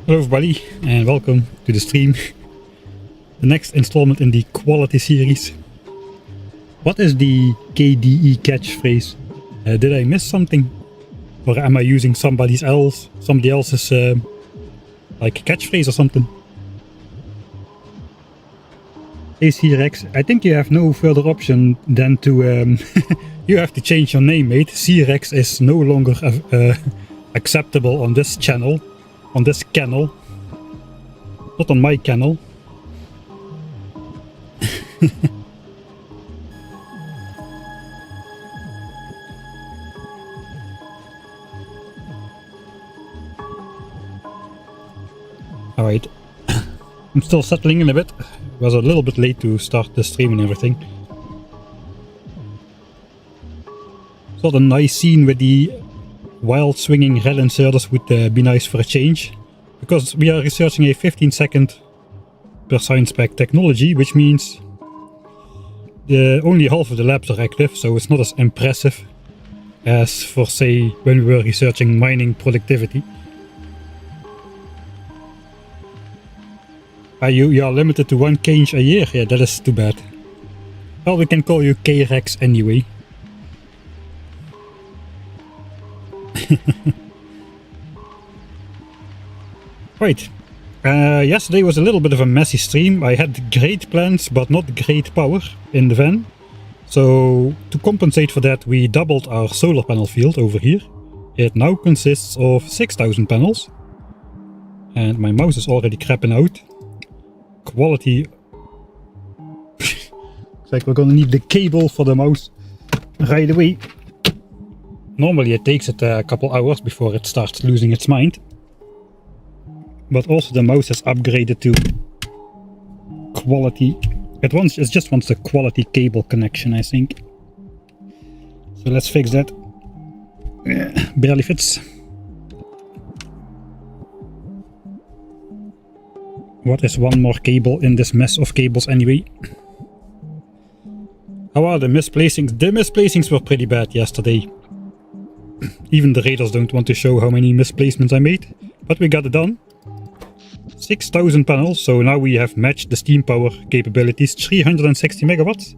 Hello everybody and welcome to the stream. The next installment in the Quality series. What is the KDE catchphrase? Did I miss something? Or am I using somebody else's like catchphrase or something? Hey C-Rex, I think you have no further option than to you have to change your name, mate. C-Rex is no longer acceptable on this channel. on this canal. Not on my canal. Alright. I'm still settling in a bit. Was a little bit late to start the stream and everything. Thought a nice scene with the wild swinging red inserters would be nice for a change. Because we are researching a 15-second per sign spec technology, which means only half of the labs are active, so it's not as impressive as for, say, when we were researching mining productivity. You are limited to 1 cage a year? Yeah, that is too bad. Well, we can call you K-Rex anyway. Right. Yesterday was a little bit of a messy stream. I had great plans, but not great power in the van. So, to compensate for that, we doubled our solar panel field over here. It now consists of 6,000 panels. And my mouse is already crapping out. Quality. Looks like we're gonna need the cable for the mouse right away. Normally it takes it a couple hours before it starts losing its mind. But also the mouse has upgraded to quality. It just wants a quality cable connection, I think. So let's fix that. Barely fits. What is one more cable in this mess of cables anyway? How are the misplacings? The misplacings were pretty bad yesterday. Even the raiders don't want to show how many misplacements I made. But we got it done. 6,000 panels, so now we have matched the steam power capabilities, 360 megawatts.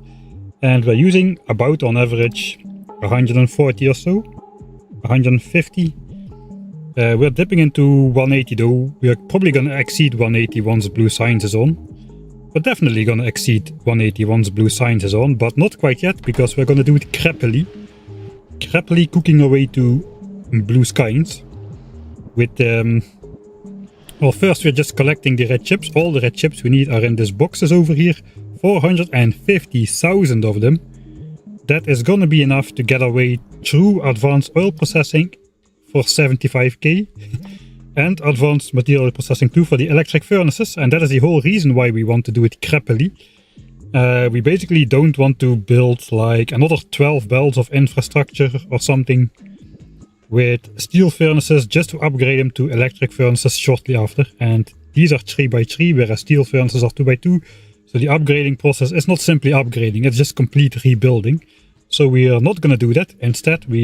And we're using about on average 140 or so. 150. We're dipping into 180 though. We're probably gonna exceed 180 once Blue Science is on. We're definitely gonna exceed 180 once Blue Science is on, but not quite yet, because we're gonna do it Krappily. Krappily cooking our way to Blue Skience. With, well, first we're just collecting the red chips. All the red chips we need are in these boxes over here. 450,000 of them. That is gonna be enough to get our way through advanced oil processing for 75k and advanced material processing too for the electric furnaces, and that is the whole reason why we want to do it Krappily. We basically don't want to build like another 12 belts of infrastructure or something with steel furnaces just to upgrade them to electric furnaces shortly after, and these are 3x3 whereas steel furnaces are 2x2, so the upgrading process is not simply upgrading, it's just complete rebuilding. So we are not gonna do that. Instead we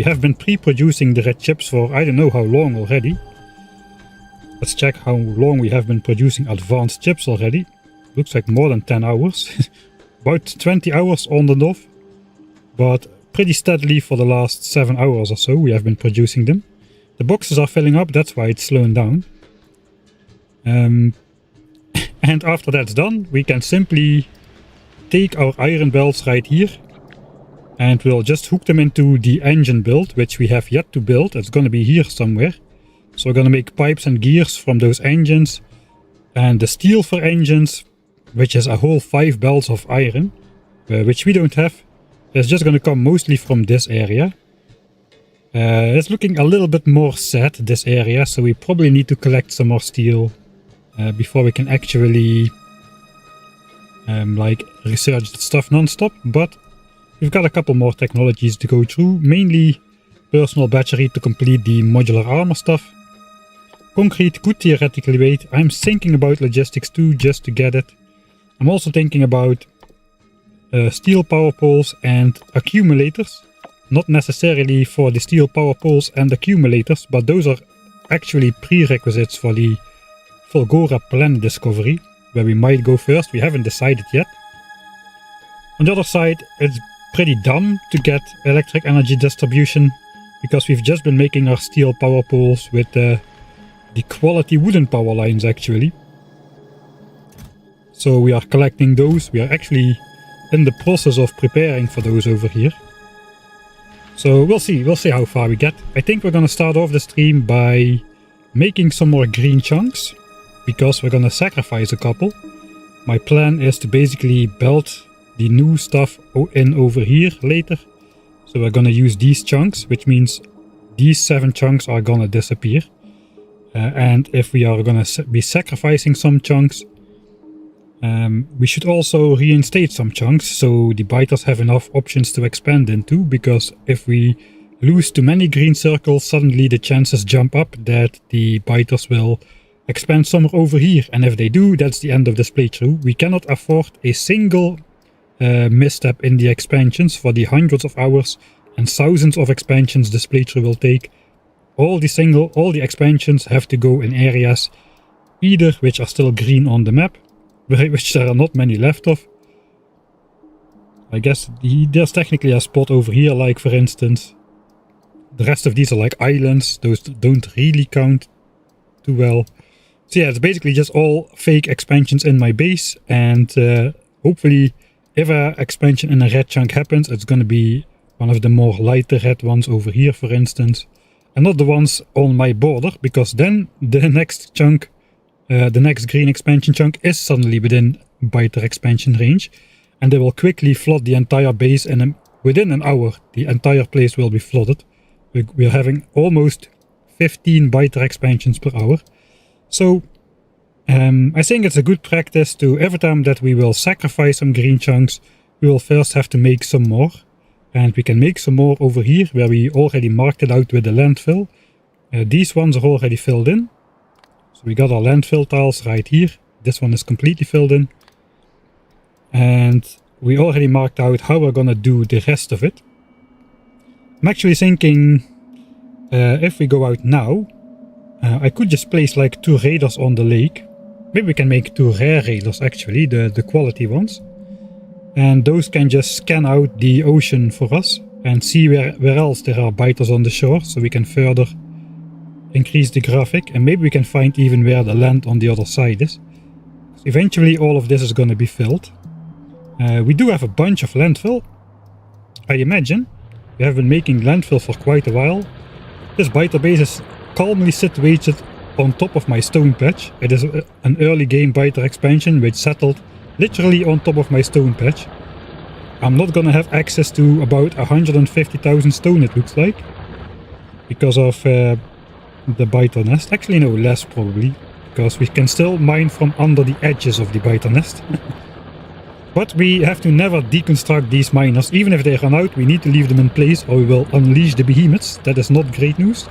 have been pre-producing the red chips for I don't know how long already. Let's check how long we have been producing advanced chips already. Looks like more than 10 hours. About 20 hours on and off. But pretty steadily for the last 7 hours or so we have been producing them. The boxes are filling up, that's why it's slowing down. And after that's done, we can simply take our iron belts right here. And we'll just hook them into the engine build, which we have yet to build. It's gonna be here somewhere. So we're gonna make pipes and gears from those engines. And the steel for engines, which is a whole 5 belts of iron, which we don't have, is just gonna come mostly from this area. It's looking a little bit more sad, this area, so we probably need to collect some more steel before we can actually like research the stuff non-stop, but we've got a couple more technologies to go through, mainly personal battery to complete the modular armor stuff. Concrete could theoretically wait. I'm thinking about logistics too, just to get it. I'm also thinking about steel power poles and accumulators. Not necessarily for the steel power poles and accumulators, but those are actually prerequisites for the Fulgora planet discovery, where we might go first. We haven't decided yet. On the other side, it's pretty dumb to get electric energy distribution, because we've just been making our steel power poles with the quality wooden power lines actually. So we are collecting those. We are actually in the process of preparing for those over here. So we'll see how far we get. I think we're gonna start off the stream by making some more green chunks because we're gonna sacrifice a couple. My plan is to basically build the new stuff in over here later. So we're gonna use these chunks, which means these 7 chunks are gonna disappear. And if we are gonna be sacrificing some chunks, we should also reinstate some chunks so the biters have enough options to expand into, because if we lose too many green circles, suddenly the chances jump up that the biters will expand somewhere over here, and if they do, that's the end of this playthrough. We cannot afford a single misstep in the expansions for the hundreds of hours and thousands of expansions this playthrough will take. All the expansions have to go in areas either which are still green on the map, which there are not many left of. I guess there's technically a spot over here, like for instance. The rest of these are like islands, those don't really count too well. So yeah, it's basically just all fake expansions in my base, and hopefully if an expansion in a red chunk happens, it's gonna be one of the more lighter red ones over here, for instance. And not the ones on my border, because then the next chunk, the next green expansion chunk is suddenly within biter expansion range. And they will quickly flood the entire base, and within an hour the entire place will be flooded. We're having almost 15 biter expansions per hour. So I think it's a good practice to, every time that we will sacrifice some green chunks, we will first have to make some more. And we can make some more over here, where we already marked it out with the landfill. These ones are already filled in. So we got our landfill tiles right here. This one is completely filled in. And we already marked out how we're gonna do the rest of it. I'm actually thinking, if we go out now, I could just place like 2 raiders on the lake. Maybe we can make 2 rare raiders actually, the quality ones. And those can just scan out the ocean for us and see where else there are biters on the shore, so we can further increase the graphic, and maybe we can find even where the land on the other side is. So eventually all of this is going to be filled. We do have a bunch of landfill, I imagine. We have been making landfill for quite a while. This biter base is calmly situated on top of my stone patch. It is an early game biter expansion which settled literally on top of my stone patch. I'm not gonna have access to about 150,000 stone, it looks like, because of the biter nest. Actually no, less probably, because we can still mine from under the edges of the biter nest. But we have to never deconstruct these miners. Even if they run out, we need to leave them in place or we will unleash the behemoths. That is not great news.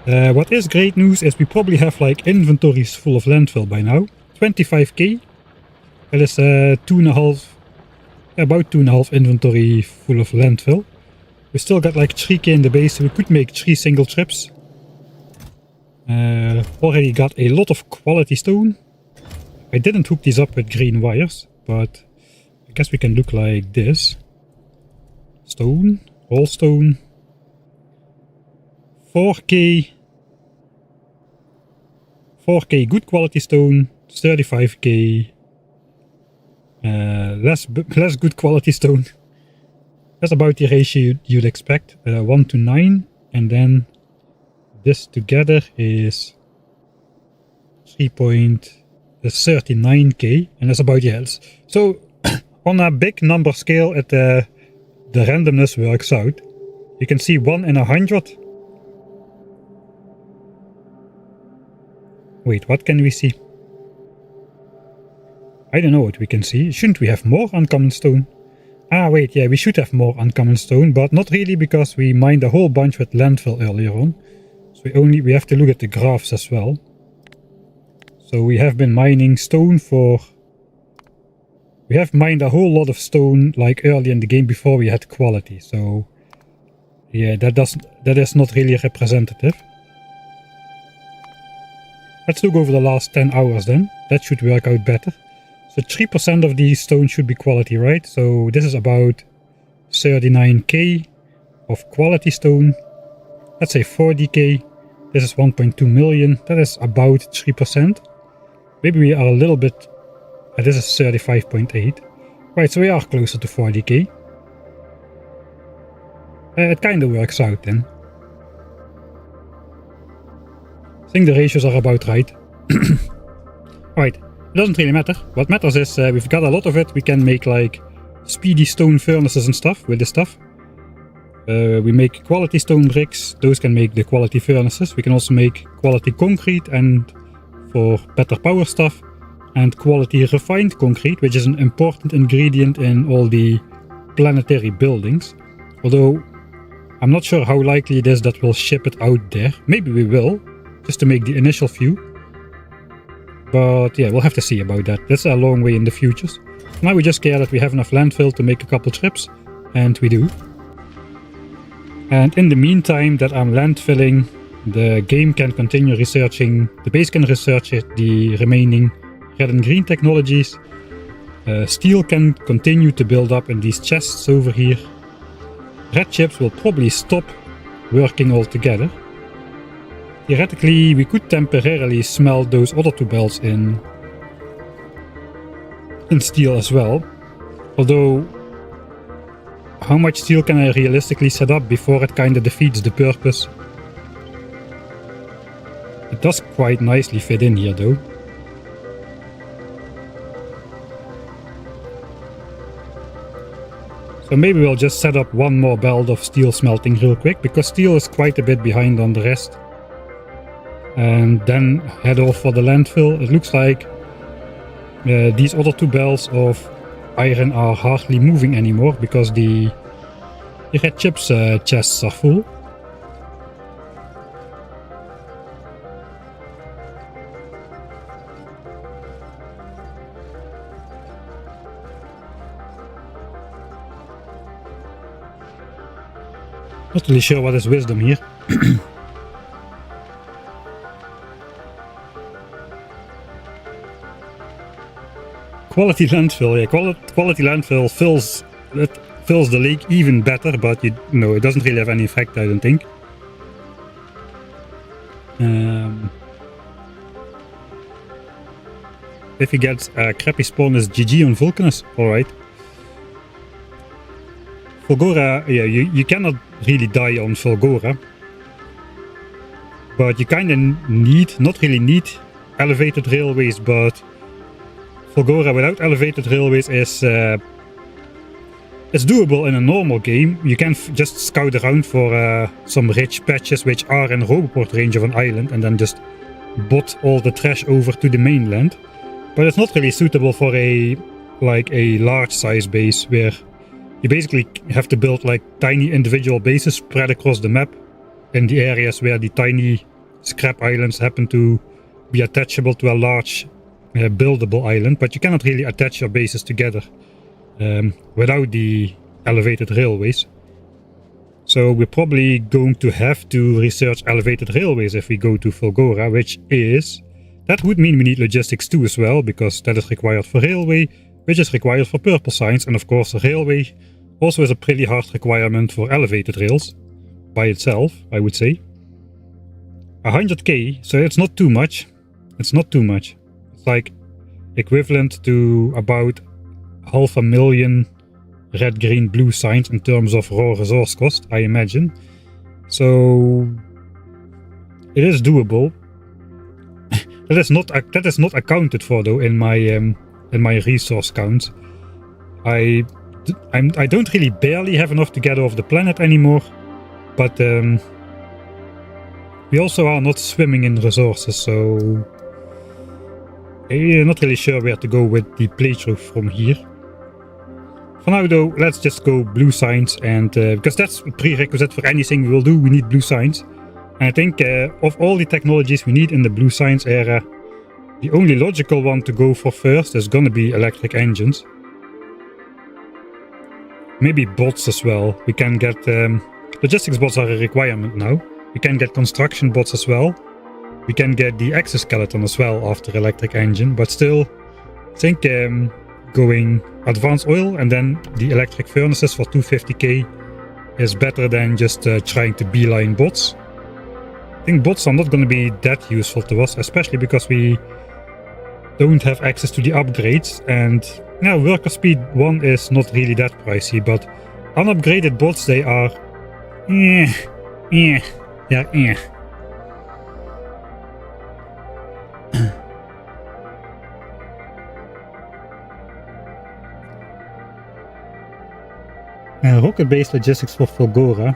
What is great news is we probably have like inventories full of landfill by now. 25k. That is about 2.5 inventory full of landfill. We still got like 3k in the base, so we could make 3 single trips. Already got a lot of quality stone. I didn't hook these up with green wires, but I guess we can look like this. Stone, all stone. 4k good quality stone, 35k less good quality stone. That's about the ratio you'd expect, 1 to 9, and then this together is 3.39k, and that's about the health. So on a big number scale, the randomness works out. You can see 1 in 100. Wait, what can we see? I don't know what we can see. Shouldn't we have more uncommon stone? Ah, wait, yeah, we should have more uncommon stone, but not really, because we mined a whole bunch with landfill earlier on. So we have to look at the graphs as well. So we have been mining stone for... We have mined a whole lot of stone like early in the game before we had quality. So yeah, that is not really representative. Let's look over the last 10 hours then. That should work out better. So 3% of these stones should be quality, right? So this is about 39k of quality stone. Let's say 40k. This is 1.2 million. That is about 3%. Maybe we are a little bit... this is 35.8. Right, so we are closer to 40k. It kind of works out then. I think the ratios are about right. Alright, it doesn't really matter. What matters is we've got a lot of it. We can make like speedy stone furnaces and stuff with this stuff. We make quality stone bricks. Those can make the quality furnaces. We can also make quality concrete and for better power stuff. And quality refined concrete, which is an important ingredient in all the planetary buildings. Although I'm not sure how likely it is that we'll ship it out there. Maybe we will, just to make the initial few. But yeah, we'll have to see about that. That's a long way in the futures. Now we just care that we have enough landfill to make a couple trips, and we do. And in the meantime that I'm landfilling, the game can continue researching, the base can research the remaining red and green technologies. Steel can continue to build up in these chests over here. Red chips will probably stop working altogether. Theoretically, we could temporarily smelt those other two belts in steel as well. Although, how much steel can I realistically set up before it kinda defeats the purpose? It does quite nicely fit in here though. So maybe we'll just set up one more belt of steel smelting real quick, because steel is quite a bit behind on the rest. And then head off for the landfill. It looks like these other two belts of iron are hardly moving anymore because the red chips chests are full. Not really sure what is wisdom here. Quality landfill, yeah, quality landfill fills the lake even better, but it doesn't really have any effect, I don't think. If he gets a crappy spawn is GG on Vulcanus, alright. Fulgora, yeah, you cannot really die on Fulgora. But you kinda not really need elevated railways, but Fulgora without elevated railways is doable in a normal game. You can just scout around for some rich patches which are in Roboport range of an island and then just bot all the trash over to the mainland. But it's not really suitable for a large size base where you basically have to build like tiny individual bases spread across the map in the areas where the tiny scrap islands happen to be attachable to a large buildable island, but you cannot really attach your bases together without the elevated railways. So we're probably going to have to research elevated railways if we go to Fulgora, that would mean we need logistics too as well, because that is required for railway, which is required for purple signs, and of course the railway also is a pretty hard requirement for elevated rails by itself, I would say. 100k, so it's not too much. It's not too much. It's like equivalent to about 500,000 red, green, blue signs in terms of raw resource cost, I imagine. So it is doable. That is not accounted for though in my resource count. I don't really barely have enough to get off the planet anymore, but we also are not swimming in resources, so I'm not really sure where to go with the playthrough from here. For now though, let's just go blue signs, and because that's a prerequisite for anything we will do, we need blue signs. And I think of all the technologies we need in the blue signs era, the only logical one to go for first is gonna be electric engines. Maybe bots as well. We can get logistics bots are a requirement now. We can get construction bots as well. We can get the exoskeleton as well after electric engine, but still I think going advanced oil and then the electric furnaces for 250k is better than just trying to beeline bots. I think bots are not going to be that useful to us, especially because we don't have access to the upgrades, and now worker speed 1 is not really that pricey, but unupgraded bots, they are Rocket-based logistics for Fulgora.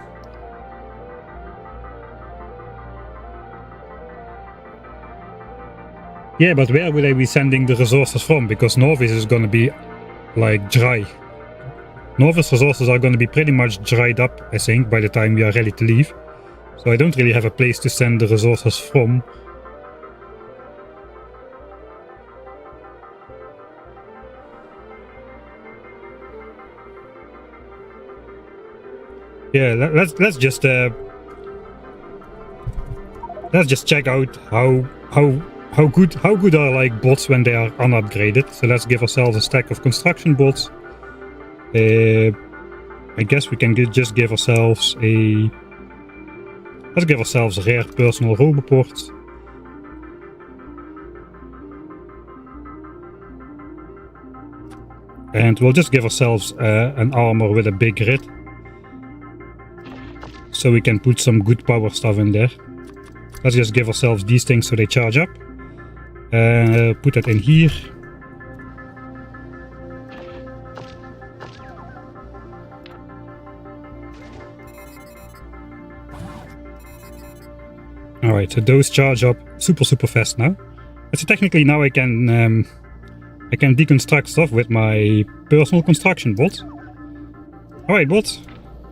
Yeah, but where will I be sending the resources from? Because Norvis is gonna be like dry. Norvis resources are gonna be pretty much dried up, I think, by the time we are ready to leave. So I don't really have a place to send the resources from. Yeah, let's just check out how good are like bots when they are unupgraded. So let's give ourselves a stack of construction bots. I guess we can just give ourselves a... Let's give ourselves rare personal roboports. And we'll just give ourselves an armor with a big grid. So we can put some good power stuff in there. Let's just give ourselves these things so they charge up. Put that in here. Alright, so those charge up super fast now. So technically now I can deconstruct stuff with my personal construction bots. Alright bots,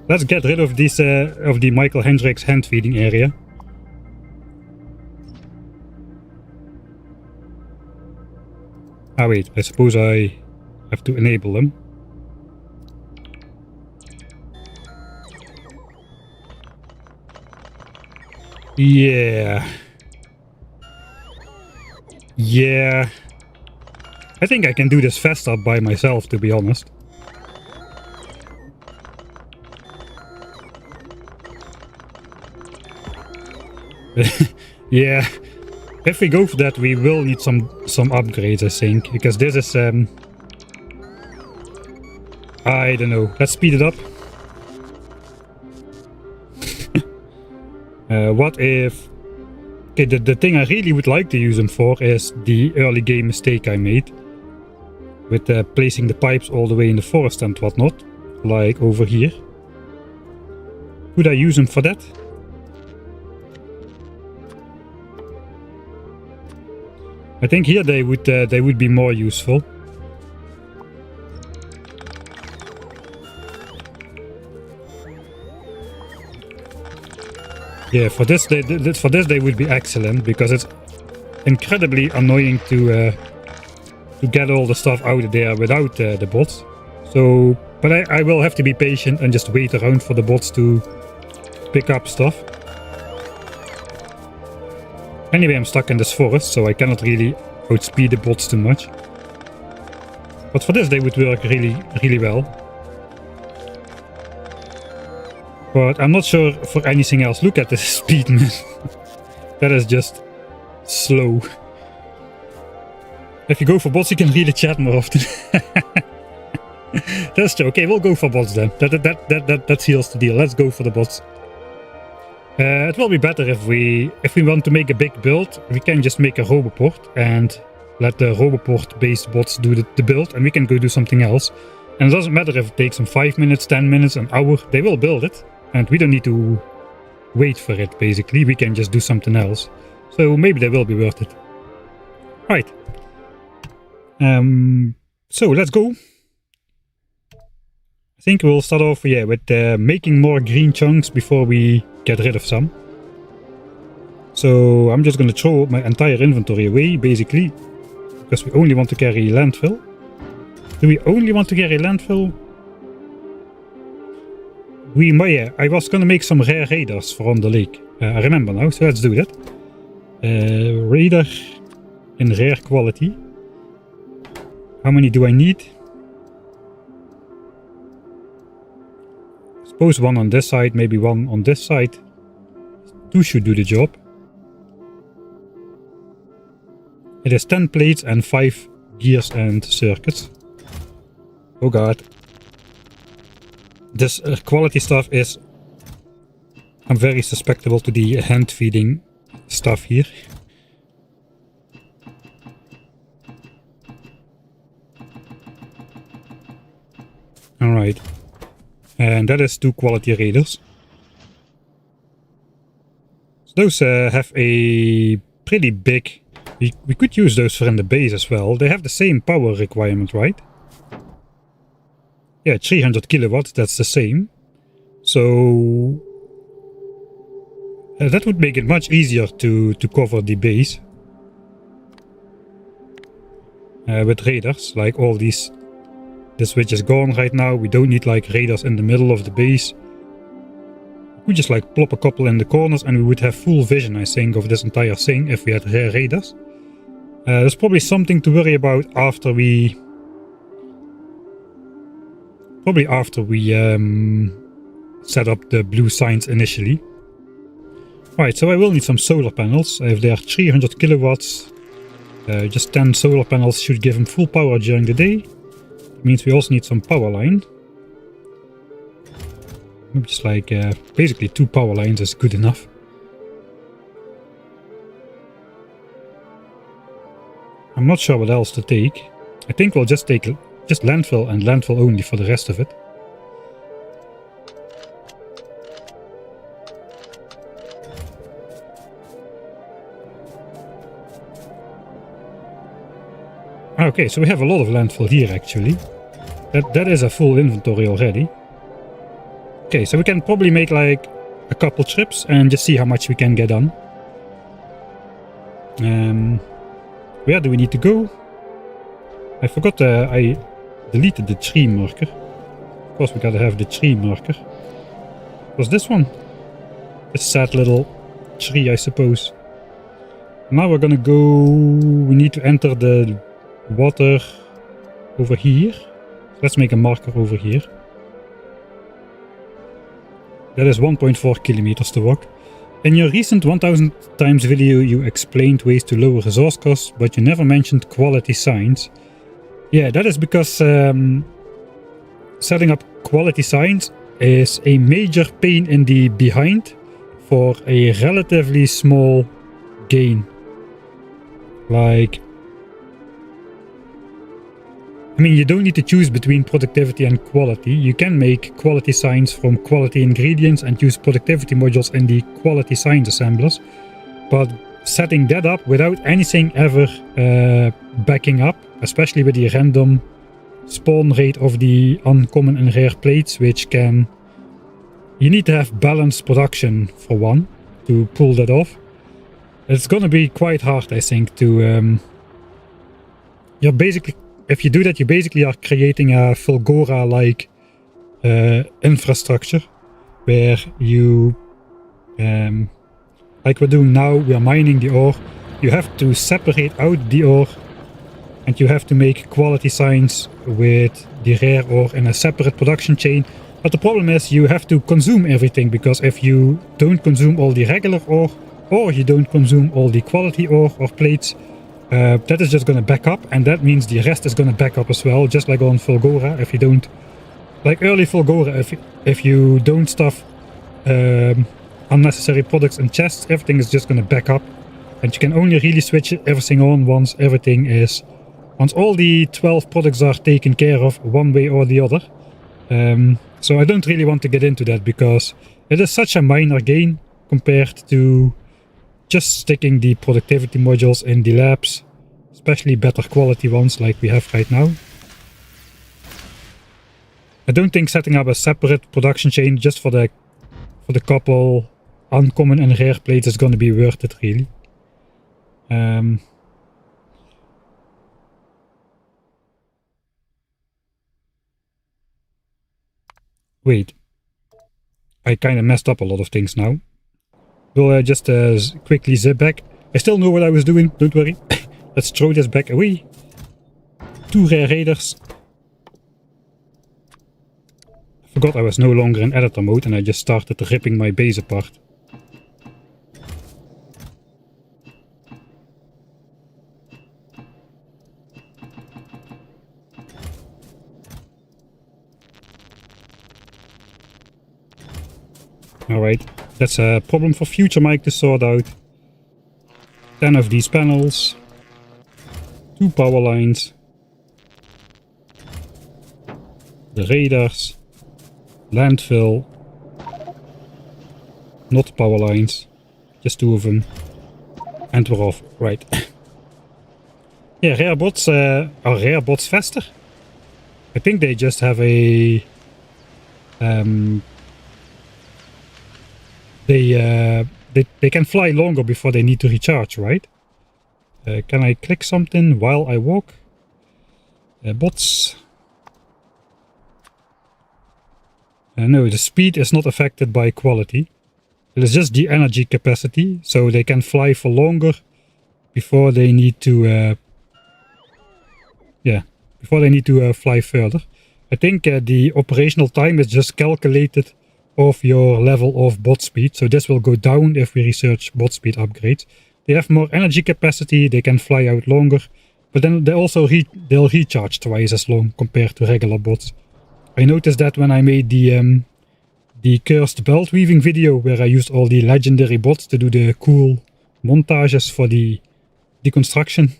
let's get rid of this of the Michael Hendricks hand feeding area. Ah wait, I suppose I have to enable them. Yeah. Yeah. I think I can do this faster by myself, to be honest. Yeah. If we go for that, we will need some upgrades, I think, because this is I don't know. Let's speed it up. What if... Okay, the thing I really would like to use them for is the early game mistake I made. With placing the pipes all the way in the forest and whatnot. Like over here. Could I use them for that? I think here they would be more useful. Yeah, for this they would be excellent, because it's incredibly annoying to get all the stuff out of there without the bots. So, but I will have to be patient and just wait around for the bots to pick up stuff. Anyway, I'm stuck in this forest, so I cannot really outspeed the bots too much. But for this they would work really well. But I'm not sure for anything else. Look at this speed, man. That is just slow. If you go for bots, you can really chat more often. That's true. Okay, we'll go for bots then. That seals the deal. Let's go for the bots. It will be better if we want to make a big build, we can just make a roboport and let the roboport based bots do the build, and we can go do something else. And it doesn't matter if it takes them 5 minutes, 10 minutes, an hour, they will build it. And we don't need to wait for it, basically. We can just do something else. So maybe they will be worth it. Right. So let's go. I think we'll start off with making more green chunks before we get rid of some. So I'm just going to throw my entire inventory away, basically. Because we only want to carry landfill. Do we only want to carry landfill? We might, I was going to make some rare raiders for on the lake. I remember now, so let's do that. Raider in rare quality. How many do I need? Suppose one on this side, maybe one on this side. 2 should do the job. It is 10 plates and 5 gears and circuits. Oh god. This quality stuff is... I'm very susceptible to the hand feeding stuff here. Alright. And that is 2 quality raiders. So those have a pretty big... We could use those for in the base as well. They have the same power requirement, right? Yeah, 300 kilowatts, that's the same. So... that would make it much easier to cover the base. With raiders, like all these... This switch is gone right now, we don't need like raiders in the middle of the base. We just like plop a couple in the corners and we would have full vision, I think, of this entire thing if we had rare raiders. There's probably something to worry about after we... set up the blue signs initially. Right, so I will need some solar panels. If they are 300 kilowatts, just 10 solar panels should give them full power during the day. It means we also need some power line. Just like, basically 2 power lines is good enough. I'm not sure what else to take. I think we'll just take just landfill and landfill only for the rest of it. Okay, so we have a lot of landfill here actually. That is a full inventory already. Okay, so we can probably make like a couple trips and just see how much we can get done. Where do we need to go? I forgot I deleted the tree marker. Of course we gotta have the tree marker. Was this one? This sad little tree, I suppose. Now we're gonna go... We need to enter the water over here. Let's make a marker over here. That is 1.4 kilometers to walk. In your recent 1000 times video you explained ways to lower resource costs, but you never mentioned quality signs. Yeah, that is because setting up quality signs is a major pain in the behind for a relatively small gain. Like... I mean, you don't need to choose between productivity and quality. You can make quality signs from quality ingredients and use productivity modules in the quality signs assemblers. But setting that up without anything ever backing up, especially with the random spawn rate of the uncommon and rare plates, which can... You need to have balanced production for one to pull that off. It's gonna be quite hard, I think, to... You're basically... If you do that, you basically are creating a Fulgora-like infrastructure where you, like we're doing now, we are mining the ore. You have to separate out the ore and you have to make quality signs with the rare ore in a separate production chain. But the problem is you have to consume everything, because if you don't consume all the regular ore or you don't consume all the quality ore or plates, that is just going to back up, and that means the rest is going to back up as well, just like on Fulgora. If you don't, like early Fulgora, if you don't stuff unnecessary products in chests, everything is just going to back up, and you can only really switch everything on once all the 12 products are taken care of one way or the other. So I don't really want to get into that, because it is such a minor gain compared to just sticking the productivity modules in the labs, especially better quality ones like we have right now. I don't think setting up a separate production chain just for the couple uncommon and rare plates is going to be worth it, really. Wait, I kind of messed up a lot of things now. We'll just quickly zip back. I still know what I was doing, don't worry. Let's throw this back away. 2 rare raiders. I forgot I was no longer in editor mode and I just started ripping my base apart. Alright, that's a problem for future Mike to sort out. 10 of these panels. 2 power lines. The radars. Landfill. Not power lines. Just 2 of them. And we're off. Right. Yeah, rare bots are rare bots faster? I think they just have a... They can fly longer before they need to recharge, right? Can I click something while I walk? Bots. No, the speed is not affected by quality. It is just the energy capacity, so they can fly for longer before they need to... before they need to fly further. I think the operational time is just calculated off your level of bot speed, so this will go down if we research bot speed upgrades. They have more energy capacity, they can fly out longer, but then they also they'll recharge twice as long compared to regular bots. I noticed that when I made the cursed belt weaving video, where I used all the legendary bots to do the cool montages for the deconstruction.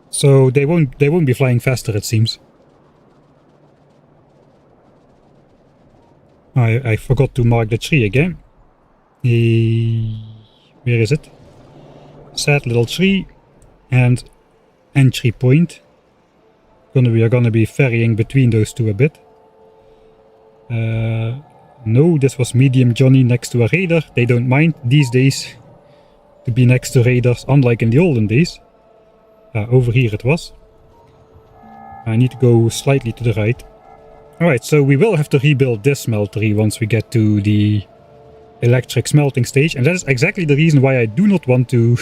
So they won't be flying faster, it seems. I forgot to mark the tree again. Where is it? Sad little tree and entry point. We are gonna be ferrying between those two a bit. No, this was medium Johnny next to a raider. They don't mind these days to be next to raiders, unlike in the olden days. Over here it was. I need to go slightly to the right. Alright, so we will have to rebuild this smeltery once we get to the electric smelting stage. And that is exactly the reason why I do not want to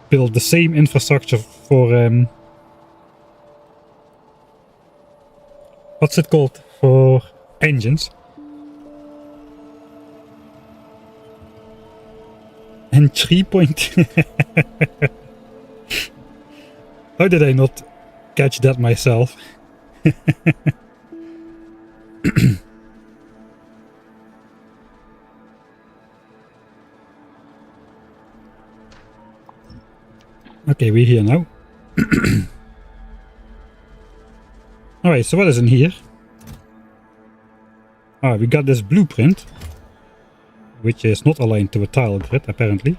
build the same infrastructure for... what's it called? For engines. Entry point. How did I not catch that myself? Okay, we're here now. Alright, so what is in here? We got this blueprint, which is not aligned to a tile grid, apparently.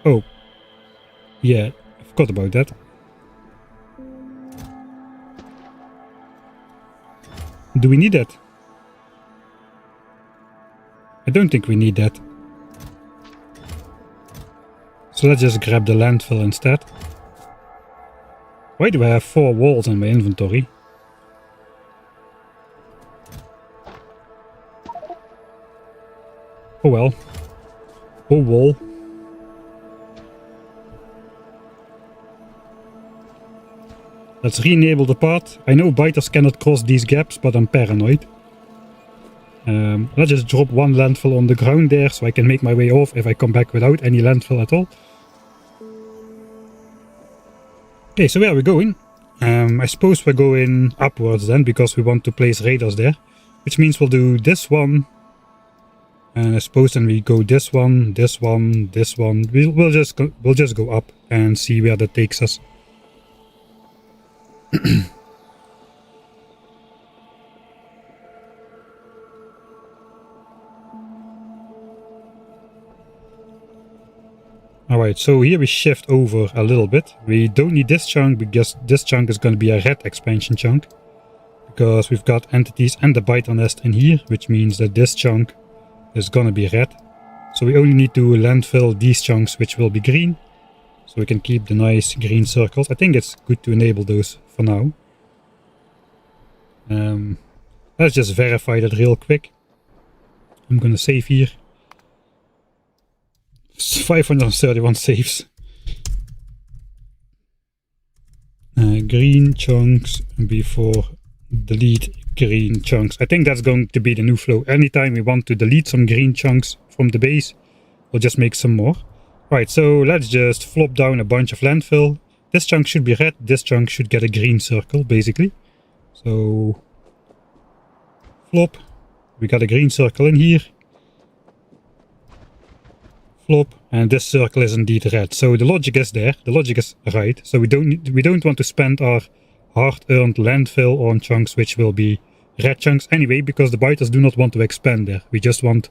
Oh, yeah, I forgot about that. Do we need that? I don't think we need that. So let's just grab the landfill instead. Why do I have 4 walls in my inventory? Oh well. Oh wall. Let's re-enable the path. I know biters cannot cross these gaps, but I'm paranoid. Let's just drop 1 landfill on the ground there, so I can make my way off if I come back without any landfill at all. Okay, so where are we going? I suppose we're going upwards then, because we want to place raiders there. Which means we'll do this one. And I suppose then we go this one, this one, this one. We'll just go up and see where that takes us. Alright, so here we shift over a little bit. We don't need this chunk because this chunk is going to be a red expansion chunk. Because we've got entities and the biter nest in here, which means that this chunk is going to be red. So we only need to landfill these chunks, which will be green. So we can keep the nice green circles. I think it's good to enable those for now. Let's just verify that real quick. I'm going to save here. 531 saves. Green chunks before delete green chunks. I think that's going to be the new flow. Anytime we want to delete some green chunks from the base, we'll just make some more. Right, so let's just flop down a bunch of landfill. This chunk should be red, this chunk should get a green circle, basically. So, flop. We got a green circle in here. Flop, and this circle is indeed red. So the logic is there, the logic is right. So we don't want to spend our hard-earned landfill on chunks which will be red chunks anyway, because the biters do not want to expand there. We just want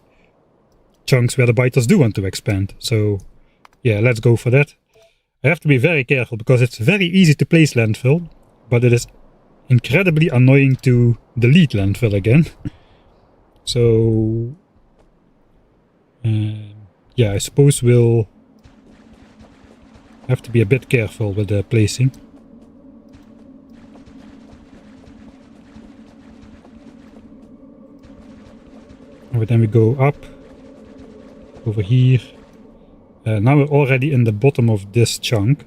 chunks where the biters do want to expand. So yeah, let's go for that. I have to be very careful because it's very easy to place landfill, but it is incredibly annoying to delete landfill again. So yeah, I suppose we'll have to be a bit careful with the placing. But then we go up over here. Now we're already in the bottom of this chunk.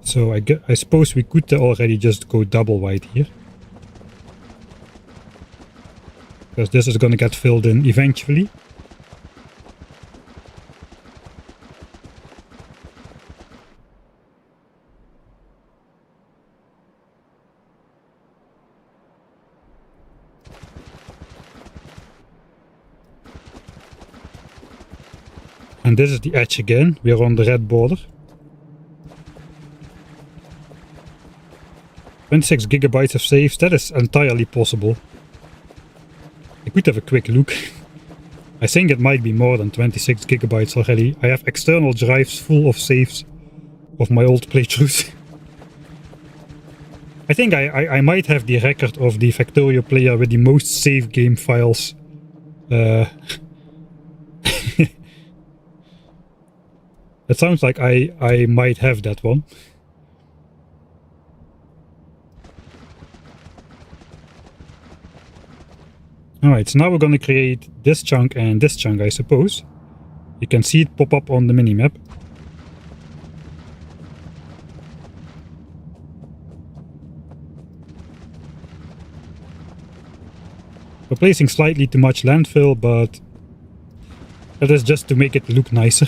So I suppose we could already just go double wide here. Because this is going to get filled in eventually. And this is the edge again. We are on the red border. 26 gigabytes of saves. That is entirely possible. I could have a quick look. I think it might be more than 26 gigabytes already. I have external drives full of saves of my old playthroughs. I think I might have the record of the Factorio player with the most save game files. It sounds like I might have that one. Alright, so now we're going to create this chunk and this chunk, I suppose. You can see it pop up on the minimap. We're placing slightly too much landfill, but that is just to make it look nicer.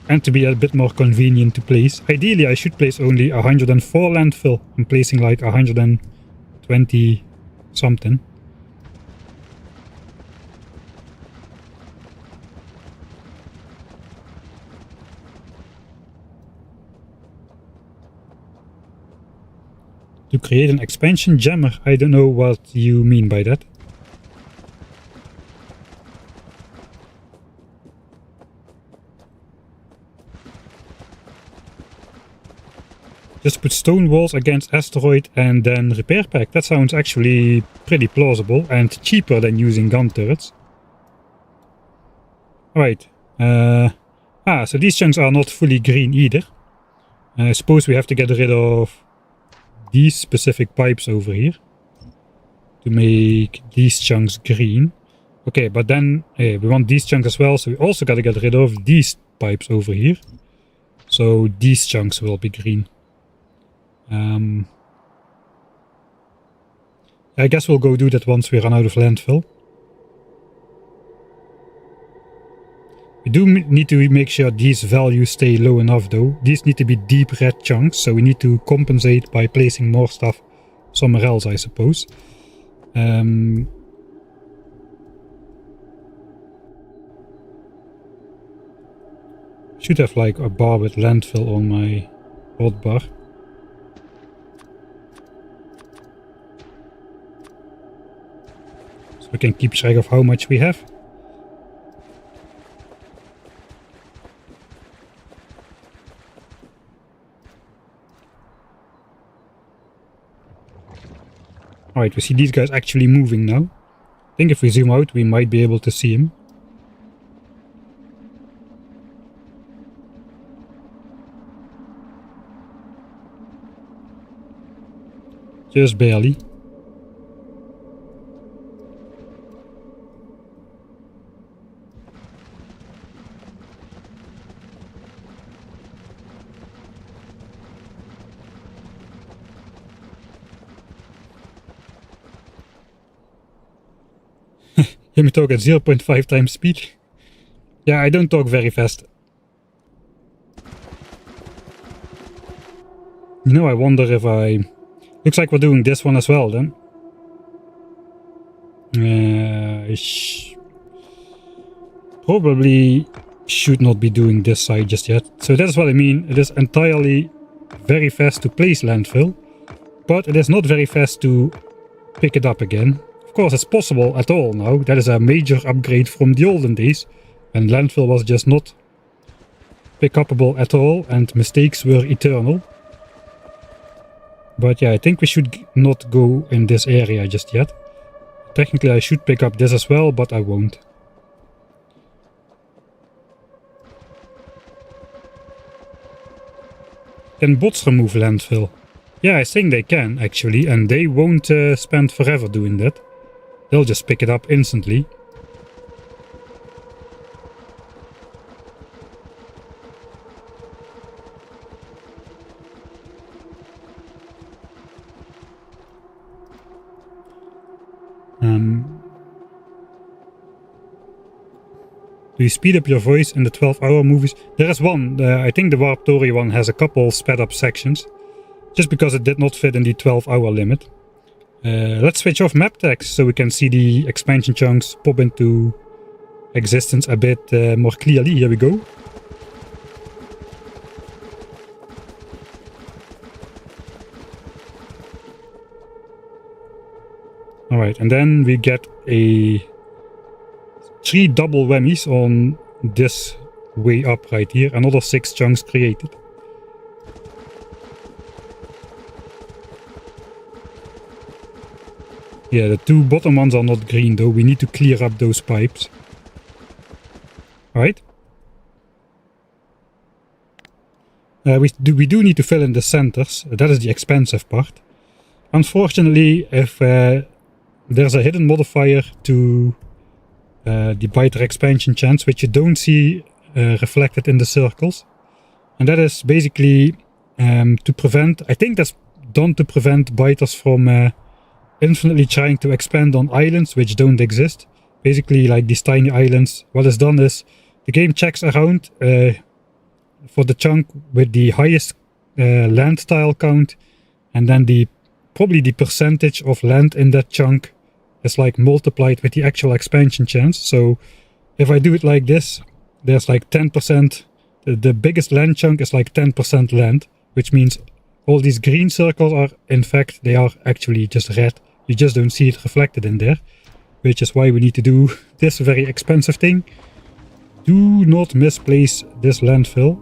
And to be a bit more convenient to place. Ideally I should place only 104 landfill. I'm placing like 120 something. To create an expansion jammer, I don't know what you mean by that. Just put stone walls against asteroid and then repair pack. That sounds actually pretty plausible and cheaper than using gun turrets. Alright. So these chunks are not fully green either. I suppose we have to get rid of these specific pipes over here to make these chunks green. Okay, but then we want these chunks as well, so we also got to get rid of these pipes over here. So these chunks will be green. I guess we'll go do that once we run out of landfill. We do need to make sure these values stay low enough though. These need to be deep red chunks, so we need to compensate by placing more stuff somewhere else, I suppose. Should have like a bar with landfill on my hotbar. So we can keep track of how much we have. Alright, we see these guys actually moving now. I think if we zoom out, we might be able to see him. Just barely. Hear me talk at 0.5 times speed. Yeah, I don't talk very fast. You know, I wonder if I... Looks like we're doing this one as well, then. Probably should not be doing this side just yet. So that's what I mean. It is entirely very fast to place landfill, but it is not very fast to pick it up again. Of course, it's possible at all now. That is a major upgrade from the olden days, when landfill was just not pick-upable at all and mistakes were eternal. But yeah, I think we should not go in this area just yet. Technically I should pick up this as well, but I won't. Can bots remove landfill? Yeah, I think they can actually, and they won't spend forever doing that. They'll just pick it up instantly. Do you speed up your voice in the 12-hour movies? There is one, I think the Warp Tory one has a couple sped up sections, just because it did not fit in the 12-hour limit. Let's switch off map text so we can see the expansion chunks pop into existence a bit more clearly. Here we go. Alright, and then we get 3 double whammies on this way up right here. Another 6 chunks created. Yeah, the 2 bottom ones are not green though. We need to clear up those pipes. Alright. We do need to fill in the centers. That is the expensive part. Unfortunately, if there's a hidden modifier to the biter expansion chance, which you don't see reflected in the circles. And that is basically to prevent, I think that's done to prevent biters from infinitely trying to expand on islands which don't exist. Basically, like these tiny islands, what is done is the game checks around for the chunk with the highest land tile count, and then probably the percentage of land in that chunk is like multiplied with the actual expansion chance. So if I do it like this, there's like 10%, the biggest land chunk is like 10% land, which means all these green circles are, in fact, they are actually just red. You just don't see it reflected in there, which is why we need to do this very expensive thing. Do not misplace this landfill,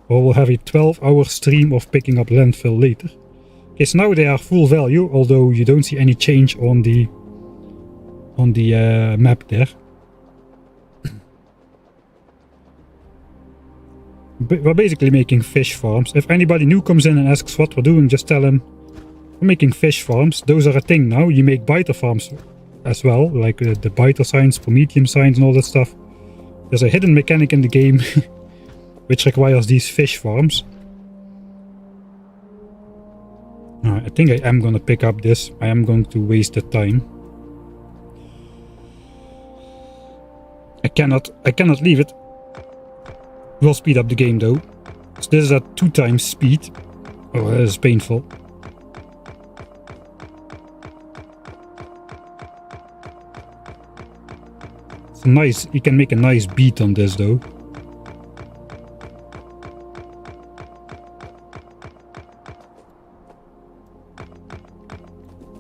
or we'll have a 12-hour stream of picking up landfill later. Okay, so now they are full value, although you don't see any change on the map there. But we're basically making fish farms. If anybody new comes in and asks what we're doing, just tell them we're making fish farms. Those are a thing now. You make biter farms as well, like the biter signs, Prometheum signs and all that stuff. There's a hidden mechanic in the game which requires these fish farms. I think I am gonna pick up this. I am going to waste the time. I cannot leave it. We'll speed up the game though. So this is at 2 times speed. Oh, that is painful. It's nice. You can make a nice beat on this though.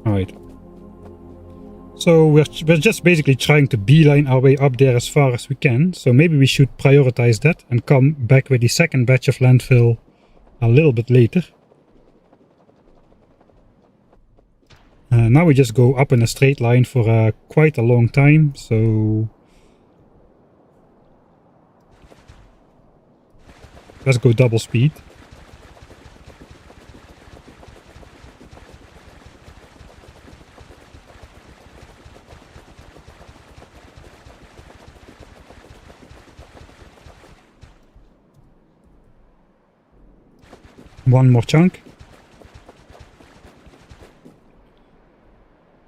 Alright. So we're just basically trying to beeline our way up there as far as we can. So maybe we should prioritize that and come back with the second batch of landfill a little bit later. Now we just go up in a straight line for quite a long time. So let's go double speed. One more chunk.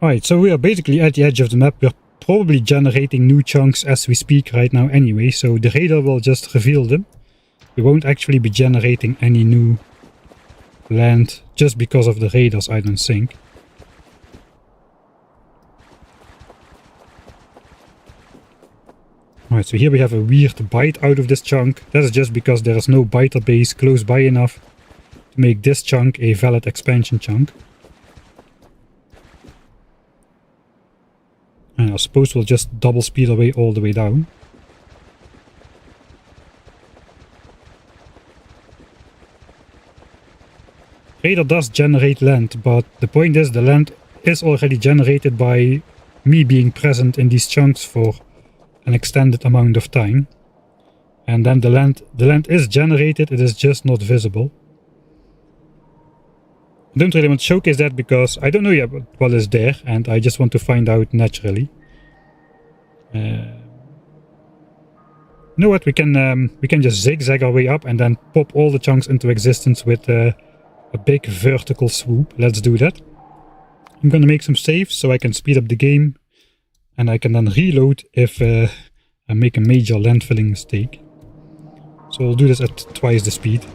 Alright, so we are basically at the edge of the map. We're probably generating new chunks as we speak right now anyway, so the radar will just reveal them. We won't actually be generating any new land just because of the radars, I don't think. Alright, so here we have a weird bite out of this chunk. That is just because there is no biter base close by enough to make this chunk a valid expansion chunk. And I suppose we'll just double speed our way all the way down. Radar does generate land, but the point is the land is already generated by me being present in these chunks for an extended amount of time. And then the land is generated, it is just not visible. I don't really want to showcase that because I don't know yet what is there, and I just want to find out naturally. You know what, we can just zigzag our way up and then pop all the chunks into existence with a big vertical swoop. Let's do that. I'm gonna make some saves so I can speed up the game, and I can then reload if I make a major landfilling mistake. So we'll do this at twice the speed.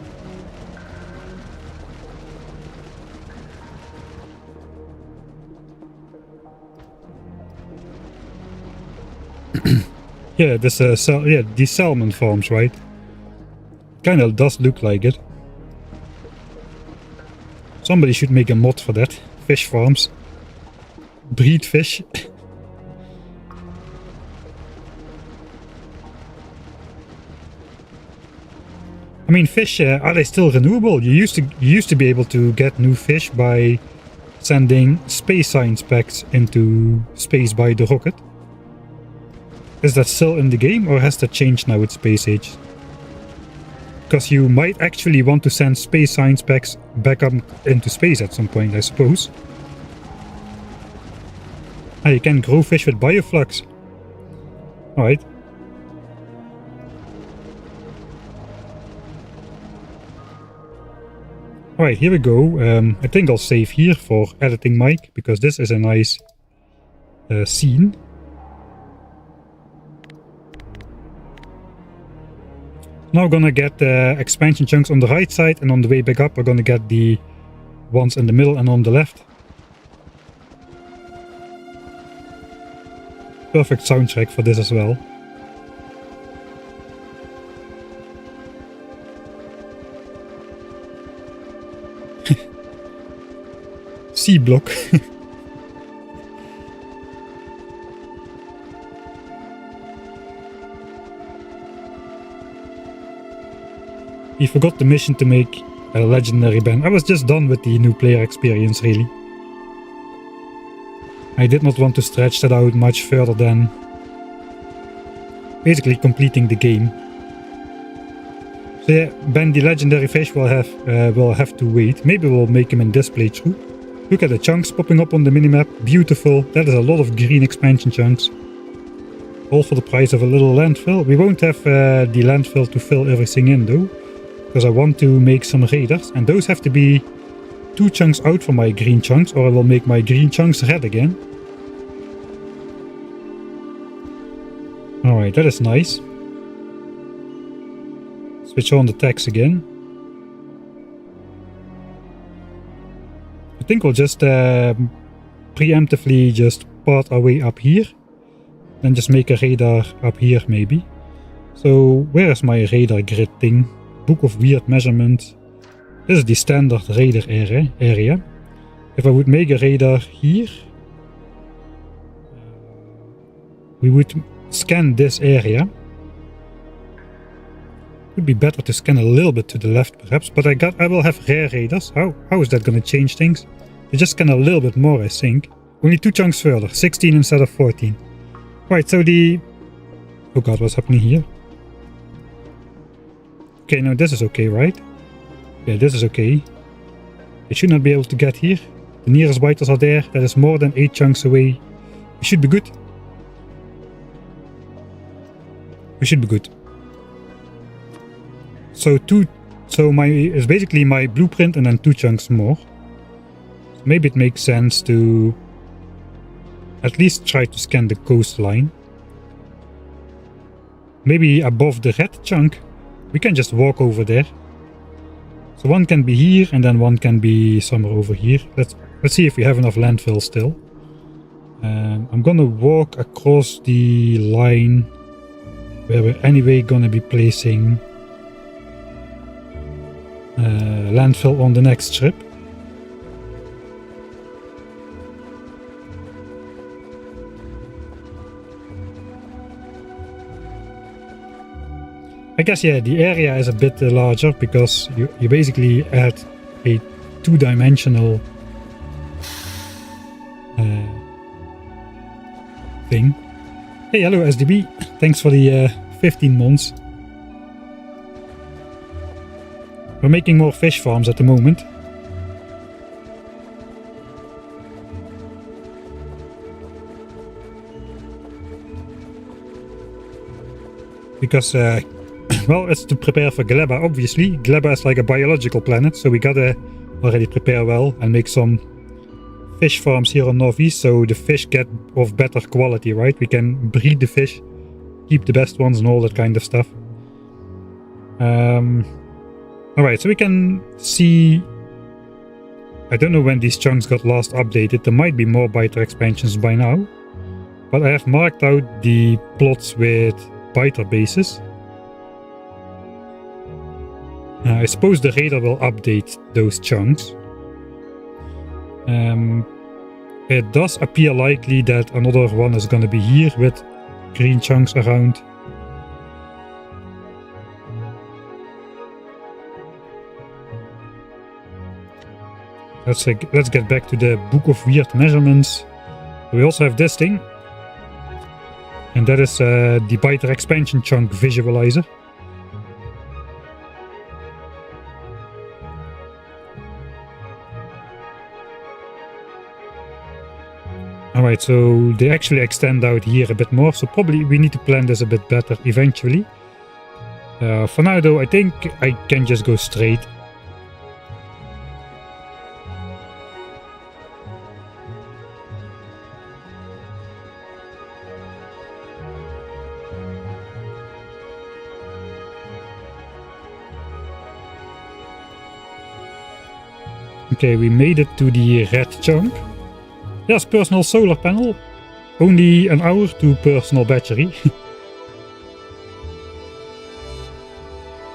Yeah, this these salmon farms, right? Kinda does look like it. Somebody should make a mod for that. Fish farms. Breed fish. I mean, fish, are they still renewable? You used to be able to get new fish by sending space science packs into space by the rocket. Is that still in the game, or has that changed now with Space Age? Because you might actually want to send space science packs back up into space at some point, I suppose. Ah, you can grow fish with bioflux. Alright. Alright, here we go. I think I'll save here for editing mic, because this is a nice scene. Now we're gonna get expansion chunks on the right side, and on the way back up we're gonna get the ones in the middle and on the left. Perfect soundtrack for this as well. C block. We forgot the mission to make a legendary band. I was just done with the new player experience, really. I did not want to stretch that out much further than basically completing the game. So yeah, Ben the legendary fish will have to wait. Maybe we'll make him in this playthrough. Look at the chunks popping up on the minimap. Beautiful. That is a lot of green expansion chunks. All for the price of a little landfill. We won't have the landfill to fill everything in though, because I want to make some raiders, and those have to be 2 chunks out from my green chunks, or I will make my green chunks red again. Alright, that is nice. Switch on the tags again. I think we'll just preemptively just part our way up here, then just make a radar up here maybe. So where is my radar grid thing? Book of Weird Measurements. This is the standard radar area. If I would make a radar here, we would scan this area. Would be better to scan a little bit to the left perhaps, but I will have rare radars. How is that gonna change things? We just scan a little bit more, I think. Only 2 chunks further, 16 instead of 14. Right, so the... Oh god, what's happening here? Okay, now this is okay, right? Yeah, this is okay. They should not be able to get here. The nearest biters are there. That is more than 8 chunks away. We should be good. We should be good. So it's basically my blueprint and then 2 chunks more. So maybe it makes sense to at least try to scan the coastline. Maybe above the red chunk. We can just walk over there. So one can be here and then one can be somewhere over here. Let's see if we have enough landfill still. I'm gonna walk across the line where we're anyway gonna be placing landfill on the next trip. I guess, yeah, the area is a bit larger because you basically add a two-dimensional thing. Hey, hello SDB, thanks for the 15 months. We're making more fish farms at the moment. Because, well, it's to prepare for Gleba, obviously. Gleba is like a biological planet, so we gotta already prepare well and make some fish farms here on Northeast, so the fish get of better quality, right? We can breed the fish, keep the best ones and all that kind of stuff. Alright, so we can see... I don't know when these chunks got last updated. There might be more biter expansions by now. But I have marked out the plots with biter bases. I suppose the radar will update those chunks. It does appear likely that another one is going to be here with green chunks around. Let's get back to the Book of Weird Measurements. We also have this thing. And that is the biter expansion chunk visualizer. Alright, so they actually extend out here a bit more, so probably we need to plan this a bit better eventually. For now though, I think I can just go straight. Okay, we made it to the red chunk. Yes, personal solar panel. Only an hour to personal battery.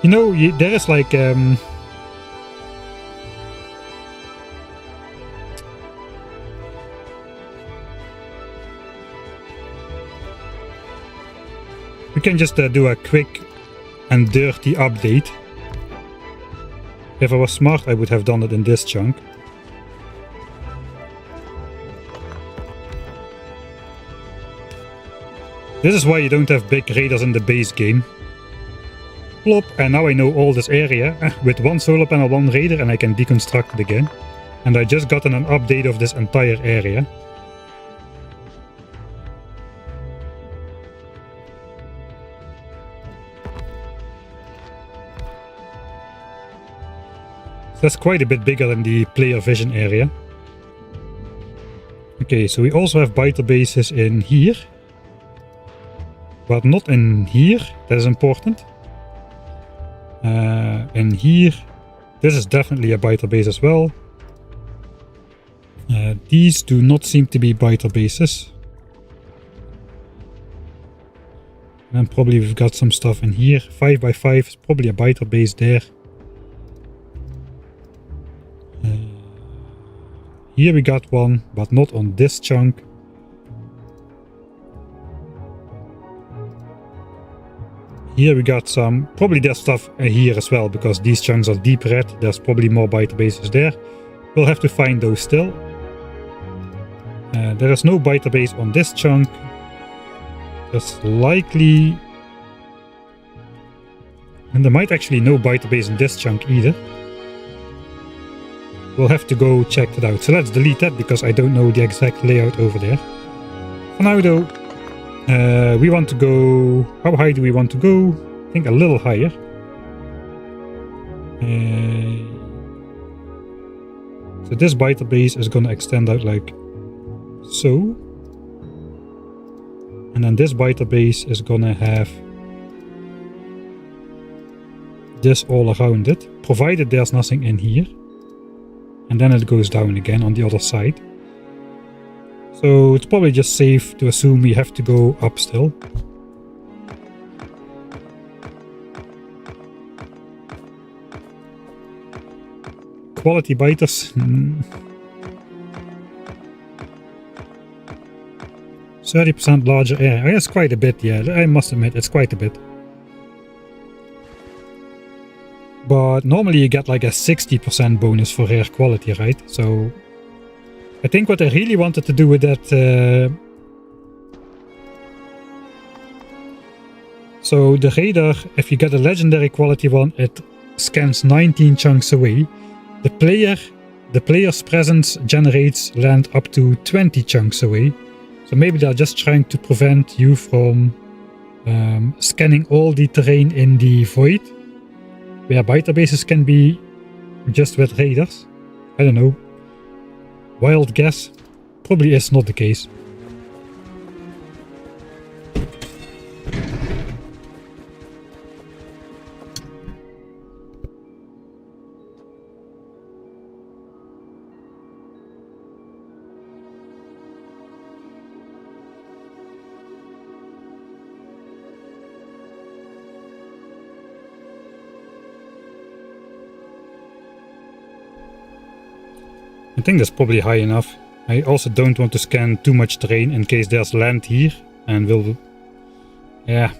You know, there is like... we can just do a quick and dirty update. If I was smart, I would have done it in this chunk. This is why you don't have big radars in the base game. Plop, and now I know all this area with one solar panel, one radar, and I can deconstruct it again. And I just gotten an update of this entire area. That's quite a bit bigger than the player vision area. Okay, so we also have biter bases in here. But not in here, that is important. In here, this is definitely a biter base as well. These do not seem to be biter bases. And probably we've got some stuff in here. 5x5 is probably a biter base there. Here we got one, but not on this chunk. Here we got some, probably there's stuff here as well, because these chunks are deep red. There's probably more biter bases there. We'll have to find those still. There is no biter base on this chunk. There's likely... and there might actually no biter base in this chunk either. We'll have to go check that out. So let's delete that because I don't know the exact layout over there. For now though, we want to go... how high do we want to go? I think a little higher. So this biter base is going to extend out like so. And then this biter base is going to have this all around it, provided there's nothing in here. And then it goes down again on the other side. So it's probably just safe to assume we have to go up still. quality biters. 30% larger area. Oh, that's quite a bit, yeah. I must admit, it's quite a bit. But normally you get like a 60% bonus for rare quality, right? So I think what I really wanted to do with that... so the Raider, if you get a legendary quality one, it scans 19 chunks away. The player's presence generates land up to 20 chunks away. So maybe they're just trying to prevent you from scanning all the terrain in the void, where biter bases can be just with raiders. I don't know. Wild guess. Probably is not the case. I think that's probably high enough. I also don't want to scan too much terrain in case there's land here, and we'll... yeah.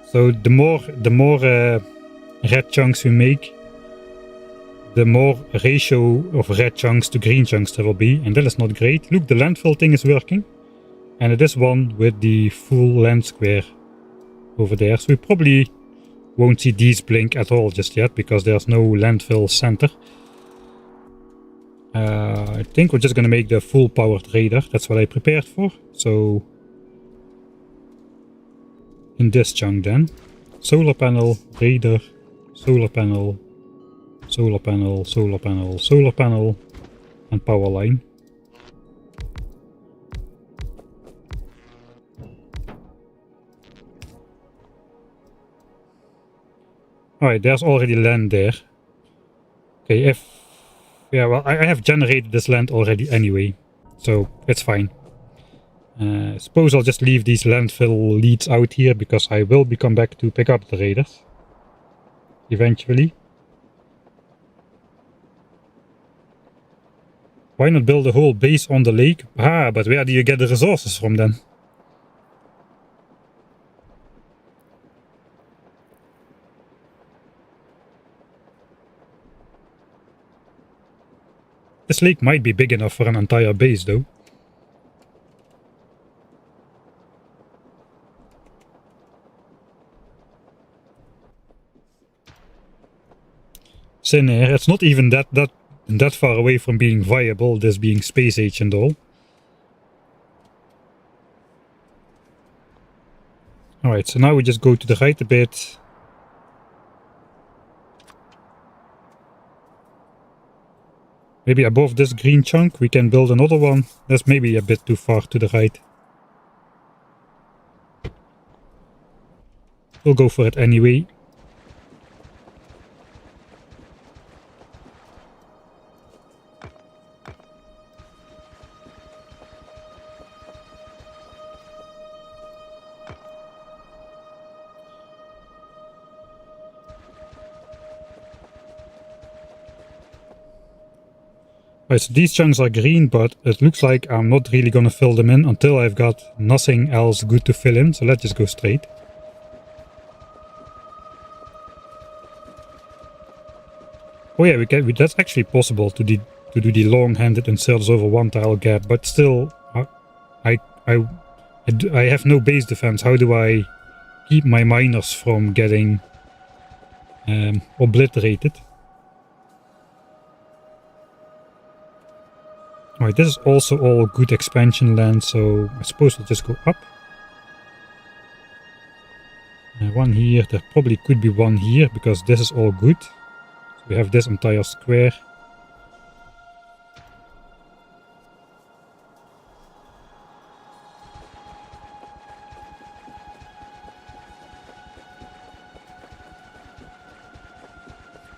So the more red chunks we make, the more ratio of red chunks to green chunks there will be, and that is not great. Look, the landfill thing is working, and it is one with the full land square over there. So we probably won't see these blink at all just yet, because there's no landfill center. I think we're just gonna make the full powered raider. That's what I prepared for. So in this chunk then, solar panel, raider, solar panel, solar panel, solar panel, solar panel, and power line. Alright, there's already land there. Okay, yeah, well, I have generated this land already anyway, so it's fine. I suppose I'll just leave these landfill leads out here, because I will come back to pick up the raiders eventually. Why not build a whole base on the lake? Ah, but where do you get the resources from then? This lake might be big enough for an entire base though. Thin air, it's not even that far away from being viable, this being space age and all. Alright, so now we just go to the right a bit. Maybe above this green chunk we can build another one. That's maybe a bit too far to the right. We'll go for it anyway. Right, so these chunks are green, but it looks like I'm not really gonna fill them in until I've got nothing else good to fill in, so let's just go straight. Oh yeah, that's actually possible to do the long-handed inserts over one tile gap, but still, I have no base defense. How do I keep my miners from getting obliterated? Alright, this is also all good expansion land, so I suppose we'll just go up. One here, there probably could be one here, because this is all good. So we have this entire square.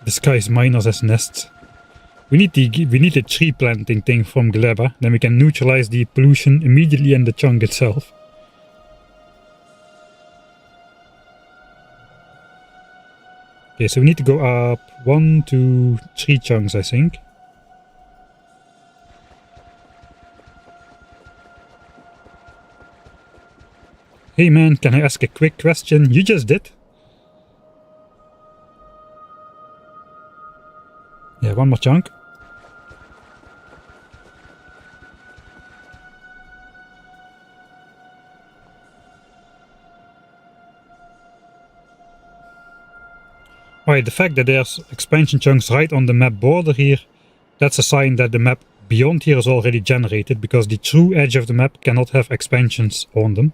Disguise miners as nests. We need the tree planting thing from Gleba, then we can neutralize the pollution immediately in the chunk itself. Okay, so we need to go up 1, 2, 3 chunks, I think. Hey man, can I ask a quick question? You just did. Yeah, one more chunk. Alright, the fact that there's expansion chunks right on the map border here, that's a sign that the map beyond here is already generated, because the true edge of the map cannot have expansions on them.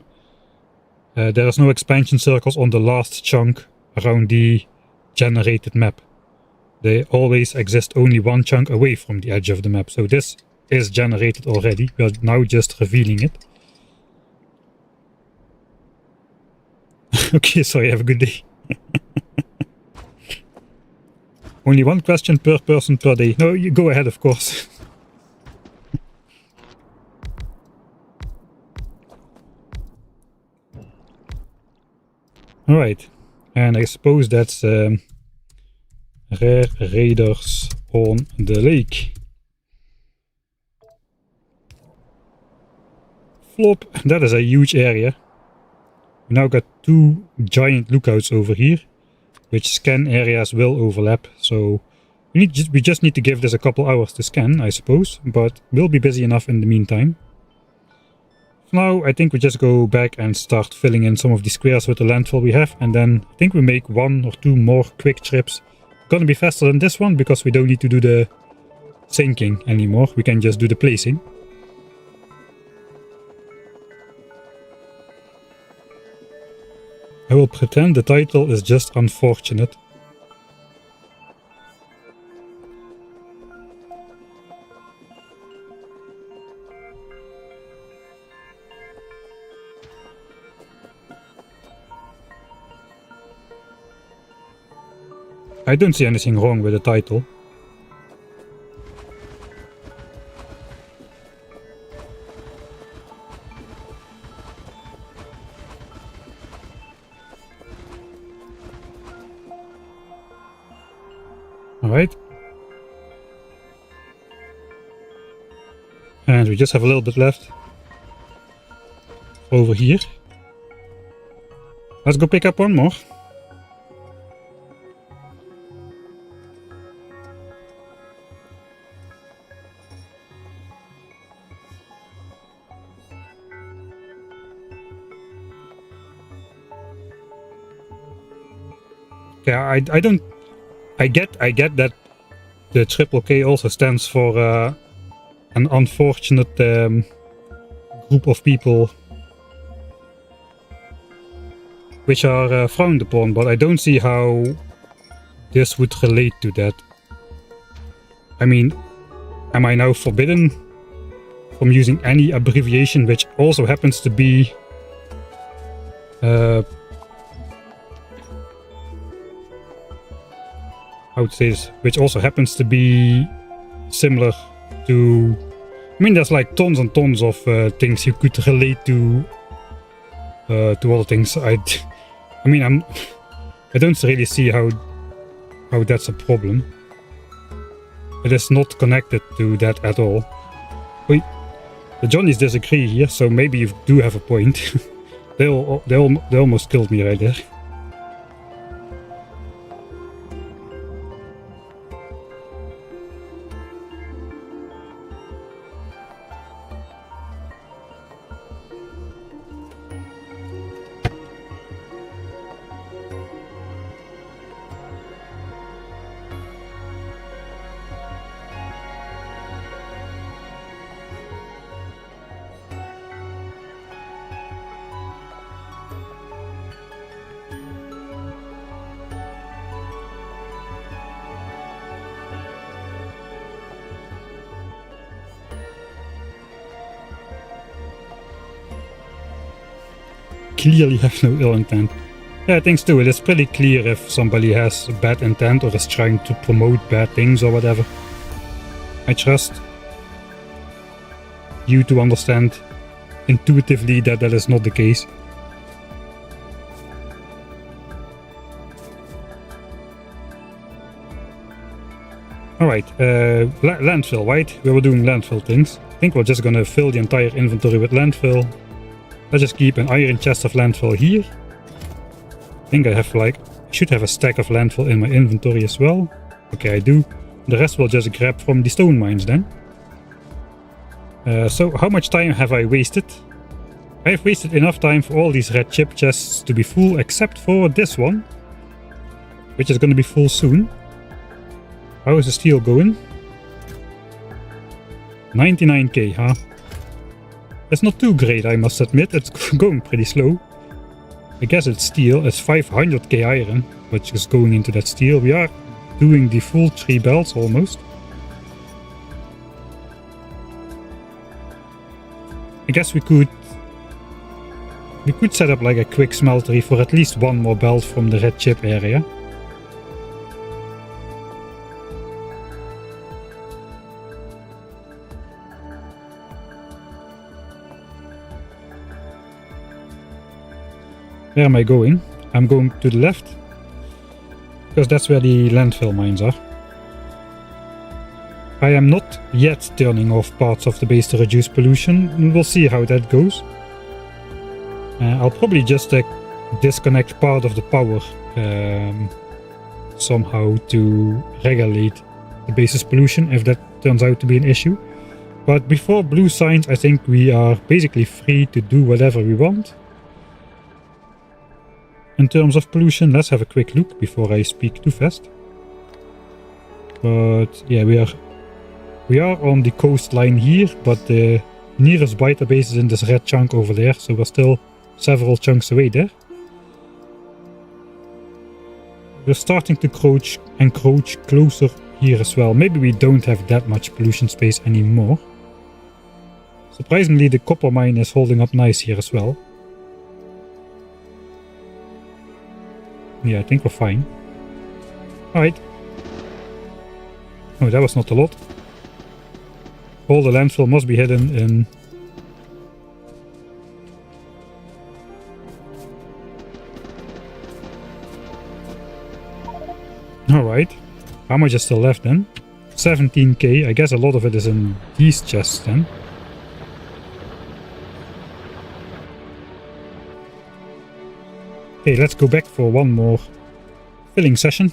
There is no expansion circles on the last chunk around the generated map. They always exist only one chunk away from the edge of the map. So this is generated already. We are now just revealing it. Okay, sorry, have a good day. Only one question per person per day. No, you go ahead, of course. Alright, and I suppose that's rare raiders on the lake. Flop, that is a huge area. We now got 2 giant lookouts over here, which scan areas will overlap, so we just need to give this a couple hours to scan, I suppose, but we'll be busy enough in the meantime. For now, I think we just go back and start filling in some of the squares with the landfill we have, and then I think we make 1 or 2 more quick trips. Gonna be faster than this one, because we don't need to do the sinking anymore, we can just do the placing. I will pretend the title is just unfortunate. I don't see anything wrong with the title. Alright. And we just have a little bit left over here. Let's go pick up 1 more. Yeah, I get that the triple K also stands for an unfortunate group of people which are frowned upon, but I don't see how this would relate to that. I mean, am I now forbidden from using any abbreviation which also happens to be how to say this, which also happens to be similar to, I mean, there's like tons and tons of things you could relate to other things. I mean, I don't really see how that's a problem. It is not connected to that at all. Wait, the Johnnies disagree here, so maybe you do have a point. they almost killed me right there. Clearly have no ill intent. Yeah, thanks too. It is pretty clear if somebody has bad intent or is trying to promote bad things or whatever. I trust you to understand intuitively that that is not the case. Alright, landfill, right? We were doing landfill things. I think we're just gonna fill the entire inventory with landfill. Let's just keep an iron chest of landfill here. I think I have I should have a stack of landfill in my inventory as well. Okay, I do. The rest we'll just grab from the stone mines then. So how much time have I wasted? I have wasted enough time for all these red chip chests to be full except for this one, which is gonna be full soon. How is the steel going? 99k, huh? It's not too great, I must admit. It's going pretty slow. I guess it's steel. It's 500k iron, which is going into that steel. We are doing the full 3 belts almost. I guess we could set up like a quick smeltery for at least one more belt from the red chip area. Where am I going? I'm going to the left, because that's where the landfill mines are. I am not yet turning off parts of the base to reduce pollution. We'll see how that goes. I'll probably just disconnect part of the power somehow to regulate the base's pollution if that turns out to be an issue. But before blue signs, I think we are basically free to do whatever we want. In terms of pollution, let's have a quick look before I speak too fast. But yeah, we are on the coastline here, but the nearest biter base is in this red chunk over there, so we're still several chunks away there. We're starting to encroach closer here as well. Maybe we don't have that much pollution space anymore. Surprisingly, the copper mine is holding up nice here as well. Yeah, I think we're fine. Alright. Oh, that was not a lot. All the landfill must be hidden in... Alright. How much is still left then? 17k. I guess a lot of it is in these chests then. Okay, let's go back for one more filling session.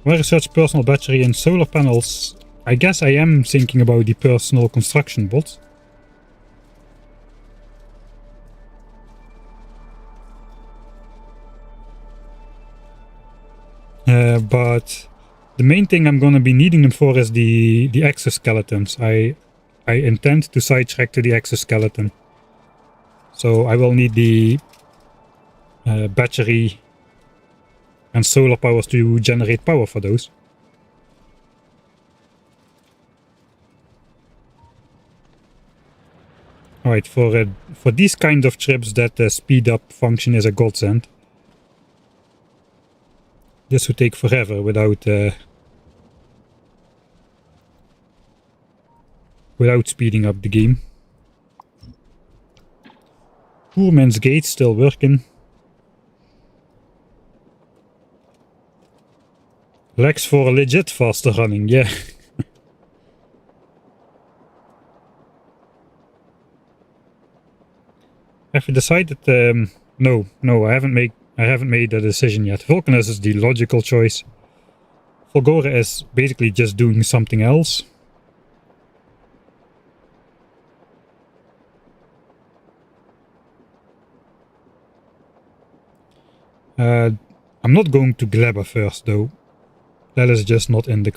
Why research personal battery and solar panels? I guess I am thinking about the personal construction bots. But the main thing I'm gonna be needing them for is the exoskeletons. I intend to sidetrack to the exoskeleton. So I will need the battery and solar powers to generate power for those. Alright, for these kind of trips that speed up function is a godsend. This would take forever without speeding up the game. Poor man's gate still working. Lex for a legit faster running, yeah. Have you decided? No, I haven't made a decision yet. Vulcanus is the logical choice. Volgora is basically just doing something else. I'm not going to Gleba first though. That is just not in the...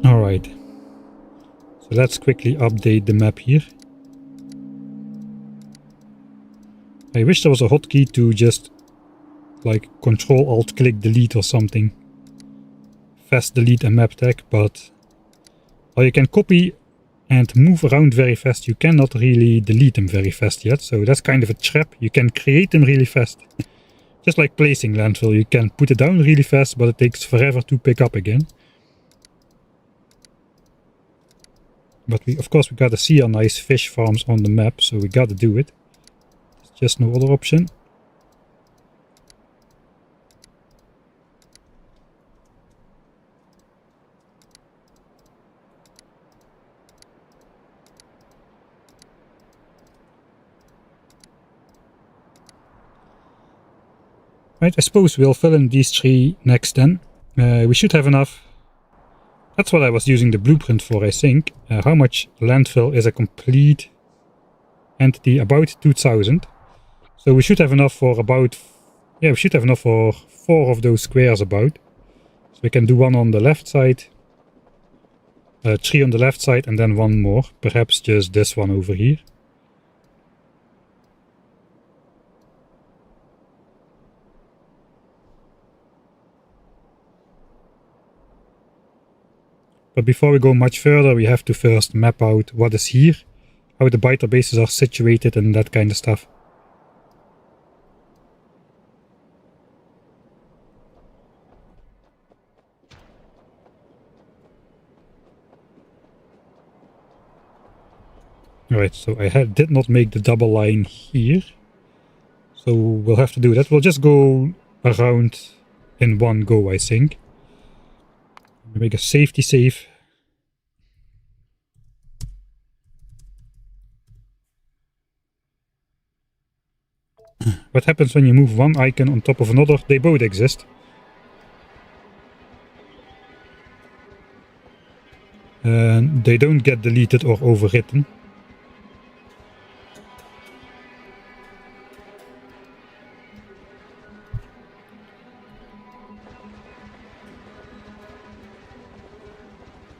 Alright. So let's quickly update the map here. I wish there was a hotkey to just like Control-Alt-Click-Delete or something. Fast delete a map tag, but while you can copy and move around very fast, you cannot really delete them very fast yet. So that's kind of a trap. You can create them really fast. Just like placing landfill, you can put it down really fast, but it takes forever to pick up again. But of course we gotta see our nice fish farms on the map, so we gotta do it. There's just no other option. Right, I suppose we'll fill in these 3 next then. We should have enough. That's what I was using the blueprint for, I think. How much landfill is a complete entity? About 2000. So we should have enough for about... Yeah, we should have enough for 4 of those squares about. So we can do 1 on the left side. 3 on the left side and then 1 more. Perhaps just this one over here. But before we go much further, we have to first map out what is here, how the biter bases are situated and that kind of stuff. Alright, so I did not make the double line here. So we'll have to do that. We'll just go around in one go, I think. Make a safety save. What happens when you move one icon on top of another? They both exist. And they don't get deleted or overwritten.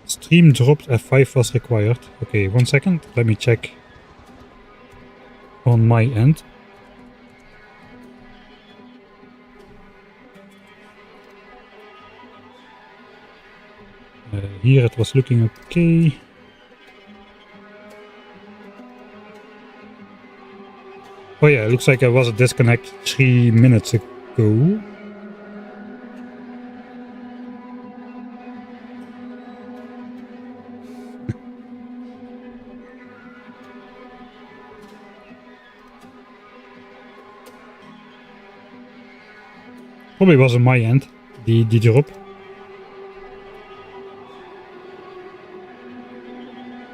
Stream dropped, F5 was required. Okay, 1 second. Let me check on my end. Here it was looking okay. Oh yeah, it looks like I was a disconnect 3 minutes ago. Probably was on my end, the drop.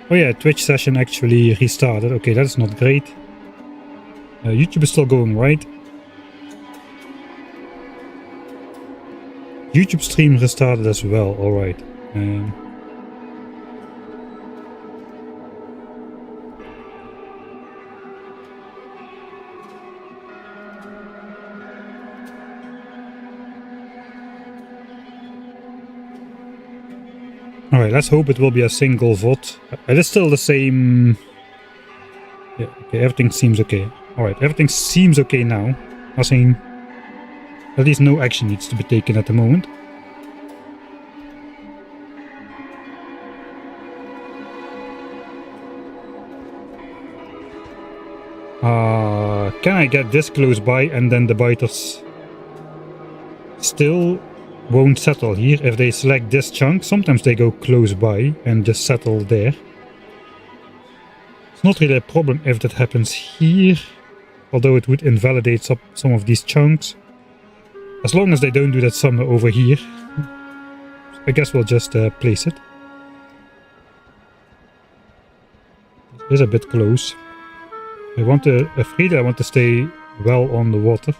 Oh yeah, Twitch session actually restarted. Okay, that's not great. YouTube is still going, right? YouTube stream restarted as well, alright. Alright, let's hope it will be a single VOD. It is still the same... Yeah, okay, everything seems okay. Alright, everything seems okay now. Nothing... At least no action needs to be taken at the moment. Can I get this close by and then the biters still won't settle here if they select this chunk? Sometimes they go close by and just settle there. It's not really a problem if that happens here, although it would invalidate some of these chunks. As long as they don't do that somewhere over here, I guess we'll just place it. It is a bit close. I want to stay well on the water.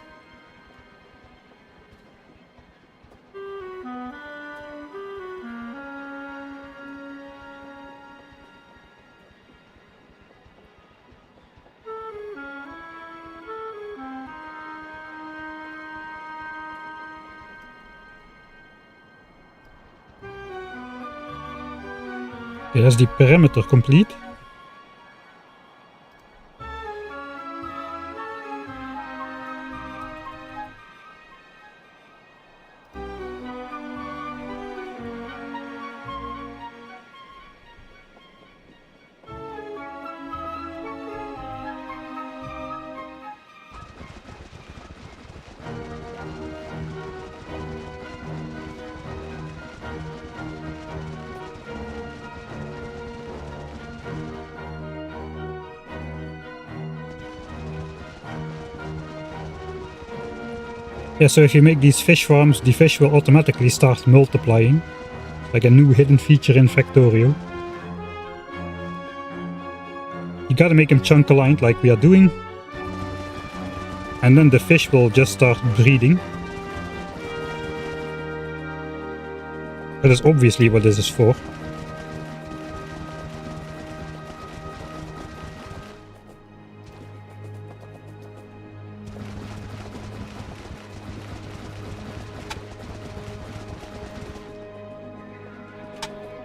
Okay, that's the perimeter complete. Yeah, so if you make these fish farms, the fish will automatically start multiplying. Like a new hidden feature in Factorio. You gotta make them chunk aligned like we are doing. And then the fish will just start breeding. That is obviously what this is for.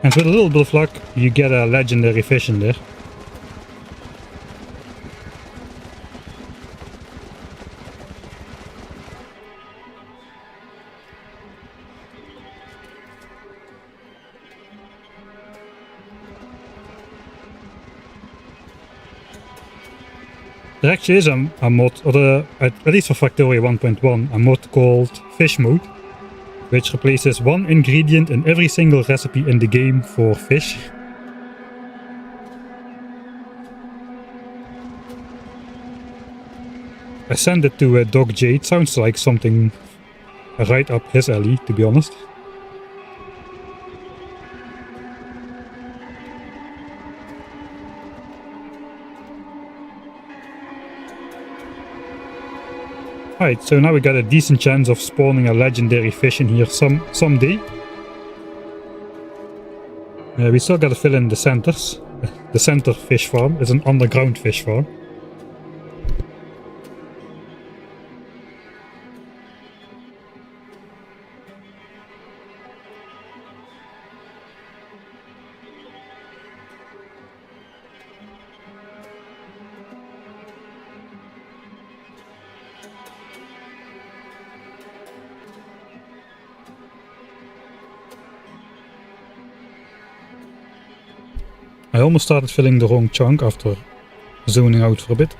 And with a little bit of luck, you get a legendary fish in there. There actually is a mod, or at least for Factorio 1.1, a mod called Fish Mode, which replaces one ingredient in every single recipe in the game for fish. I sent it to Dog J. It sounds like something right up his alley, to be honest. Right, so now we got a decent chance of spawning a legendary fish in here someday. We still gotta fill in the centers. The center fish farm is an underground fish farm. I almost started filling the wrong chunk after zoning out for a bit.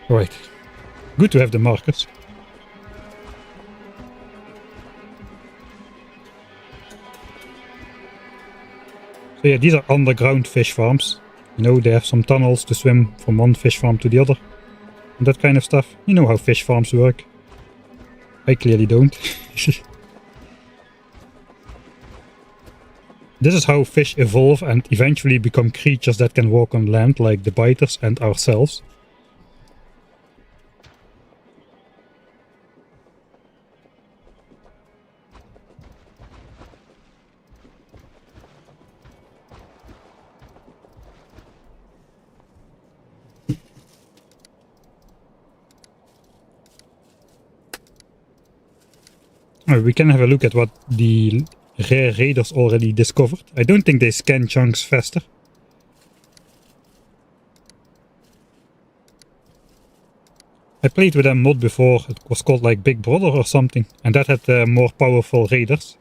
Right. Good to have the markers. So yeah, these are underground fish farms. You know, they have some tunnels to swim from one fish farm to the other. And that kind of stuff. You know how fish farms work. I clearly don't. This is how fish evolve and eventually become creatures that can walk on land, like the biters and ourselves. We can have a look at what the rare raiders already discovered. I don't think they scan chunks faster. I played with a mod before, it was called like Big Brother or something, and that had more powerful raiders.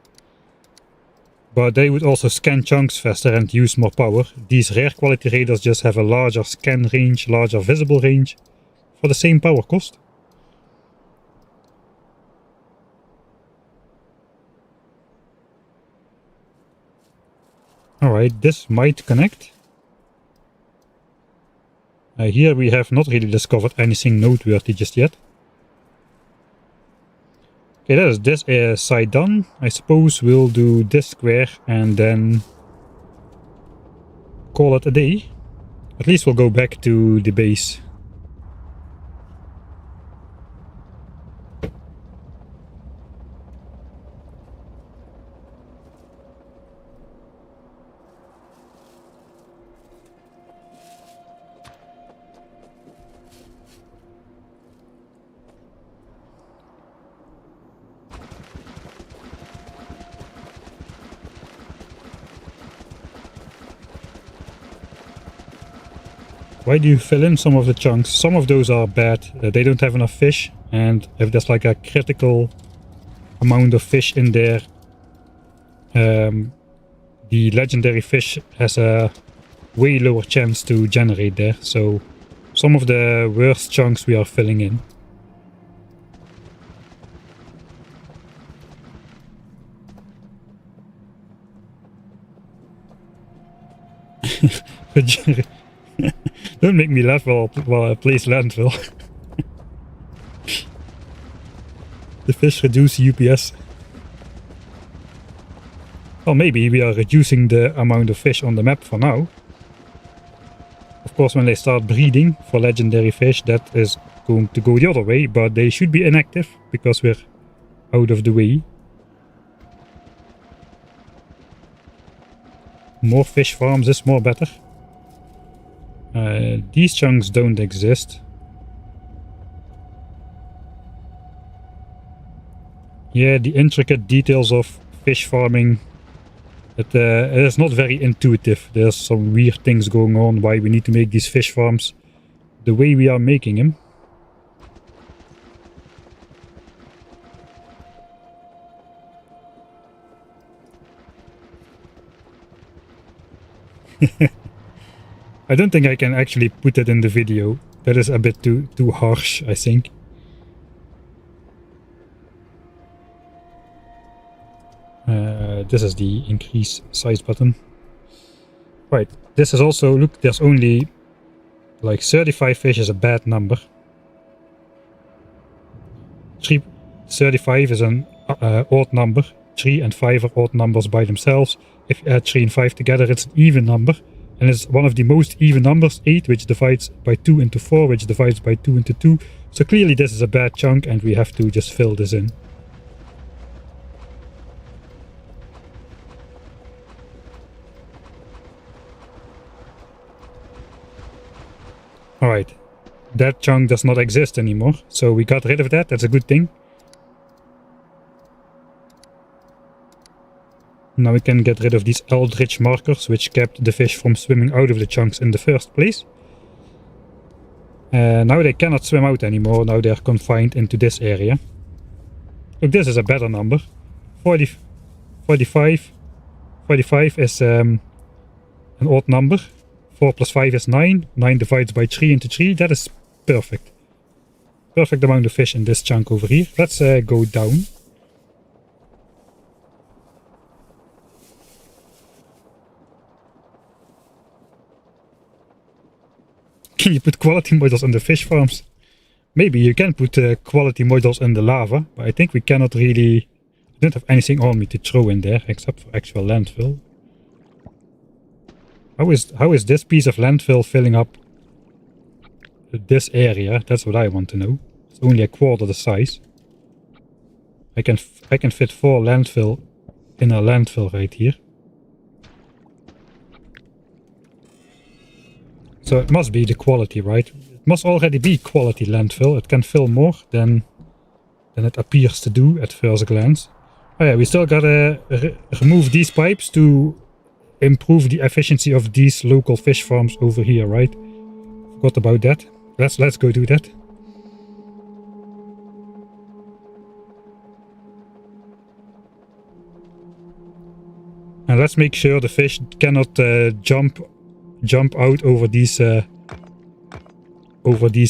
But they would also scan chunks faster and use more power. These rare quality raiders just have a larger scan range, larger visible range, for the same power cost. Alright, this might connect. Here we have not really discovered anything noteworthy just yet. Okay, that is this side done. I suppose we'll do this square and then call it a day. At least we'll go back to the base. Why do you fill in some of the chunks? Some of those are bad, they don't have enough fish, and if there's like a critical amount of fish in there, the legendary fish has a way lower chance to generate there, so some of the worst chunks we are filling in. Don't make me laugh while I place Landfill. Fish reduce UPS. Well, maybe we are reducing the amount of fish on the map for now. Of course, when they start breeding for legendary fish, that is going to go the other way, but they should be inactive because we're out of the way. More fish farms is more better. These chunks don't exist. Yeah, the intricate details of fish farming, it is not very intuitive. There's some weird things going on why we need to make these fish farms the way we are making them. I don't think I can actually put it in the video. That is a bit too harsh, I think. This is the increase size button. Right, this is also, look, there's only like 35 fish is a bad number. 35 is an odd number. 3 and 5 are odd numbers by themselves. If you add 3 and 5 together, it's an even number. And it's one of the most even numbers, 8, which divides by 2 into 4, which divides by 2 into 2. So clearly this is a bad chunk and we have to just fill this in. Alright, that chunk does not exist anymore, so we got rid of that, that's a good thing. Now we can get rid of these eldritch markers, which kept the fish from swimming out of the chunks in the first place. Now they cannot swim out anymore, now they are confined into this area. Look, this is a better number. 45 is an odd number. 4 plus 5 is 9. 9 divides by 3 into 3. That is perfect. Perfect amount of fish in this chunk over here. Let's go down. Can you put quality modules in the fish farms? Maybe you can put quality modules in the lava, but I think we cannot really... I don't have anything on me to throw in there except for actual landfill. How is this piece of landfill filling up this area? That's what I want to know. It's only a quarter the size. I can fit 4 landfill in a landfill right here. So it must be the quality, right? It must already be quality landfill. It can fill more than it appears to do at first glance. Oh yeah, we still gotta remove these pipes to improve the efficiency of these local fish farms over here, right? Forgot about that. Let's go do that. And let's make sure the fish cannot jump out over these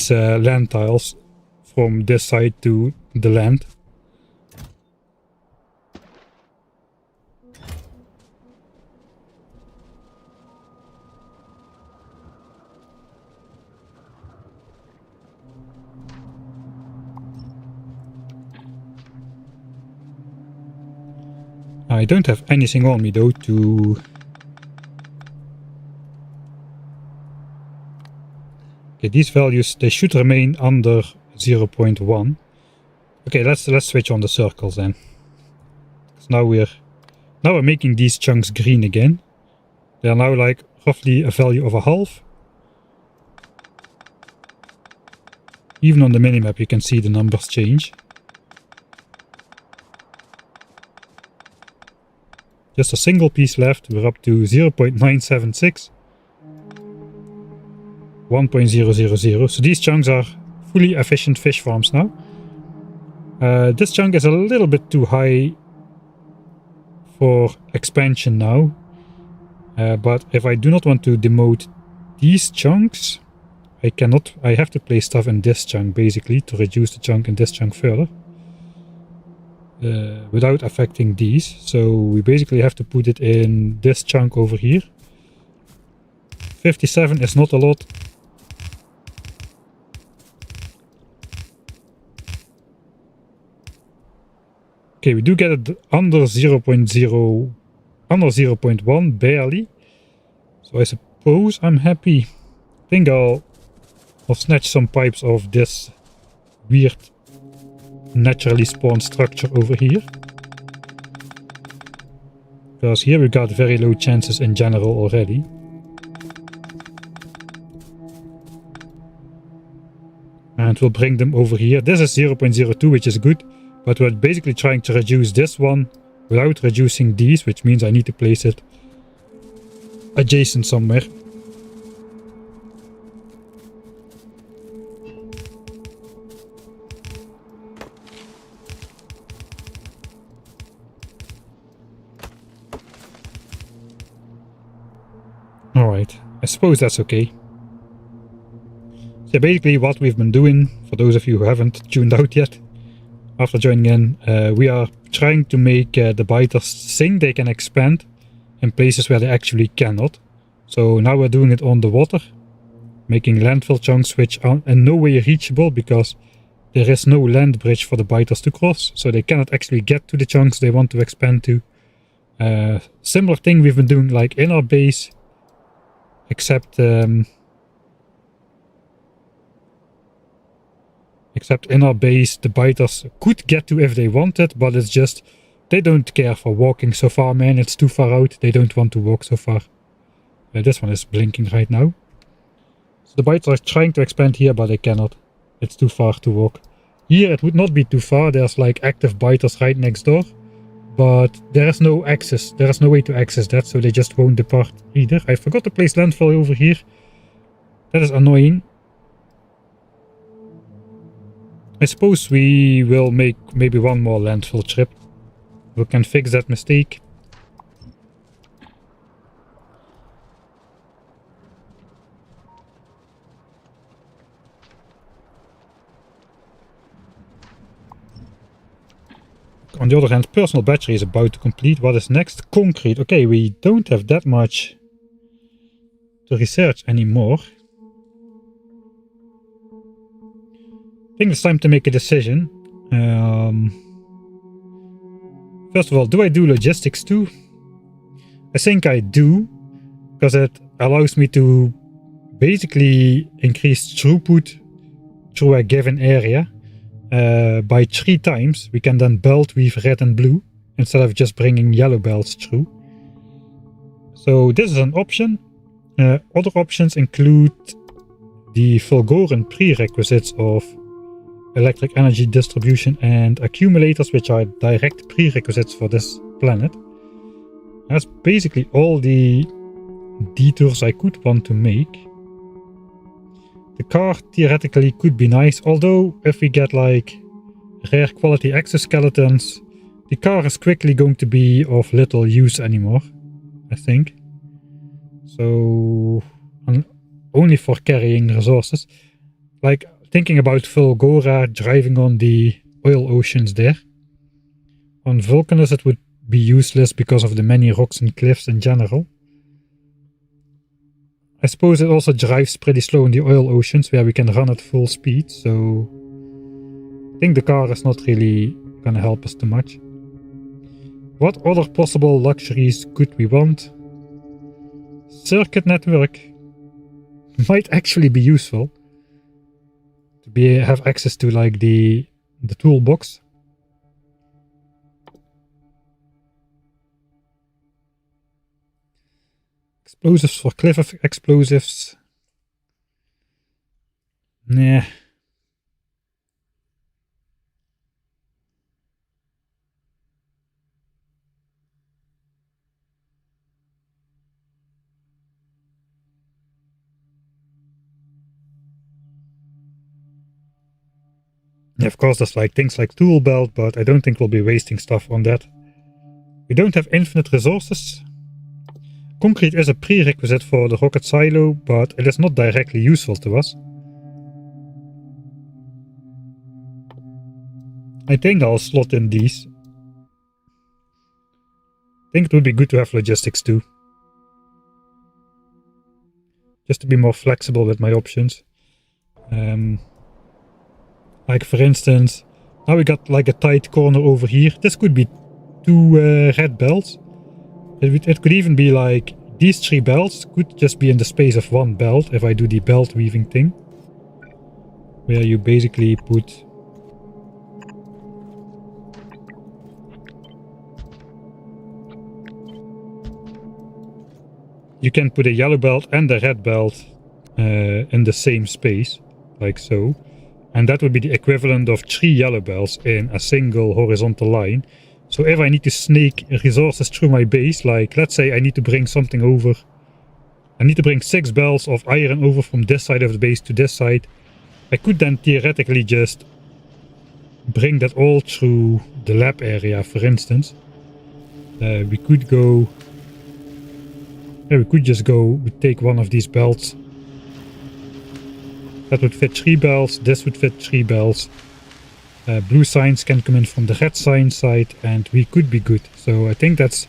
land tiles from this side to the land. I don't have anything on me though to... Okay, these values, they should remain under 0.1. Okay, let's switch on the circles then. Now we're making these chunks green again. They are now like roughly a value of a half. Even on the minimap you can see the numbers change. Just a single piece left, we're up to 0.976. 1.000. So these chunks are fully efficient fish farms now. This chunk is a little bit too high for expansion now. But if I do not want to demote these chunks, I have to place stuff in this chunk basically to reduce the chunk in this chunk further. Without affecting these. So we basically have to put it in this chunk over here. 57 is not a lot. Okay, we do get it under 0.0, under 0.1, barely. So I suppose I'm happy. I think I'll snatch some pipes of this weird naturally spawned structure over here. Because here we got very low chances in general already. And we'll bring them over here. This is 0.02, which is good. But we're basically trying to reduce this one without reducing these, which means I need to place it adjacent somewhere. Alright, I suppose that's okay. So basically what we've been doing, for those of you who haven't tuned out yet, after joining in, we are trying to make the biters think they can expand in places where they actually cannot. So now we're doing it on the water, making landfill chunks which are in no way reachable because there is no land bridge for the biters to cross, so they cannot actually get to the chunks they want to expand to. Similar thing we've been doing like in our base, except in our base the biters could get to if they wanted, but it's just they don't care for walking so far, man. It's too far out. They don't want to walk so far. This one is blinking right now. So the biters are trying to expand here, but they cannot. It's too far to walk. Here it would not be too far. There's like active biters right next door, but there is no access. There is no way to access that, so they just won't depart either. I forgot to place landfill over here. That is annoying. I suppose we will make maybe one more landfill trip. We can fix that mistake. On the other hand, personal battery is about to complete. What is next? Concrete. Okay, we don't have that much to research anymore. I think it's time to make a decision. First of all, do I do logistics too? I think I do, because it allows me to basically increase throughput through a given area by 3 times. We can then belt weave red and blue instead of just bringing yellow belts through. So this is an option. Other options include the Fulgoran prerequisites of electric energy distribution and accumulators, which are direct prerequisites for this planet. That's basically all the detours I could want to make. The car theoretically could be nice, although if we get like rare quality exoskeletons, the car is quickly going to be of little use anymore, I think. So only for carrying resources. Like thinking about Fulgora, driving on the oil oceans there. On Vulcanus it would be useless because of the many rocks and cliffs in general. I suppose it also drives pretty slow in the oil oceans where we can run at full speed, so I think the car is not really gonna help us too much. What other possible luxuries could we want? Circuit network might actually be useful. To have access to like the toolbox. Explosives for cliff explosives. Nah. Yeah, of course, there's like things like tool belt, but I don't think we'll be wasting stuff on that. We don't have infinite resources. Concrete is a prerequisite for the rocket silo, but it is not directly useful to us. I think I'll slot in these. I think it would be good to have logistics too. Just to be more flexible with my options. Like for instance, Now we got like a tight corner over here. This could be 2 red belts. It could even be like these 3 belts could just be in the space of 1 belt if I do the belt weaving thing. Where you basically put... You can put a yellow belt and a red belt in the same space, like so. And that would be the equivalent of 3 yellow belts in a single horizontal line. So if I need to snake resources through my base, like let's say I need to bring something over. I need to bring 6 belts of iron over from this side of the base to this side. I could then theoretically just bring that all through the lab area, for instance. We could go... Yeah, we could just go, we take one of these belts. That would fit 3 belts, this would fit 3 belts. Blue signs can come in from the red sign side and we could be good. So I think that's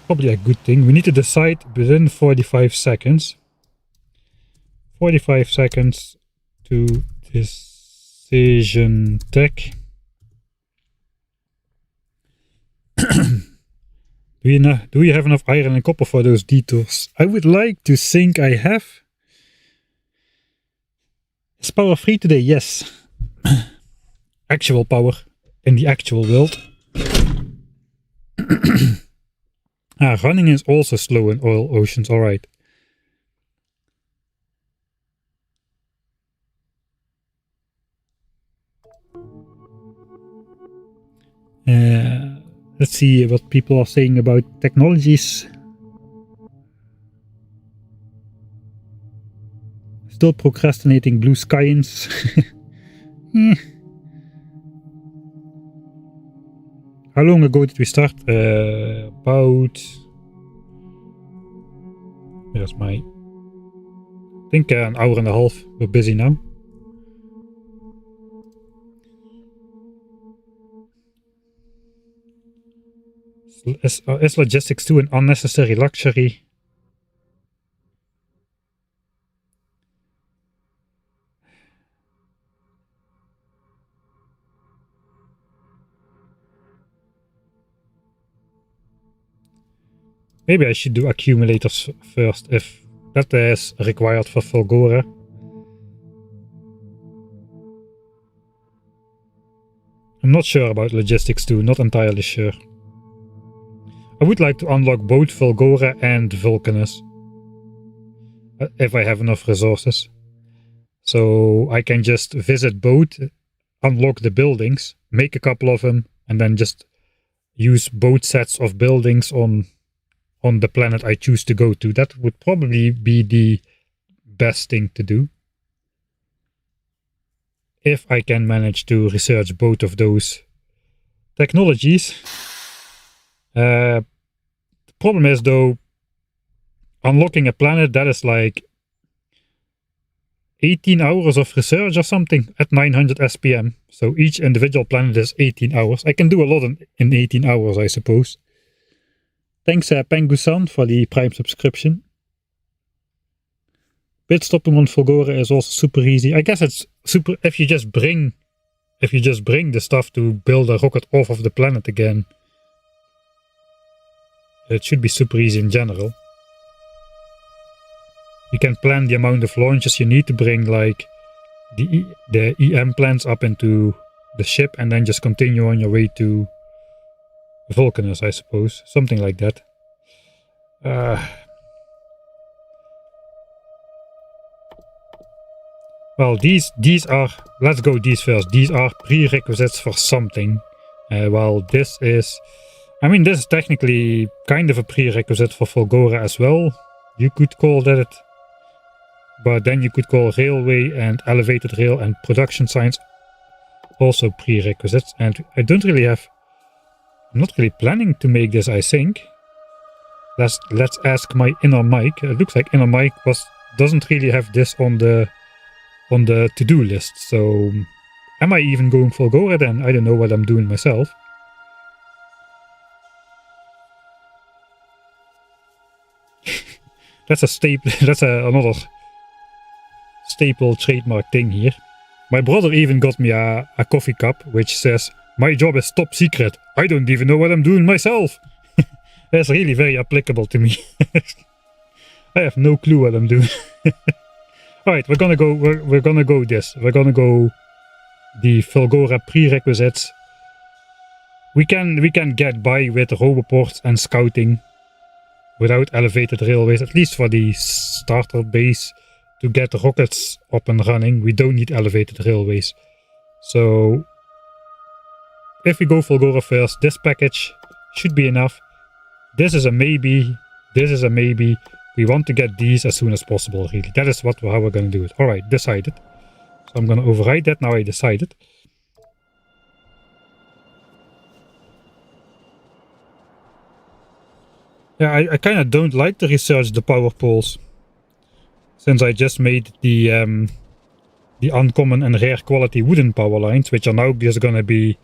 probably a good thing. We need to decide within 45 seconds. 45 seconds to decision tech. Do you have enough iron and copper for those detours? I would like to think I have. Is power free today? Yes. Actual power in the actual world. Running is also slow in oil oceans, alright. Let's see what people are saying about technologies. Still procrastinating blue Skience. How long ago did we start? About... There's my... I think an hour and a half. We're busy now. Is logistics too an unnecessary luxury? Maybe I should do accumulators first, if that is required for Fulgora. I'm not sure about logistics too, not entirely sure. I would like to unlock both Fulgora and Vulcanus. If I have enough resources. So I can just visit both, unlock the buildings, make a couple of them, and then just use both sets of buildings on the planet I choose to go to. That would probably be the best thing to do. If I can manage to research both of those technologies. The problem is though, unlocking a planet that is like 18 hours of research or something at 900 SPM. So each individual planet is 18 hours. I can do a lot in 18 hours, I suppose. Thanks Pengu-san for the Prime subscription. Bit stopping on Fulgora is also super easy. I guess it's super if you just bring the stuff to build a rocket off of the planet again. It should be super easy in general. You can plan the amount of launches you need to bring like the EM plants up into the ship and then just continue on your way to Vulcanus, I suppose. Something like that. Well, these are, let's go these first. These are prerequisites for something. Well, this is, I mean, this is technically kind of a prerequisite for Fulgora as well. You could call that it. But then you could call railway and elevated rail and production science also prerequisites. And I don't really have, I'm not really planning to make this, I think. Let's ask my inner Mike. It looks like inner Mike doesn't really have this on the to-do list. So am I even going Fulgora then? I don't know what I'm doing myself. That's a staple. That's another staple trademark thing here. My brother even got me a coffee cup which says, "My job is top secret. I don't even know what I'm doing myself." That's really very applicable to me. I have no clue what I'm doing. Alright, we're gonna go this. We're gonna go the Fulgora prerequisites. We can get by with roboports and scouting without elevated railways, at least for the starter base. To get rockets up and running, we don't need elevated railways. So if we go Fulgora first, this package should be enough. This is a maybe. This is a maybe. We want to get these as soon as possible, really. That is how we're going to do it. Alright, decided. So I'm going to override that. Now I decided. Yeah, I kind of don't like to research the power poles. Since I just made the uncommon and rare quality wooden power lines, which are now just going to be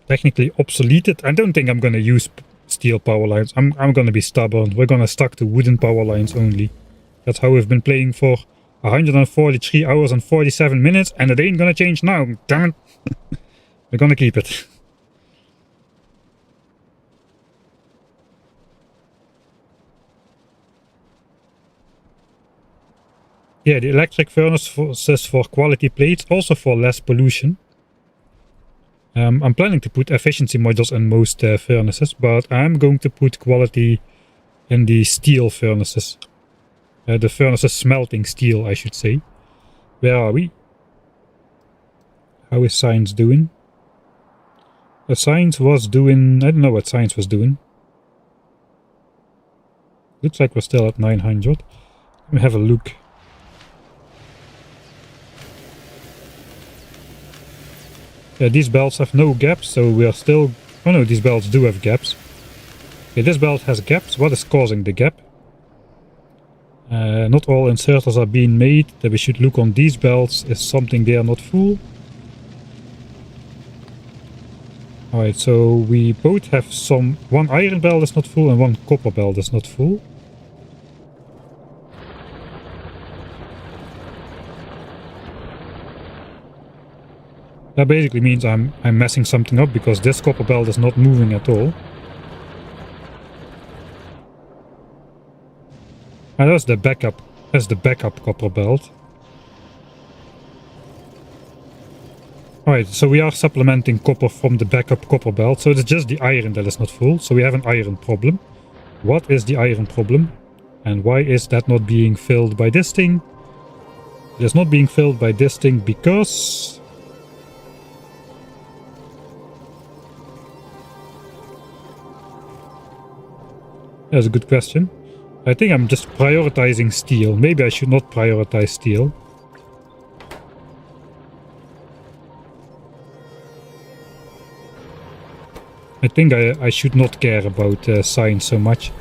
technically obsoleted. I don't think I'm going to use steel power lines. I'm going to be stubborn. We're going to stuck to wooden power lines only. That's how we've been playing for 143 hours and 47 minutes, and it ain't going to change now. Damn it. We're going to keep it. Yeah, the electric furnaces for quality plates, also for less pollution. I'm planning to put efficiency modules in most furnaces, but I'm going to put quality in the steel furnaces. The furnaces smelting steel, I should say. Where are we? How is science doing? Science was doing... I don't know what science was doing. Looks like we're still at 900. Let me have a look. Yeah, these belts have no gaps, so we are still... Oh no, these belts do have gaps. Okay, this belt has gaps. What is causing the gap? Not all inserters are being made. That we should look on these belts. Is something there not full? Alright, so we both have some... One iron belt is not full and one copper belt is not full. That basically means I'm messing something up because this copper belt is not moving at all. And that's the backup. That's the backup copper belt. Alright, so we are supplementing copper from the backup copper belt. So it's just the iron that is not full. So we have an iron problem. What is the iron problem? And why is that not being filled by this thing? It is not being filled by this thing because... That's a good question. I think I'm just prioritizing steel. Maybe I should not prioritize steel. I think I should not care about science so much.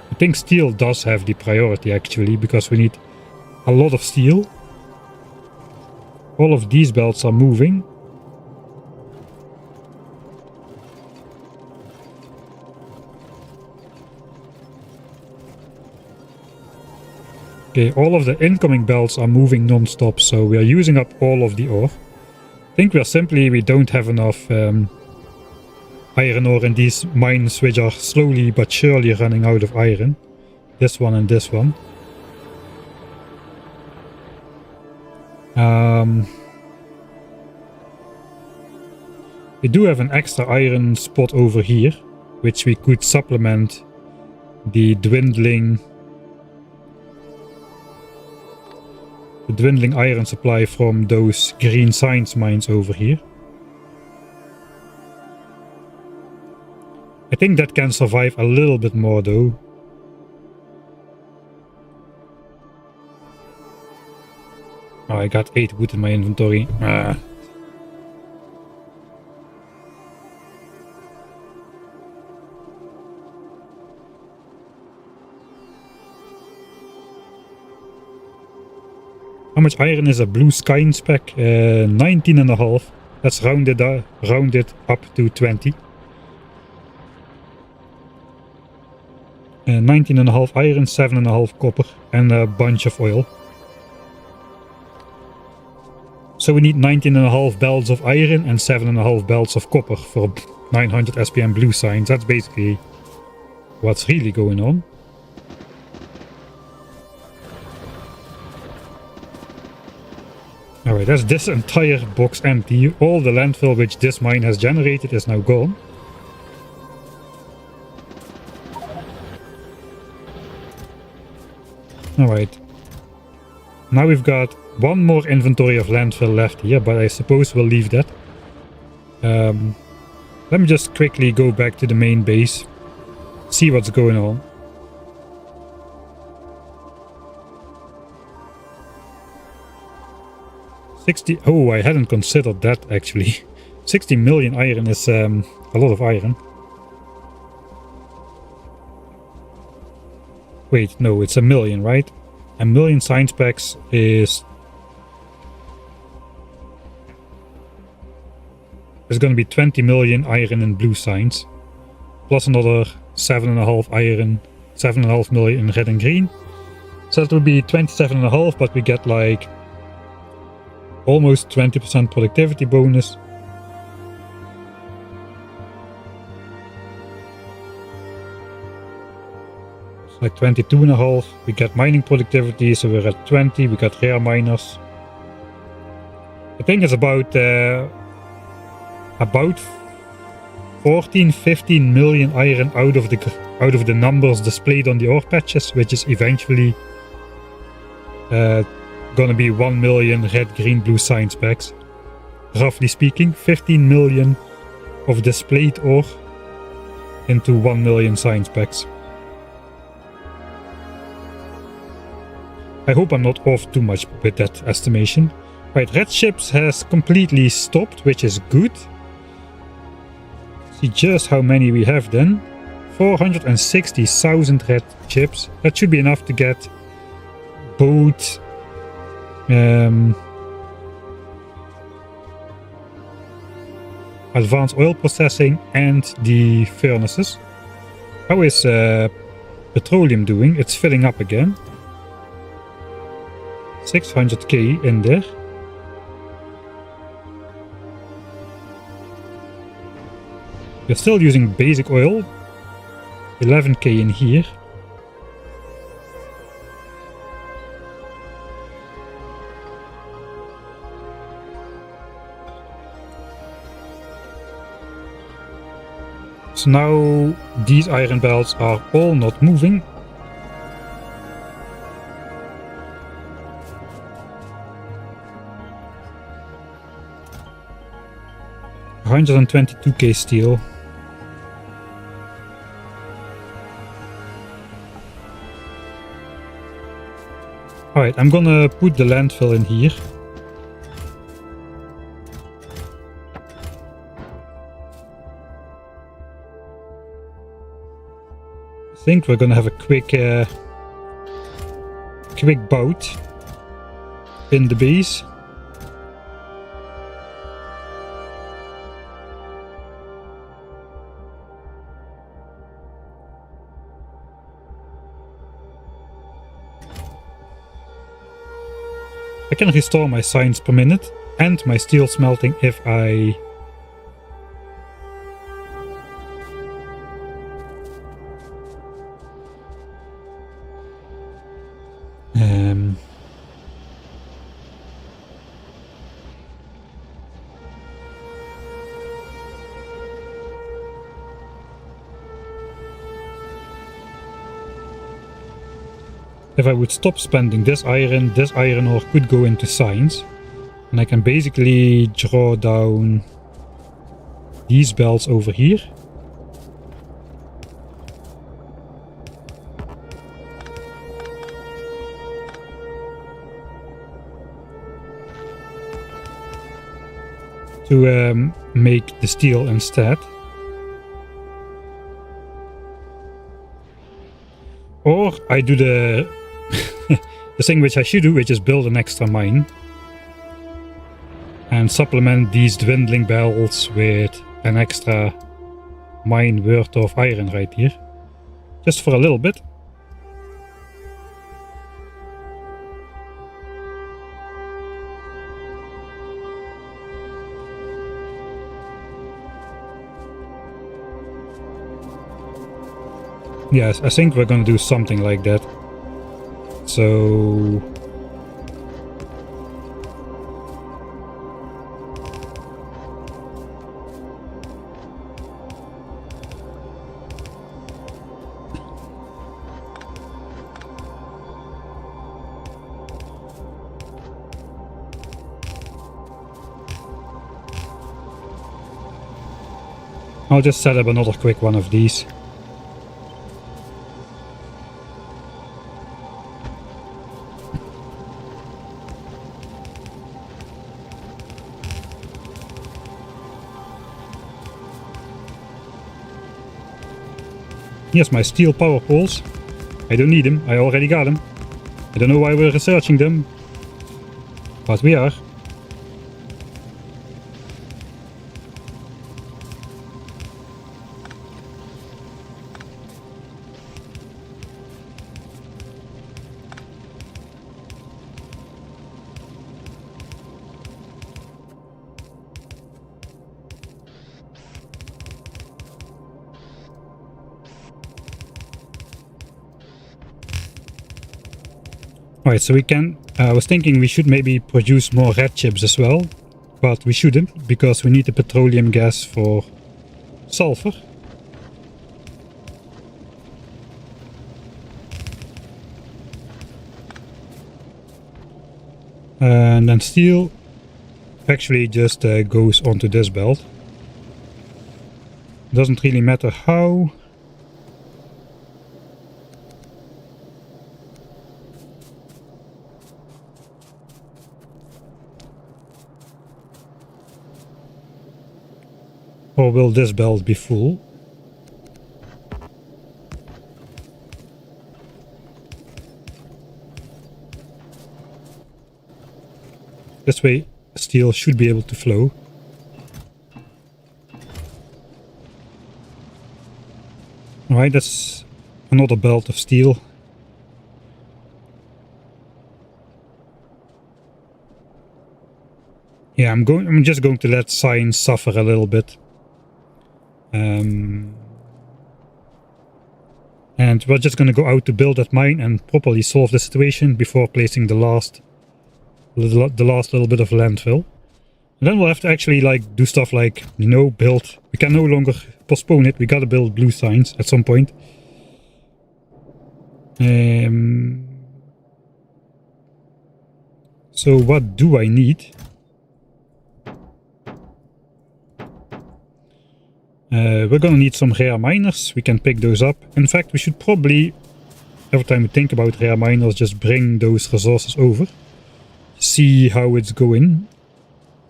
I think steel does have the priority actually, because we need a lot of steel. All of these belts are moving. Okay, all of the incoming belts are moving non-stop, so we are using up all of the ore. I think we don't have enough iron ore in these mines, which are slowly but surely running out of iron. This one and this one. We do have an extra iron spot over here, which we could supplement the dwindling iron supply from those green science mines over here. I think that can survive a little bit more though. Oh, I got 8 wood in my inventory. How much iron is a blue Skience pack? 19.5. Let's round it up to 20. 19.5 iron, 7.5 copper, and a bunch of oil. So we need 19.5 belts of iron and 7.5 belts of copper for 900 SPM blue signs. That's basically what's really going on. Alright, that's this entire box empty. All the landfill which this mine has generated is now gone. Alright. Now we've got one more inventory of landfill left here, but I suppose we'll leave that. Let me just quickly go back to the main base, see what's going on. Oh, I hadn't considered that actually. 60 million iron is a lot of iron. Wait, no, it's a million, right? A million science packs is... There's gonna be 20 million iron and blue signs. Plus another 7.5 iron, 7.5 million in red and green. So that would be 27.5, but we get like almost 20% productivity bonus. It's like 22.5. We get mining productivity, so we're at 20. We got rare miners. I think it's about 14-15 million iron out of the numbers displayed on the ore patches, which is eventually gonna be 1 million red, green, blue science packs. Roughly speaking, 15 million of displayed ore into 1 million science packs. I hope I'm not off too much with that estimation. Right, red chips has completely stopped, which is good. See just how many we have then. 460,000 red chips. That should be enough to get both advanced oil processing and the furnaces. How is petroleum doing? It's filling up again. 600k in there. We're still using basic oil. 11k in here. So now these iron belts are all not moving. $122k steel. Alright, I'm gonna put the landfill in here. I think we're gonna have a quick bout in the base. I can restore my science per minute and my steel smelting if I if I would stop spending this iron ore could go into science, and I can basically draw down these belts over here. To make the steel instead. Or I do the the thing which I should do, which is build an extra mine and supplement these dwindling belts with an extra mine worth of iron right here, just for a little bit. Yes, I think we're gonna do something like that. So... I'll just set up another quick one of these. Yes, my steel power poles. I don't need them, I already got them. I don't know why we're researching them, but we are. Alright, so we can... I was thinking we should maybe produce more red chips as well, but we shouldn't, because we need the petroleum gas for sulfur. And then steel actually just goes onto this belt. Doesn't really matter how. Or will this belt be full? This way steel should be able to flow. Alright, that's another belt of steel. Yeah, I'm just going to let Skience suffer a little bit. And we're just going to go out to build that mine and properly solve the situation before placing the last little bit of landfill. And then we'll have to actually like do stuff like, you know, build. We can no longer postpone it. We gotta build blue signs at some point. So what do I need? We're gonna need some rare miners. We can pick those up. In fact, we should probably, every time we think about rare miners, just bring those resources over. See how it's going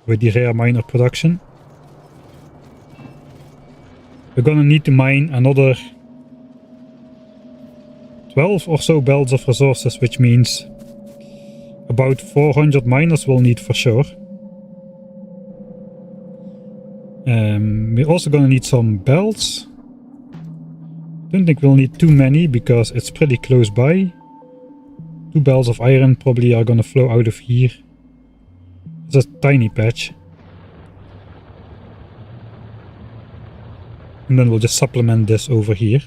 with the rare miner production. We're gonna need to mine another 12 or so belts of resources, which means about 400 miners we'll need for sure. We're also gonna need some belts. Don't think we'll need too many because it's pretty close by. 2 belts of iron probably are gonna flow out of here. It's a tiny patch. And then we'll just supplement this over here.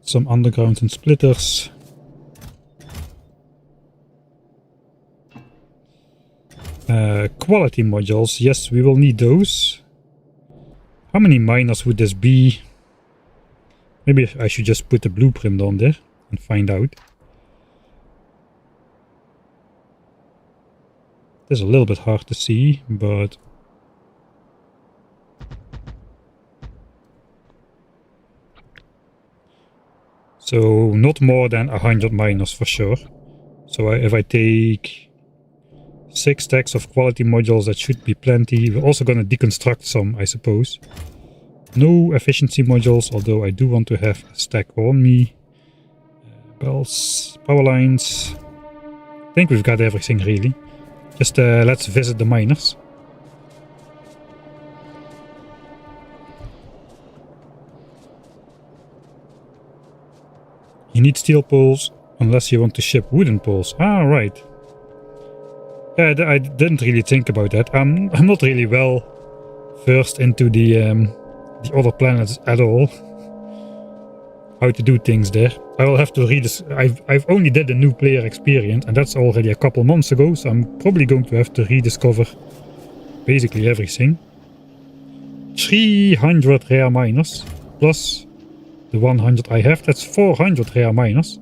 Some undergrounds and splitters. Quality modules, yes, we will need those. How many miners would this be? Maybe I should just put the blueprint on there and find out. It's a little bit hard to see, but... So not more than 100 miners for sure. So if I take 6 stacks of quality modules, that should be plenty. We're also going to deconstruct some, I suppose. No efficiency modules, although I do want to have a stack on me. Bells, power lines. I think we've got everything really. Just let's visit the miners. You need steel poles unless you want to ship wooden poles. Ah, right. Yeah, I didn't really think about that. I'm not really well versed into the other planets at all. How to do things there. I will have to read this. I've only did a new player experience, and that's already a couple months ago, so I'm probably going to have to rediscover basically everything. 300 rare miners plus the 100 I have. That's 400 rare miners.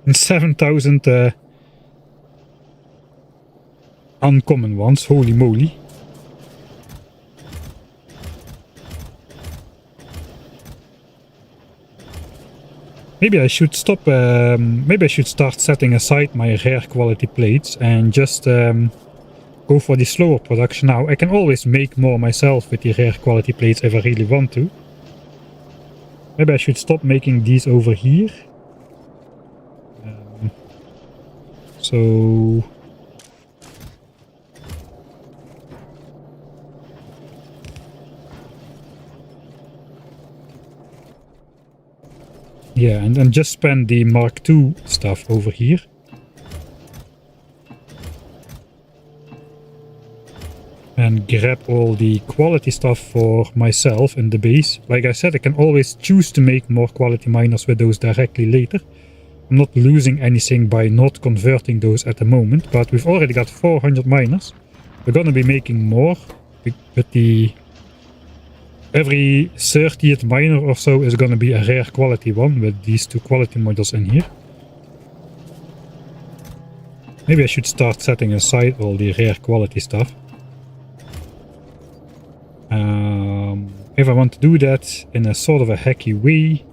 And 7,000 uncommon ones. Holy moly. Maybe I should stop. Maybe I should start setting aside my rare quality plates and just go for the slower production now. I can always make more myself with the rare quality plates if I really want to. Maybe I should stop making these over here. So... yeah, and then just spend the Mark II stuff over here. And grab all the quality stuff for myself in the base. Like I said, I can always choose to make more quality miners with those directly later. I'm not losing anything by not converting those at the moment, but we've already got 400 miners. We're gonna be making more with the... every 30th miner or so is gonna be a rare quality one with these two quality models in here. Maybe I should start setting aside all the rare quality stuff. If I want to do that in a sort of a hacky way,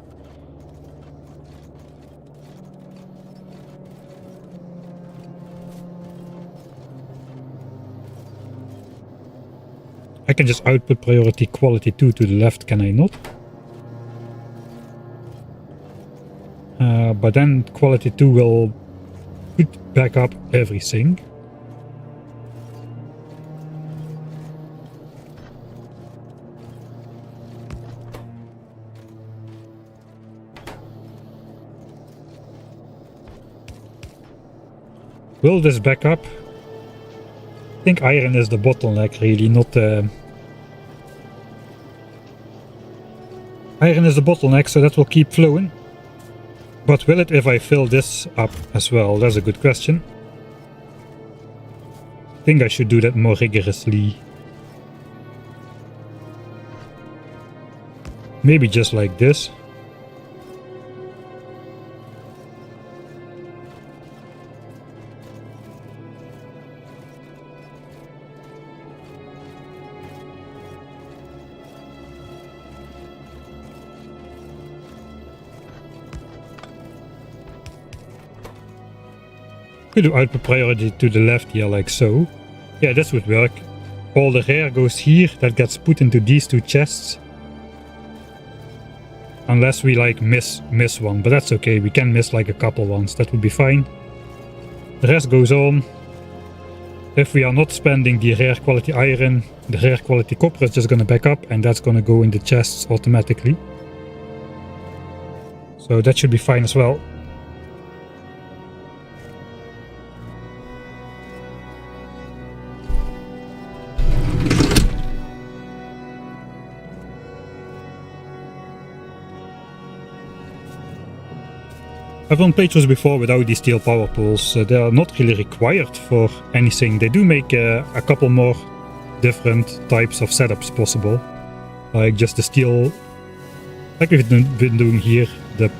I can just output priority quality 2 to the left, can I not? But then quality 2 will put back up everything. Will this back up? I think iron is the bottleneck, really, not... iron is the bottleneck, so that will keep flowing. But will it if I fill this up as well? That's a good question. I think I should do that more rigorously. Maybe just like this. We do output priority to the left here, like so. Yeah, this would work. All the rare goes here, that gets put into these two chests. Unless we like miss one, but that's okay, we can miss like a couple ones, that would be fine. The rest goes on. If we are not spending the rare quality iron, the rare quality copper is just gonna back up and that's gonna go in the chests automatically. So that should be fine as well. I've done playthroughs before without these steel power poles. They are not really required for anything. They do make a couple more different types of setups possible. Like just the steel, like we've been doing here, the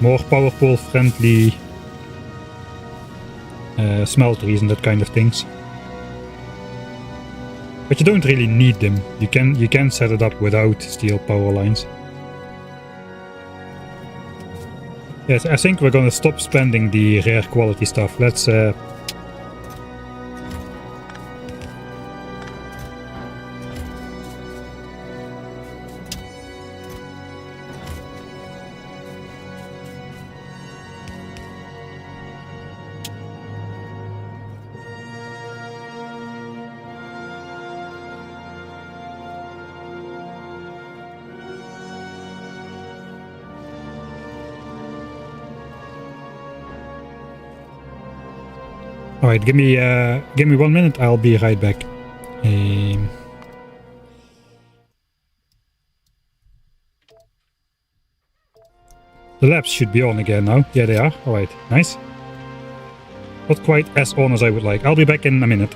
more power pole friendly smelteries and that kind of things. But you don't really need them. You can set it up without steel power lines. Yes, I think we're gonna stop spending the rare quality stuff. Let's Alright, give me 1 minute, I'll be right back. The labs should be on again now. Yeah, they are. Alright, nice. Not quite as on as I would like. I'll be back in a minute.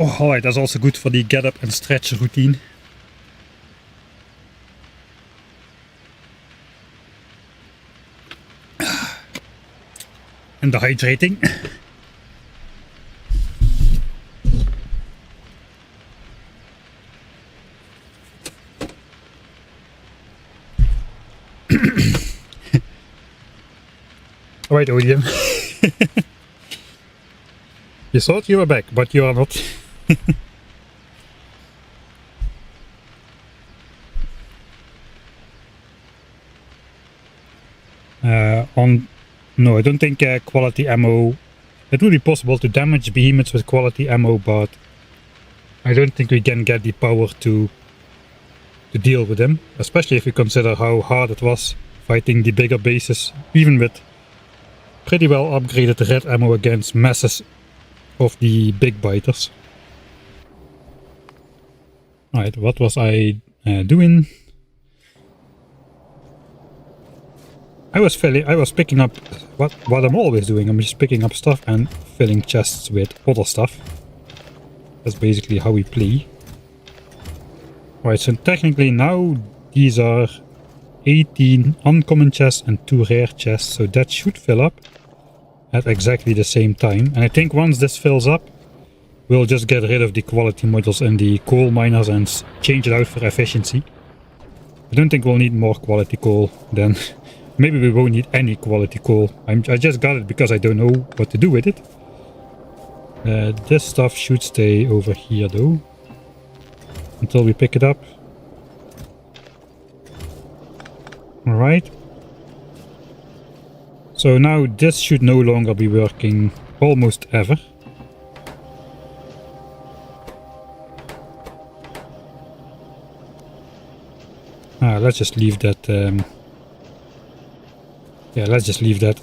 Oh, alright, that's also good for the get up and stretch routine. And the hydrating. Alright, Odium. You thought you were back, but you are not. No, I don't think quality ammo. It would be possible to damage behemoths with quality ammo, but I don't think we can get the power to deal with them, especially if you consider how hard it was fighting the bigger bases, even with pretty well upgraded red ammo against masses of the big biters. Alright, what was I doing? I was picking up what I'm always doing. I'm just picking up stuff and filling chests with other stuff. That's basically how we play. Alright, so technically now these are 18 uncommon chests and 2 rare chests, so that should fill up at exactly the same time. And I think once this fills up, we'll just get rid of the quality modules and the coal miners and change it out for efficiency. I don't think we'll need more quality coal then. Maybe we won't need any quality coal. I just got it because I don't know what to do with it. This stuff should stay over here though, until we pick it up. Alright. So now this should no longer be working almost ever. Let's just leave that. Yeah, let's just leave that.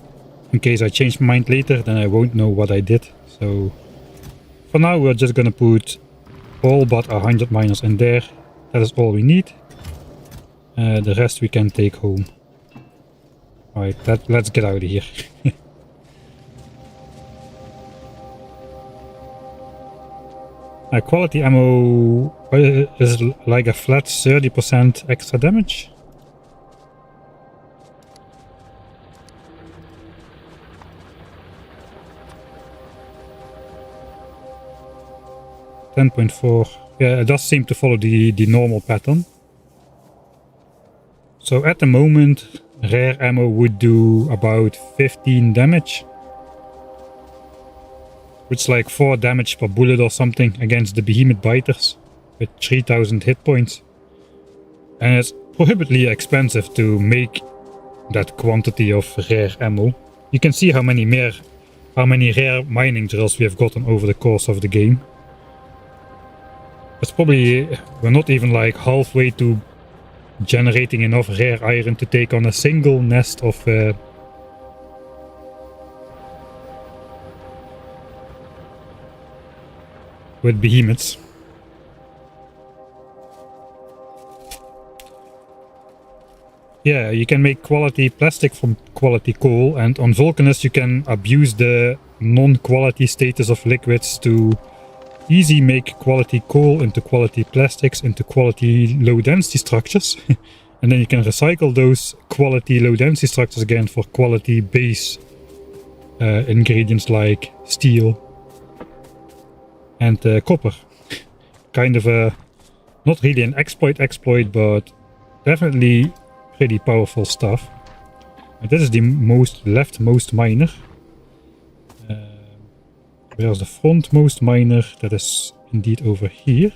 In case I change my mind later, then I won't know what I did. So for now we're just gonna put all but 100 miners in there. That is all we need. The rest we can take home. Alright, let's get out of here. Quality ammo is like a flat 30% extra damage. .4. Yeah, it does seem to follow the normal pattern. So at the moment, rare ammo would do about 15 damage. Which is like 4 damage per bullet or something against the behemoth biters with 3000 hit points. And it's prohibitively expensive to make that quantity of rare ammo. You can see how many rare mining drills we have gotten over the course of the game. It's probably, we're not even like halfway to generating enough rare iron to take on a single nest of with behemoths. Yeah, you can make quality plastic from quality coal, and on Vulcanus you can abuse the non-quality status of liquids to easy make quality coal into quality plastics into quality low density structures. And then you can recycle those quality low density structures again for quality base ingredients like steel and copper. Kind of a, not really an exploit, but definitely pretty powerful stuff. And this is the leftmost miner. Where's the frontmost miner? That is indeed over here.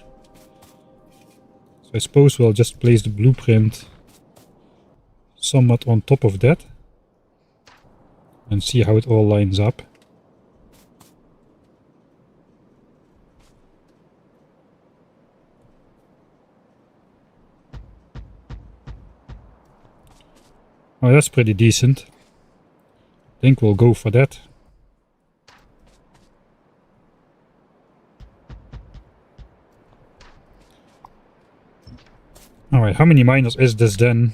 So I suppose we'll just place the blueprint somewhat on top of that and see how it all lines up. Oh, that's pretty decent. I think we'll go for that. Alright, how many miners is this then?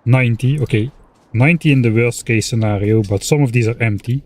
90, okay. 90 in the worst case scenario, but some of these are empty.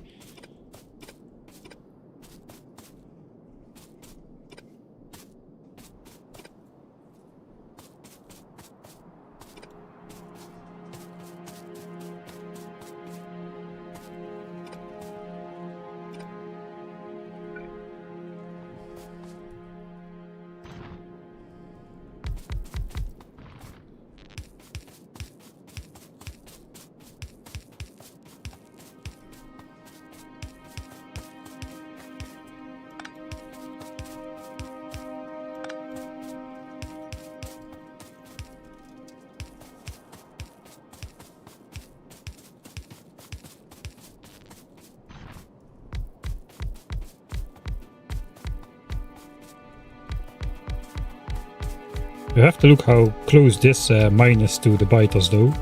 You have to look how close this mine is to the biters though.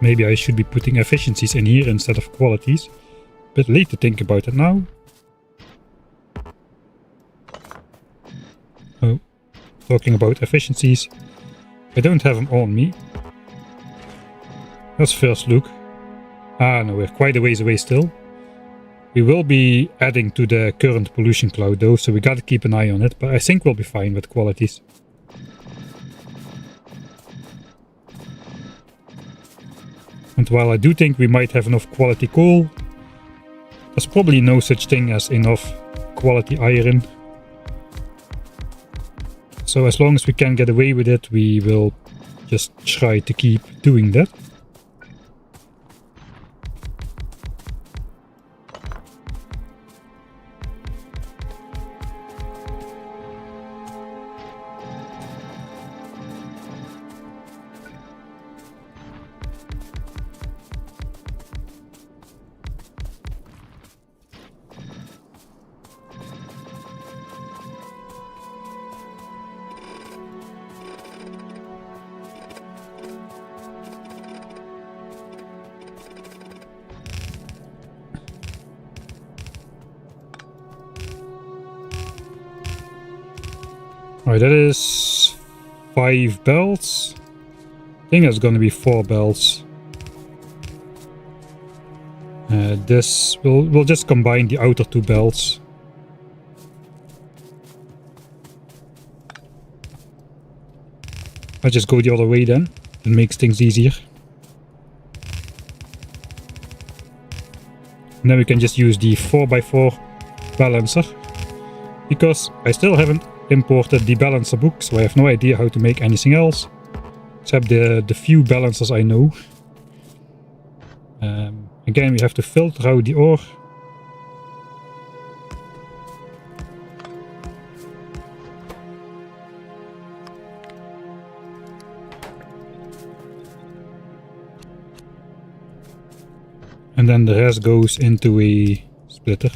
Maybe I should be putting efficiencies in here instead of qualities. Bit late to think about it now. Oh, talking about efficiencies. I don't have them on me. That's first look. Ah no, we're quite a ways away still. We will be adding to the current pollution cloud though, so we gotta keep an eye on it, but I think we'll be fine with qualities. And while I do think we might have enough quality coal, there's probably no such thing as enough quality iron. So as long as we can get away with it, we will just try to keep doing that. Alright, that is 5 belts. I think that's gonna be 4 belts. This we'll just combine the outer 2 belts. I'll just go the other way then. It makes things easier. And then we can just use the 4x4 balancer. Because I still haven't imported the balancer book, so I have no idea how to make anything else. Except the few balancers I know. Again, we have to filter out the ore. And then the rest goes into a splitter.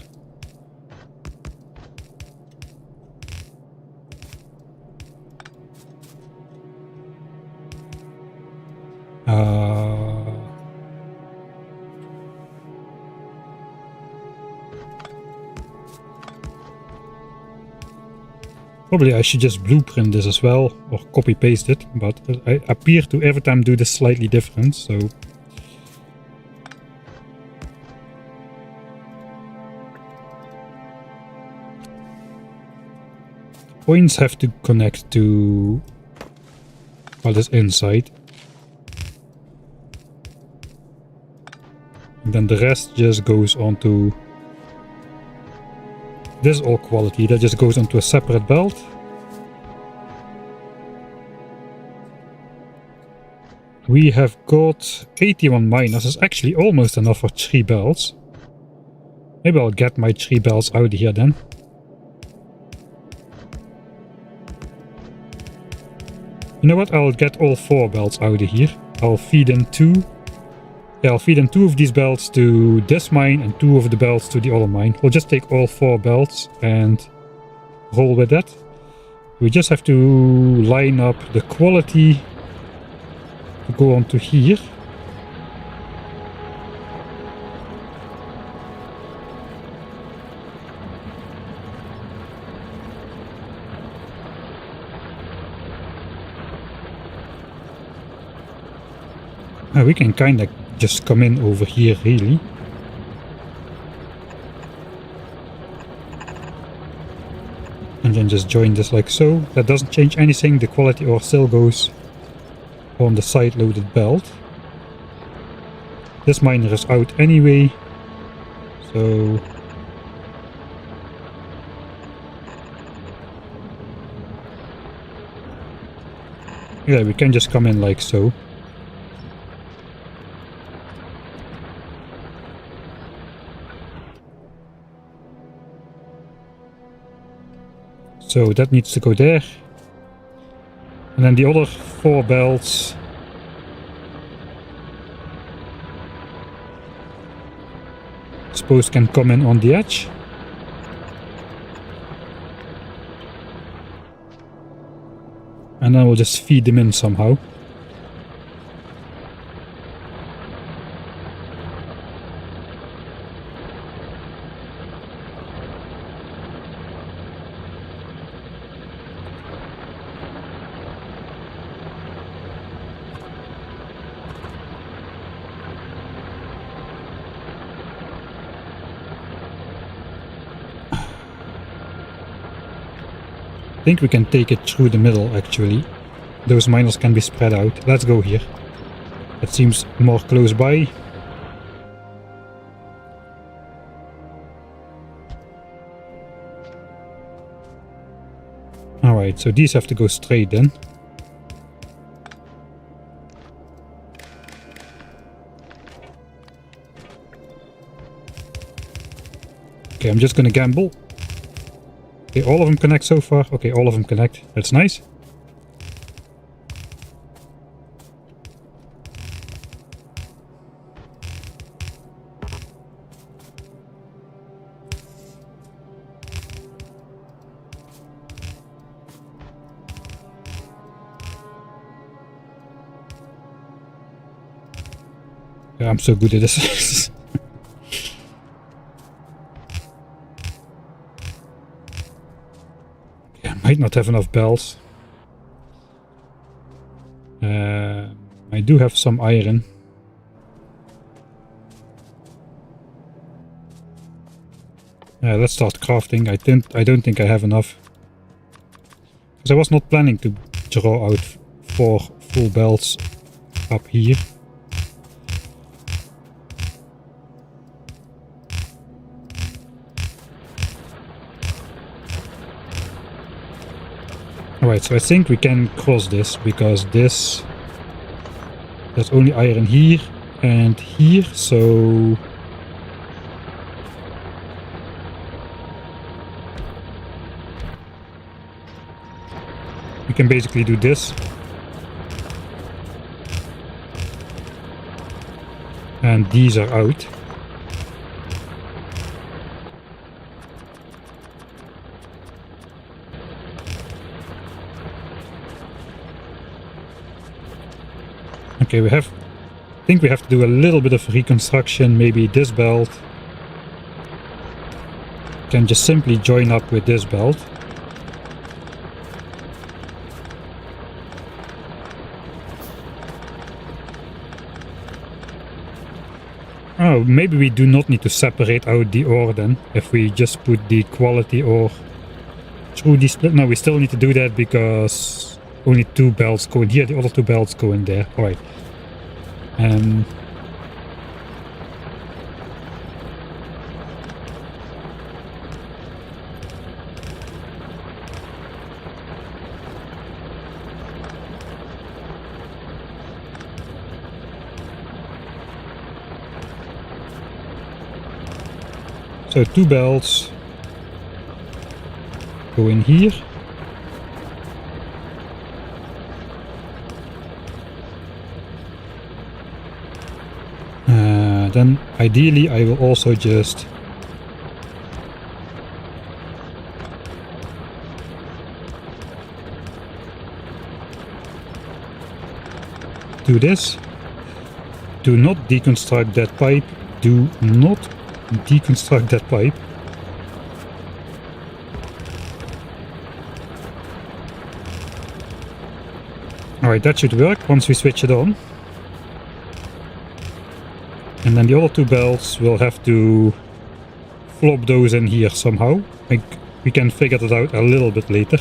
Probably I should just blueprint this as well, or copy paste it, but I appear to every time do this slightly different, so... Points have to connect to what is inside. And then the rest just goes onto... This is all quality, that just goes onto a separate belt. We have got 81 miners, that's actually almost enough for 3 belts. Maybe I'll get my 3 belts out of here then. You know what, I'll get all 4 belts out of here. I'll feed in 2. Yeah, I'll feed in 2 of these belts to this mine and 2 of the belts to the other mine. We'll just take all 4 belts and roll with that. We just have to line up the quality to go onto here. We can kind of just come in over here, really. And then just join this like so. That doesn't change anything, the quality ore still goes on the side-loaded belt. This miner is out anyway, so... Yeah, we can just come in like so. So that needs to go there. And then the other 4 belts I suppose can come in on the edge. And then we'll just feed them in somehow. I think we can take it through the middle actually. Those miners can be spread out. Let's go here. It seems more close by. Alright, so these have to go straight then. Okay, I'm just gonna gamble. Okay, all of them connect so far. Okay, all of them connect. That's nice. Yeah, I'm so good at this. Might not have enough bells. I do have some iron. Let's start crafting. I don't think I have enough. Because I was not planning to draw out 4 full belts up here. Alright, so I think we can cross this, because there's only iron here and here, so... we can basically do this. And these are out. Okay, we have I think we have to do a little bit of reconstruction. Maybe this belt can just simply join up with this belt. Oh, maybe we do not need to separate out the ore then, if we just put the quality ore through the split. No, we still need to do that because only 2 belts go in here, the other 2 belts go in there. Alright. So 2 belts go in here. Then ideally I will also just do this. Do not deconstruct that pipe. Do not deconstruct that pipe. Alright, that should work once we switch it on. And then the other 2 belts will have to flop those in here somehow. We can figure that out a little bit later.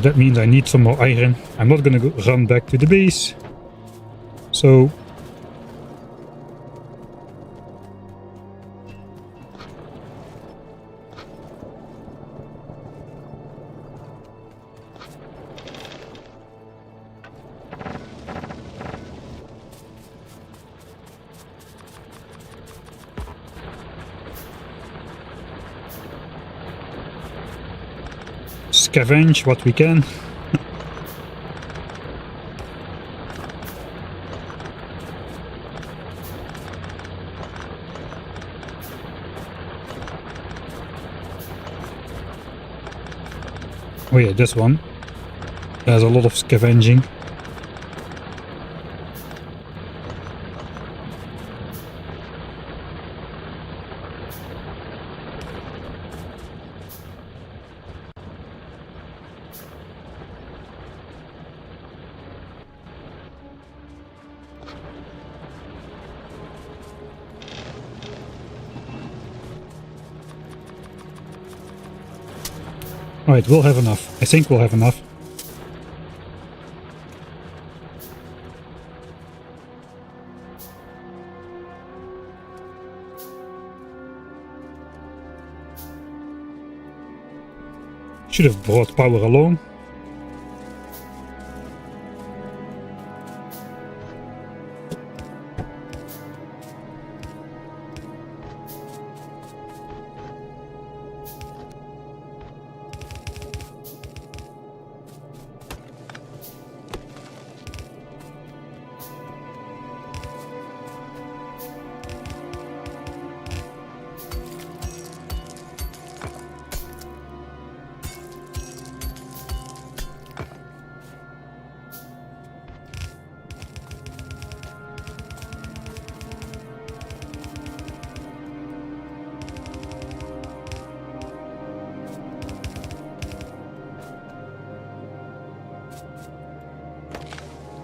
That means I need some more iron. I'm not gonna run back to the base. So scavenge what we can. Oh yeah, this one. There's a lot of scavenging. Alright, we'll have enough. I think we'll have enough. Should have brought power along.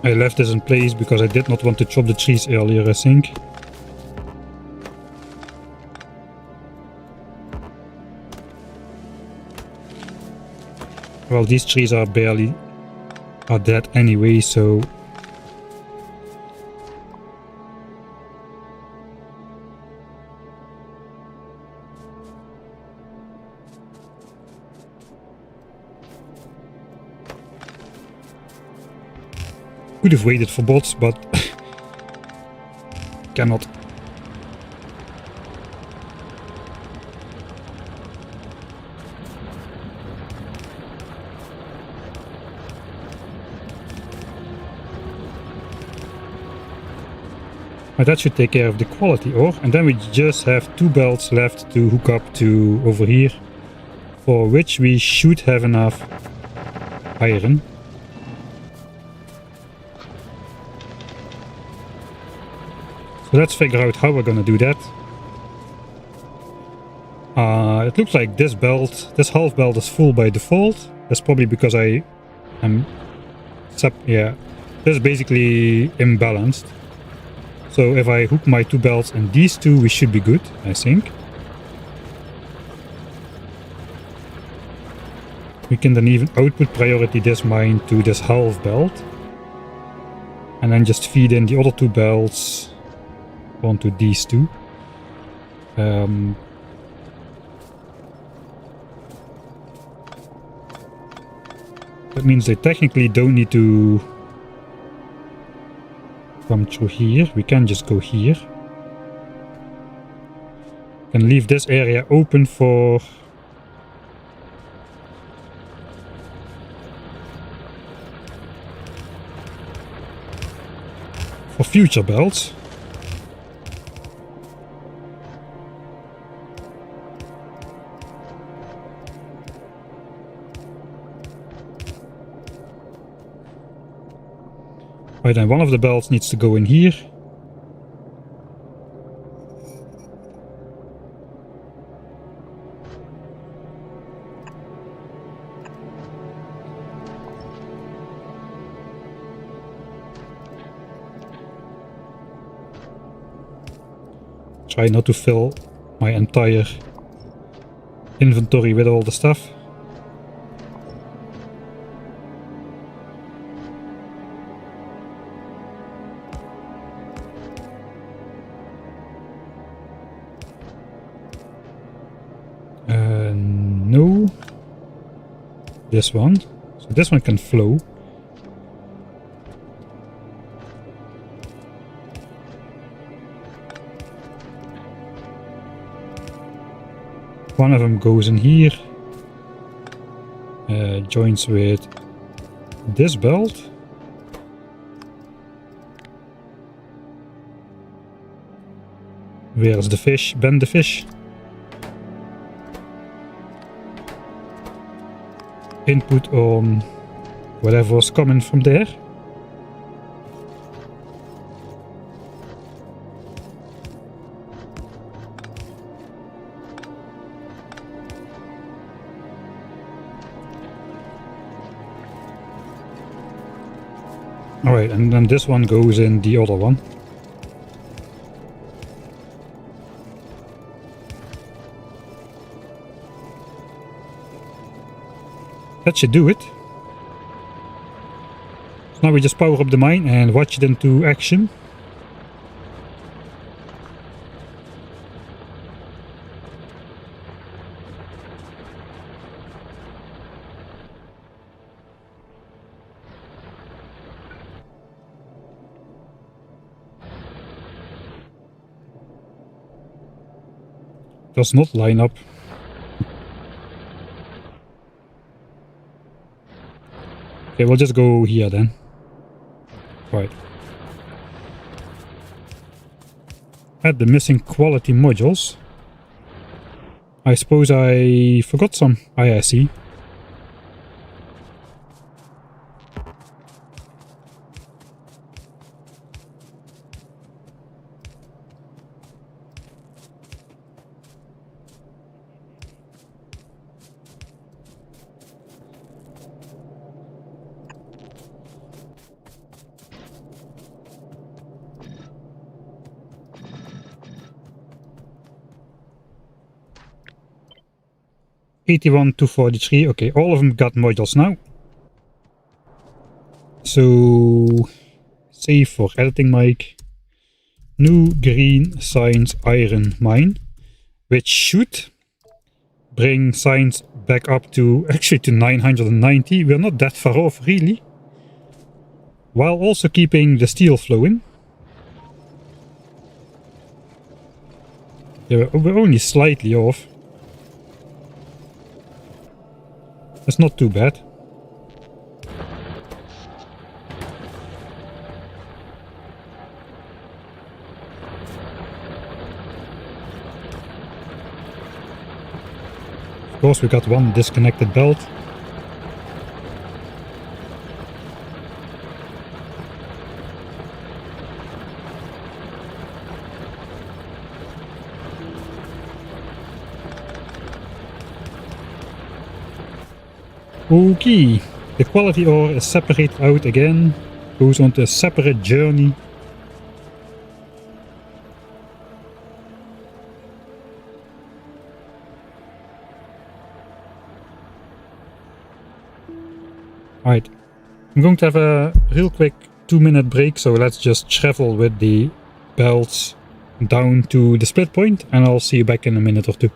I left this in place because I did not want to chop the trees earlier, I think. Well, these trees are dead anyway, so could have waited for bots, but cannot. But that should take care of the quality ore, and then we just have 2 belts left to hook up to over here, for which we should have enough iron. So let's figure out how we're gonna do that. It looks like this belt, this half belt is full by default. That's probably because I am... yeah, this is basically imbalanced. So if I hook my two belts and these two, we should be good, I think. We can then even output priority this mine to this half belt. And then just feed in the other two belts onto these two. That means they technically don't need to come through here. We can just go here. Can leave this area open for future belts. Right, then one of the belts needs to go in here. Try not to fill my entire inventory with all the stuff. No. This one. So this one can flow. One of them goes in here, joins with this belt. Where's the fish? Bend the fish. Input on whatever was coming from there. Alright, and then this one goes in the other one. That should do it. So now we just power up the mine and watch it into action. Does not line up. Okay, we'll just go here then. Right. Add the missing quality modules. I suppose I forgot some. I see. $81 to $43. Okay, all of them got modules now. So, save for editing mic. New green science iron mine, which should bring science back up to actually to 990. We're not that far off, really. While also keeping the steel flowing. Yeah, we're only slightly off. That's not too bad. Of course, we got one disconnected belt. Okay, the quality ore is separated out again, goes on to a separate journey. Alright, I'm going to have a real quick 2-minute break, so let's just travel with the belts down to the split point, and I'll see you back in a minute or two.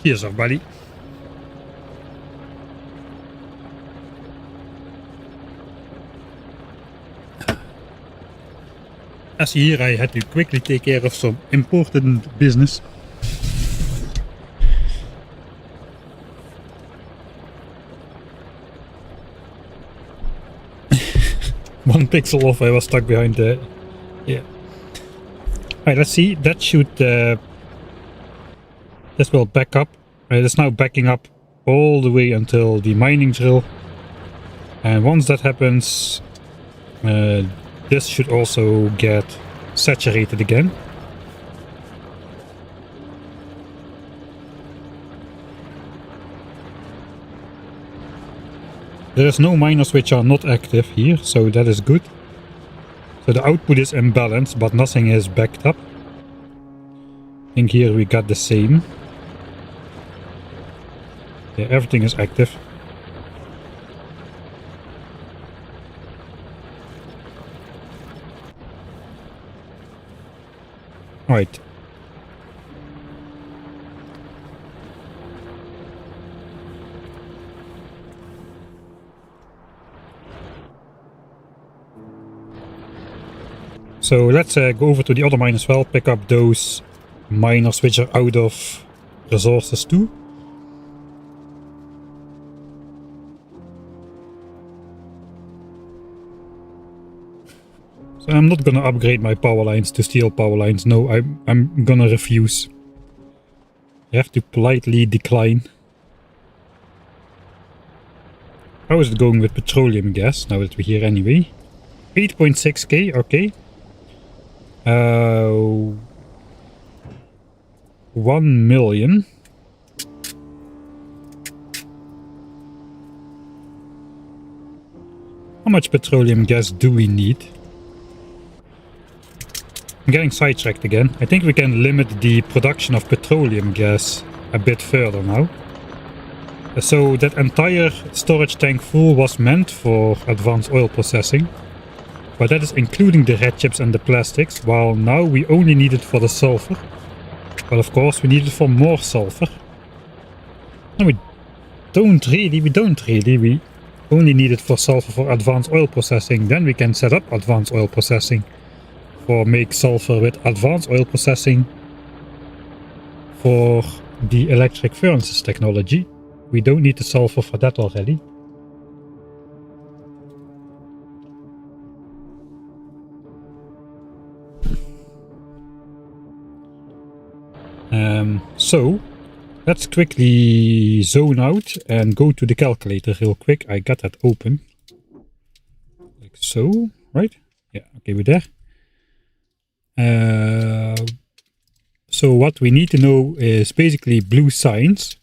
Cheers, everybody. As here, I had to quickly take care of some important business. One pixel off, I was stuck behind the... Yeah. Alright, let's see. That should... this will back up. It's now backing up all the way until the mining drill. And once that happens... this should also get saturated again. There's no miners which are not active here, so that is good. So the output is imbalanced, but nothing is backed up. I think here we got the same. Yeah, everything is active. Right. So let's go over to the other mine as well, pick up those miners which are out of resources too. So I'm not gonna upgrade my power lines to steel power lines. No, I'm gonna refuse. You have to politely decline. How is it going with petroleum gas, now that we're here anyway? 8.6k, okay. 1 million. How much petroleum gas do we need? I'm getting sidetracked again. I think we can limit the production of petroleum gas a bit further now. So that entire storage tank full was meant for advanced oil processing. But that is including the red chips and the plastics, while now we only need it for the sulfur. But of course we need it for more sulfur. No, we don't really. We only need it for sulfur for advanced oil processing. Then we can set up advanced oil processing. For make sulfur with advanced oil processing. For the electric furnaces technology. We don't need the sulfur for that already. So let's quickly zone out and go to the calculator real quick. I got that open. Like so, right? Yeah, okay, we're there. So what we need to know is basically blue signs.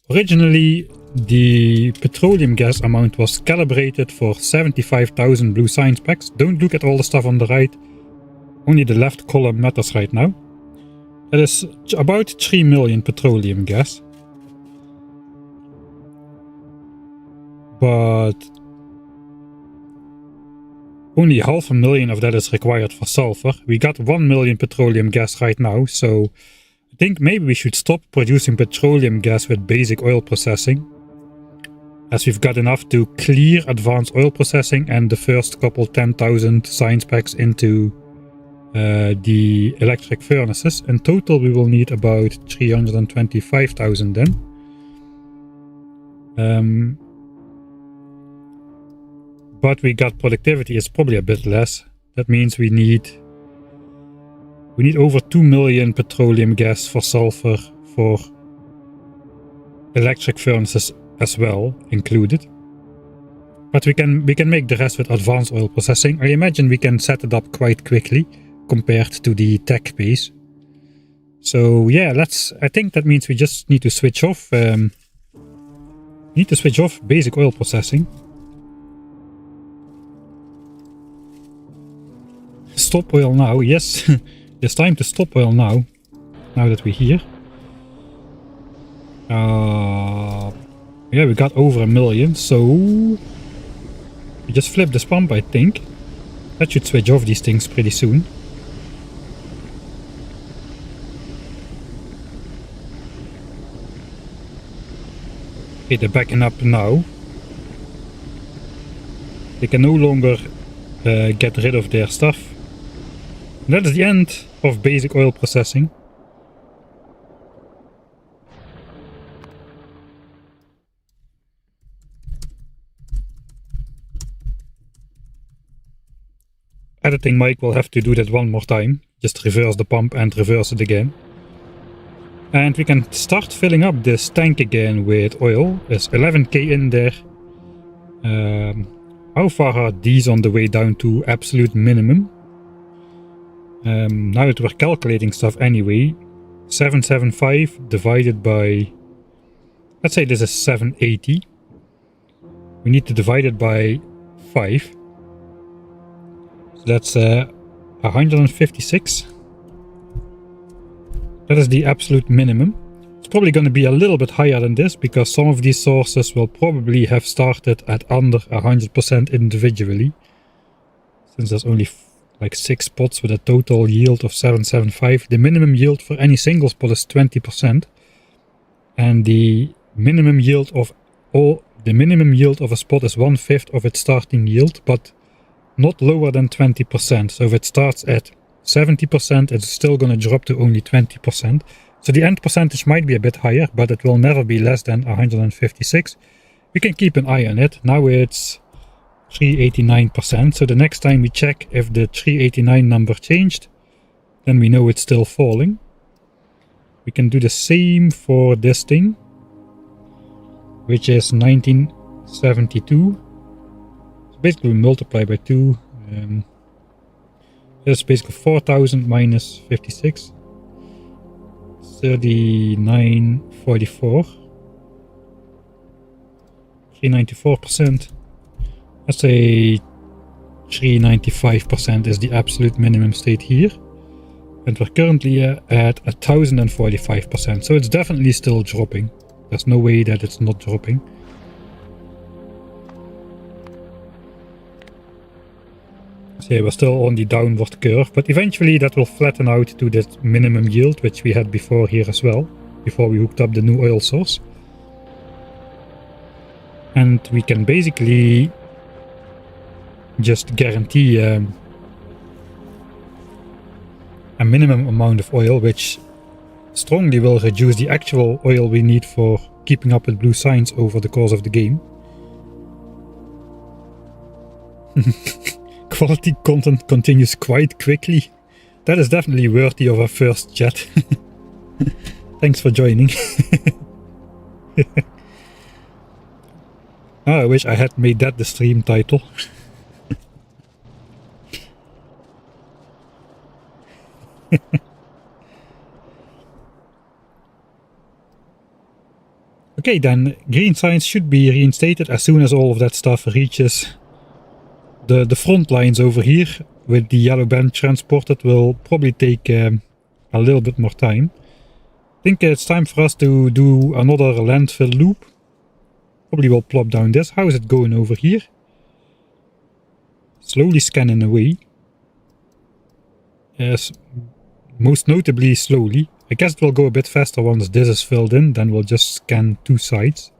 Originally, the petroleum gas amount was calibrated for 75,000 blue science packs. Don't look at all the stuff on the right. Only the left column matters right now. That is about 3 million petroleum gas. But only 500,000 of that is required for sulfur. We got 1 million petroleum gas right now, so I think maybe we should stop producing petroleum gas with basic oil processing, as we've got enough to clear advanced oil processing and the first couple 10,000 science packs into the electric furnaces. In total we will need about 325,000 then. But we got productivity is probably a bit less. That means we need over 2 million petroleum gas for sulfur for electric furnaces as well included. But we can make the rest with advanced oil processing. I imagine we can set it up quite quickly compared to the tech base. So yeah, I think that means we just need to switch off basic oil processing. Stop oil now, yes. It's time to stop oil now that we're here. Yeah, we got over 1 million, so we just flip this pump, I think. That should switch off these things pretty soon. Okay, they're backing up now. They can no longer get rid of their stuff. And that is the end of basic oil processing. Editing Mike will have to do that one more time. Just reverse the pump and reverse it again. And we can start filling up this tank again with oil. There's 11k in there. How far are these on the way down to absolute minimum? Now that we're calculating stuff anyway, 775 divided by, let's say this is 780. We need to divide it by 5. So that's 156. That is the absolute minimum. It's probably going to be a little bit higher than this, because some of these sources will probably have started at under 100% individually. Since there's only like 6 spots with a total yield of 775. The minimum yield for any single spot is 20%. And the minimum yield of a spot is 1/5 of its starting yield, but not lower than 20%. So if it starts at 70%, it's still going to drop to only 20%. So the end percentage might be a bit higher, but it will never be less than 156. We can keep an eye on it. Now it's 389%. So the next time we check if the 389 number changed, then we know it's still falling. We can do the same for this thing, which is 1972. So basically we multiply by 2. That's basically 4,000 minus 56. 3944. 394%. Let's say 395% is the absolute minimum state here. And we're currently at 1045%. So it's definitely still dropping. There's no way that it's not dropping. So yeah, we're still on the downward curve, but eventually that will flatten out to that minimum yield, which we had before here as well, before we hooked up the new oil source. And we can basically just guarantee a minimum amount of oil, which strongly will reduce the actual oil we need for keeping up with blue signs over the course of the game. Quality content continues quite quickly. That is definitely worthy of a first chat. Thanks for joining. I wish I had made that the stream title. Okay, then green signs should be reinstated as soon as all of that stuff reaches the front lines over here. With the yellow band transported will probably take a little bit more time. I think it's time for us to do another landfill loop. Probably will plop down this. How is it going over here? Slowly scanning away. Yes, most notably slowly. I guess it will go a bit faster once this is filled in, then we'll just scan two sides.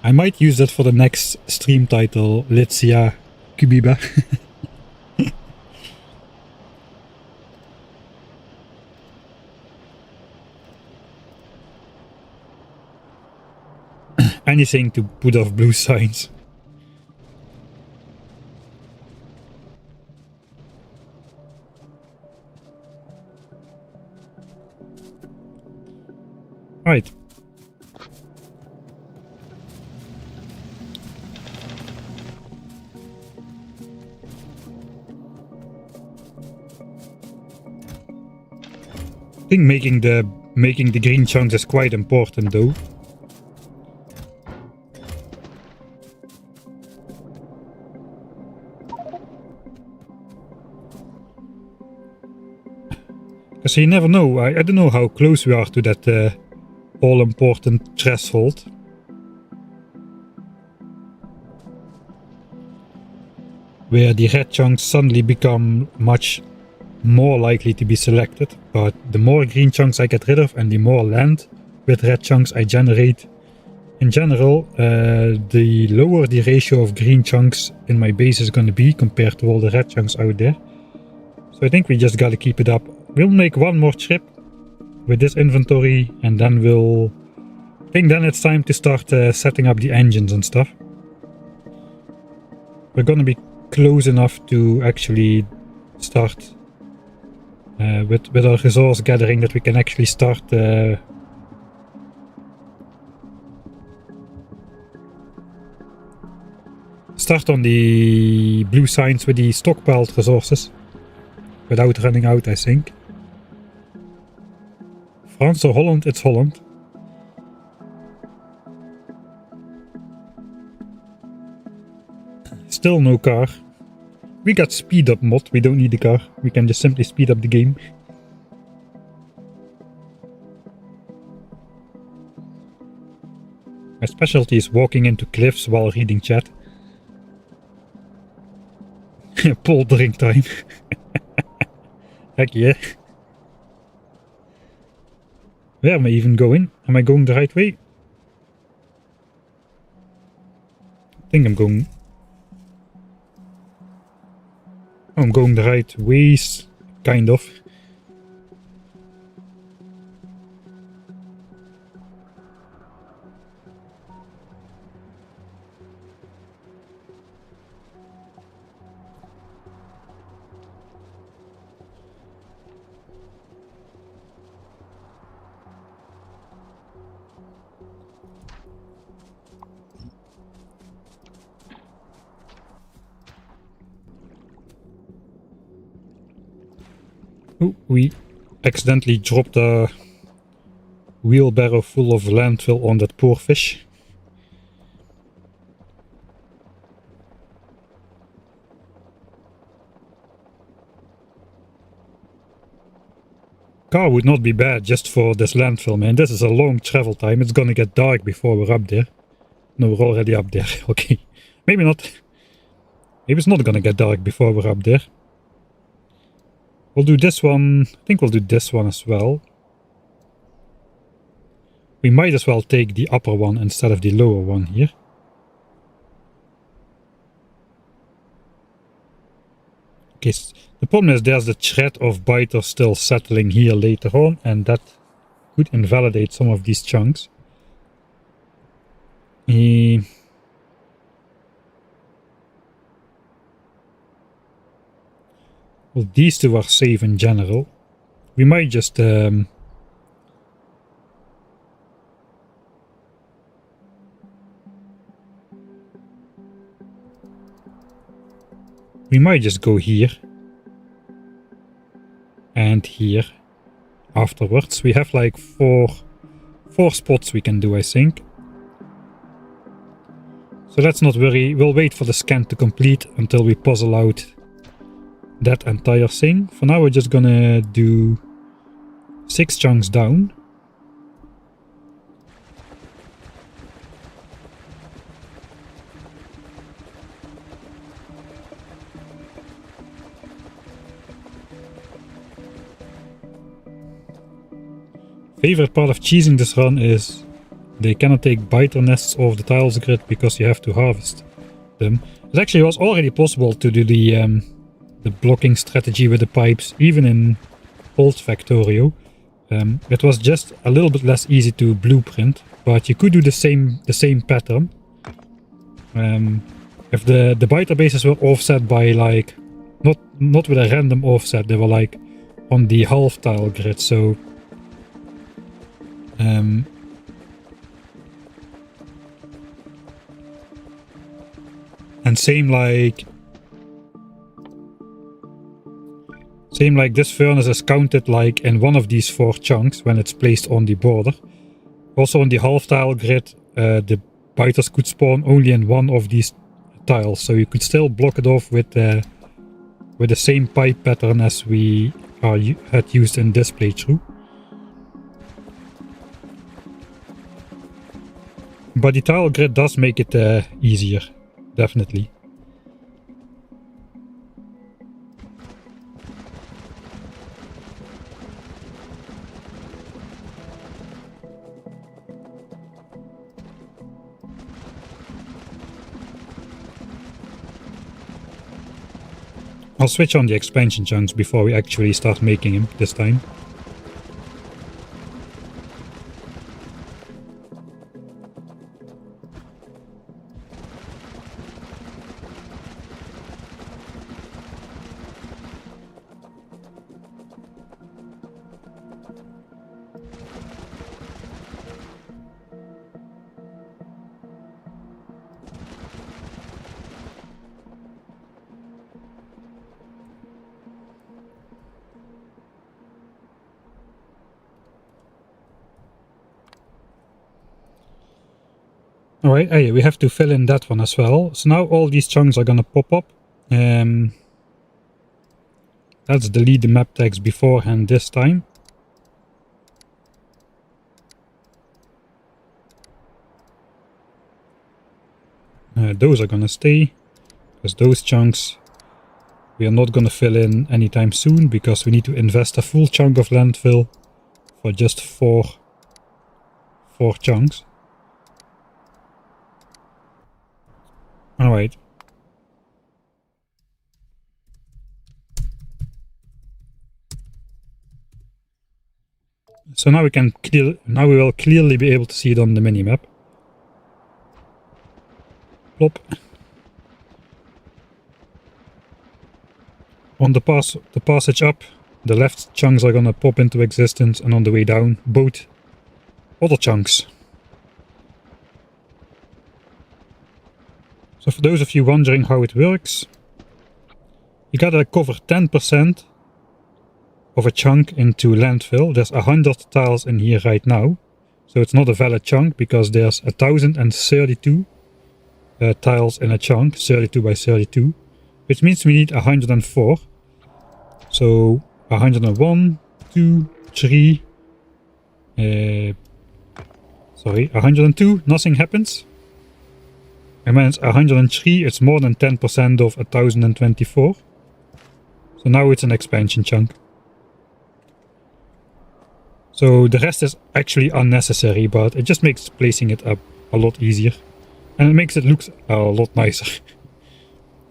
I might use that for the next stream title, Litsia Kubiba. Anything to put off blue signs. Right. I think making the green chunks is quite important though. Because you never know, I don't know how close we are to that all-important threshold. Where the red chunks suddenly become much more likely to be selected, but the more green chunks I get rid of and the more land with red chunks I generate in general, the lower the ratio of green chunks in my base is going to be compared to all the red chunks out there. So I think we just gotta keep it up. We'll make one more trip with this inventory and then I think then it's time to start setting up the engines and stuff. We're gonna be close enough to actually start with our resource gathering that we can actually start on the blue signs with the stockpiled resources without running out, I think. France or Holland? It's Holland. Still no car. We got speed up mod, we don't need the car. We can just simply speed up the game. My specialty is walking into cliffs while reading chat. Paul drink time. Heck yeah. Where am I even going? Am I going the right way? I think I'm going... Oh, I'm going the right ways, kind of. Oh, we accidentally dropped a wheelbarrow full of landfill on that poor fish. Car would not be bad just for this landfill, man. This is a long travel time. It's gonna get dark before we're up there. No, we're already up there. Okay. Maybe not. Maybe it's not gonna get dark before we're up there. We'll do this one. I think we'll do this one as well. We might as well take the upper one instead of the lower one here. Okay, the problem is there's the threat of biters still settling here later on, and that could invalidate some of these chunks. Well, these two are safe in general. We might just... we might just go here. And here. Afterwards. We have like four spots we can do, I think. So let's not worry. We'll wait for the scan to complete until we puzzle out that entire thing. For now, we're just gonna do 6 chunks down. Favorite part of cheesing this run is they cannot take biter nests off the tiles grid because you have to harvest them. It actually was already possible to do the blocking strategy with the pipes, even in old Factorio. It was just a little bit less easy to blueprint, but you could do the same pattern. If the biter bases were offset by like not with a random offset, they were like on the half tile grid, so and same like this furnace is counted like in one of these 4 chunks when it's placed on the border. Also on the half tile grid, the biters could spawn only in one of these tiles, so you could still block it off with the same pipe pattern as we had used in this playthrough. But the tile grid does make it easier, definitely. I'll switch on the expansion chunks before we actually start making him this time. Alright, oh yeah, we have to fill in that one as well. So now all these chunks are gonna pop up. Let's delete the map tags beforehand this time. Those are gonna stay, because those chunks we are not gonna fill in anytime soon because we need to invest a full chunk of landfill for just four chunks. Alright. So now we will clearly be able to see it on the minimap. Plop. On the passage up, the left chunks are gonna pop into existence, and on the way down, both other chunks. So for those of you wondering how it works, you gotta cover 10% of a chunk into landfill. There's 100 tiles in here right now, so it's not a valid chunk because there's 1032 tiles in a chunk, 32 by 32, which means we need 104. So 101, 2, 3, 102, nothing happens. And when it's 103, it's more than 10% of 1024. So now it's an expansion chunk. So the rest is actually unnecessary, but it just makes placing it up a lot easier. And it makes it look a lot nicer.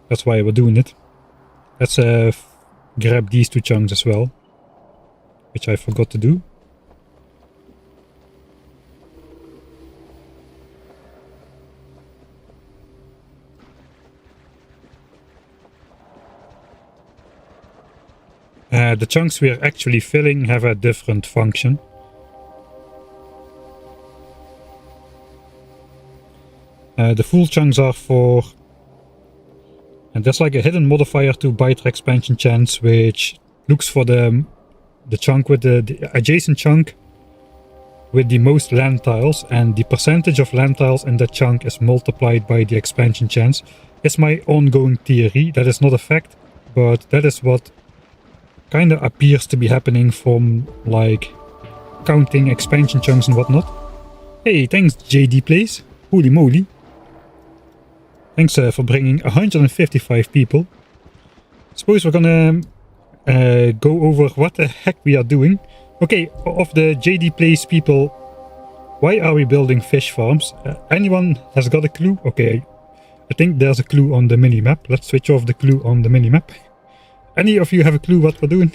That's why we're doing it. Let's grab these two chunks as well, which I forgot to do. The chunks we are actually filling have a different function. The full chunks are for... And there's like a hidden modifier to byte expansion chance, which looks for the chunk with the adjacent chunk with the most land tiles, and the percentage of land tiles in that chunk is multiplied by the expansion chance. It's my ongoing theory. That is not a fact, but that is what kind of appears to be happening from like counting expansion chunks and whatnot. Hey, thanks JD Plays. Holy moly. Thanks for bringing 155 people. Suppose we're gonna go over what the heck we are doing. Okay, of the JD Plays people, why are we building fish farms? Anyone has got a clue? Okay, I think there's a clue on the minimap. Let's switch off the clue on the minimap. Any of you have a clue what we're doing?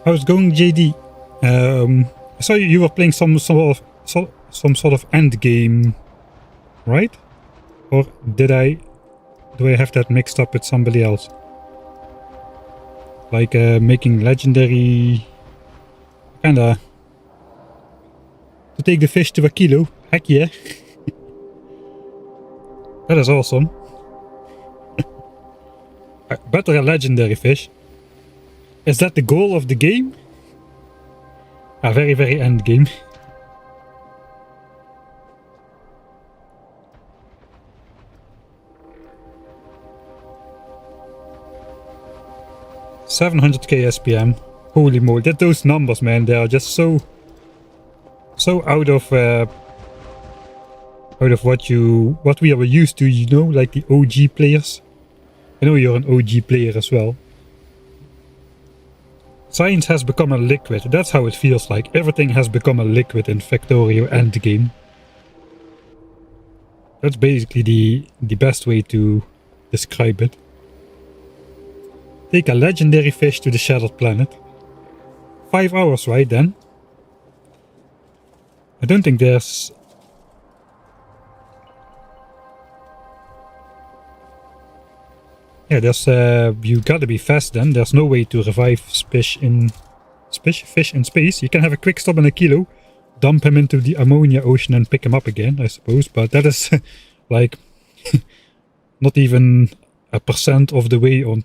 How's it going, JD? I saw you were playing some sort of end game, right? Or do I have that mixed up with somebody else? Like making legendary, kinda, to take the fish to a kilo. Heck yeah. That is awesome. Better a legendary fish. Is that the goal of the game? A very, very end game. $700k SPM. Holy moly! Those numbers, man, they are just so out of what we are used to, you know, like the OG players. I know you're an OG player as well. Science has become a liquid. That's how it feels like. Everything has become a liquid in Factorio endgame. That's basically the best way to describe it. Take a legendary fish to the Shattered Planet. 5 hours, right then? I don't think there's... Yeah, there's you gotta be fast then. There's no way to revive fish in space. You can have a quick stop in a kilo, dump him into the ammonia ocean and pick him up again, I suppose. But that is like not even a percent of the way on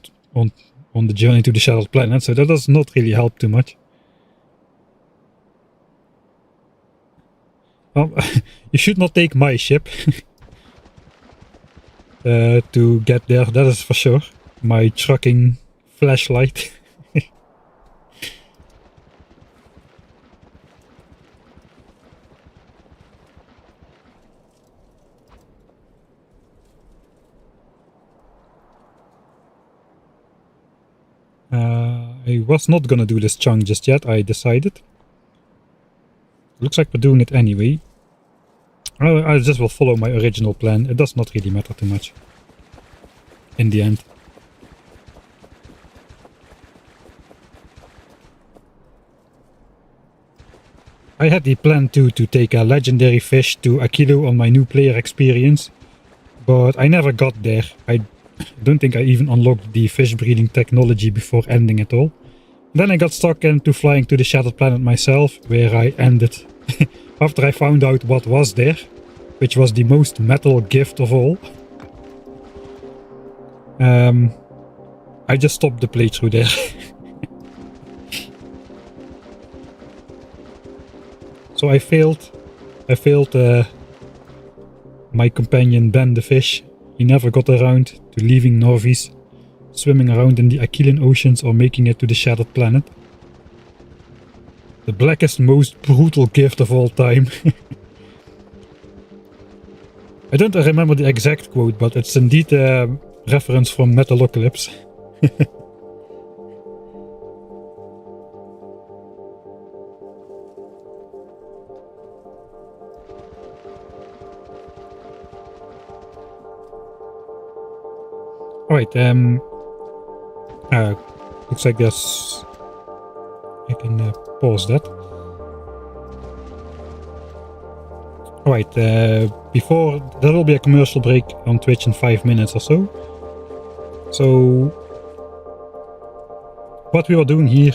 the journey to the Shattered Planet. So that does not really help too much. Well, you should not take my ship. To get there, that is for sure. My trucking flashlight. I was not gonna do this chunk just yet, I decided. Looks like we're doing it anyway. I just will follow my original plan. It does not really matter too much in the end. I had the plan to take a legendary fish to a kilo on my new player experience, but I never got there. I don't think I even unlocked the fish breeding technology before ending it all. Then I got stuck into flying to the Shattered Planet myself, where I ended after I found out what was there, which was the most metal gift of all. I just stopped the playthrough there. So I failed my companion Ben the fish. He never got around to leaving Norvis, swimming around in the Aquilian oceans or making it to the Shattered Planet. The blackest, most brutal gift of all time. I don't remember the exact quote, but it's indeed a reference from Metalocalypse. Alright, looks like there's... I can pause that. Alright, before... There will be a commercial break on Twitch in 5 minutes or so. So... What we are doing here,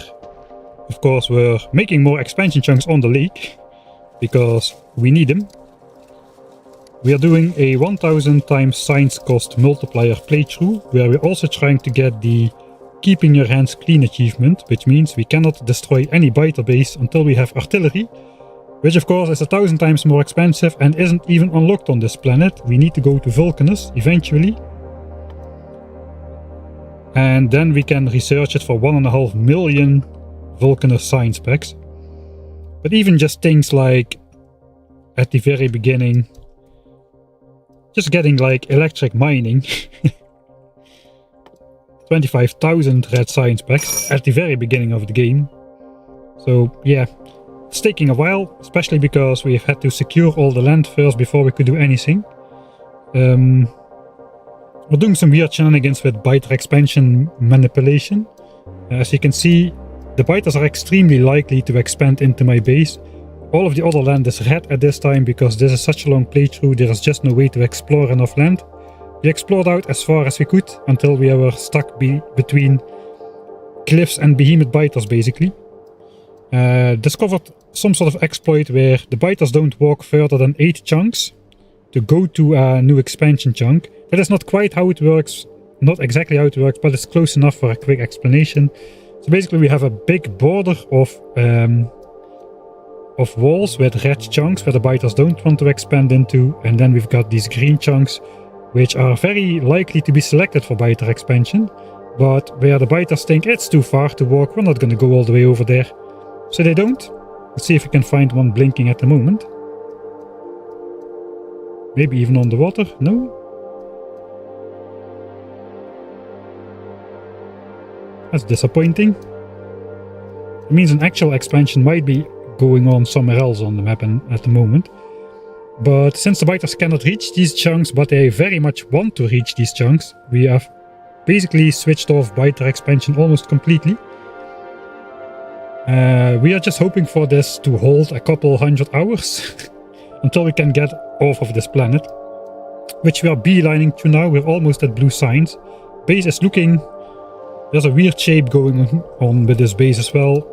of course, we're making more expansion chunks on the lake, because we need them. We are doing a 1000 times science cost multiplier playthrough, where we're also trying to get the keeping your hands clean achievement, which means we cannot destroy any biter base until we have artillery, which of course is 1000 times more expensive and isn't even unlocked on this planet. We need to go to Vulcanus eventually. And then we can research it for 1.5 million Vulcanus science packs. But even just things like, at the very beginning, just getting like electric mining. 25,000 red science packs at the very beginning of the game. So yeah, it's taking a while, especially because we've had to secure all the landfills before we could do anything. We're doing some weird shenanigans with biter expansion manipulation. As you can see, the biters are extremely likely to expand into my base. All of the other land is red at this time because this is such a long playthrough, there is just no way to explore enough land. We explored out as far as we could until we were stuck between cliffs and behemoth biters basically. Discovered some sort of exploit where the biters don't walk further than 8 chunks to go to a new expansion chunk. That is not quite how it works, not exactly how it works, but it's close enough for a quick explanation. So basically we have a big border of walls with red chunks where the biters don't want to expand into, and then we've got these green chunks which are very likely to be selected for biter expansion, but where the biters think it's too far to walk, we're not going to go all the way over there. So they don't. Let's see if we can find one blinking at the moment. Maybe even on the water? No? That's disappointing. It means an actual expansion might be going on somewhere else on the map at the moment. But since the biters cannot reach these chunks, but they very much want to reach these chunks, we have basically switched off biter expansion almost completely. We are just hoping for this to hold a couple 100 hours until we can get off of this planet, which we are beelining to now. We're almost at blue signs. Base is looking... There's a weird shape going on with this base as well.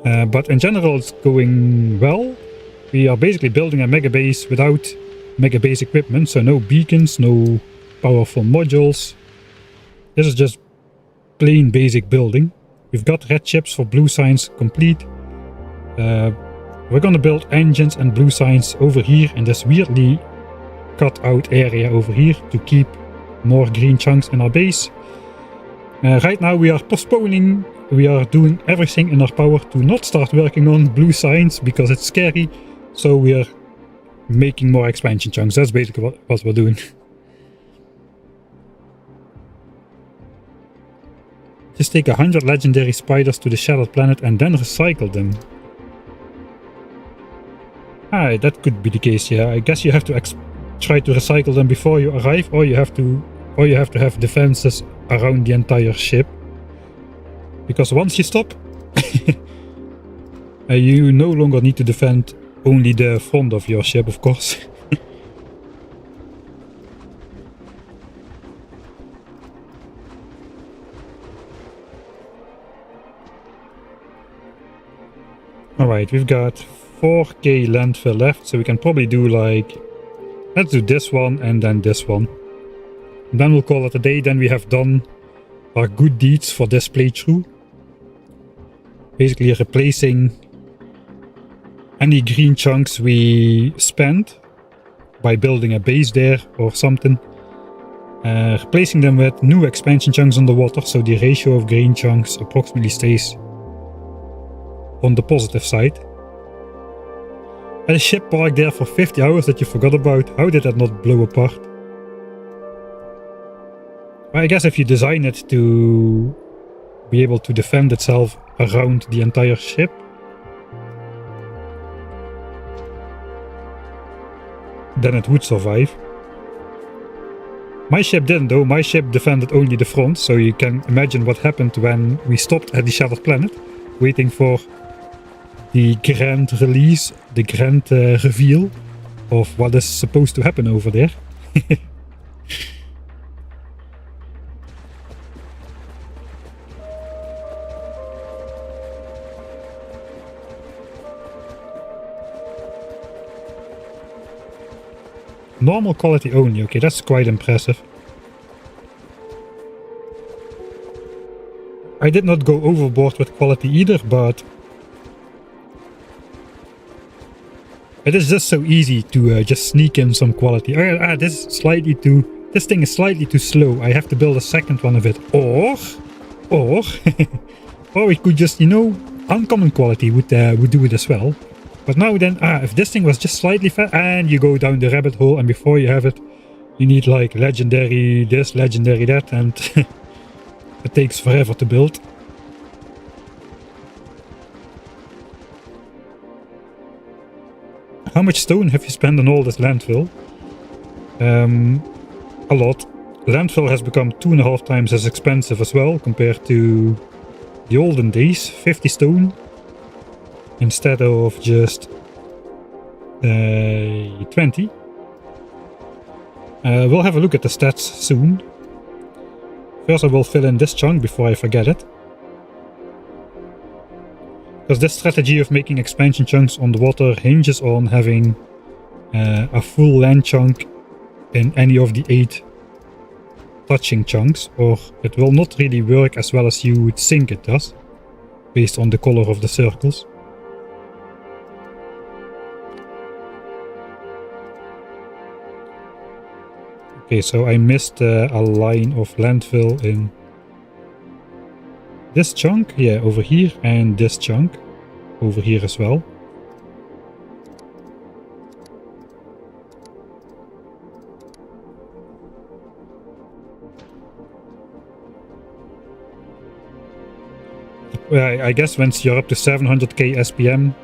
But in general it's going well. We are basically building a mega base without mega base equipment, so no beacons, no powerful modules. This is just plain basic building. We've got red chips for blue signs complete. We're gonna build engines and blue signs over here in this weirdly cut out area over here to keep more green chunks in our base. Right now we are postponing. We are doing everything in our power to not start working on blue signs because it's scary. So we are making more expansion chunks. That's basically what we're doing. Just take 100 legendary spiders to the Shattered Planet and then recycle them. Ah, that could be the case, yeah. I guess you have to try to recycle them before you arrive, or you have to have defenses around the entire ship. Because once you stop, you no longer need to defend only the front of your ship, of course. Alright, we've got 4k landfill left, so we can probably do like... Let's do this one and then this one. And then we'll call it a day. Then we have done our good deeds for this playthrough. Basically replacing any green chunks we spent by building a base there or something. Replacing them with new expansion chunks on the water, so the ratio of green chunks approximately stays on the positive side. And a ship parked there for 50 hours that you forgot about. How did that not blow apart? Well, I guess if you design it to be able to defend itself around the entire ship, then it would survive. My ship didn't though. My ship defended only the front, so you can imagine what happened when we stopped at the Shattered Planet, waiting for the grand release, the grand reveal of what is supposed to happen over there. Normal quality only, okay, that's quite impressive. I did not go overboard with quality either, but it is just so easy to just sneak in some quality. This thing is slightly too slow. I have to build a second one of it. Or we could just, you know, uncommon quality would do it as well. But now then, if this thing was just slightly fast, and you go down the rabbit hole, and before you have it, you need like legendary this, legendary that, and it takes forever to build. How much stone have you spent on all this landfill? A lot. Landfill has become 2.5 times as expensive as well compared to the olden days. 50 stone instead of just 20. We'll have a look at the stats soon. First I will fill in this chunk before I forget it. Because this strategy of making expansion chunks on the water hinges on having a full land chunk in any of the 8 touching chunks, or it will not really work as well as you would think it does, based on the color of the circles. Okay, so I missed a line of landfill in this chunk, yeah, over here, and this chunk over here as well. I guess once you're up to 700k SPM,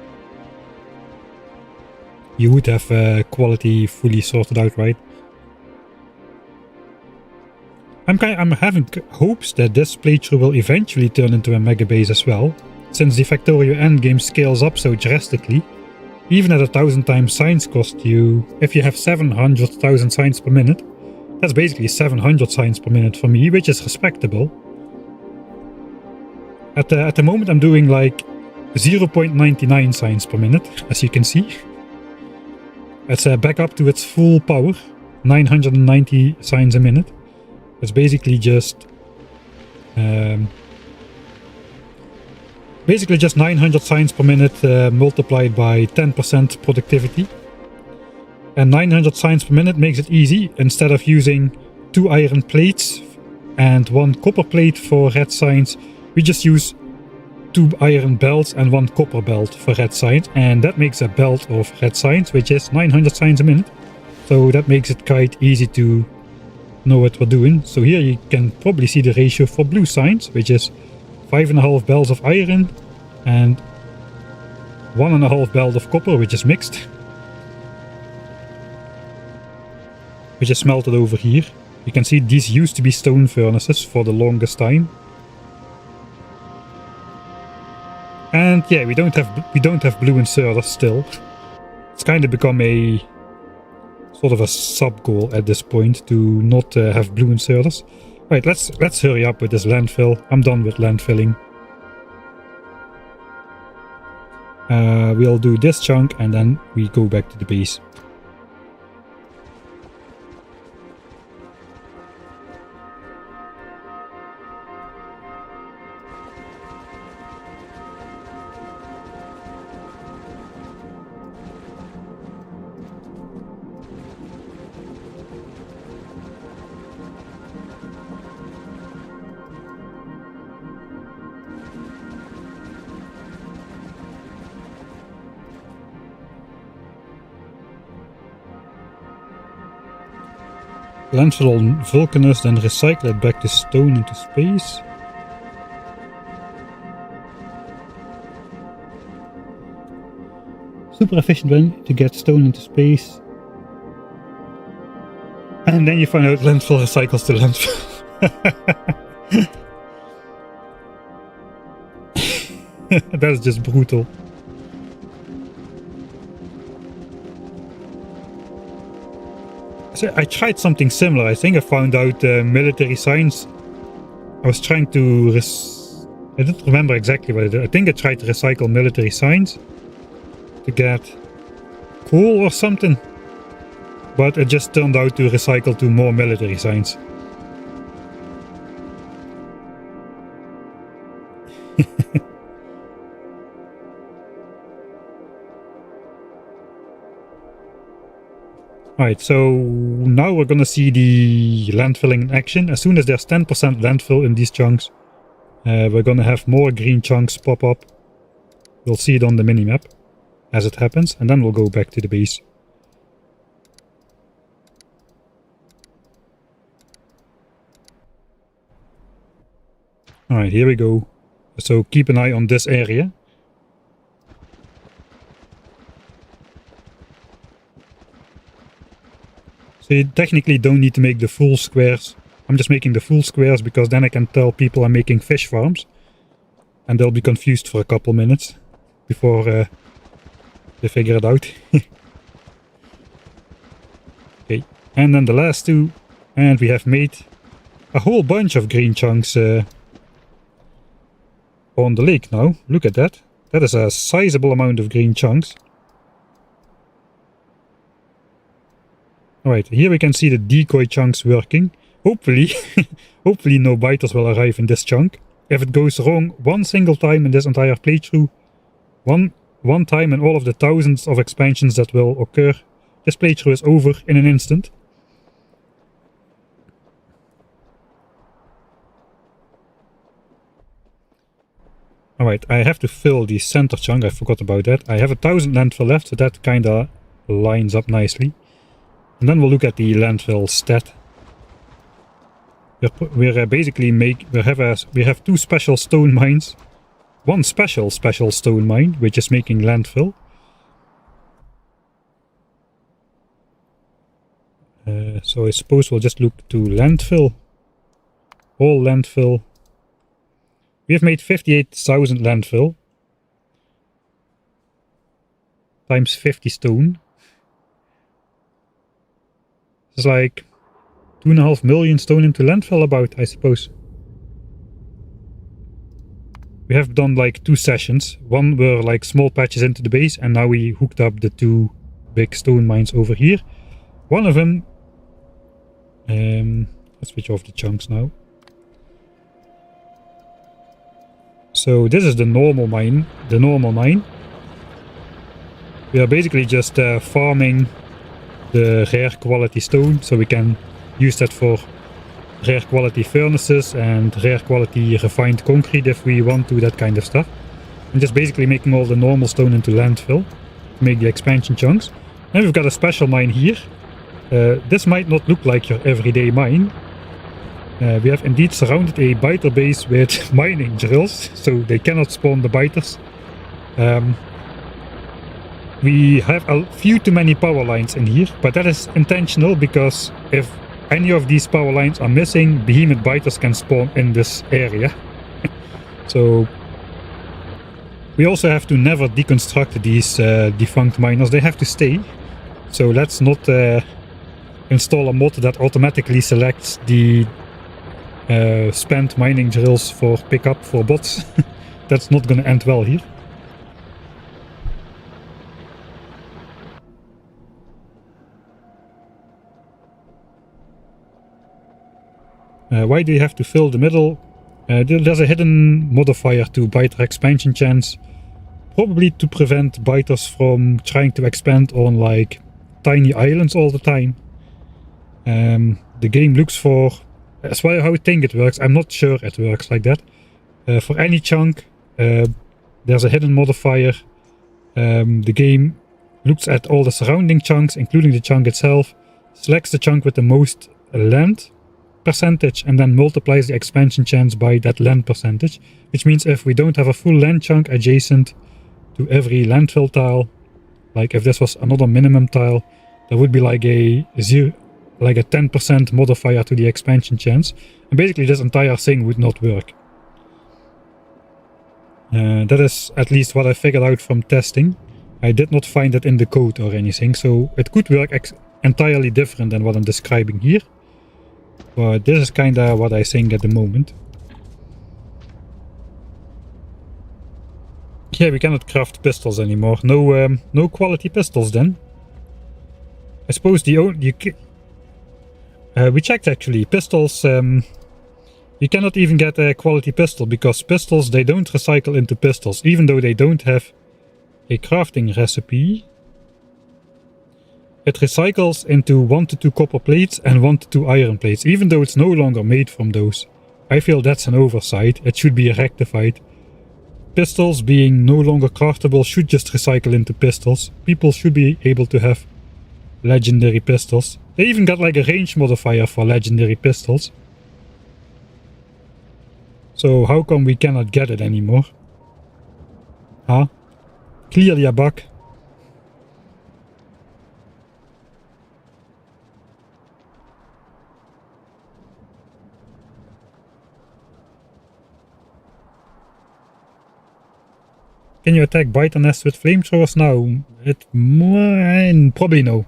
you would have quality fully sorted out, right? I'm having hopes that this playthrough will eventually turn into a mega base as well, since the Factorio endgame scales up so drastically. Even at 1,000 times science cost you, if you have 700,000 science per minute, that's basically 700 science per minute for me, which is respectable. At the moment I'm doing like 0.99 science per minute, as you can see. It's back up to its full power, 990 science a minute. It's basically just 900 science per minute multiplied by 10% productivity. And 900 science per minute makes it easy. Instead of using 2 iron plates and 1 copper plate for red science, we just use 2 iron belts and 1 copper belt for red science, and that makes a belt of red science, which is 900 science a minute. So that makes it quite easy to know what we're doing. So here you can probably see the ratio for blue science, which is 5.5 bells of iron and 1.5 bell of copper, which is mixed, which is smelted over here. You can see these used to be stone furnaces for the longest time. And yeah, we don't have blue inserters still. It's kind of become a sort of a sub goal at this point to not have blue inserters. Right, let's hurry up with this landfill. I'm done with landfilling. We'll do this chunk and then we go back to the base. Landfill on Vulcanus, then recycle it back to stone into space. Super efficient way to get stone into space. And then you find out landfill recycles to landfill. That's just brutal. So I tried something similar. I think I found out military science. I was trying to I don't remember exactly what I did. I think I tried to recycle military science to get coal or something. But it just turned out to recycle to more military science. Alright, so now we're gonna see the landfilling in action. As soon as there's 10% landfill in these chunks, we're gonna have more green chunks pop up. We'll see it on the minimap as it happens, and then we'll go back to the base. Alright, here we go. So keep an eye on this area. So you technically don't need to make the full squares. I'm just making the full squares because then I can tell people I'm making fish farms. And they'll be confused for a couple minutes before they figure it out. Okay, and then the last two. And we have made a whole bunch of green chunks on the lake now. Look at that. That is a sizable amount of green chunks. Alright, here we can see the decoy chunks working. Hopefully, hopefully no biters will arrive in this chunk. If it goes wrong one single time in this entire playthrough, one time in all of the thousands of expansions that will occur, this playthrough is over in an instant. Alright, I have to fill the center chunk, I forgot about that. I have 1,000 landfill left, so that kinda lines up nicely. And then we'll look at the landfill stat. We're basically we have two special stone mines. One special stone mine, which is making landfill. So I suppose we'll just look to landfill. All landfill. We have made 58,000 landfill. Times 50 stone. It's like 2.5 million stone into landfill about, I suppose. We have done like 2 sessions. One were like small patches into the base, and now we hooked up the 2 big stone mines over here. One of them... let's switch off the chunks now. So this is the normal mine. We are basically just farming the rare quality stone, so we can use that for rare quality furnaces and rare quality refined concrete if we want to, that kind of stuff. And just basically making all the normal stone into landfill to make the expansion chunks. And we've got a special mine here. This might not look like your everyday mine, We have indeed surrounded a biter base with mining drills, so they cannot spawn the biters. We have a few too many power lines in here, but that is intentional because if any of these power lines are missing, behemoth biters can spawn in this area. So we also have to never deconstruct these defunct miners. They have to stay. So let's not install a mod that automatically selects the spent mining drills for pickup for bots. That's not gonna end well here. Why do you have to fill the middle? There's a hidden modifier to biter expansion chance, probably to prevent biters from trying to expand on like tiny islands all the time. The game looks for, that's why how I think it works. I'm not sure it works like that. For any chunk, there's a hidden modifier. The game looks at all the surrounding chunks, including the chunk itself, selects the chunk with the most land percentage, and then multiplies the expansion chance by that land percentage. Which means if we don't have a full land chunk adjacent to every landfill tile, like if this was another minimum tile, there would be like a 10% modifier to the expansion chance, and basically this entire thing would not work. That is at least what I figured out from testing. I did not find it in the code or anything, so it could work entirely different than what I'm describing here. But this is kinda what I think at the moment. Yeah, we cannot craft pistols anymore. No quality pistols then. I suppose the only... we checked actually. Pistols... you cannot even get a quality pistol, because pistols, they don't recycle into pistols, even though they don't have a crafting recipe. It recycles into 1 to 2 copper plates and 1 to 2 iron plates, even though it's no longer made from those. I feel that's an oversight. It should be rectified. Pistols, being no longer craftable, should just recycle into pistols. People should be able to have legendary pistols. They even got like a range modifier for legendary pistols. So how come we cannot get it anymore? Huh? Clearly a bug. Can you attack biter nests with flamethrowers now? Probably no.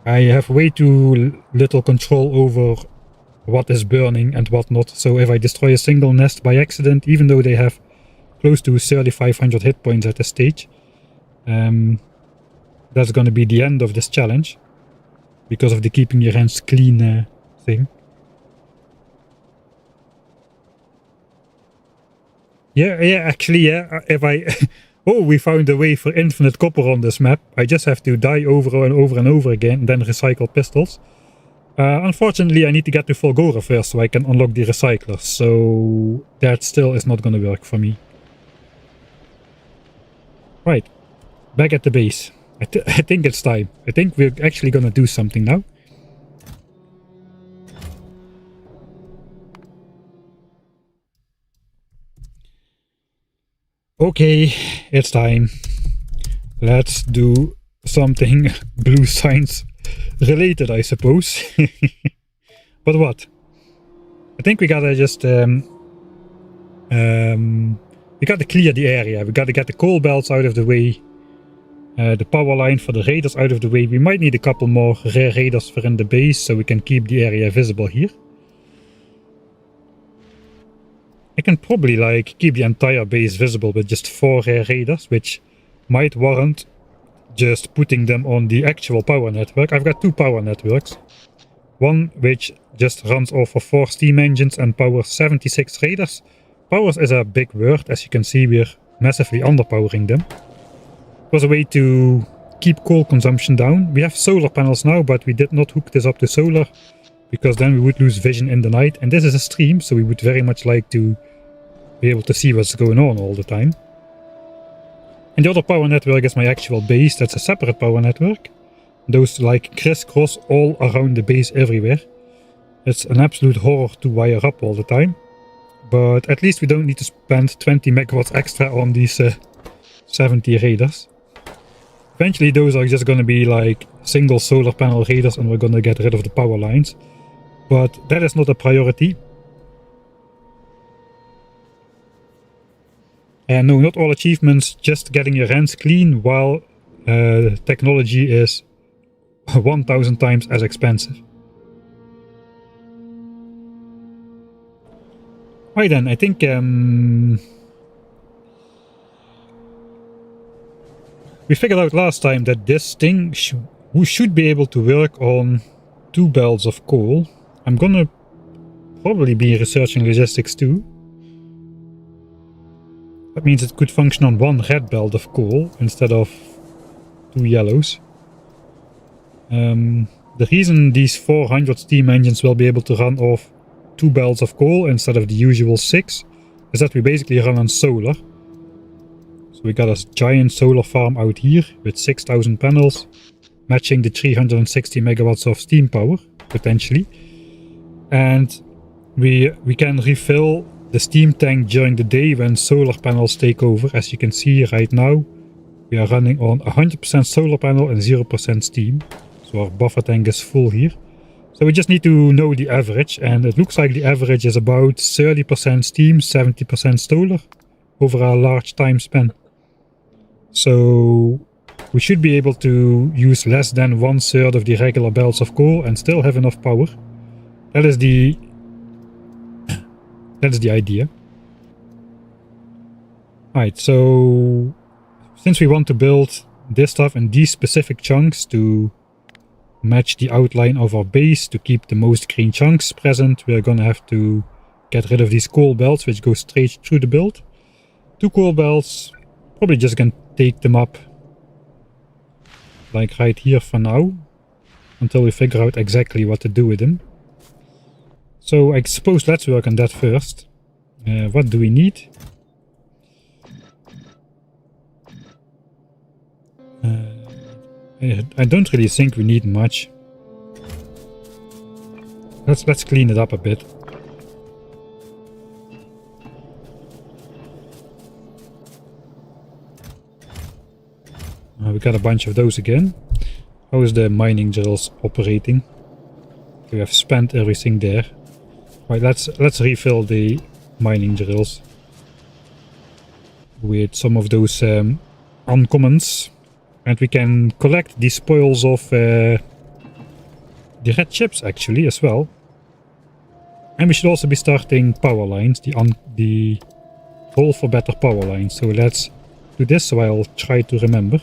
I have way too little control over what is burning and what not. So if I destroy a single nest by accident, even though they have close to 3500 hit points at this stage, that's gonna be the end of this challenge, because of the keeping your hands clean thing. Yeah, actually, yeah, if I... oh, we found a way for infinite copper on this map. I just have to die over and over and over again, and then recycle pistols. Unfortunately, I need to get to Fulgora first, so I can unlock the recyclers, so that still is not gonna work for me. Right, back at the base. I think it's time. I think we're actually gonna do something now. Okay, it's time. Let's do something blue science related, I suppose. But what? I think we gotta just we gotta clear the area. We gotta get the coal belts out of the way, the power line for the raiders out of the way. We might need a couple more rare raiders for in the base, so we can keep the area visible here. I can probably like keep the entire base visible with just 4 rare raiders, which might warrant just putting them on the actual power network. I've got 2 power networks. One which just runs off of 4 steam engines and powers 76 raiders. Powers is a big word, as you can see we're massively underpowering them. It was a way to keep coal consumption down. We have solar panels now, but we did not hook this up to solar, because then we would lose vision in the night, and this is a stream, so we would very much like to be able to see what's going on all the time. And the other power network is my actual base. That's a separate power network. Those like crisscross all around the base everywhere. It's an absolute horror to wire up all the time. But at least we don't need to spend 20 megawatts extra on these 70 radars. Eventually those are just gonna be like single solar panel radars and we're gonna get rid of the power lines. But that is not a priority. And no, not all achievements, just getting your hands clean while technology is 1000 times as expensive. Right then, I think we figured out last time that this thing we should be able to work on 2 belts of coal. I'm gonna probably be researching logistics too. That means it could function on 1 red belt of coal instead of 2 yellows. The reason these 400 steam engines will be able to run off 2 belts of coal instead of the usual 6 is that we basically run on solar. So we got a giant solar farm out here with 6000 panels, matching the 360 megawatts of steam power, potentially. And we can refill the steam tank during the day when solar panels take over. As you can see right now, we are running on 100% solar panel and 0% steam. So our buffer tank is full here. So we just need to know the average, and it looks like the average is about 30% steam, 70% solar over a large time span. So we should be able to use less than 1/3 of the regular belts of coal and still have enough power. That is the idea. Alright, so since we want to build this stuff in these specific chunks to match the outline of our base to keep the most green chunks present, we're gonna have to get rid of these coal belts which go straight through the build. 2 coal belts, probably just gonna take them up like right here for now until we figure out exactly what to do with them. So I suppose let's work on that first. What do we need? I don't really think we need much. Let's clean it up a bit. We got a bunch of those again. How is the mining drills operating? We have spent everything there. Right, let's refill the mining drills with some of those uncommons. And we can collect the spoils of the red chips actually as well. And we should also be starting power lines, the roll for better power lines. So let's do this, so I'll try to remember.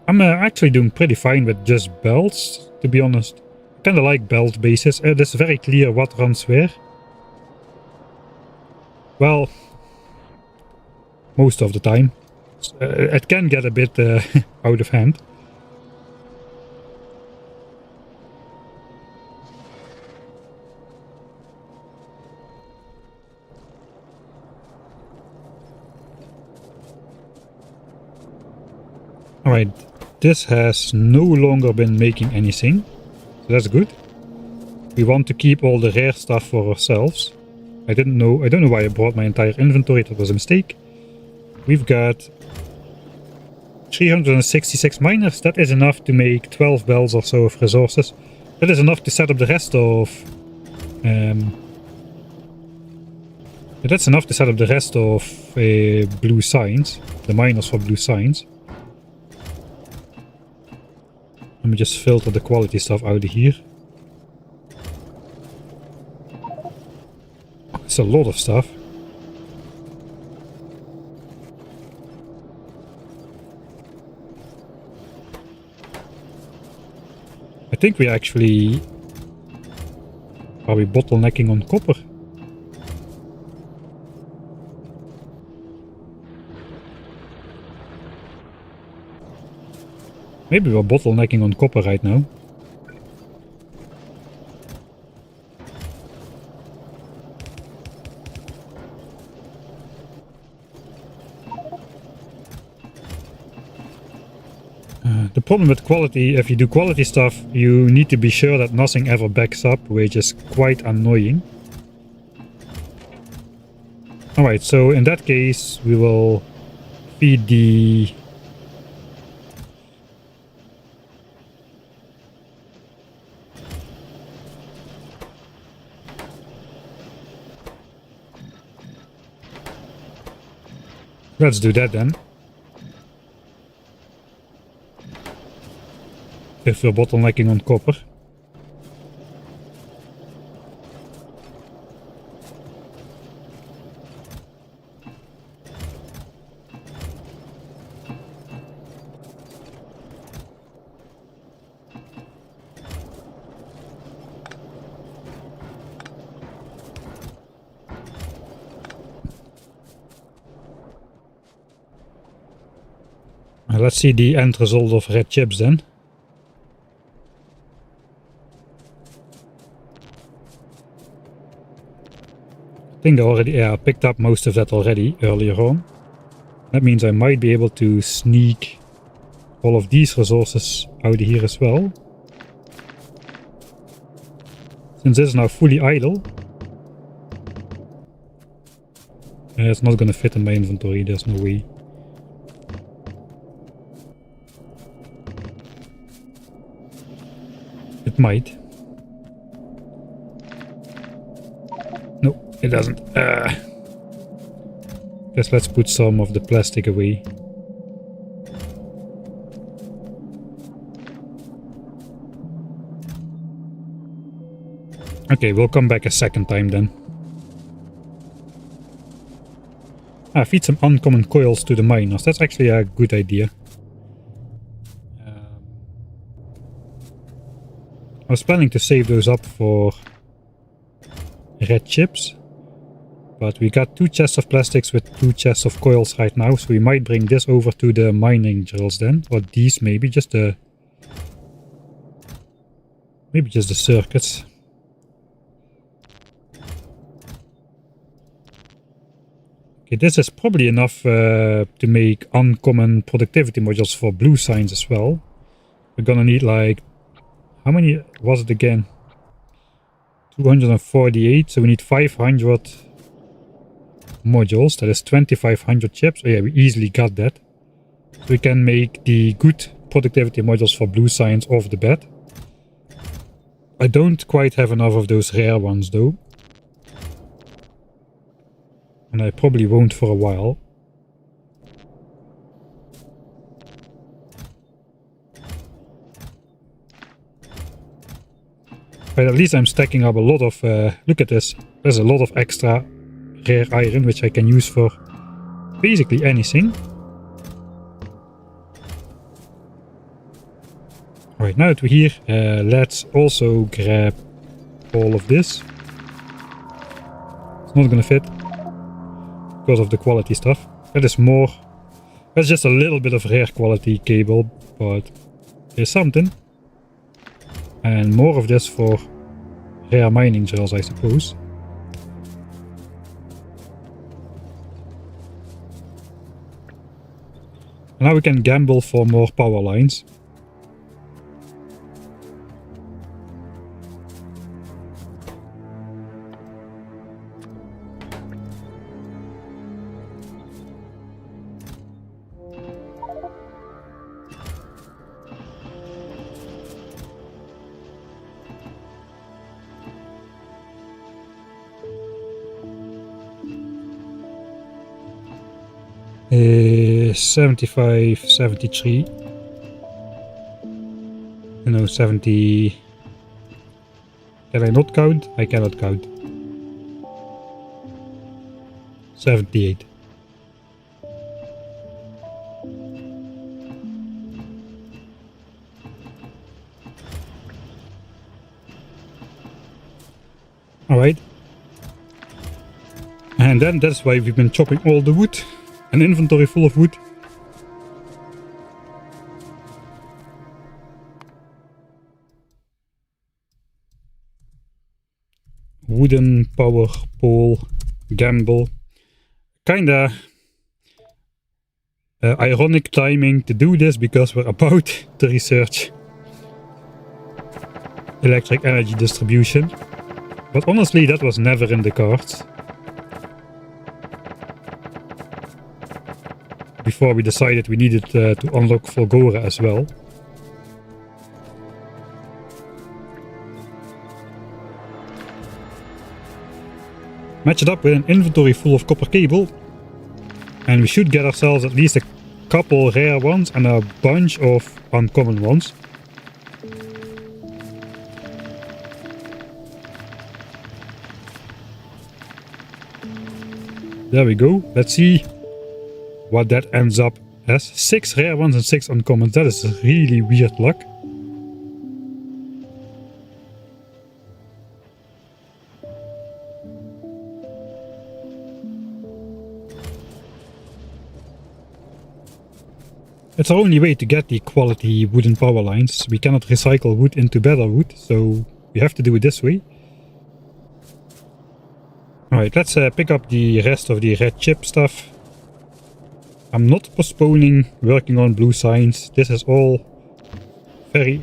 I'm actually doing pretty fine with just belts, to be honest. I kinda like belt bases. It is very clear what runs where. Well, most of the time. It can get a bit out of hand. Alright, this has no longer been making anything, so that's good. We want to keep all the rare stuff for ourselves. I don't know why I brought my entire inventory, that was a mistake. We've got 366 miners, that is enough to make 12 bells or so of resources. That is enough to set up the rest of... that's enough to set up the rest of blue signs, the miners for blue signs. Let me just filter the quality stuff out of here. It's a lot of stuff. I think we actually... Are we bottlenecking on copper? Maybe we're bottlenecking on copper right now. problem with quality, if you do quality stuff, you need to be sure that nothing ever backs up, which is quite annoying. Alright, so in that case, we will feed the... Let's do that then. If we're bottlenecking on copper. Let's see the end result of red chips then. I think I already picked up most of that already earlier on. That means I might be able to sneak all of these resources out of here as well. Since this is now fully idle, it's not gonna fit in my inventory, there's no way. It might. No, it doesn't. Guess let's put some of the plastic away. Okay, we'll come back a second time then. Feed some uncommon coils to the miners. That's actually a good idea. I was planning to save those up for red chips, but we got 2 chests of plastics with 2 chests of coils right now, so we might bring this over to the mining drills then, or these maybe, just the circuits. Okay, this is probably enough to make uncommon productivity modules for blue signs as well. We're gonna need like, how many was it again? 248, so we need 500 modules, that is 2500 chips. Oh yeah, we easily got that. So we can make the good productivity modules for blue signs off the bat. I don't quite have enough of those rare ones though. And I probably won't for a while. But at least I'm stacking up a lot of, look at this, there's a lot of extra rare iron which I can use for basically anything. Alright, now that we're here, let's also grab all of this. It's not gonna fit because of the quality stuff. That is more, that's just a little bit of rare quality cable, but there's something. And more of this for rare mining drills, I suppose. Now we can gamble for more power lines. Uh, 75, 73. No, 70. Can I not count? I cannot count. 78. Alright. And then that's why we've been chopping all the wood. An inventory full of wood. Wooden power pole gamble. Kinda. Ironic timing to do this because we're about to research electric energy distribution. But honestly, that was never in the cards. Before we decided we needed to unlock Volgora as well. Match it up with an inventory full of copper cable. And we should get ourselves at least a couple rare ones and a bunch of uncommon ones. There we go. Let's see what that ends up as. 6 rare ones and 6 uncommons. That is really weird luck. It's our only way to get the quality wooden power lines. We cannot recycle wood into better wood, so we have to do it this way. Alright, let's pick up the rest of the red chip stuff. I'm not postponing working on blue signs. This is all very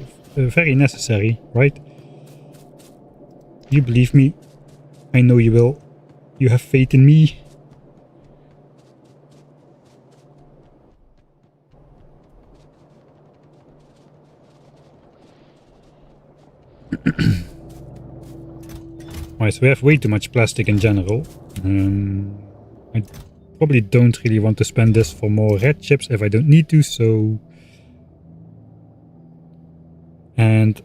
necessary, right? You believe me. I know you will. You have faith in me. Alright, so we have way too much plastic in general. I probably don't really want to spend this for more red chips if I don't need to, so... And...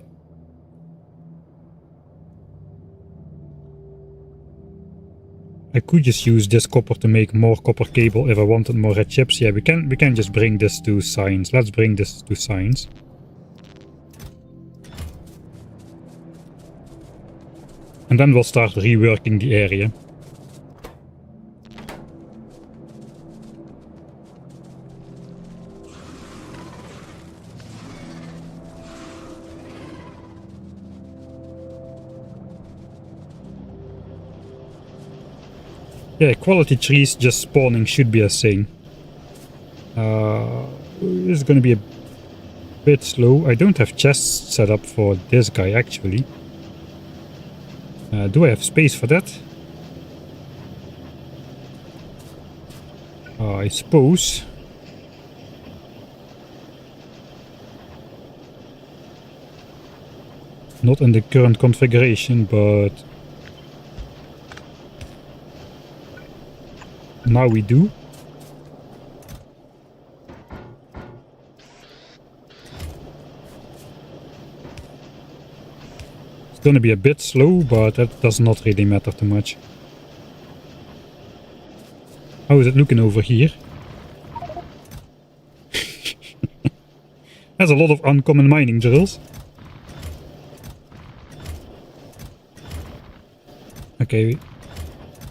I could just use this copper to make more copper cable if I wanted more red chips. Yeah, we can just bring this to science. Let's bring this to science. And then we'll start reworking the area. Yeah, quality trees just spawning should be a thing. This is gonna be a bit slow. I don't have chests set up for this guy actually. Do I have space for that? I suppose. Not in the current configuration, but now we do. It's gonna be a bit slow, but that does not really matter too much. How is it looking over here? There's a lot of uncommon mining drills. Okay,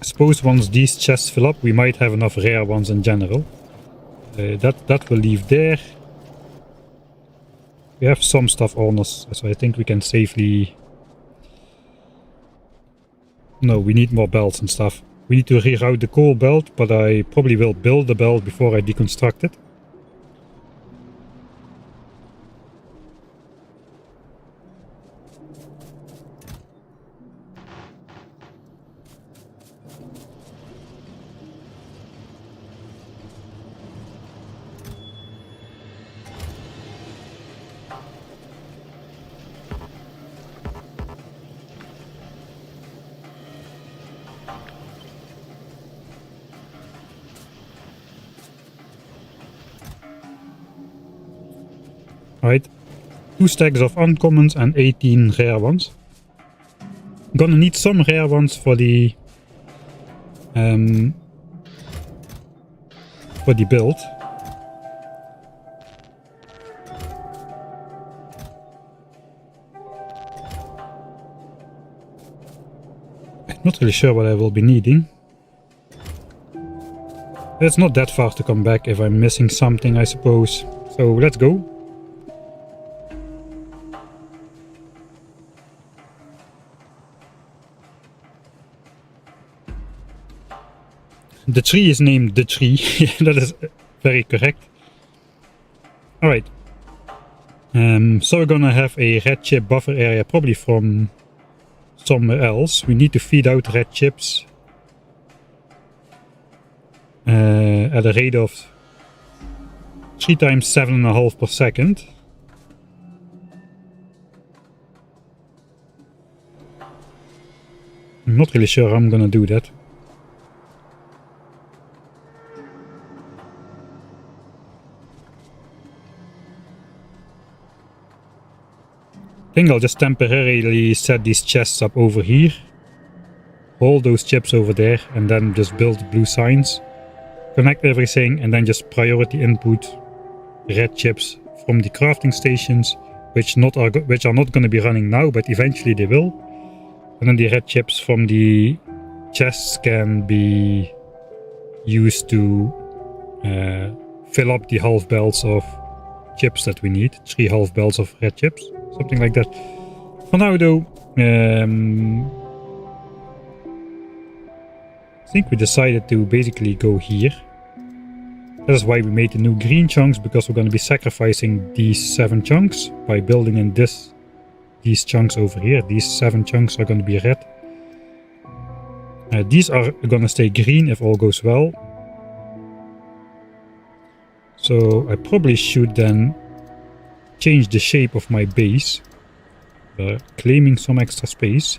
I suppose once these chests fill up, we might have enough rare ones in general. That will leave there. We have some stuff on us, so I think we can safely... No, we need more belts and stuff. We need to reroute the coal belt, but I probably will build the belt before I deconstruct it. Right, 2 stacks of uncommons and 18 rare ones. Gonna need some rare ones for the build. I'm not really sure what I will be needing. It's not that far to come back if I'm missing something, I suppose. So let's go. The tree is named The Tree. That is Very correct. Alright. So we're gonna have a red chip buffer area probably from somewhere else. We need to feed out red chips at a rate of 3 times 7.5 per second. I'm not really sure how I'm gonna do that. I think I'll just temporarily set these chests up over here. Hold those chips over there and then just build blue signs. Connect everything and then just priority input red chips from the crafting stations, which are not going to be running now, but eventually they will. And then the red chips from the chests can be used to fill up the half belts of chips that we need. 3 half belts of red chips, something like that. For now though, I think we decided to basically go here. That is why we made the new green chunks, because we're going to be sacrificing these 7 chunks by building in these chunks over here. These 7 chunks are going to be red. These are going to stay green if all goes well. So I probably should then change the shape of my base, claiming some extra space.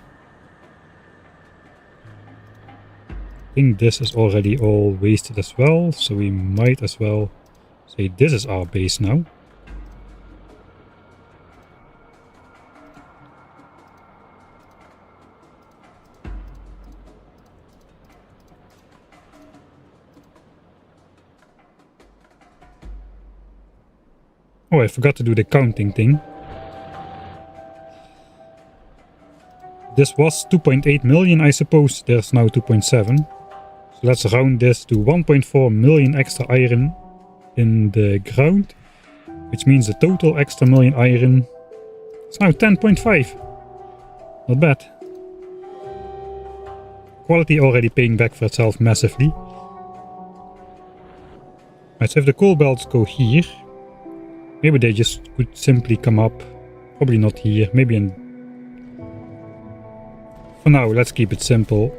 I think this is already all wasted as well, so we might as well say this is our base now. Oh, I forgot to do the counting thing. This was 2.8 million, I suppose. There's now 2.7. So let's round this to 1.4 million extra iron in the ground, which means the total extra million iron is now 10.5. Not bad. Quality already paying back for itself massively. Right, so if the coal belts go here, maybe they just could simply come up. Probably not here, maybe in... For now, let's keep it simple.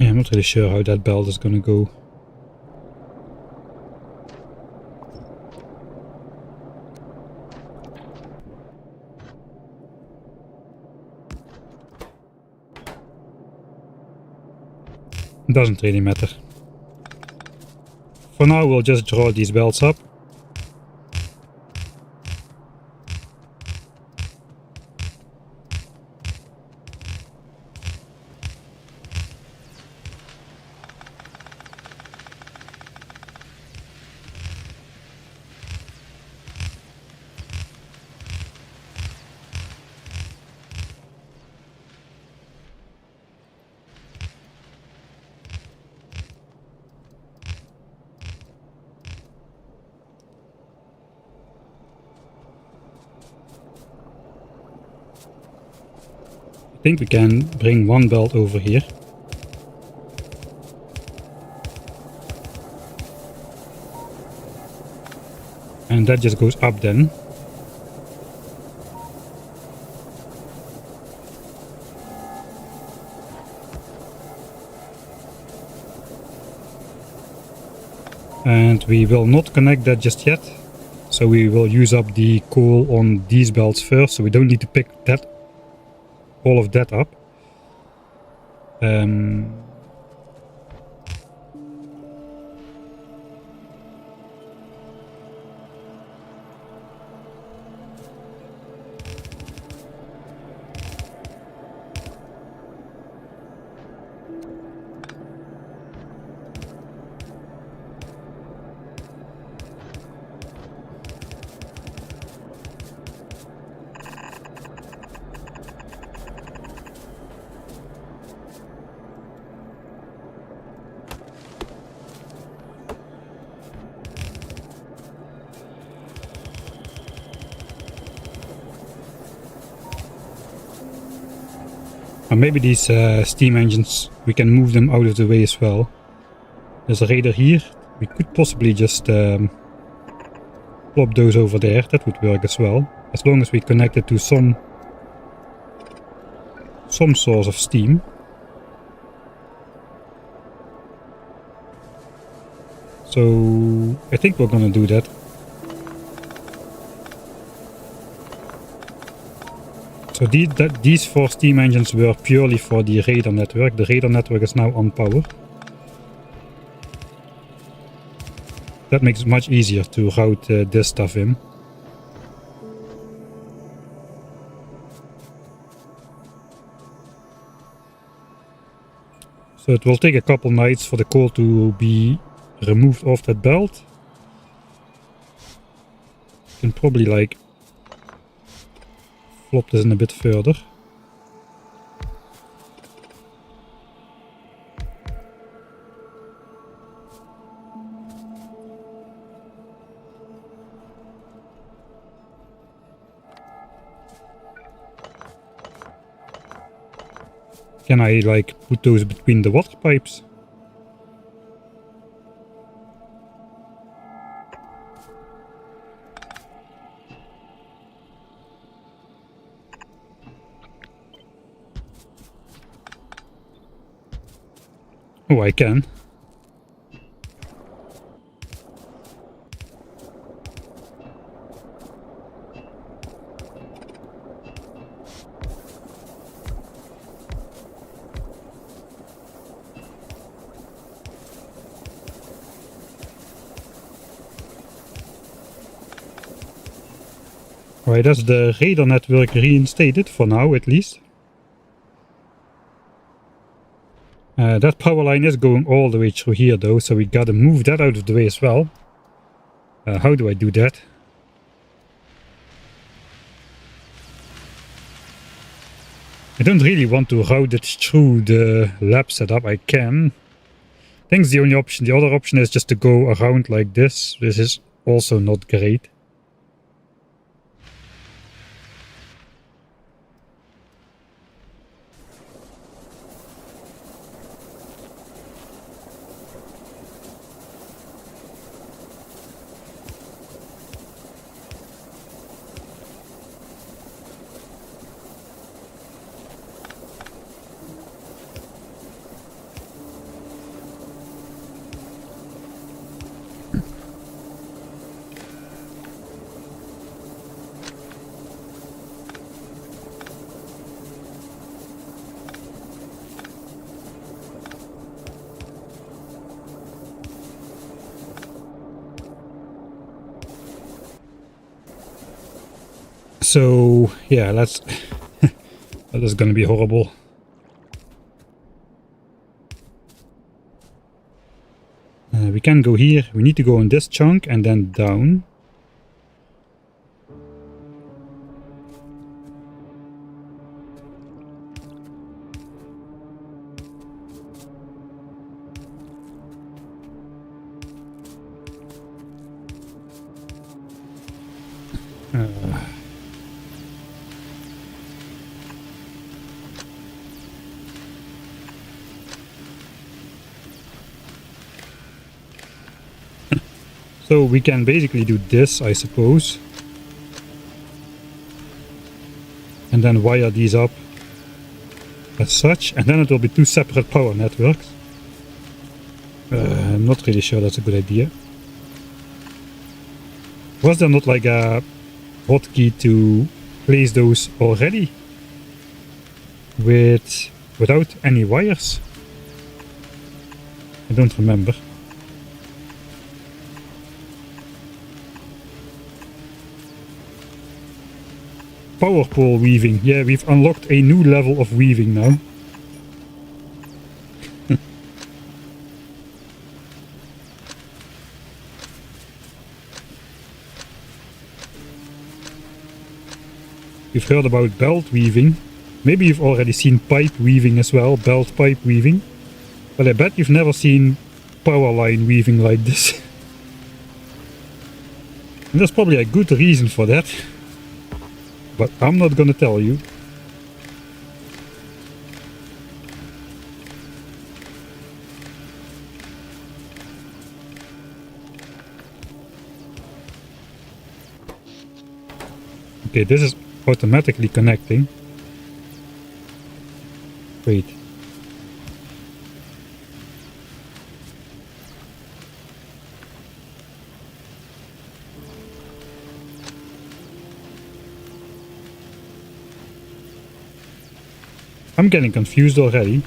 I'm not really sure how that belt is gonna go. Doesn't really matter. For now we'll just draw these belts up. I think we can bring one belt over here. And that just goes up then. And we will not connect that just yet. So we will use up the coal on these belts first, so we don't need to pick that all of that up. And maybe these steam engines, we can move them out of the way as well. There's a radar here. We could possibly just plop those over there. That would work as well. As long as we connect it to some source of steam. So I think we're gonna do that. So these 4 steam engines were purely for the radar network. The radar network is now on power. That makes it much easier to route this stuff in. So it will take a couple nights for the coal to be removed off that belt. You can probably like flop this in a bit further. Can I like put those between the water pipes? Oh, I can. Alright, that's the radar network reinstated, for now at least. That power line is going all the way through here though, so we gotta move that out of the way as well. How do I do that? I don't really want to route it through the lab setup. I can. I think it's the only option. The other option is just to go around like this. This is also not great. So yeah, let's that is gonna be horrible. We can go here. We need to go on this chunk and then down. So we can basically do this, I suppose. And then wire these up as such. And then it will be 2 separate power networks. I'm not really sure that's a good idea. Was there not like a hotkey to place those already? Without any wires? I don't remember. Power pole weaving. Yeah, we've unlocked a new level of weaving now. You've heard about belt weaving. Maybe you've already seen pipe weaving as well, belt pipe weaving. But I bet you've never seen power line weaving like this. And there's probably a good reason for that. But I'm not gonna tell you. Okay, this is automatically connecting. Wait. I'm getting confused already.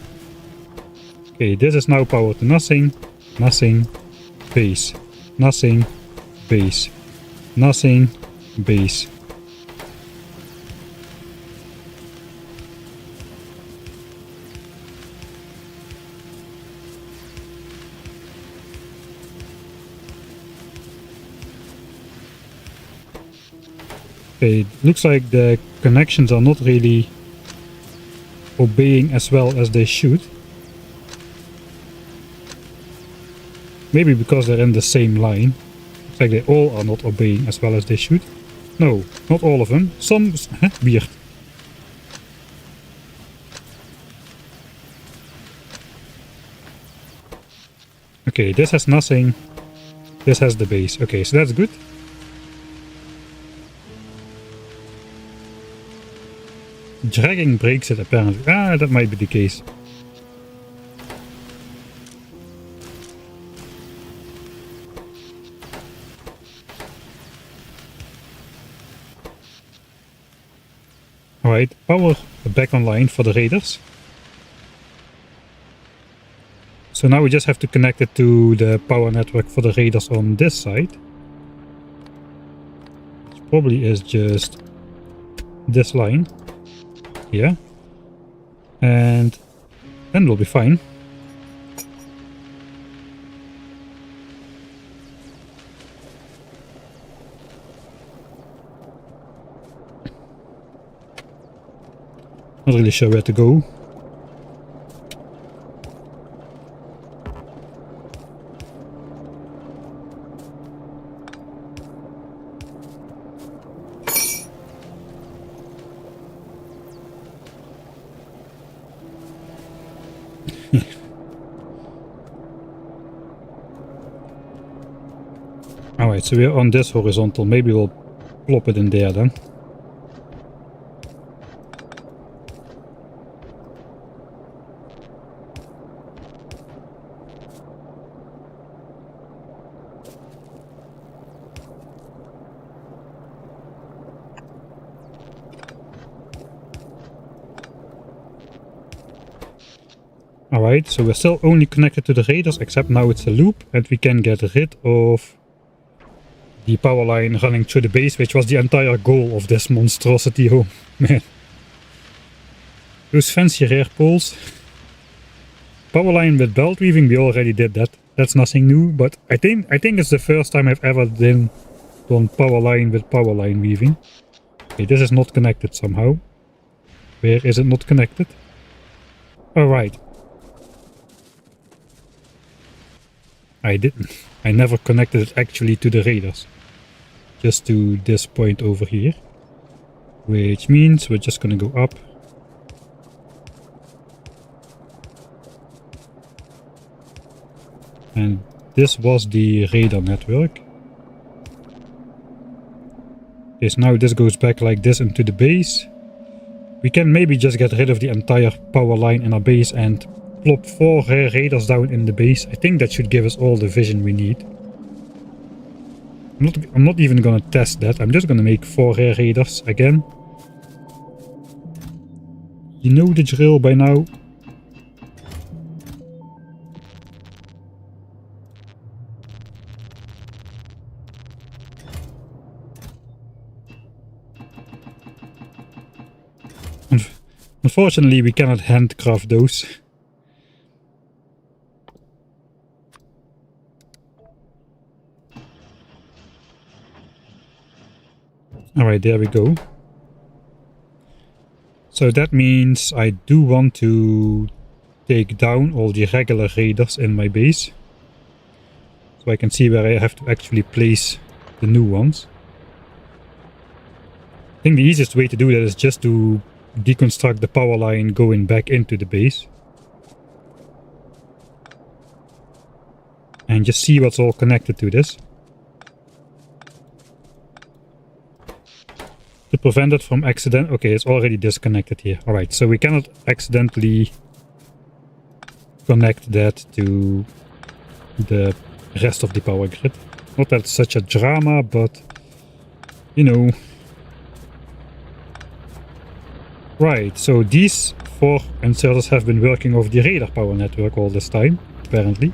Okay, this is now powered to nothing, nothing, base, nothing, base, nothing, base. Okay, looks like the connections are not really obeying as well as they should. Maybe because they're in the same line. Looks like they all are not obeying as well as they should. No, not all of them. Some... weird. Okay, this has nothing. This has the base. Okay, so that's good. Dragging breaks it apparently. Ah, that might be the case. Alright, power back online for the raiders. So now we just have to connect it to the power network for the raiders on this side. Which probably is just this line. Yeah. And then we'll be fine. Not really sure where to go. Alright, so we're on this horizontal. Maybe we'll plop it in there then. Alright, so we're still only connected to the raiders, except now it's a loop, and we can get rid of the power line running through the base, which was the entire goal of this monstrosity. Oh man. Those fancy rear poles. Power line with belt weaving, we already did that. That's nothing new, but I think it's the first time I've ever done power line with power line weaving. Okay, this is not connected somehow. Where is it not connected? Alright. I never connected it actually to the raiders. Just to this point over here. Which means we're just gonna go up. And this was the radar network. Okay, so now this goes back like this into the base. We can maybe just get rid of the entire power line in our base and plop 4 radars down in the base. I think that should give us all the vision we need. I'm not even gonna test that. I'm just gonna make 4 radars again. You know the drill by now. Unfortunately, we cannot handcraft those. Alright, there we go. So that means I do want to take down all the regular raiders in my base. So I can see where I have to actually place the new ones. I think the easiest way to do that is just to deconstruct the power line going back into the base. And just see what's all connected to this. prevent it from accident. Okay, it's already disconnected here. All right, so we cannot accidentally connect that to the rest of the power grid. Not that it's such a drama, but you know. Right, so these 4 inserters have been working off the radar power network all this time, apparently.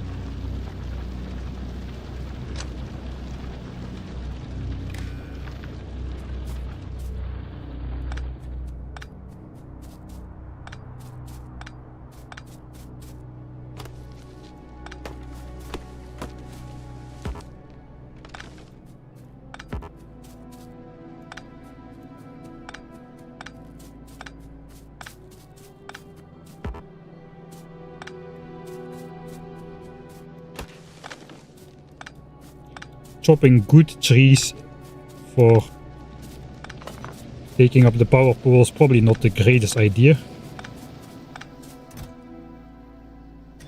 Chopping good trees for taking up the power pole is probably not the greatest idea.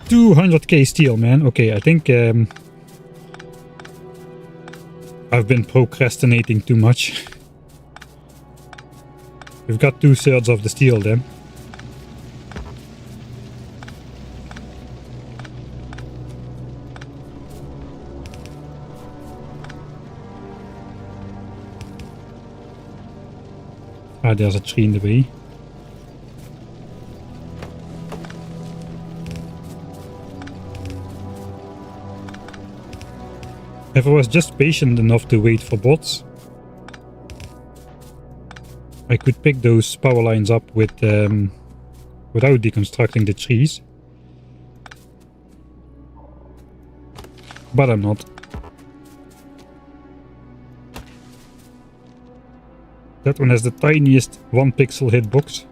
200k steel, man. Okay, I think I've been procrastinating too much. We've got 2/3 of the steel then. Ah, there's a tree in the way. If I was just patient enough to wait for bots, I could pick those power lines up with without deconstructing the trees. But I'm not. That one has the tiniest 1 pixel hitbox.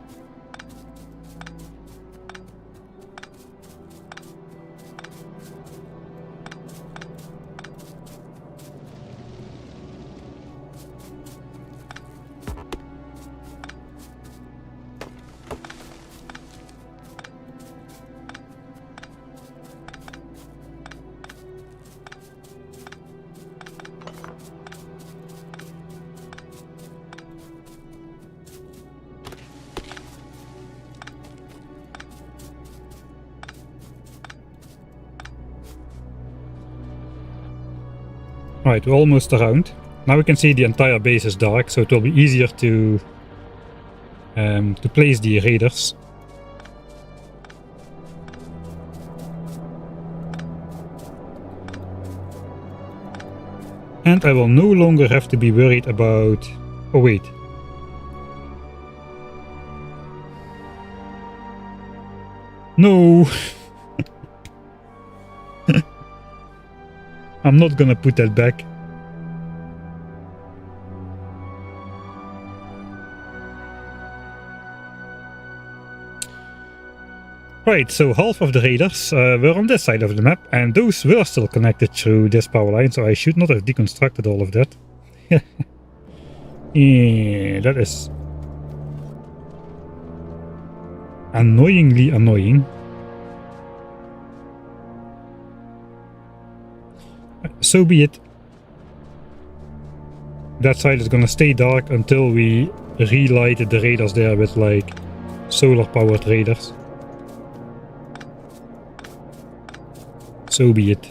Right, we're almost around. Now we can see the entire base is dark, so it will be easier to place the raiders. And I will no longer have to be worried about... Oh wait. No! I'm not gonna put that back. Right, so half of the raiders were on this side of the map, and those were still connected through this power line, so I should not have deconstructed all of that. Yeah, that is annoyingly annoying. So be it. That side is gonna stay dark until we relight the radars there with like solar powered radars. So be it.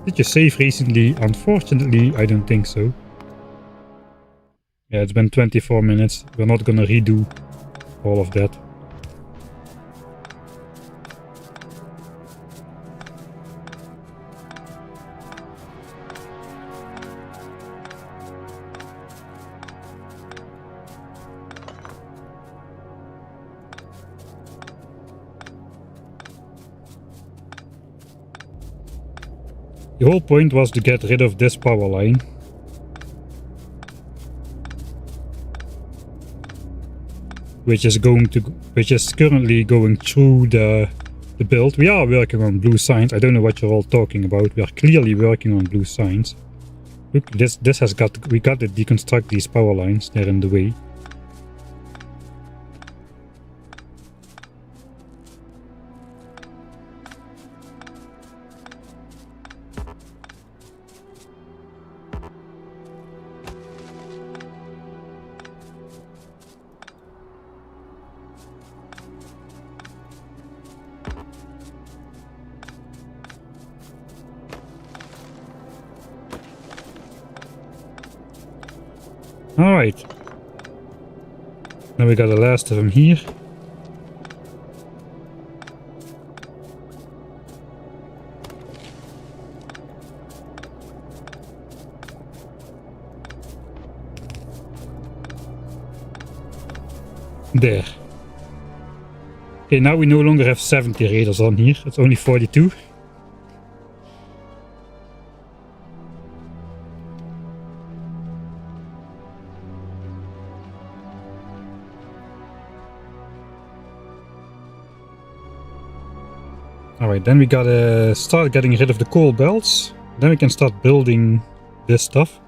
Did you save recently? Unfortunately, I don't think so. Yeah, it's been 24 minutes. We're not gonna redo all of that. The whole point was to get rid of this power line. Which is currently going through the build. We are working on blue signs. I don't know what you're all talking about. We are clearly working on blue signs. Look, we got to deconstruct these power lines. They're in the way. Alright. Now we got the last of them here. There. Okay, now we no longer have 70 raiders on here. It's only 42. Alright, then we gotta start getting rid of the coal belts. Then we can start building this stuff.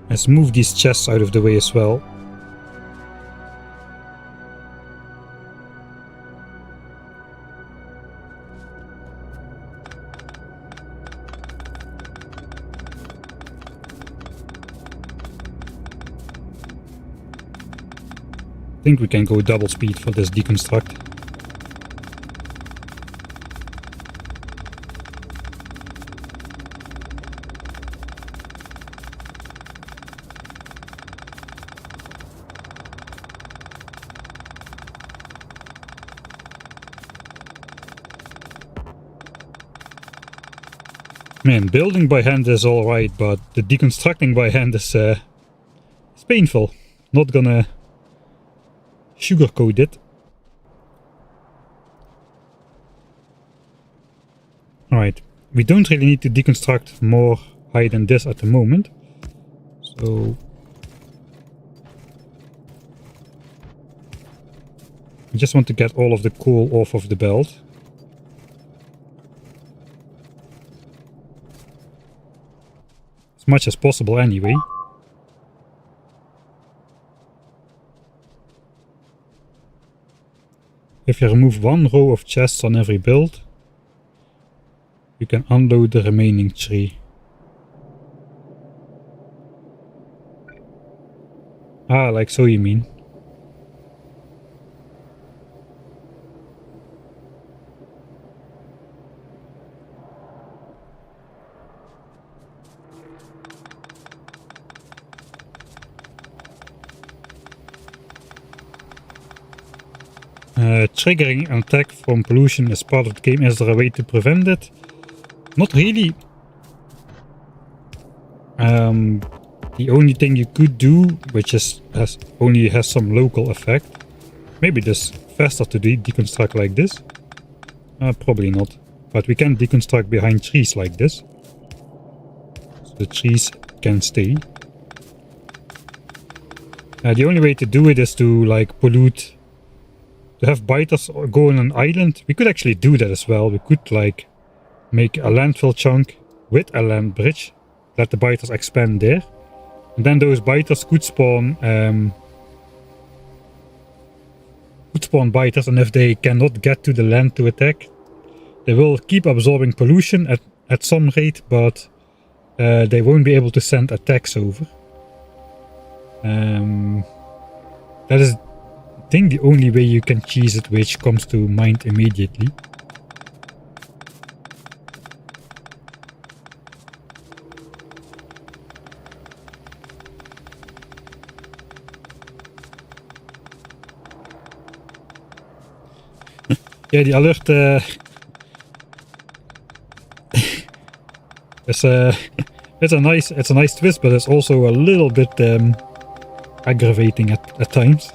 Let's move these chests out of the way as well. I think we can go double speed for this deconstruct. Man, building by hand is alright, but the deconstructing by hand is it's painful. Not gonna sugarcoat it. Alright, we don't really need to deconstruct more high than this at the moment. So I just want to get all of the coal off of the belt. As much as possible anyway. If you remove one row of chests on every build, you can unload the remaining 3. Ah, like so you mean. Triggering an attack from pollution is part of the game. Is there a way to prevent it? Not really. The only thing you could do, which only has some local effect, maybe this faster to deconstruct like this. Probably not. But we can deconstruct behind trees like this. So the trees can stay. The only way to do it is to like pollute. To have biters go on an island. We could actually do that as well. We could like make a landfill chunk with a land bridge. Let the biters expand there. And then those biters could spawn biters, and if they cannot get to the land to attack, they will keep absorbing pollution at some rate, but they won't be able to send attacks over. That is, I think, the only way you can cheese it, which comes to mind immediately. Yeah, the alert it's a nice twist, but it's also a little bit aggravating at times.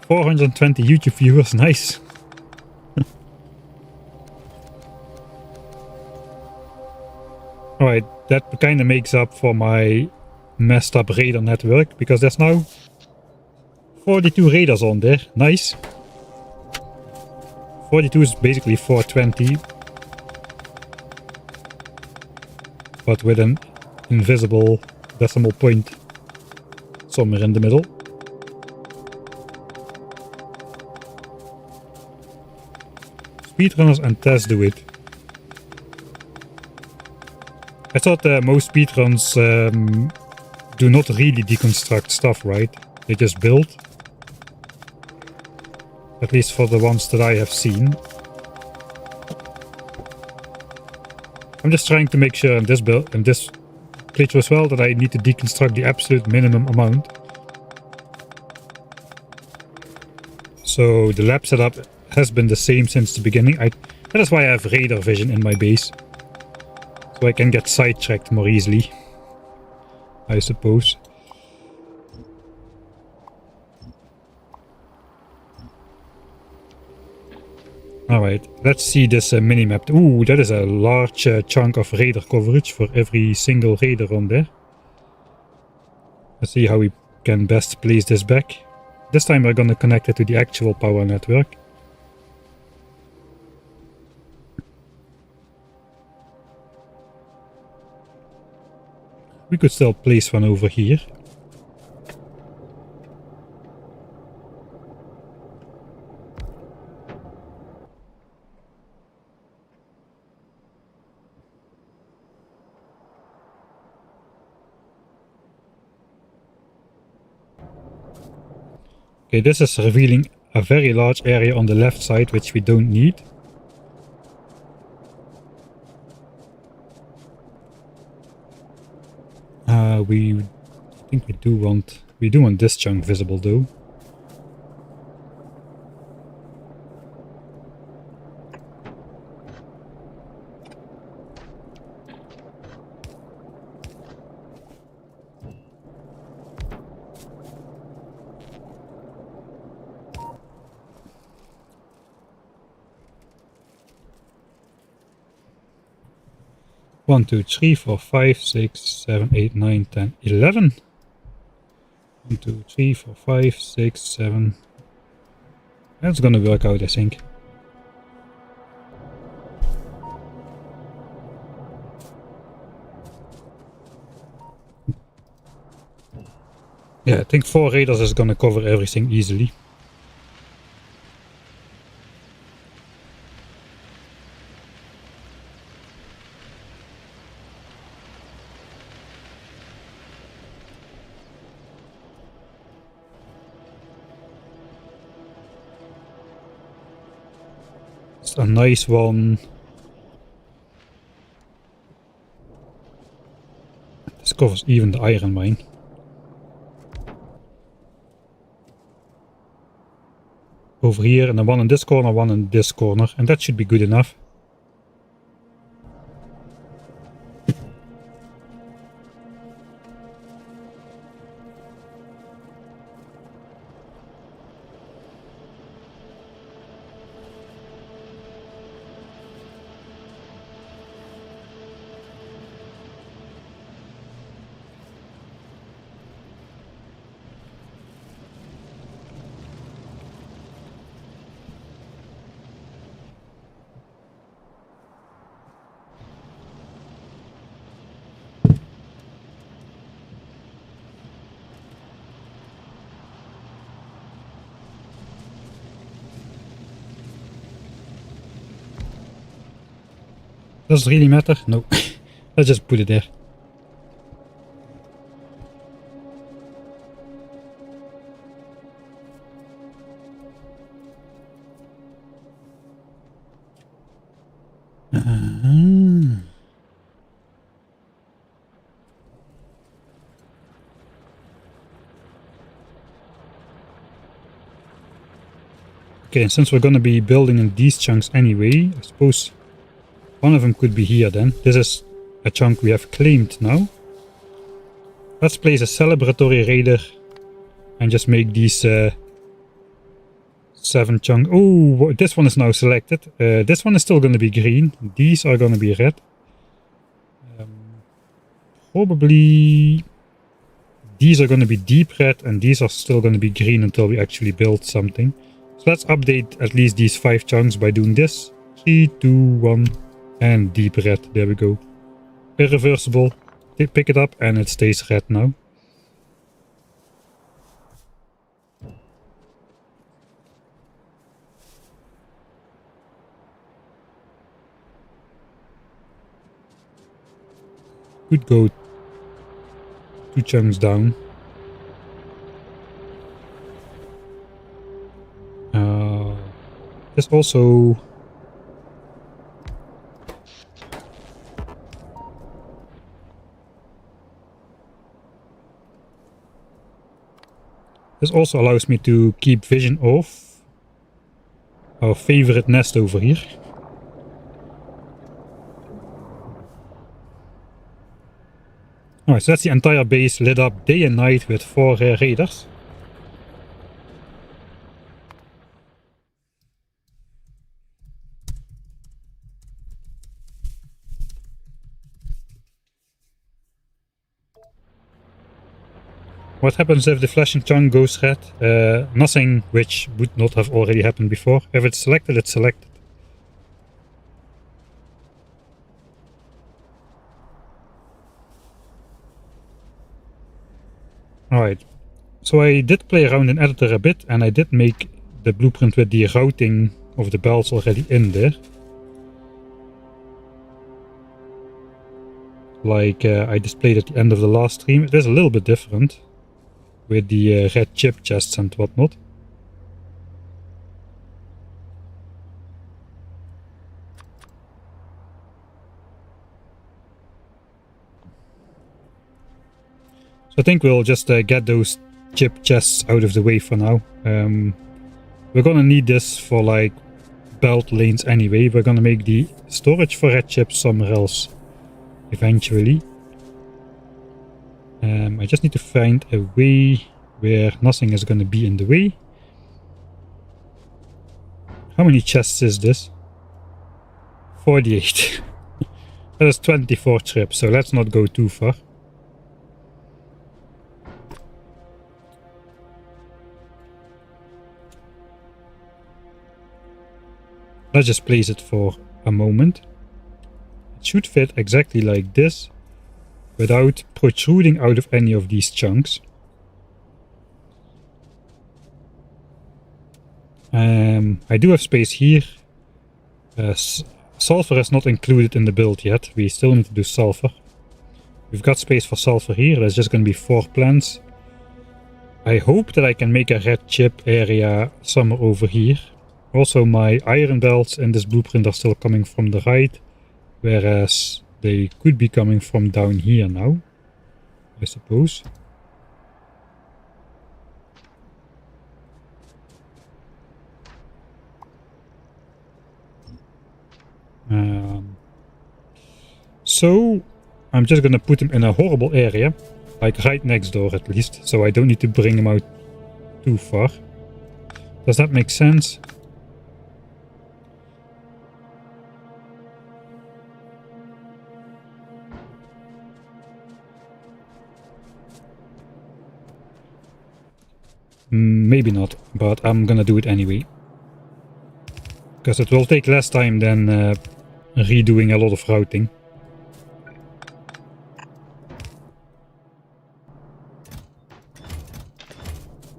$420 YouTube viewers, nice. Alright, that kind of makes up for my messed up raider network, because there's now 42 raiders on there. Nice. 42 is basically 420, but with an invisible decimal point somewhere in the middle. Speedrunners and tests do it. I thought most speedruns do not really deconstruct stuff, right? They just build. At least for the ones that I have seen. I'm just trying to make sure in this build, in this playthrough as well, that I need to deconstruct the absolute minimum amount. So the lab setup has been the same since the beginning. That is why I have radar vision in my base. So I can get sidetracked more easily, I suppose. Alright, let's see this minimap. Ooh, that is a large chunk of radar coverage for every single radar on there. Let's see how we can best place this back. This time we're gonna connect it to the actual power network. We could still place one over here. Okay, this is revealing a very large area on the left side, which we don't need. I think we do want this chunk visible though. One, two, three, four, 5, 6, 7, 8, 9, 10, 11. 1, 2, 3, 4, 5, 6, 7. That's gonna work out, I think. Yeah, I think 4 radars is gonna cover everything easily. It's a nice one. This covers even the iron mine. Over here, and then one in this corner, one in this corner, and that should be good enough. Does it really matter? No. Let's just put it there. Okay, and since we're gonna be building in these chunks anyway, I suppose one of them could be here then. This is a chunk we have claimed now. Let's place a celebratory radar and just make these 7 chunks. Oh, this one is now selected. This one is still going to be green. These are going to be red. Probably these are going to be deep red and these are still going to be green until we actually build something. So let's update at least these 5 chunks by doing this. 3, 2, 1 and deep red. There we go. Irreversible. Pick it up and it stays red now. Could go 2 chunks down. This also... This also allows me to keep vision of our favorite nest over here. Alright, so that's the entire base lit up day and night with 4 raiders. What happens if the flashing chunk goes red? Nothing which would not have already happened before. If it's selected, it's selected. Alright, so I did play around in editor a bit and I did make the blueprint with the routing of the belts already in there. Like I displayed at the end of the last stream. It is a little bit different with the red chip chests and whatnot. So I think we'll just get those chip chests out of the way for now. We're gonna need this for like belt lanes anyway. We're gonna make the storage for red chips somewhere else eventually. I just need to find a way where nothing is gonna be in the way. How many chests is this? 48. That is 24 trips, so let's not go too far. Let's just place it for a moment. It should fit exactly like this without protruding out of any of these chunks. I do have space here. Sulfur is not included in the build yet. We still need to do sulfur. We've got space for sulfur here. There's just going to be 4 plants. I hope that I can make a red chip area somewhere over here. Also, my iron belts in this blueprint are still coming from the right, whereas they could be coming from down here now, I suppose. So I'm just gonna put them in a horrible area, like right next door at least, so I don't need to bring them out too far. Does that make sense? Maybe not, but I'm gonna do it anyway. Because it will take less time than redoing a lot of routing.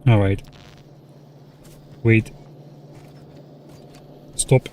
Alright. Wait. Stop.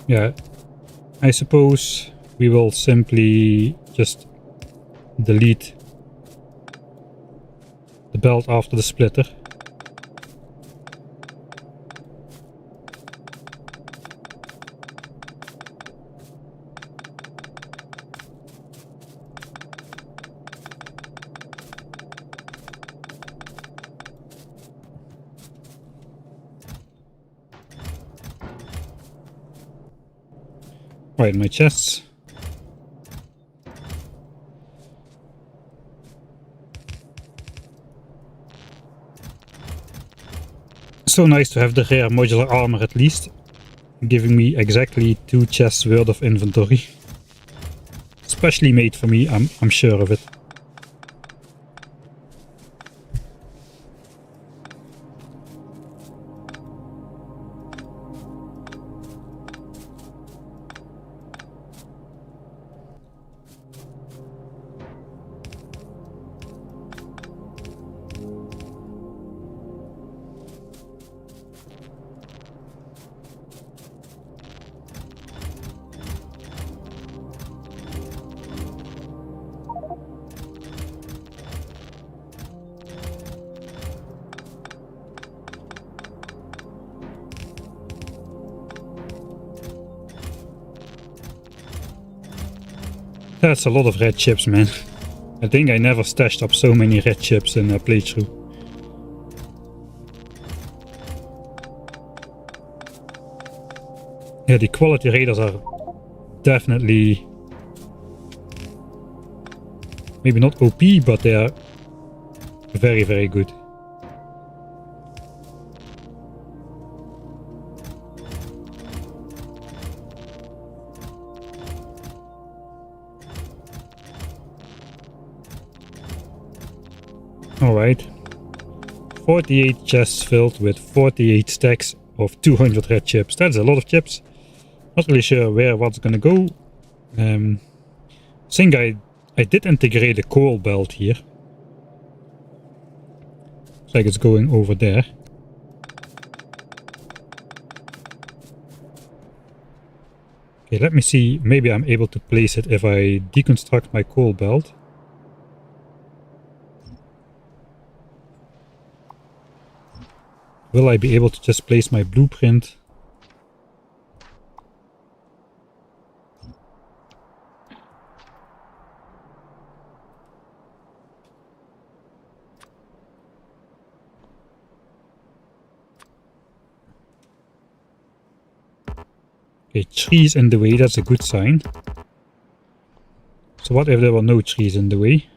Yeah, I suppose we will simply just delete the belt after the splitter. Right, my chests. So nice to have the rare modular armor at least, giving me exactly 2 chests worth of inventory. Specially made for me, I'm sure of it. That's a lot of red chips, man. I think I never stashed up so many red chips in a playthrough. Yeah, the quality radars are definitely maybe not OP, but they are very, very good. Alright, 48 chests filled with 48 stacks of 200 red chips. That's a lot of chips. Not really sure where what's gonna go. I think I did integrate a coal belt here. Looks like it's going over there. Okay, let me see. Maybe I'm able to place it if I deconstruct my coal belt. Will I be able to just place my blueprint? Okay, trees in the way, that's a good sign. So what if there were no trees in the way?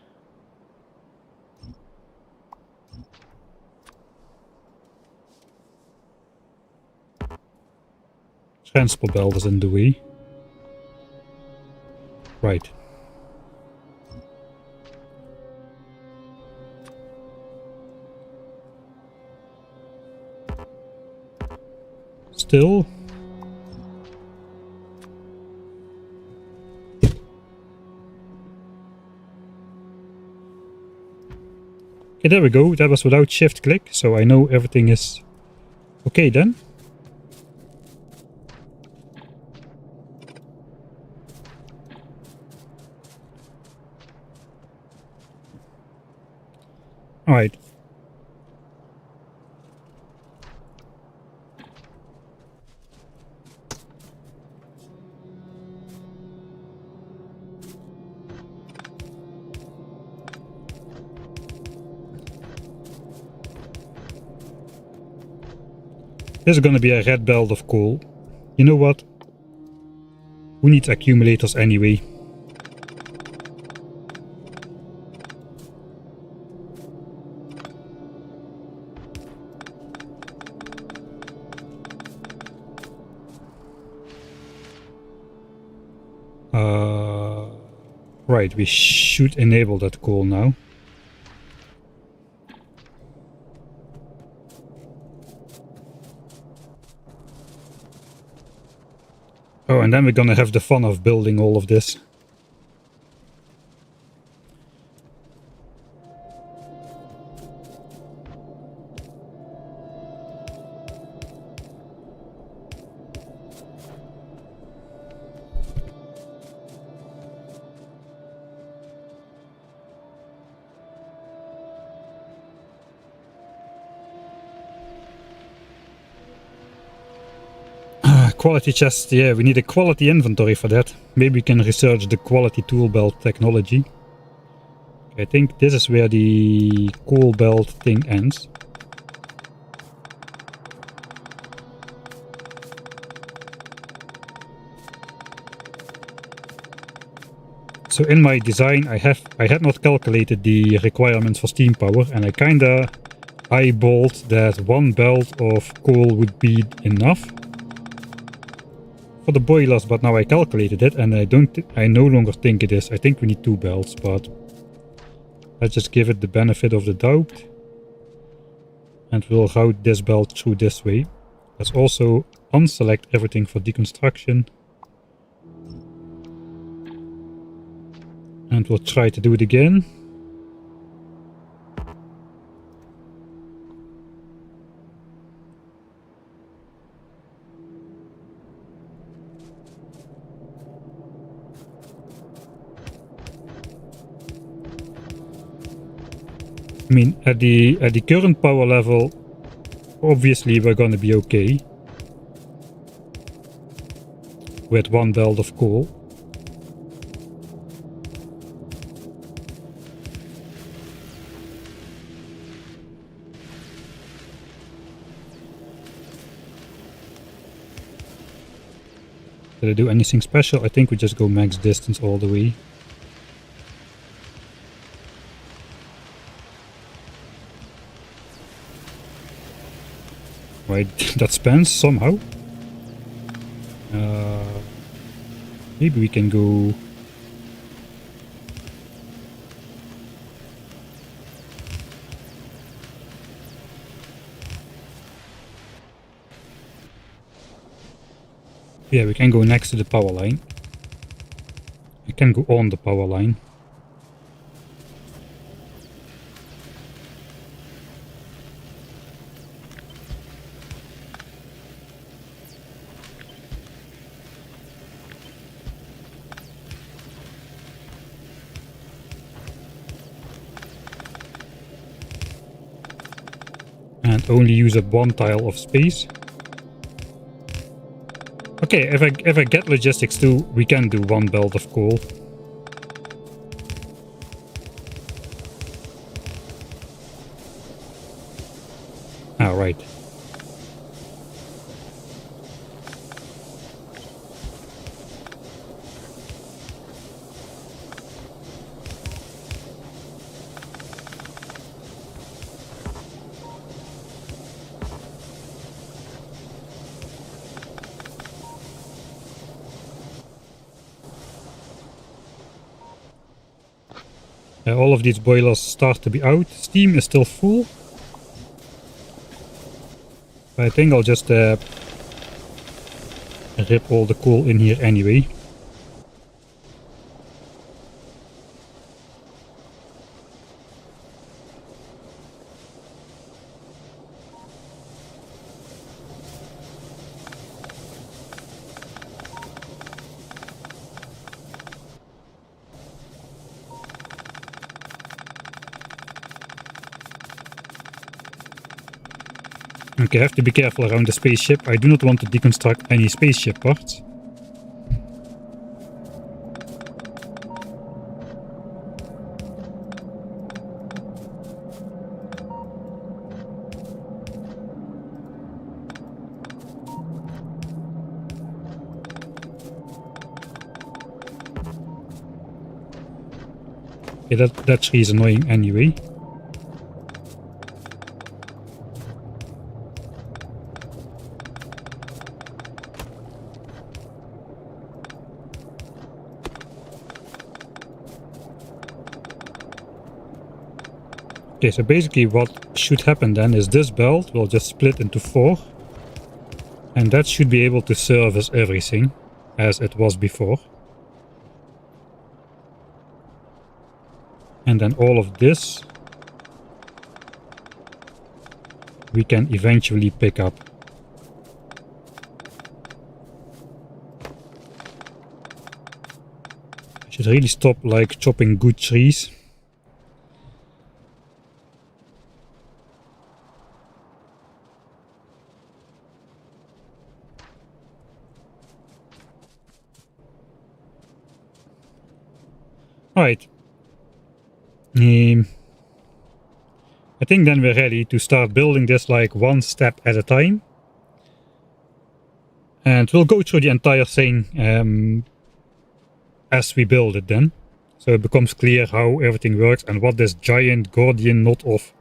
Transport belt is in the way. Right. Still. Okay, there we go. That was without shift click, so I know everything is okay then. Alright. This is gonna be a red belt of coal. You know what? Who needs accumulators anyway? Right, we should enable that coal now. Oh, and then we're gonna have the fun of building all of this. Quality chest, yeah, we need a quality inventory for that. Maybe we can research the quality tool belt technology. I think this is where the coal belt thing ends. So in my design I had not calculated the requirements for steam power, and I kinda eyeballed that 1 belt of coal would be enough for the boilers, but now I calculated it and I no longer think it is. I think we need 2 belts, but let's just give it the benefit of the doubt. And we'll route this belt through this way. Let's also unselect everything for deconstruction. And we'll try to do it again. I mean, at the current power level, obviously we're gonna be okay with 1 belt of coal. Did I do anything special? I think we just go max distance all the way. Right, that spans somehow. Maybe we can go... Yeah, we can go next to the power line. I can go on the power line. And only use up 1 tile of space. Okay, if I get logistics too, we can do 1 belt of coal. Ah, right. All of these boilers start to be out. Steam is still full. I think I'll just rip all the coal in here anyway. Okay, I have to be careful around the spaceship. I do not want to deconstruct any spaceship parts. Okay, that tree is annoying anyway. Okay, so basically what should happen then is this belt will just split into 4. And that should be able to service everything as it was before. And then all of this we can eventually pick up. I should really stop like chopping good trees. Alright. I think then we're ready to start building this like 1 step at a time. And we'll go through the entire thing as we build it then. So it becomes clear how everything works and what this giant Gordian knot of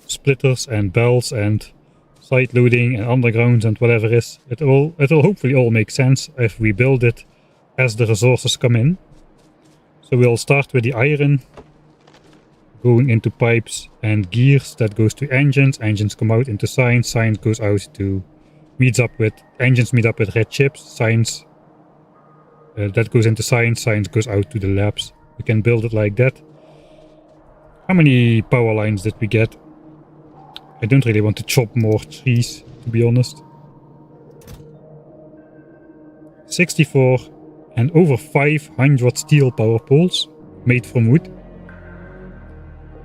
splitters and bells and side loading and undergrounds and whatever is. It will hopefully all make sense if we build it as the resources come in. So we'll start with the iron going into pipes and gears. That goes to engines. Engines come out into science. Science goes out to engines meet up with red chips. Science that goes into science. Science goes out to the labs. We can build it like that. How many power lines did we get? I don't really want to chop more trees, to be honest. 64 and over 500 steel power poles made from wood.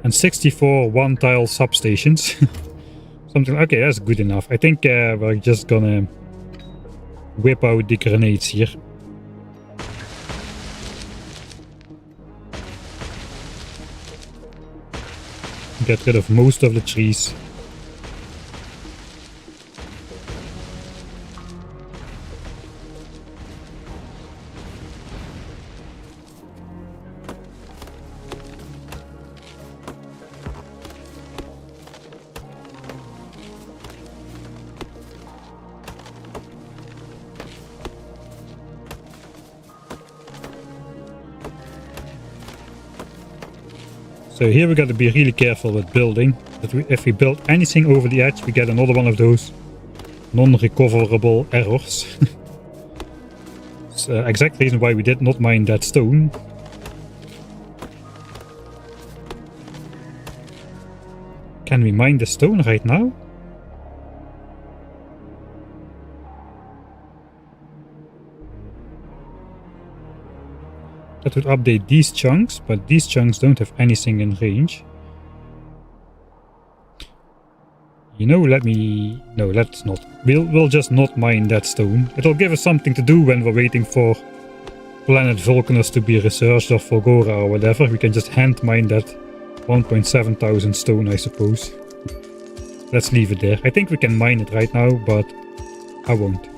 And 64 one-tile substations. Something, okay, that's good enough. I think we're just gonna whip out the grenades here. Get rid of most of the trees. So here we got to be really careful with building. That if we build anything over the edge, we get another one of those non-recoverable errors. It's the exact reason why we did not mine that stone. Can we mine the stone right now? That would update these chunks, but these chunks don't have anything in range. You know, no, let's not. We'll just not mine that stone. It'll give us something to do when we're waiting for planet Vulcanus to be researched or for Gora or whatever. We can just hand mine that 1.7 thousand stone, I suppose. Let's leave it there. I think we can mine it right now, but I won't.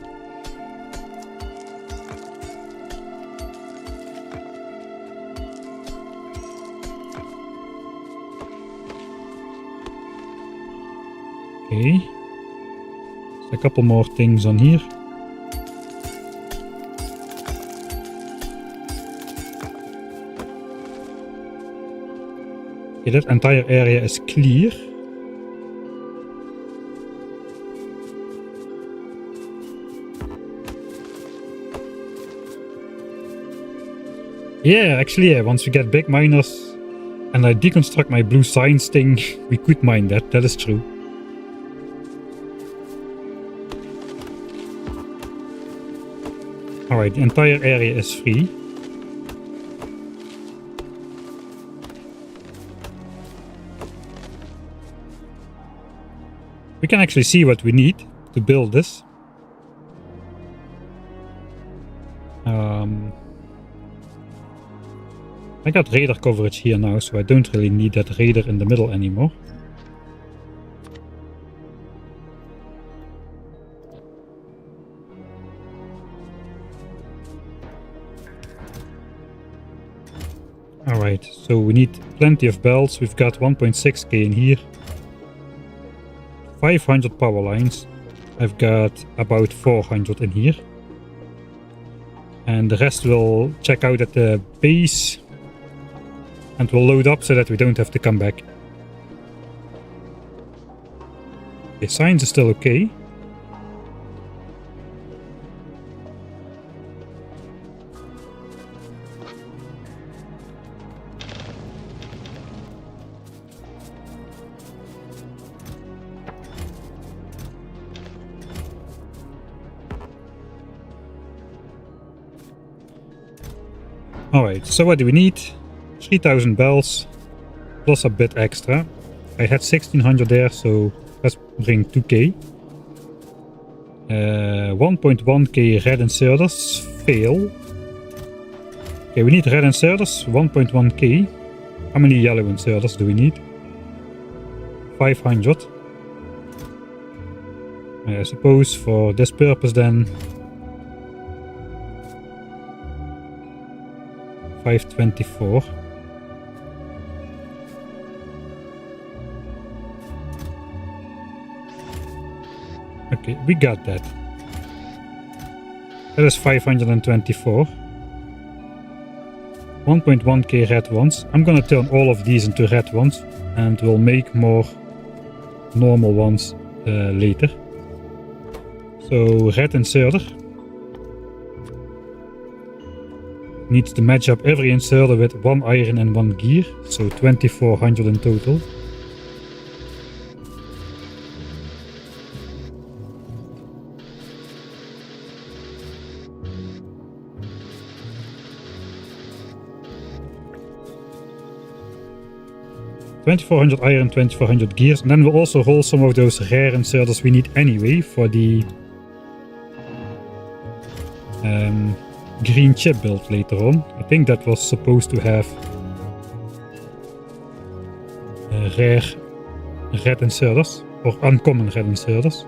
Okay, a couple more things on here. Okay, that entire area is clear. Yeah, actually, yeah, once we get big miners and I deconstruct my blue science thing, we could mine that. That is true. Alright, the entire area is free. We can actually see what we need to build this. I got radar coverage here now, so I don't really need that radar in the middle anymore. Alright, so we need plenty of belts. We've got 1.6k in here. 500 power lines. I've got about 400 in here. And the rest we'll check out at the base. And we'll load up so that we don't have to come back. Okay, science is still okay. Alright, so what do we need? 3000 bells plus a bit extra. I had 1600 there, so let's bring 2k. 1.1k red inserters fail. Okay, we need red inserters, 1.1k. How many yellow inserters do we need? 500. I suppose for this purpose then 524. Okay, we got that. That is 524. 1.1k red ones. I'm gonna turn all of these into red ones and we'll make more normal ones later. So red inserter needs to match up every inserter with 1 iron and 1 gear, so 2400 in total. $2,400 iron, 2400 gears, and then we'll also roll some of those rare inserters we need anyway for the green chip build later on. I think that was supposed to have rare red inserters, or uncommon red inserters.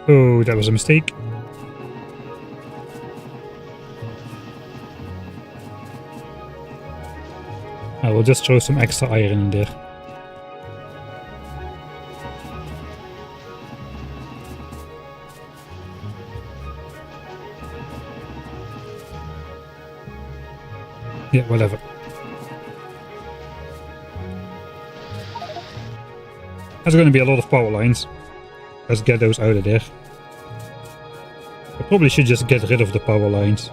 Oh, that was a mistake. I will just throw some extra iron in there. Yeah, whatever. There's going to be a lot of power lines. Let's get those out of there. I probably should just get rid of the power lines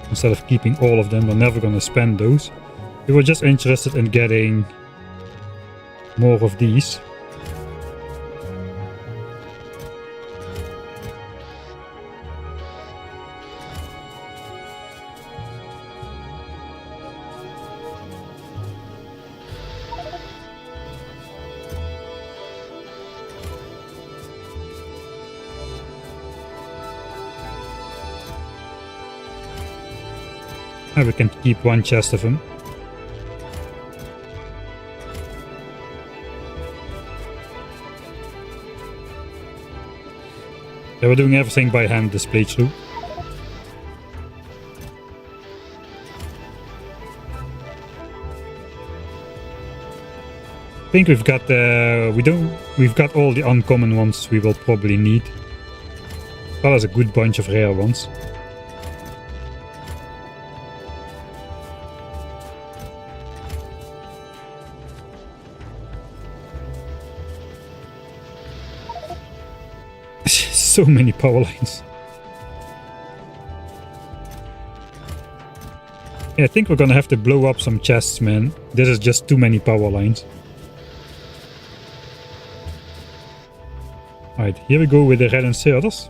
instead of keeping all of them. We're never going to spend those. We were just interested in getting more of these. And we can keep one chest of them. Yeah, we're doing everything by hand this playthrough. I think we've got we've got all the uncommon ones we will probably need, as well as a good bunch of rare ones. So many power lines. Yeah, I think we're gonna have to blow up some chests, man. This is just too many power lines. Alright, here we go with the red inserters.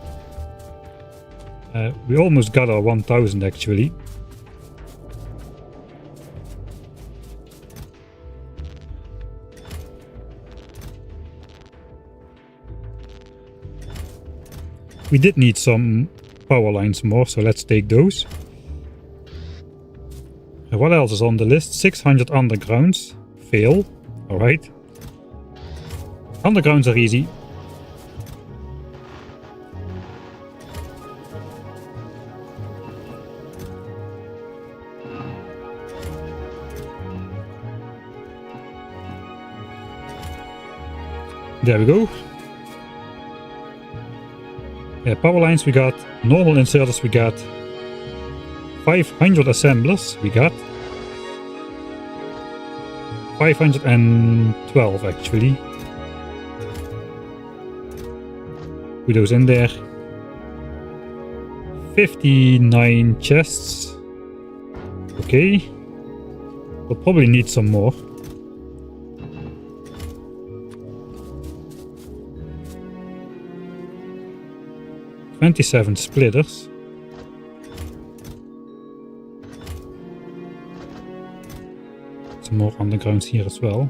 We almost got our 1000 actually. We did need some power lines more, so let's take those. And what else is on the list? 600 undergrounds. Fail. Alright. Undergrounds are easy. There we go. Yeah, power lines we got, normal inserters we got, 500 assemblers we got, 512 actually. Put those in there. 59 chests. Okay. We'll probably need some more. $27 splitters. Some more undergrounds here as well.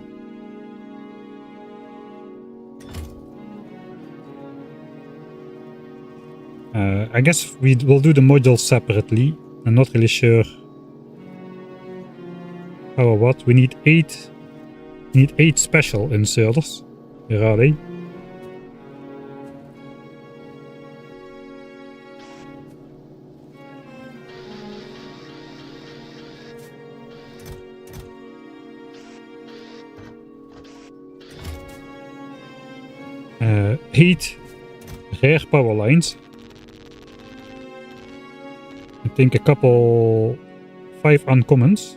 I guess we will do the modules separately. I'm not really sure how or what. We need 8. We need 8 special inserters. Where are they? 8 rare power lines. I think a couple 5 uncommons.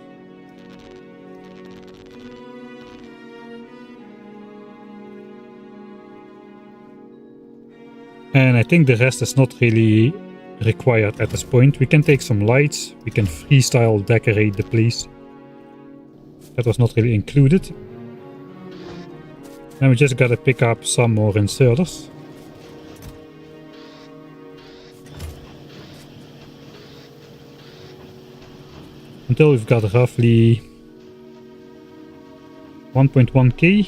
And I think the rest is not really required at this point. We can take some lights. We can freestyle decorate the place. That was not really included. And we just gotta pick up some more inserters. Until we've got roughly 1.1k.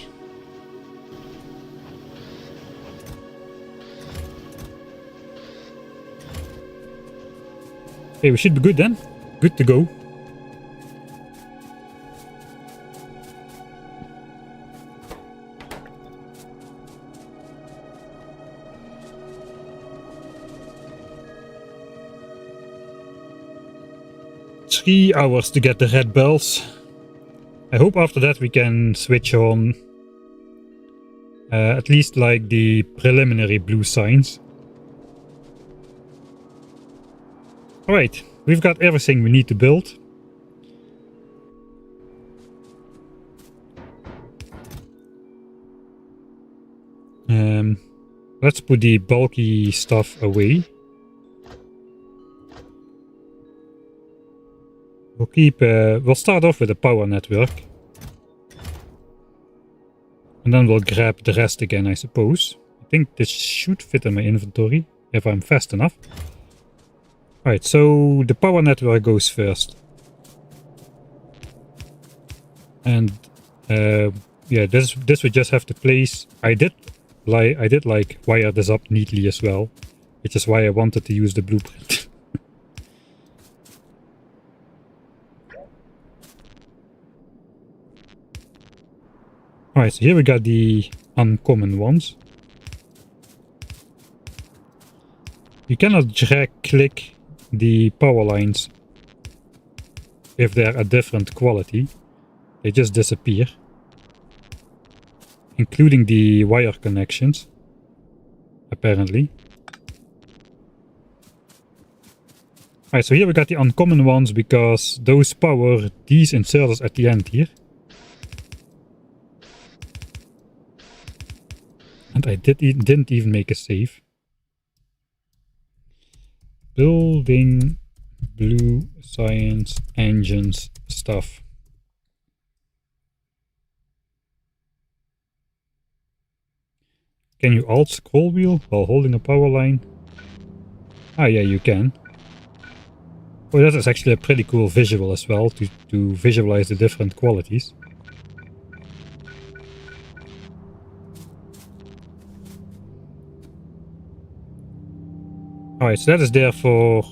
Okay, we should be good then. Good to go. Three hours to get the red bells. I hope after that we can switch on at least like the preliminary blue signs. Alright, we've got everything we need to build. Let's put the bulky stuff away. We'll start off with a power network. And then we'll grab the rest again, I suppose. I think this should fit in my inventory, if I'm fast enough. Alright, so the power network goes first. And yeah, this we just have to place. I did like wire this up neatly as well, which is why I wanted to use the blueprint. Alright, so here we got the uncommon ones. You cannot click the power lines if they're a different quality. They just disappear. Including the wire connections, apparently. Alright, so here we got the uncommon ones because those power these inserters at the end here. And I didn't even make a save. Building blue science engines stuff. Can you alt scroll wheel while holding a power line? Ah yeah, you can. Oh, that is actually a pretty cool visual as well to visualize the different qualities. Alright, so that is there to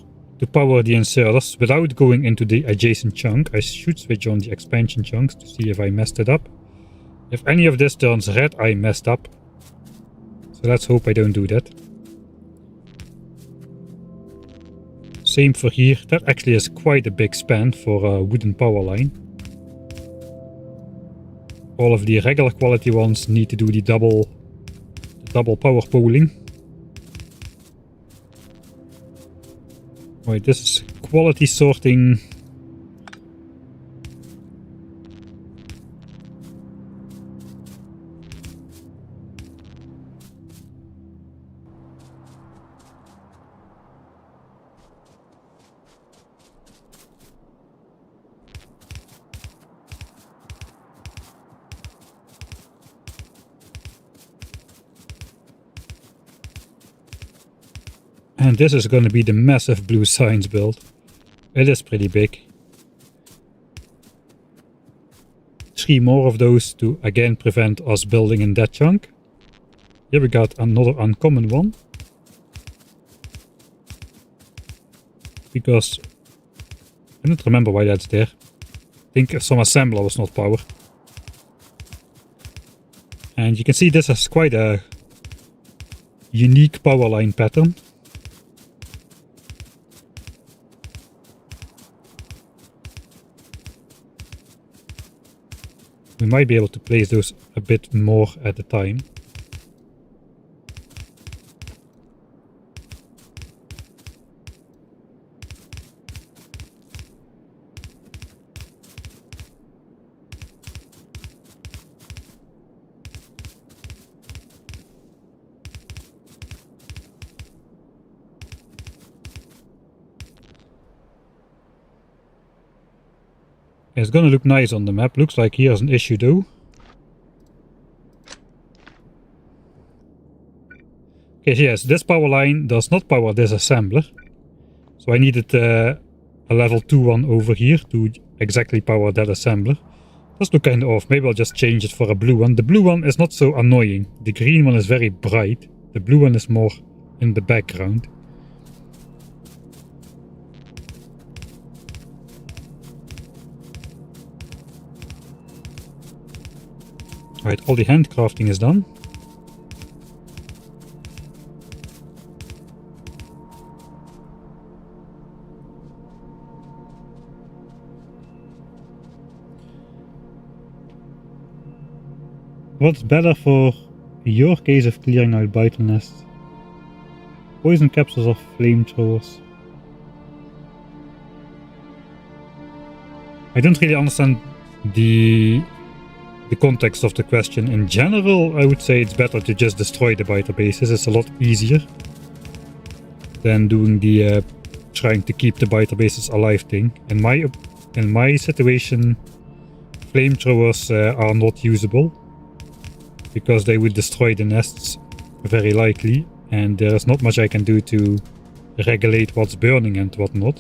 power the inserters without going into the adjacent chunk. I should switch on the expansion chunks to see if I messed it up. If any of this turns red, I messed up. So let's hope I don't do that. Same for here. That actually is quite a big span for a wooden power line. All of the regular quality ones need to do the double power pooling. Right, this is quality sorting. And this is going to be the massive blue science build. It is pretty big. 3 more of those to again prevent us building in that chunk. Here we got another uncommon one. Because I don't remember why that's there. I think some assembler was not powered. And you can see this has quite a unique power line pattern. We might be able to place those a bit more at a time. It's gonna look nice on the map. Looks like here's an issue though. Okay, so yes, this power line does not power this assembler. So I needed a level 2 one over here to exactly power that assembler. Does look kind of off. Maybe I'll just change it for a blue one. The blue one is not so annoying. The green one is very bright. The blue one is more in the background. Alright, all the handcrafting is done. What's better for your case of clearing out beetle nests? Poison capsules or flamethrowers? I don't really understand the context of the question. In general, I would say it's better to just destroy the beetle bases. It's a lot easier than doing the trying to keep the beetle bases alive thing. In my situation, flamethrowers are not usable because they would destroy the nests very likely, and there is not much I can do to regulate what's burning and what not.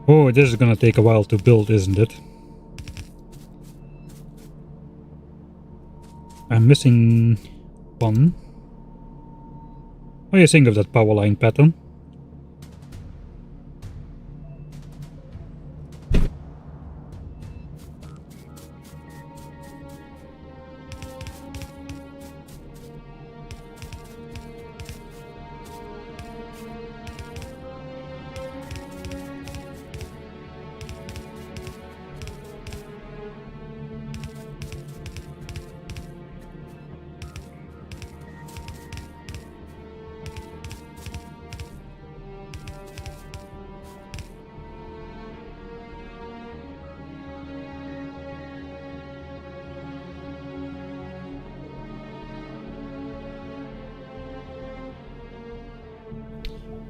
Oh, this is gonna take a while to build, isn't it? I'm missing one. What do you think of that power line pattern?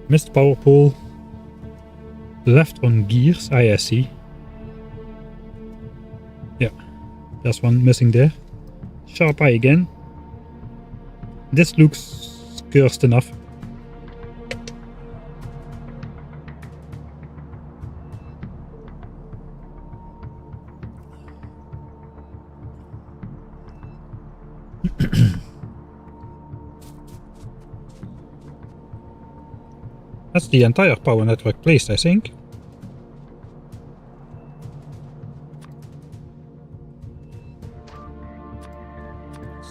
Missed power pole. Left on gears. I see. Yeah, there's one missing there. Sharp eye again. This looks cursed enough. That's the entire power network placed, I think.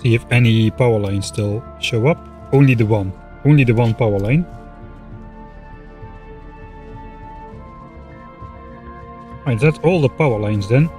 See if any power lines still show up. Only the one power line. Right, that's all the power lines then.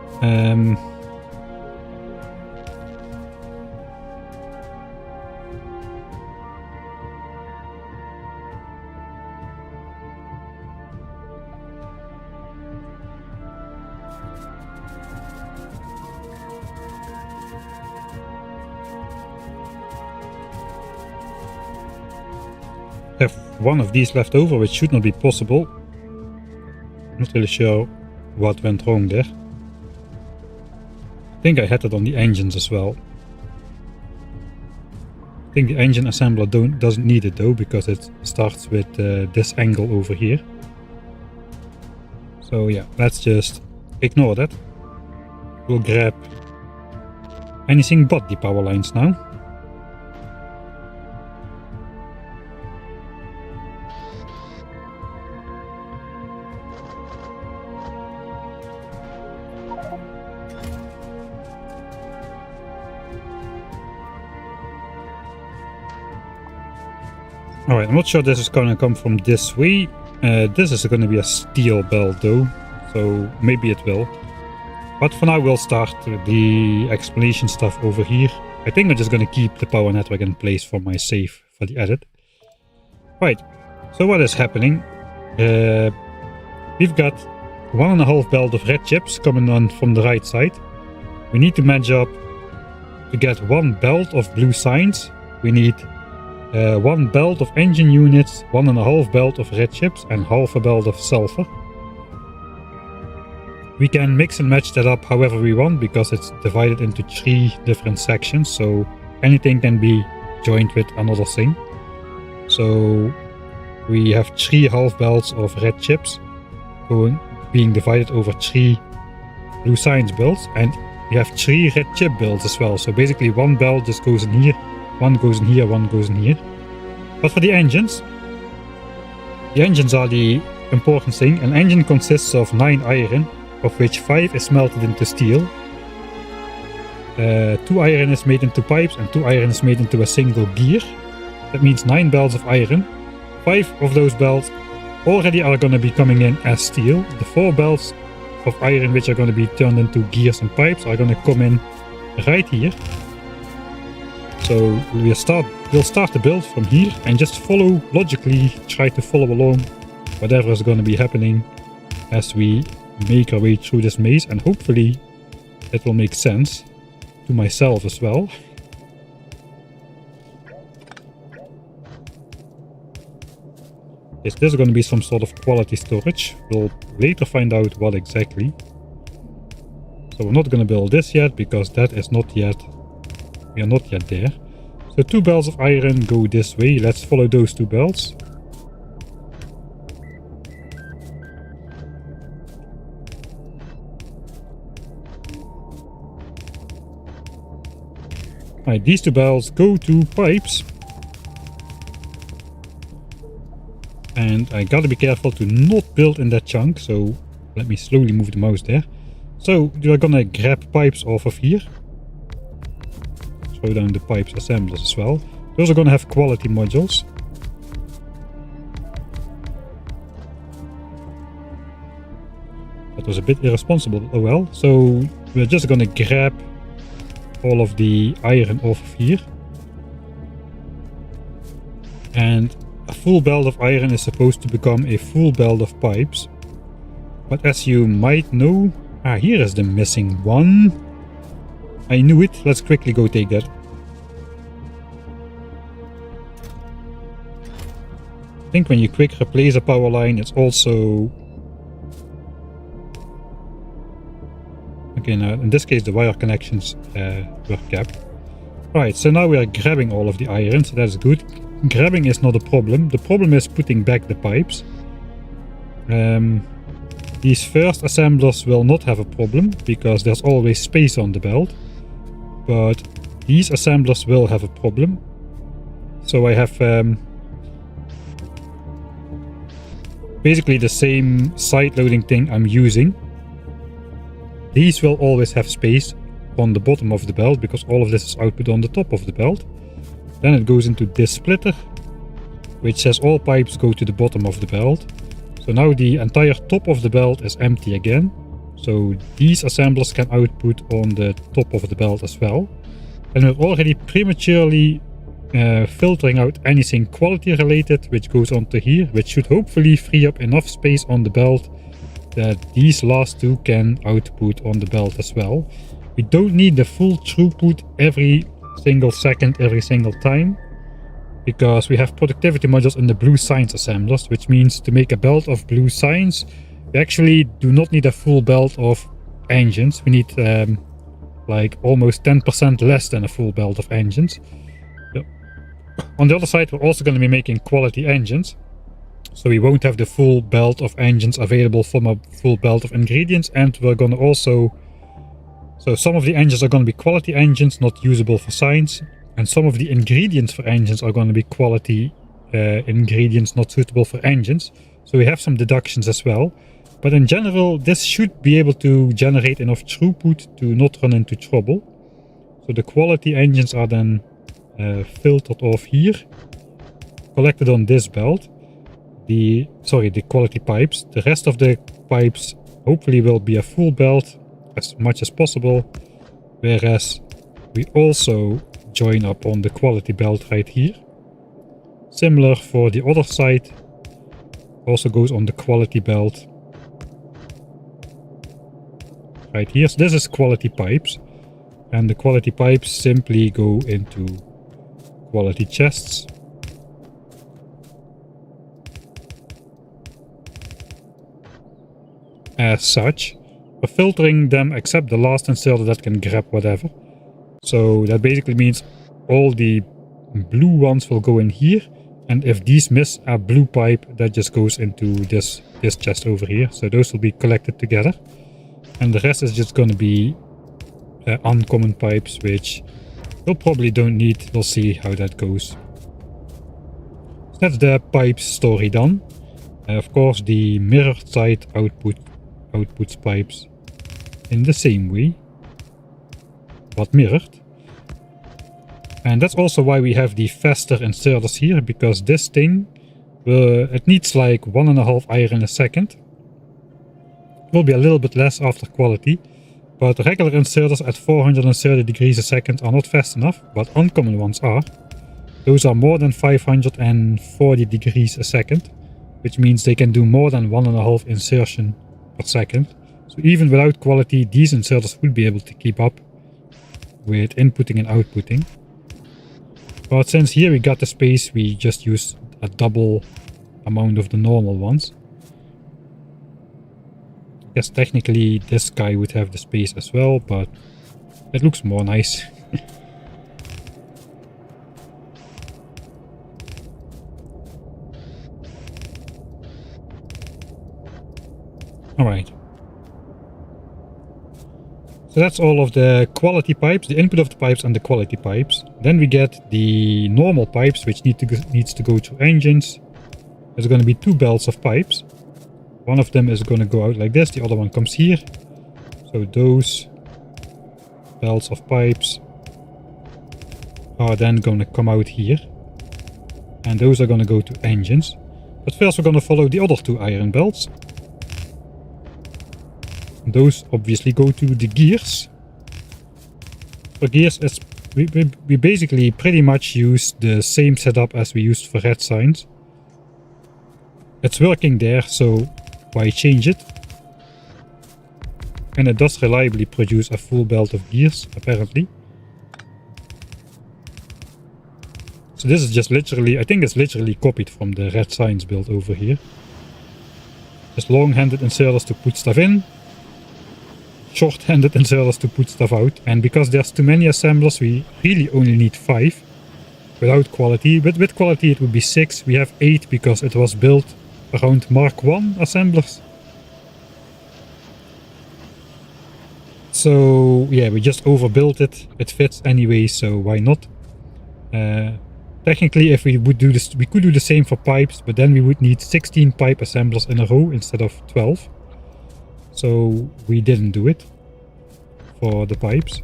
Have one of these left over, which should not be possible. Not really sure what went wrong there. I think I had it on the engines as well. I think the engine assembler doesn't need it though, because it starts with this angle over here. So yeah, let's just ignore that. We'll grab anything but the power lines now. Alright, I'm not sure this is gonna come from this way. This is gonna be a steel belt though, so maybe it will. But for now we'll start the explanation stuff over here. I think I'm just gonna keep the power network in place for my save for the edit. Right, so what is happening? We've got 1.5 belt of red chips coming on from the right side. We need to match up to get 1 belt of blue signs. We need 1 belt of engine units, 1.5 belt of red chips, and half a belt of sulfur. We can mix and match that up however we want because it's divided into 3 different sections, so anything can be joined with another thing. So we have 3 half belts of red chips being divided over 3 blue signs belts, and we have 3 red chip belts as well. So basically 1 belt just goes in here, 1 goes in here, 1 goes in here. But for the engines are the important thing. An engine consists of 9 iron, of which 5 is smelted into steel. 2 iron is made into pipes and 2 iron is made into a single gear. That means 9 belts of iron. 5 of those belts already are going to be coming in as steel. The 4 belts of iron which are going to be turned into gears and pipes are going to come in right here. So we'll start the build from here and just logically try to follow along whatever is going to be happening as we make our way through this maze, and hopefully it will make sense to myself as well. Yes, this is going to be some sort of quality storage. We'll later find out what exactly. So we're not going to build this yet because that is not yet, we are not yet there. So 2 belts of iron go this way. Let's follow those 2 belts. Right, these 2 belts go to pipes. And I gotta be careful to not build in that chunk, so let me slowly move the mouse there. So we're gonna grab pipes off of here. Throw down the pipes assemblers as well. Those are gonna have quality modules. That was a bit irresponsible, oh well. So we're just gonna grab all of the iron off of here. And a full belt of iron is supposed to become a full belt of pipes. But as you might know, here is the missing one. I knew it. Let's quickly go take that. I think when you quick replace a power line, it's also... Okay, now in this case the wire connections were kept. Right, so now we are grabbing all of the iron, so that's good. Grabbing is not a problem. The problem is putting back the pipes. These first assemblers will not have a problem because there's always space on the belt. But these assemblers will have a problem. So I have basically the same side loading thing I'm using. These will always have space on the bottom of the belt because all of this is output on the top of the belt. Then it goes into this splitter, which says all pipes go to the bottom of the belt. So now the entire top of the belt is empty again. So these assemblers can output on the top of the belt as well. And we're already prematurely filtering out anything quality related which goes onto here, which should hopefully free up enough space on the belt that these last 2 can output on the belt as well. We don't need the full throughput every single second, every single time, because we have productivity modules in the blue signs assemblers, which means to make a belt of blue signs, we actually do not need a full belt of engines. We need like almost 10% less than a full belt of engines. On the other side, we're also going to be making quality engines. So we won't have the full belt of engines available from a full belt of ingredients, and we're going to also... So some of the engines are going to be quality engines, not usable for science, and some of the ingredients for engines are going to be quality ingredients, not suitable for engines. So we have some deductions as well. But in general, this should be able to generate enough throughput to not run into trouble. So the quality engines are then filtered off here, collected on this belt. The quality pipes. The rest of the pipes hopefully will be a full belt as much as possible, whereas we also join up on the quality belt right here. Similar for the other side. Also goes on the quality belt. Right here. So this is quality pipes. And the quality pipes simply go into quality chests. As such. We're filtering them except the last inserter that can grab whatever. So that basically means all the blue ones will go in here. And if these miss a blue pipe, that just goes into this chest over here. So those will be collected together. And the rest is just going to be uncommon pipes, which we'll probably don't need. We'll see how that goes. So that's the pipes story done. Of course, the mirrored side outputs pipes in the same way, but mirrored. And that's also why we have the faster inserters here, because this thing, it needs like 1.5 iron a second. It will be a little bit less after quality, but regular inserters at 430 degrees a second are not fast enough, but uncommon ones are. Those are more than 540 degrees a second, which means they can do more than 1.5 insertion per second. So even without quality, these inserters would be able to keep up with inputting and outputting. But since here we got the space, we just use a double amount of the normal ones. I guess technically this guy would have the space as well, but it looks more nice. Alright. So that's all of the quality pipes, the input of the pipes and the quality pipes. Then we get the normal pipes, which needs to go through engines. There's going to be 2 belts of pipes. One of them is going to go out like this, the other one comes here. So those belts of pipes are then going to come out here. And those are going to go to engines. But first we're going to follow the other 2 iron belts. Those obviously go to the gears. For gears, we basically pretty much use the same setup as we used for red signs. It's working there, so why change it? And it does reliably produce a full belt of gears, apparently. So this is just literally, I think it's literally copied from the red signs build over here. Just long-handed inserters to put stuff in. Short-handed inserters to put stuff out, and because there's too many assemblers, we really only need 5 without quality. But with quality it would be 6. We have 8 because it was built around Mark 1 assemblers. So yeah, we just overbuilt it. It fits anyway, so why not? Technically, if we would do this, we could do the same for pipes, but then we would need 16 pipe assemblers in a row instead of 12. So we didn't do it for the pipes.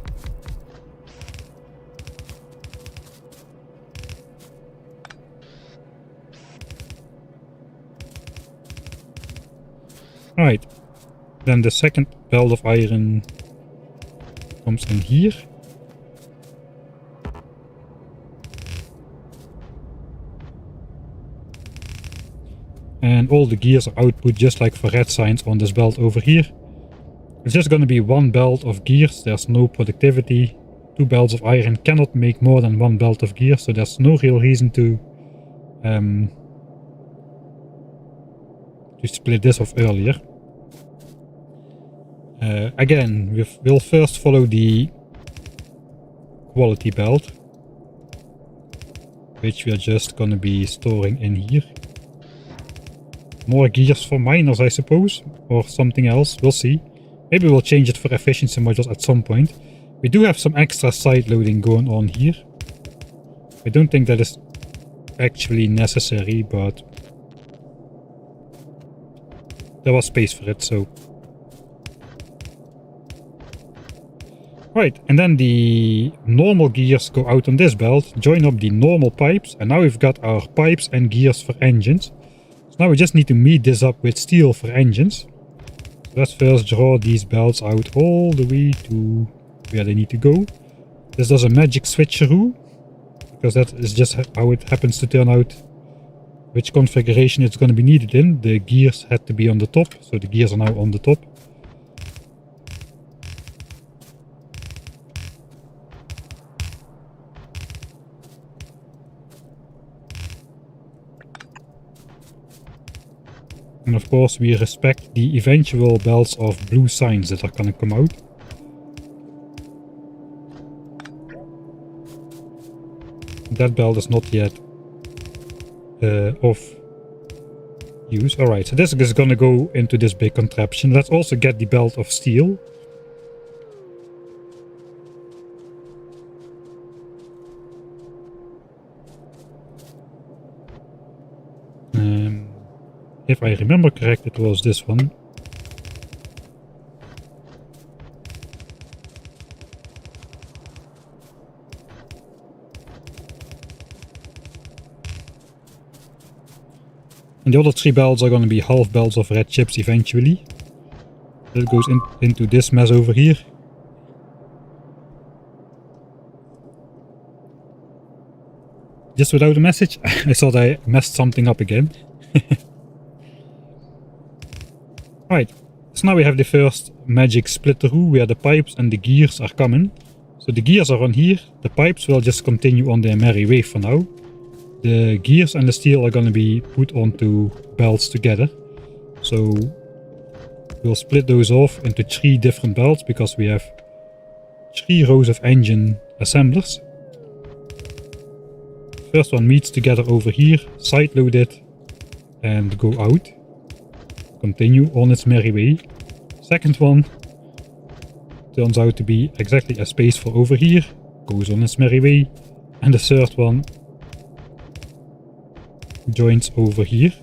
Alright, then the second belt of iron comes in here. And all the gears are output just like for red signs on this belt over here. It's just going to be 1 belt of gears, there's no productivity. 2 belts of iron cannot make more than 1 belt of gears, so there's no real reason to split this off earlier. Again, we'll first follow the quality belt, which we are just going to be storing in here. More gears for miners, I suppose, or something else, we'll see. Maybe we'll change it for efficiency modules at some point. We do have some extra side loading going on here. I don't think that is actually necessary, but there was space for it, so. Right, and then the normal gears go out on this belt, join up the normal pipes, and now we've got our pipes and gears for engines. So now we just need to meet this up with steel for engines. So let's first draw these belts out all the way to where they need to go. This does a magic switcheroo, because that is just how it happens to turn out which configuration it's going to be needed in. The gears had to be on the top, so the gears are now on the top. And of course we respect the eventual belts of blue signs that are going to come out. That belt is not yet off use. Alright, so this is going to go into this big contraption. Let's also get the belt of steel. If I remember correct, it was this one. And the other 3 belts are going to be half belts of red chips eventually. That goes into this mess over here. Just without a message? I thought I messed something up again. Right, so now we have the first magic split through where the pipes and the gears are coming. So the gears are on here, the pipes will just continue on their merry way for now. The gears and the steel are going to be put onto belts together. So we'll split those off into 3 different belts because we have 3 rows of engine assemblers. First one meets together over here, side load it and go out. Continue on its merry way. Second one turns out to be exactly a space for over here, goes on its merry way. And the third one joins over here,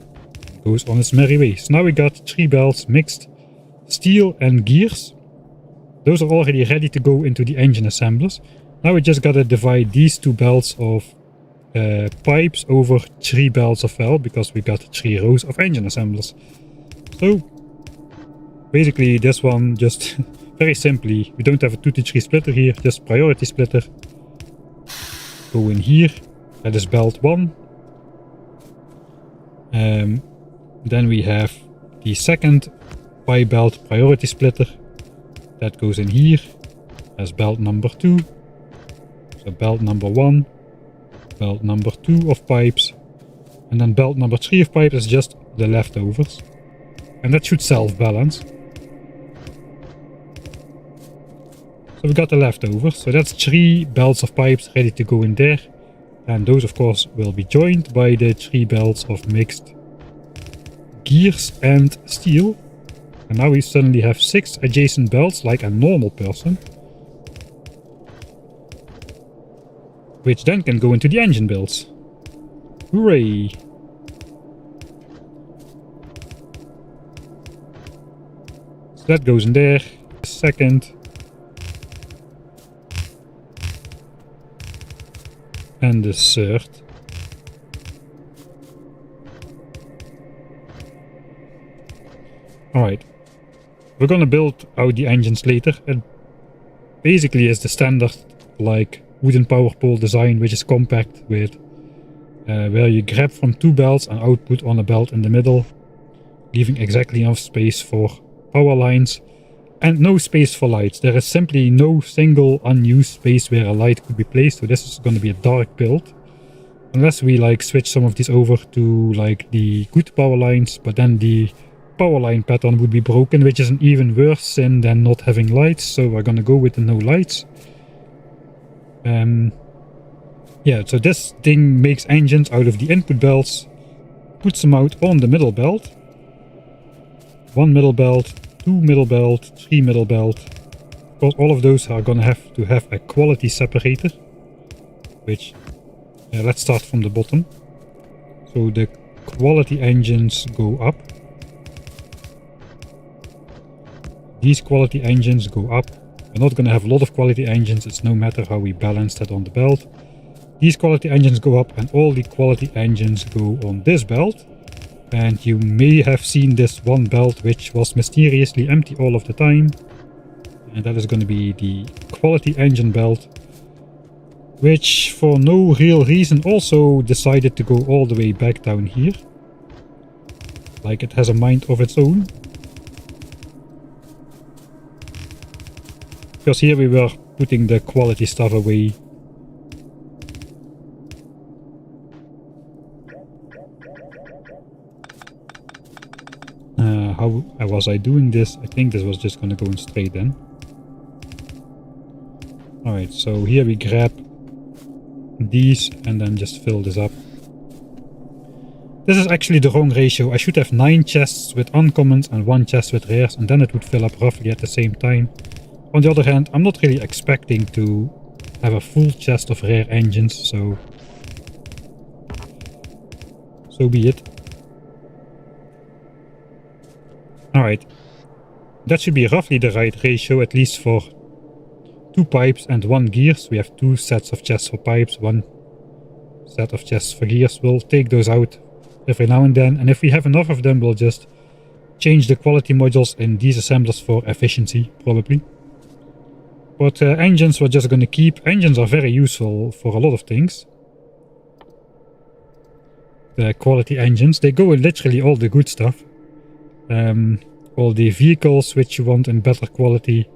goes on its merry way. So now we got 3 belts mixed, steel and gears. Those are already ready to go into the engine assemblers. Now we just gotta divide these 2 belts of pipes over 3 belts of valve because we got 3 rows of engine assemblers. So basically this one just very simply, we don't have a 2 to 3 splitter here, just priority splitter. Go in here, that is belt 1. Then we have the second pipe belt priority splitter. That goes in here as belt number 2. So belt number 1, belt number 2 of pipes. And then belt number 3 of pipes is just the leftovers. And that should self-balance. So we got the leftovers. So that's 3 belts of pipes ready to go in there. And those of course will be joined by the 3 belts of mixed gears and steel. And now we suddenly have 6 adjacent belts like a normal person. Which then can go into the engine belts. Hooray! So that goes in there. Second. And the third. Alright. We're gonna build out the engines later. It basically is the standard like wooden power pole design, which is compact with where you grab from 2 belts and output on a belt in the middle, leaving exactly enough space for power lines and no space for lights. There is simply no single unused space where a light could be placed, so this is going to be a dark build. Unless we like switch some of these over to like the good power lines, but then the power line pattern would be broken, which is an even worse sin than not having lights, so we're gonna go with the no lights. Yeah, so this thing makes engines out of the input belts, puts them out on the middle belt. 1 middle belt, 2 middle belt, 3 middle belt. Of course, all of those are gonna have to have a quality separator, which, let's start from the bottom. So the quality engines go up. These quality engines go up. We're not gonna have a lot of quality engines, it's no matter how we balance that on the belt. These quality engines go up and all the quality engines go on this belt. And you may have seen this one belt which was mysteriously empty all of the time. And that is going to be the quality engine belt. which for no real reason also decided to go all the way back down here. Like it has a mind of its own. Because here we were putting the quality stuff away. How was I doing this? I think this was just gonna go in straight then. Alright, so here we grab these and then just fill this up. This is actually the wrong ratio. I should have 9 chests with uncommons and 1 chest with rares, and then it would fill up roughly at the same time. On the other hand, I'm not really expecting to have a full chest of rare engines, so be it. Alright, that should be roughly the right ratio, at least for 2 pipes and 1 gears. We have 2 sets of chests for pipes, 1 set of chests for gears. We'll take those out every now and then, and if we have enough of them, we'll just change the quality modules in these assemblers for efficiency, probably. But engines we're just going to keep. Engines are very useful for a lot of things. The quality engines, they go in literally all the good stuff. All the vehicles which you want in better quality.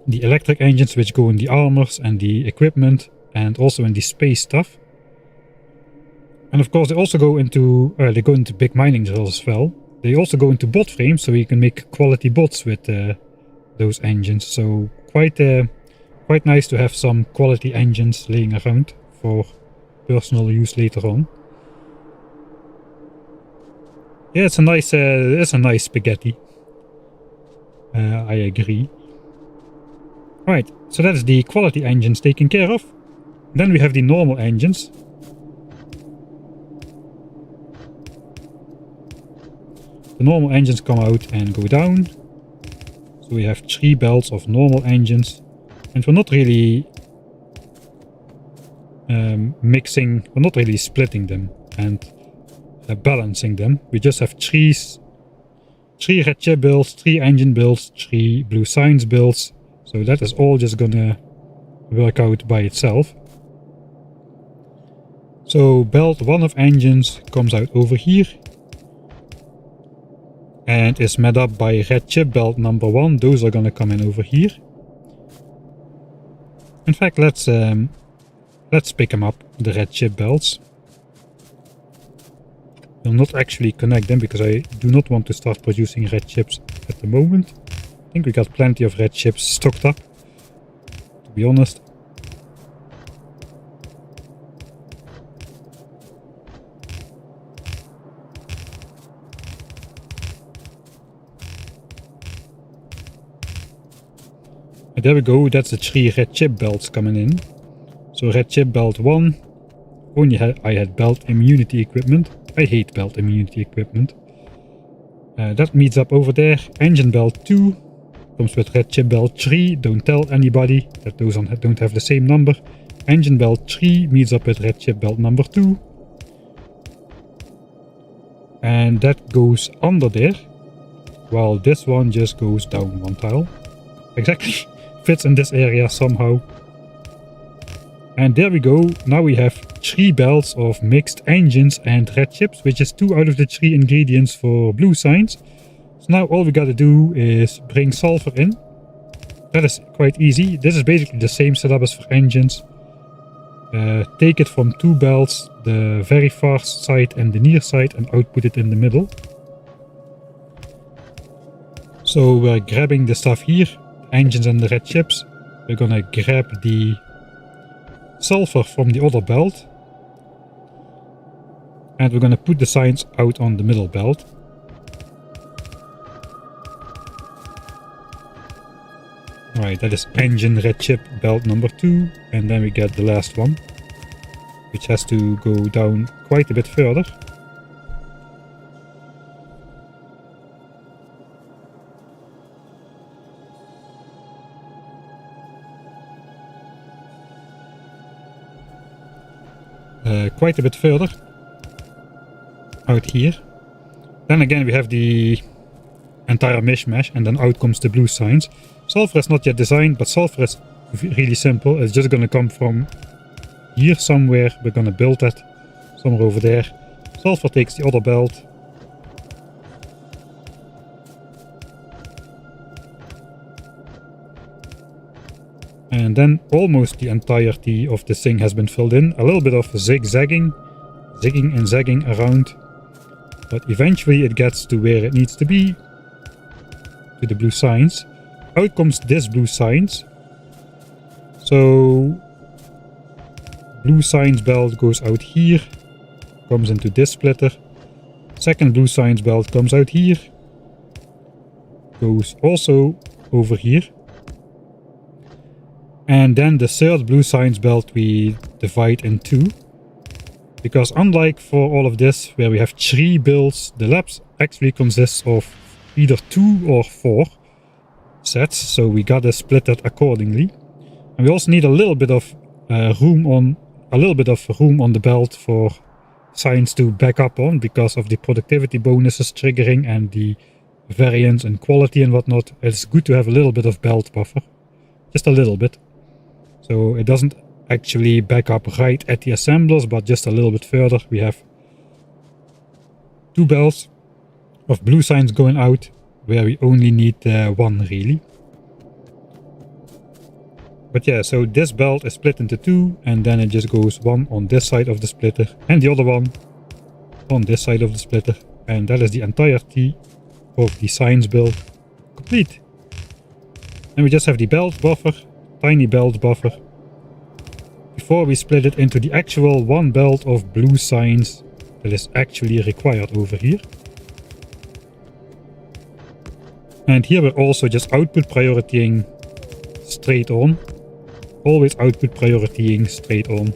The electric engines which go in the armors and the equipment, and also in the space stuff. And of course they also go into big mining drills as well. They also go into bot frames, so you can make quality bots with those engines. So quite nice to have some quality engines laying around for personal use later on. Yeah, it's a nice spaghetti. I agree. Right, so that's the quality engines taken care of. Then we have the normal engines. The normal engines come out and go down. So we have 3 belts of normal engines. And we're not really we're not really splitting them and balancing them. We just have 3 red chip builds, 3 engine builds, 3 blue science builds. So that is all just gonna work out by itself. So belt 1 of engines comes out over here. And is made up by red chip belt number 1. Those are gonna come in over here. In fact, let's pick them up, the red chip belts. We'll not actually connect them because I do not want to start producing red chips at the moment. I think we got plenty of red chips stocked up, to be honest. And there we go, that's the 3 red chip belts coming in. So red chip belt 1, I had belt immunity equipment. I hate belt immunity equipment. That meets up over there. Engine belt 2 comes with red chip belt 3. Don't tell anybody that those don't have the same number. Engine belt 3 meets up with red chip belt number 2. And that goes under there, while this one just goes down 1 tile. Exactly. Fits in this area somehow. And there we go. Now we have 3 belts of mixed engines and red chips, which is 2 out of the 3 ingredients for blue science. So now all we gotta do is bring sulfur in. That is quite easy. This is basically the same setup as for engines. Take it from 2 belts, the very far side and the near side, and output it in the middle. So we're grabbing the stuff here, engines and the red chips. We're gonna grab the sulfur from the other belt. And we're gonna put the science out on the middle belt. Right, that is engine red chip belt number 2. And then we get the last one, which has to go down quite a bit further. Quite a bit further out here. Then again we have the entire mishmash, and then out comes the blue science. Sulfur is not yet designed, but sulfur is really simple. It's just gonna come from here somewhere. We're gonna build that somewhere over there. Sulfur takes the other belt. And then almost the entirety of this thing has been filled in. A little bit of zigzagging, zigging and zagging around. But eventually it gets to where it needs to be. To the blue signs. Out comes this blue signs. So blue signs belt goes out here. Comes into this splitter. Second blue signs belt comes out here. Goes also over here. And then the third blue signs belt we divide in two. Because unlike for all of this, where we have 3 builds, the labs actually consists of either 2 or 4 sets. So we gotta split it accordingly. And we also need a little bit of room on the belt for signs to back up on, because of the productivity bonuses triggering and the variance and quality and whatnot. It's good to have a little bit of belt buffer. Just a little bit. So it doesn't actually back up right at the assemblers, but just a little bit further. We have 2 belts of blue signs going out, where we only need 1 really. But yeah, so this belt is split into 2, and then it just goes 1 on this side of the splitter and the other one on this side of the splitter. And that is the entirety of the signs build complete. And we just have the belt buffer, tiny belt buffer, before we split it into the actual 1 belt of blue signs that is actually required over here. And here we're also just output prioritying straight on. Always output prioritying straight on.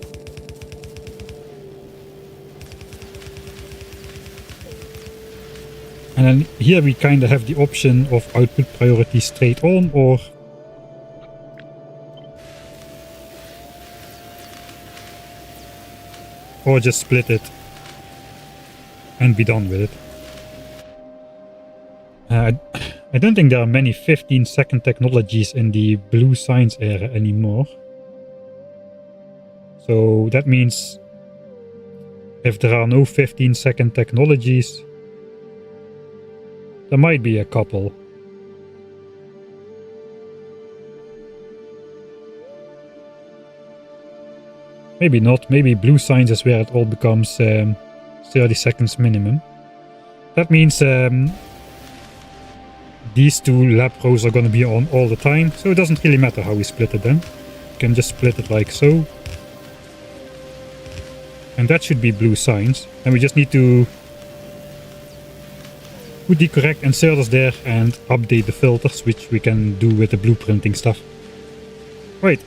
And then here we kind of have the option of output priority straight on or just split it and be done with it. I don't think there are many 15-second technologies in the blue signs era anymore. So that means if there are no 15-second technologies, there might be a couple. Maybe not. Maybe blue signs is where it all becomes 30 seconds minimum. That means these 2 lab rows are going to be on all the time, so it doesn't really matter how we split it then. You can just split it like so. And that should be blue signs. And we just need to put the correct inserters there and update the filters, which we can do with the blueprinting stuff. Right.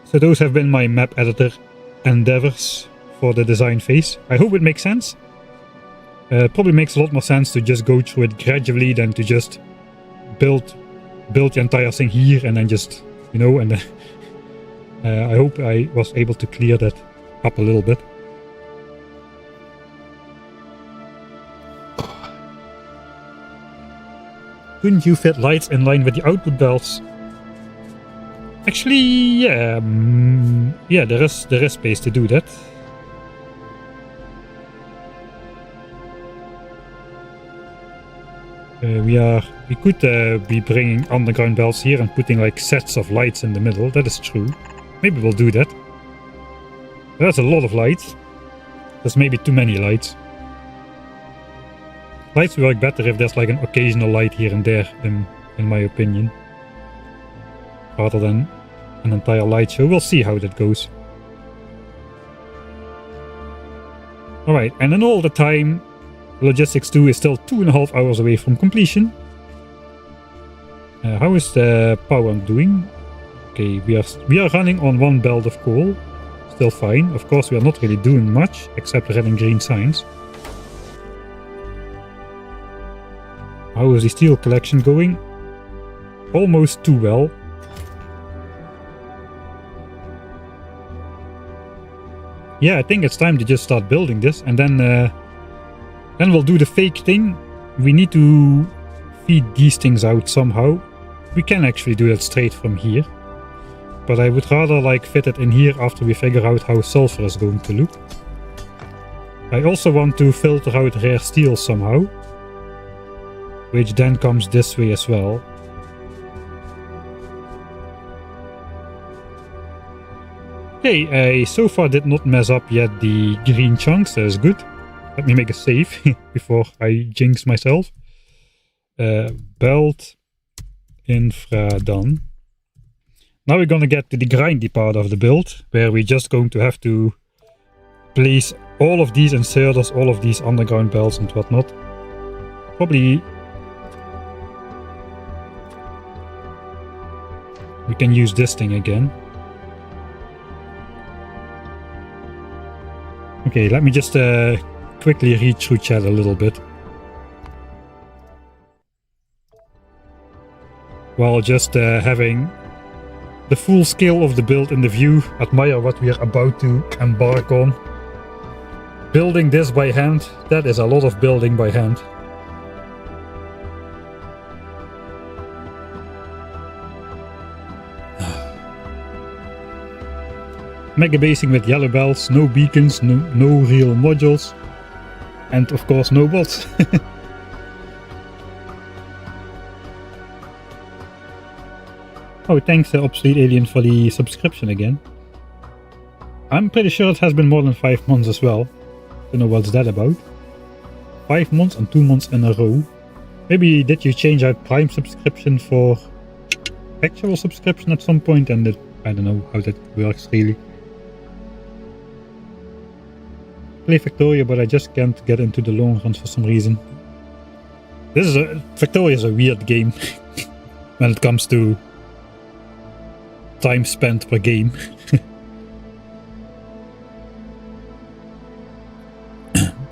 So those have been my map editor endeavors for the design phase. I hope it makes sense. It probably makes a lot more sense to just go through it gradually than to just build the entire thing here and then just, you know, and I hope I was able to clear that up a little bit. Couldn't you fit lights in line with the output belts? Actually, yeah, there is space to do that. We could be bringing underground belts here and putting like sets of lights in the middle. That is true. Maybe we'll do that. That's a lot of lights. There's maybe too many lights. Lights work better if there's like an occasional light here and there, in my opinion, rather than an entire light show. We'll see how that goes. Alright, and then all the time, Logistics 2 is still 2.5 hours away from completion. How is the power doing? Okay, we are running on 1 belt of coal. Still fine. Of course, we are not really doing much, except red and green signs. How is the steel collection going? Almost too well. Yeah, I think it's time to just start building this, and then we'll do the fake thing. We need to feed these things out somehow. We can actually do that straight from here. But I would rather like fit it in here after we figure out how sulfur is going to look. I also want to filter out rare steel somehow, which then comes this way as well. Okay, I so far did not mess up yet the green chunks, that is good. Let me make a save before I jinx myself. Belt, infra done. Now we're gonna get to the grindy part of the build, where we're just going to have to place all of these inserters, all of these underground belts and whatnot. Probably we can use this thing again. Okay, let me just quickly read through chat a little bit. While just having the full scale of the build in the view, admire what we are about to embark on. Building this by hand, that is a lot of building by hand. Mega basing with yellow belts, no beacons, no real modules, and of course no bots. Oh, thanks Obsolete Alien for the subscription again. I'm pretty sure it has been more than 5 months as well. Don't know what's that about. 5 months and 2 months in a row. Maybe did you change out Prime subscription for actual subscription at some point, and I don't know how that works really. Play Victoria, but I just can't get into the long runs for some reason. Victoria is a weird game when it comes to time spent per game.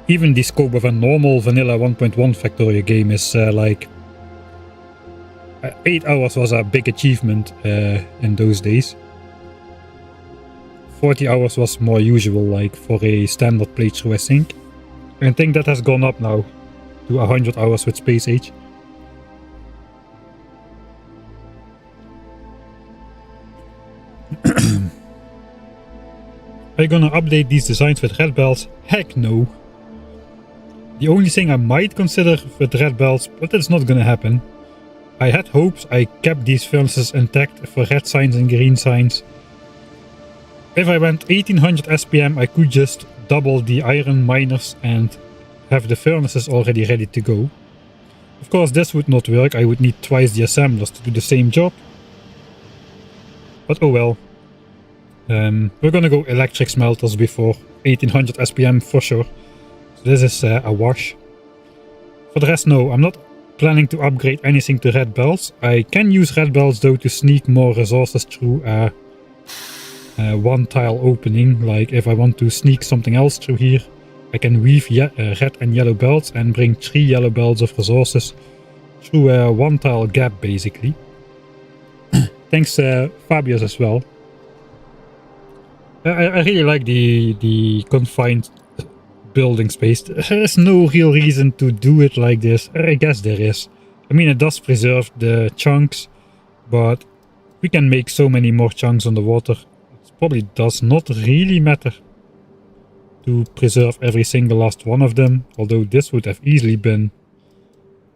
Even the scope of a normal vanilla 1.1 Victoria game is like 8 hours was a big achievement in those days. 40 hours was more usual, like for a standard playthrough, I think. I think that has gone up now to 100 hours with Space Age. Are you gonna update these designs with red belts? Heck no. The only thing I might consider with red belts, but that's not gonna happen. I had hopes I kept these furnaces intact for red signs and green signs. If I went 1800 SPM, I could just double the iron miners and have the furnaces already ready to go. Of course this would not work, I would need twice the assemblers to do the same job. But oh well. We're gonna go electric smelters before 1800 SPM for sure. So this is a wash. For the rest, no, I'm not planning to upgrade anything to red belts. I can use red belts though to sneak more resources through one tile opening. Like if I want to sneak something else through here, I can weave red and yellow belts and bring 3 yellow belts of resources through a one tile gap basically. Thanks Fabius as well. I really like the confined building space. There is no real reason to do it like this. I guess there is. I mean, it does preserve the chunks, but we can make so many more chunks on the water. It probably does not really matter to preserve every single last one of them. Although this would have easily been...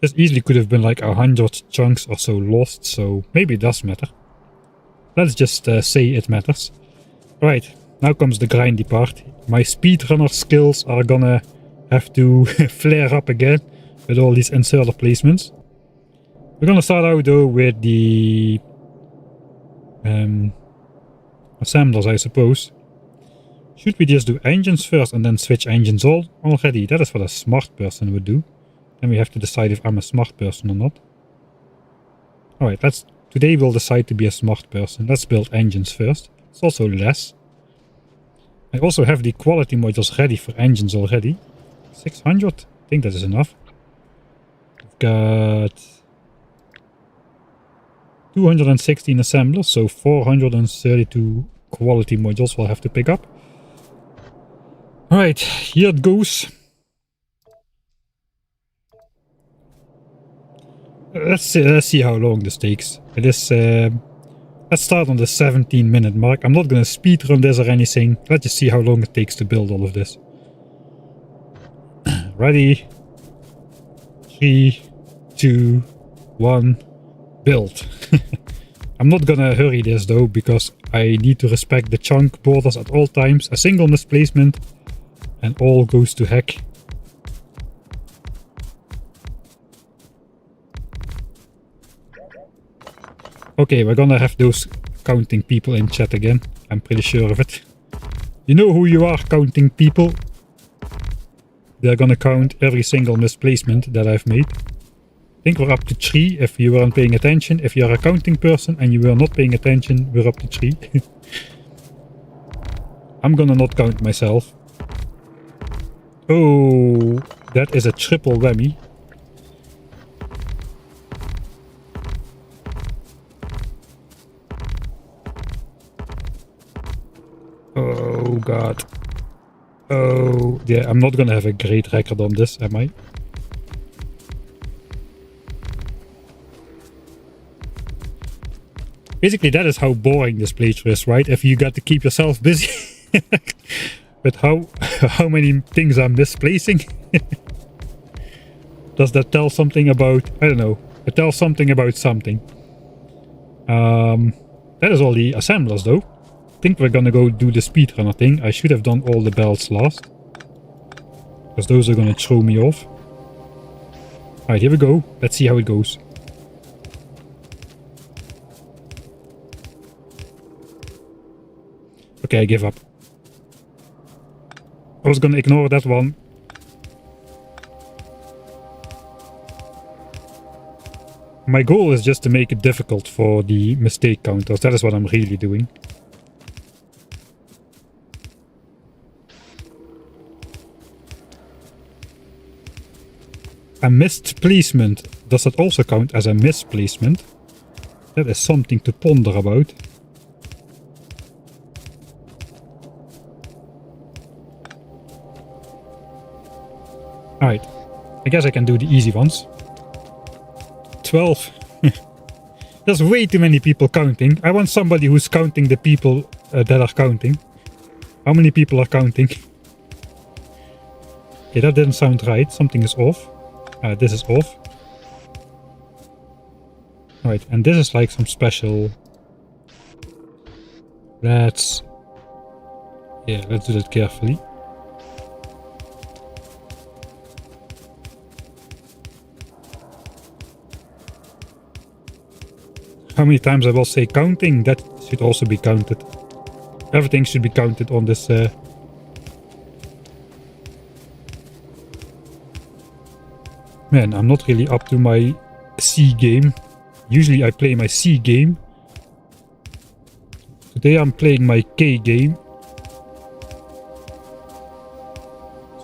This easily could have been like 100 chunks or so lost, so maybe it does matter. Let's just say it matters. Right, now comes the grindy part. My speedrunner skills are gonna have to flare up again with all these inserter placements. We're gonna start out though with the assemblers, I suppose. Should we just do engines first and then switch engines already? That is what a smart person would do. Then we have to decide if I'm a smart person or not. Alright, today we'll decide to be a smart person. Let's build engines first. It's also less. I also have the quality modules ready for engines already. 600? I think that is enough. We've got 216 assemblers, so 432 quality modules we'll have to pick up. Alright, here it goes. Let's see how long this takes. It is. Let's start on the 17-minute mark. I'm not gonna speedrun this or anything. Let's just see how long it takes to build all of this. Ready? 3, 2, 1, build. I'm not gonna hurry this though, because I need to respect the chunk borders at all times. A single misplacement and all goes to heck. Okay, we're gonna have those counting people in chat again. I'm pretty sure of it. You know who you are, counting people. They're gonna count every single misplacement that I've made. I think we're up to 3 if you weren't paying attention. If you're a counting person and you were not paying attention, we're up to 3. I'm gonna not count myself. Oh, that is a triple whammy. Oh god. Oh, yeah, I'm not gonna have a great record on this, am I? Basically, that is how boring this playthrough is, right? If you got to keep yourself busy. But how many things I'm misplacing? Does that tell something about... I don't know. It tells something about something. That is all the assemblers, though. I think we're gonna go do the speedrunner thing. I should have done all the belts last. Because those are gonna throw me off. Alright, here we go. Let's see how it goes. Okay, I give up. I was gonna ignore that one. My goal is just to make it difficult for the mistake counters. That is what I'm really doing. A missed placement. Does that also count as a misplacement? That is something to ponder about. Alright, I guess I can do the easy ones. 12. There's way too many people counting. I want somebody who's counting the people that are counting. How many people are counting? Okay, that didn't sound right. Something is off. This is off. Alright, and this is like some special... let's do that carefully. How many times I will say counting? That should also be counted. Everything should be counted on this. Man, I'm not really up to my C game. Usually I play my C game. Today I'm playing my K game.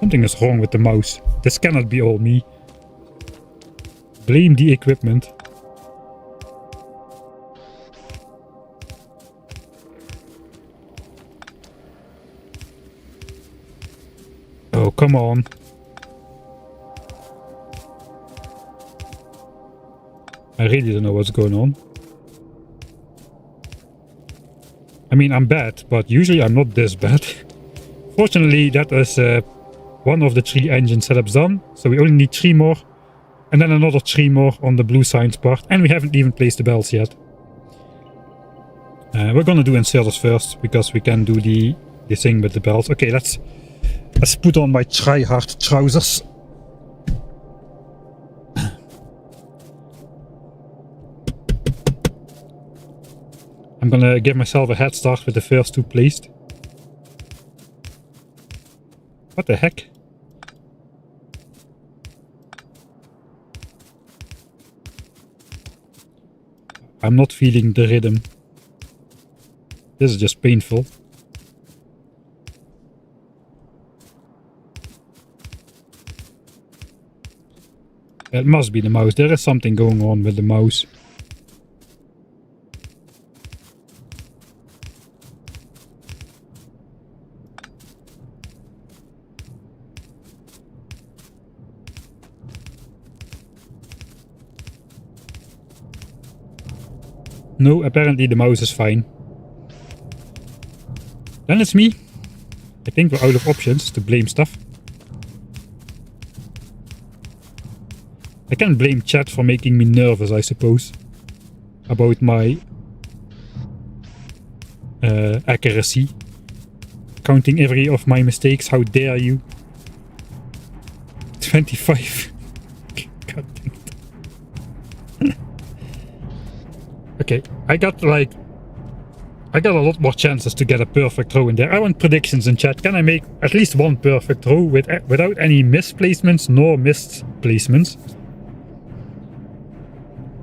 Something is wrong with the mouse. This cannot be all me. Blame the equipment. Oh, come on. I really don't know what's going on. I mean, I'm bad, but usually I'm not this bad. Fortunately, that is one of the 3 engine setups done. So we only need 3 more. And then another 3 more on the blue signs part. And we haven't even placed the bells yet. We're gonna do inserters first, because we can do the thing with the belts. Okay, let's put on my try-hard trousers. I'm gonna give myself a head start with the first 2 placed. What the heck? I'm not feeling the rhythm. This is just painful. It must be the mouse. There is something going on with the mouse. No, apparently the mouse is fine. Then it's me. I think we're out of options to blame stuff. I can blame chat for making me nervous, I suppose. About my accuracy. Counting every of my mistakes, how dare you. 25. God damn it. Okay, I got a lot more chances to get a perfect throw in there. I want predictions in chat. Can I make at least one perfect throw without any misplacements nor missed placements?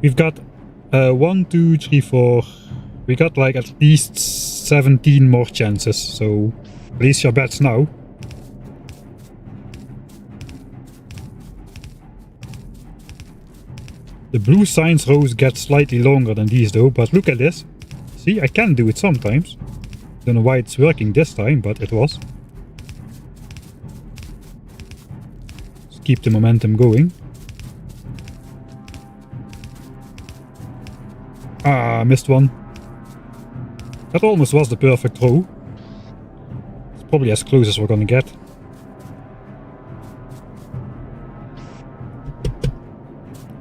We've got 1, 2, 3, 4. We got like at least 17 more chances. So place your bets now. The blue signs rows get slightly longer than these though, but look at this. See, I can do it sometimes. Don't know why it's working this time, but it was. Let's keep the momentum going. Ah, missed one. That almost was the perfect throw. It's probably as close as we're gonna get.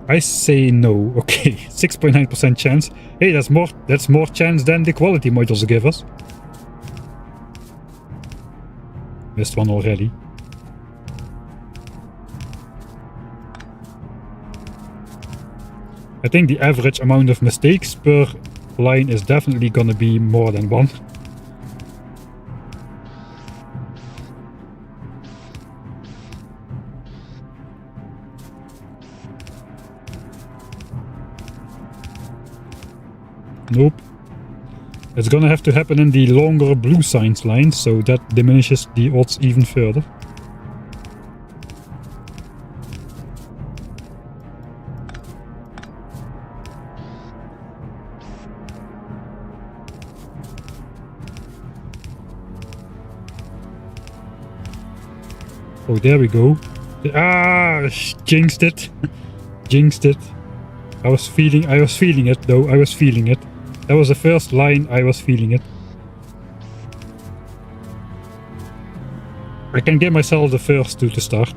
I say no. Okay, 6.9% chance. Hey, that's more chance than the quality modules give us. Missed one already. I think the average amount of mistakes per line is definitely gonna be more than one. Nope. It's gonna have to happen in the longer blue signs lines, so that diminishes the odds even further. Oh, there we go. Ah, jinxed it. Jinxed it. I was feeling it though. I was feeling it. That was the first line. I was feeling it. I can give myself the first two to start.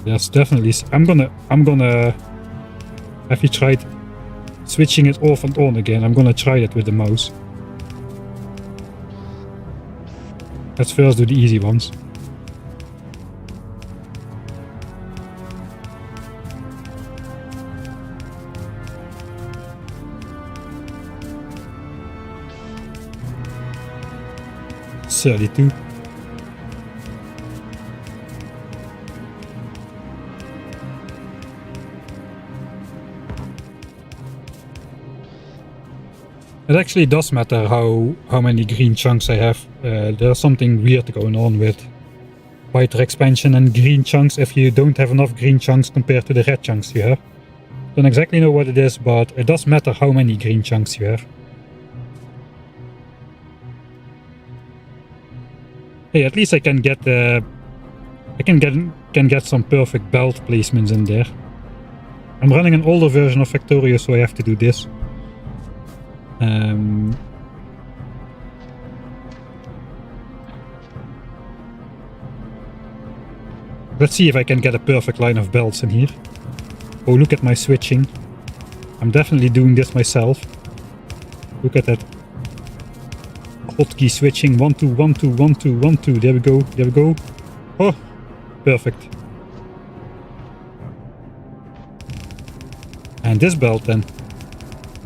There's definitely. I'm gonna. Have you tried switching it off and on again? I'm gonna try it with the mouse. Let's first do the easy ones. .32. It actually does matter how many green chunks I have. There's something weird going on with whiter expansion and green chunks if you don't have enough green chunks compared to the red chunks you have. Don't exactly know what it is, but it does matter how many green chunks you have. Hey, at least I can get get some perfect belt placements in there. I'm running an older version of Factorio, so I have to do this. Let's see if I can get a perfect line of belts in here. Oh, look at my switching. I'm definitely doing this myself. Look at that. Hotkey switching. 1, 2, 1, 2, 1, 2, 1, 2. There we go. There we go. Oh, perfect. And this belt then.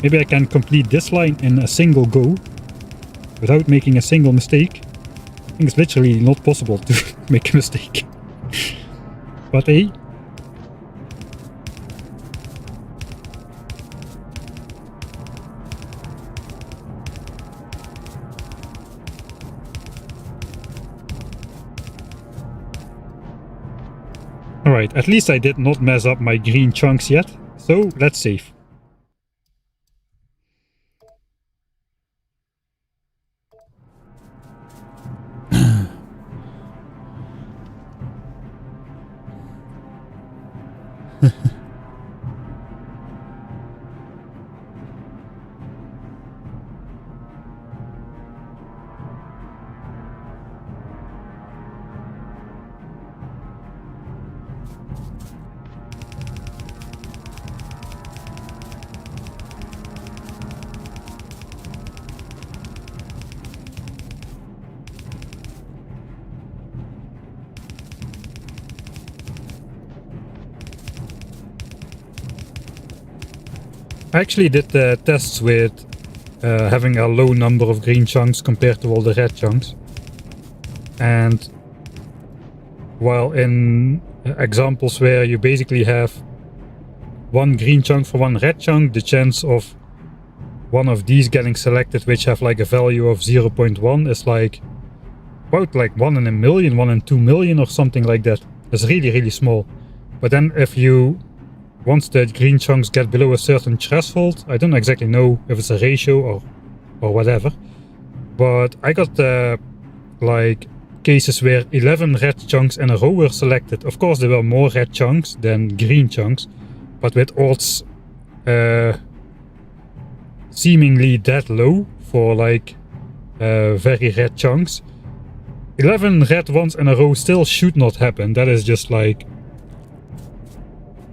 Maybe I can complete this line in a single go without making a single mistake. I think it's literally not possible to make a mistake. But hey. Alright, at least I did not mess up my green chunks yet, so let's save. I actually did the tests with having a low number of green chunks compared to all the red chunks. And while in examples where you basically have one green chunk for one red chunk, the chance of one of these getting selected which have like a value of 0.1 is like about like 1 in a million, 1 in 2 million or something like that. It's really, really small. But then if you, once the green chunks get below a certain threshold, I don't exactly know if it's a ratio or whatever, but I got like cases where 11 red chunks in a row were selected. Of course there were more red chunks than green chunks, but with odds seemingly that low for like very red chunks, 11 red ones in a row still should not happen. That is just like,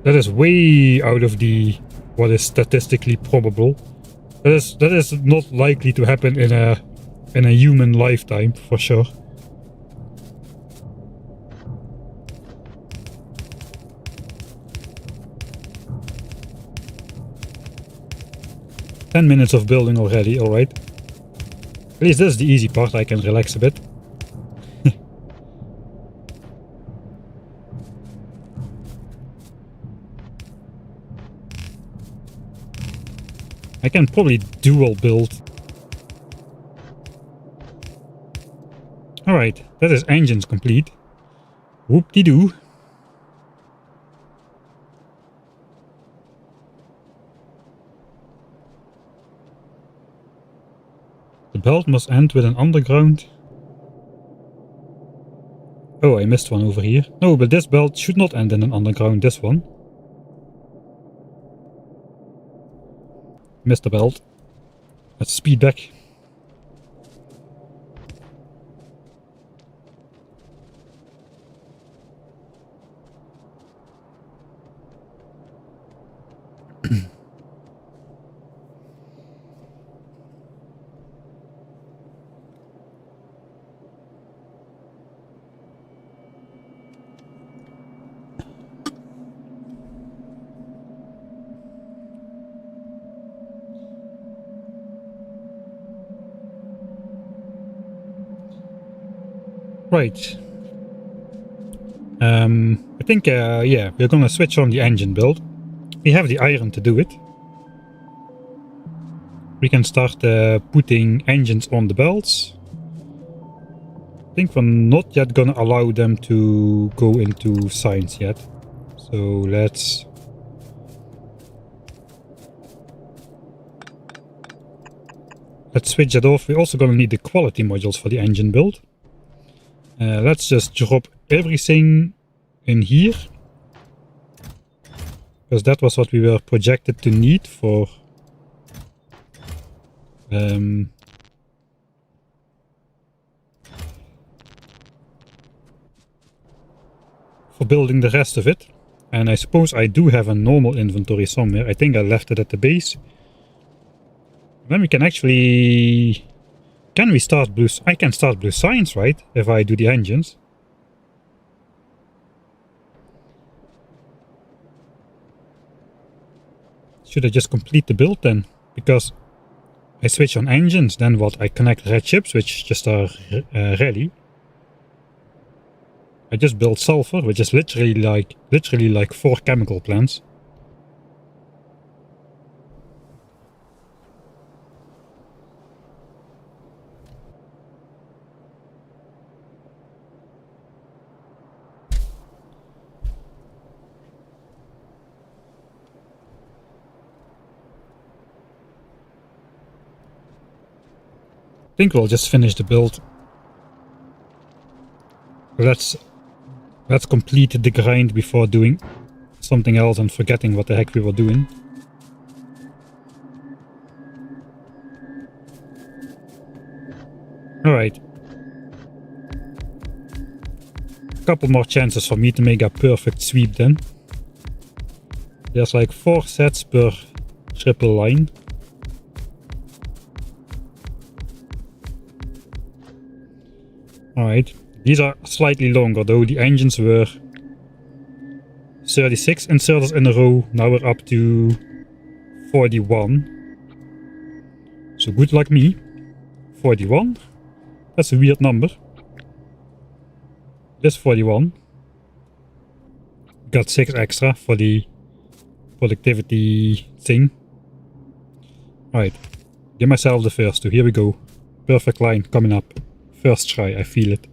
that is way out of the what is statistically probable. That is not likely to happen in a human lifetime for sure. "10 minutes of building already, alright. At least this is the easy part, I can relax a bit. I can probably dual build. Alright, that is engines complete. Whoop-de-doo. The belt must end with an underground. Oh, I missed one over here. No, but this belt should not end in an underground, this one. Missed the belt. Let's speed back. Right. I think, yeah, we're gonna switch on the engine build. We have the iron to do it. We can start putting engines on the belts. I think we're not yet gonna allow them to go into Skience yet. So let's switch that off. We're also gonna need the quality modules for the engine build. Let's just drop everything in here, because that was what we were projected to need for building the rest of it. And I suppose I do have a normal inventory somewhere. I think I left it at the base. Then we can actually... Can we start blue? I can start blue Skience, right? If I do the engines. Should I just complete the build then? Because I switch on engines, then what? I connect red chips, which just are ready. I just build sulfur, which is literally like 4 chemical plants. I think we'll just finish the build. Let's complete the grind before doing something else and forgetting what the heck we were doing. Alright. A couple more chances for me to make a perfect sweep then. There's like 4 sets per triple line. Alright, these are slightly longer though. The engines were 36 inserters in a row. Now we're up to 41. So good luck me. 41. That's a weird number. This 41. Got 6 extra for the productivity thing. Right. Give myself the first 2. Here we go. Perfect line coming up. First try, I feel it.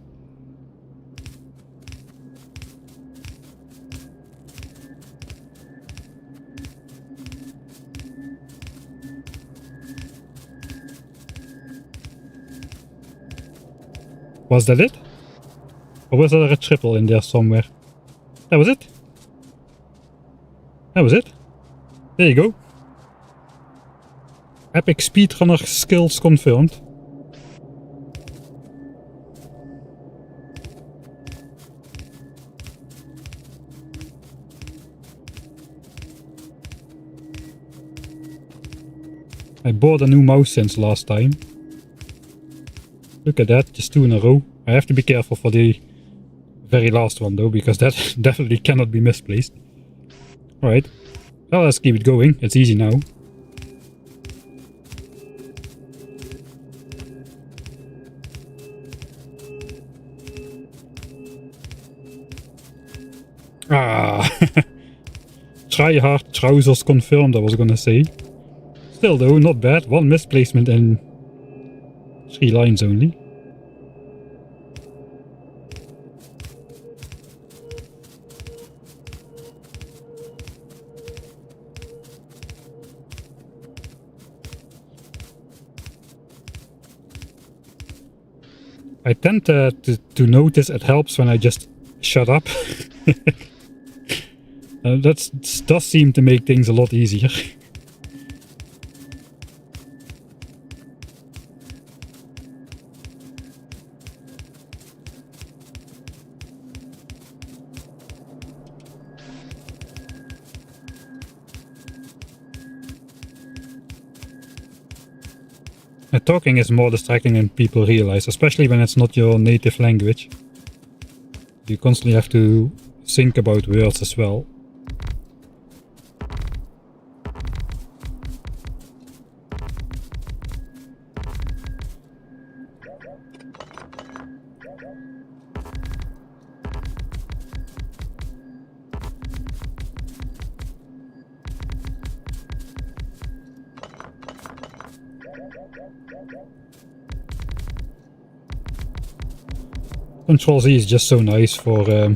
Was that it? Or was there a triple in there somewhere? That was it? That was it? There you go. Epic speedrunner skills confirmed. I bought a new mouse since last time. Look at that, just 2 in a row. I have to be careful for the very last one though, because that definitely cannot be misplaced. Alright, well, let's keep it going. It's easy now. Ah, try hard trousers confirmed, I was gonna say. Still though, not bad. 1 misplacement in 3 lines only. I tend to notice it helps when I just shut up. That does seem to make things a lot easier. Talking is more distracting than people realize, especially when it's not your native language. You constantly have to think about words as well. Control Z is just so nice for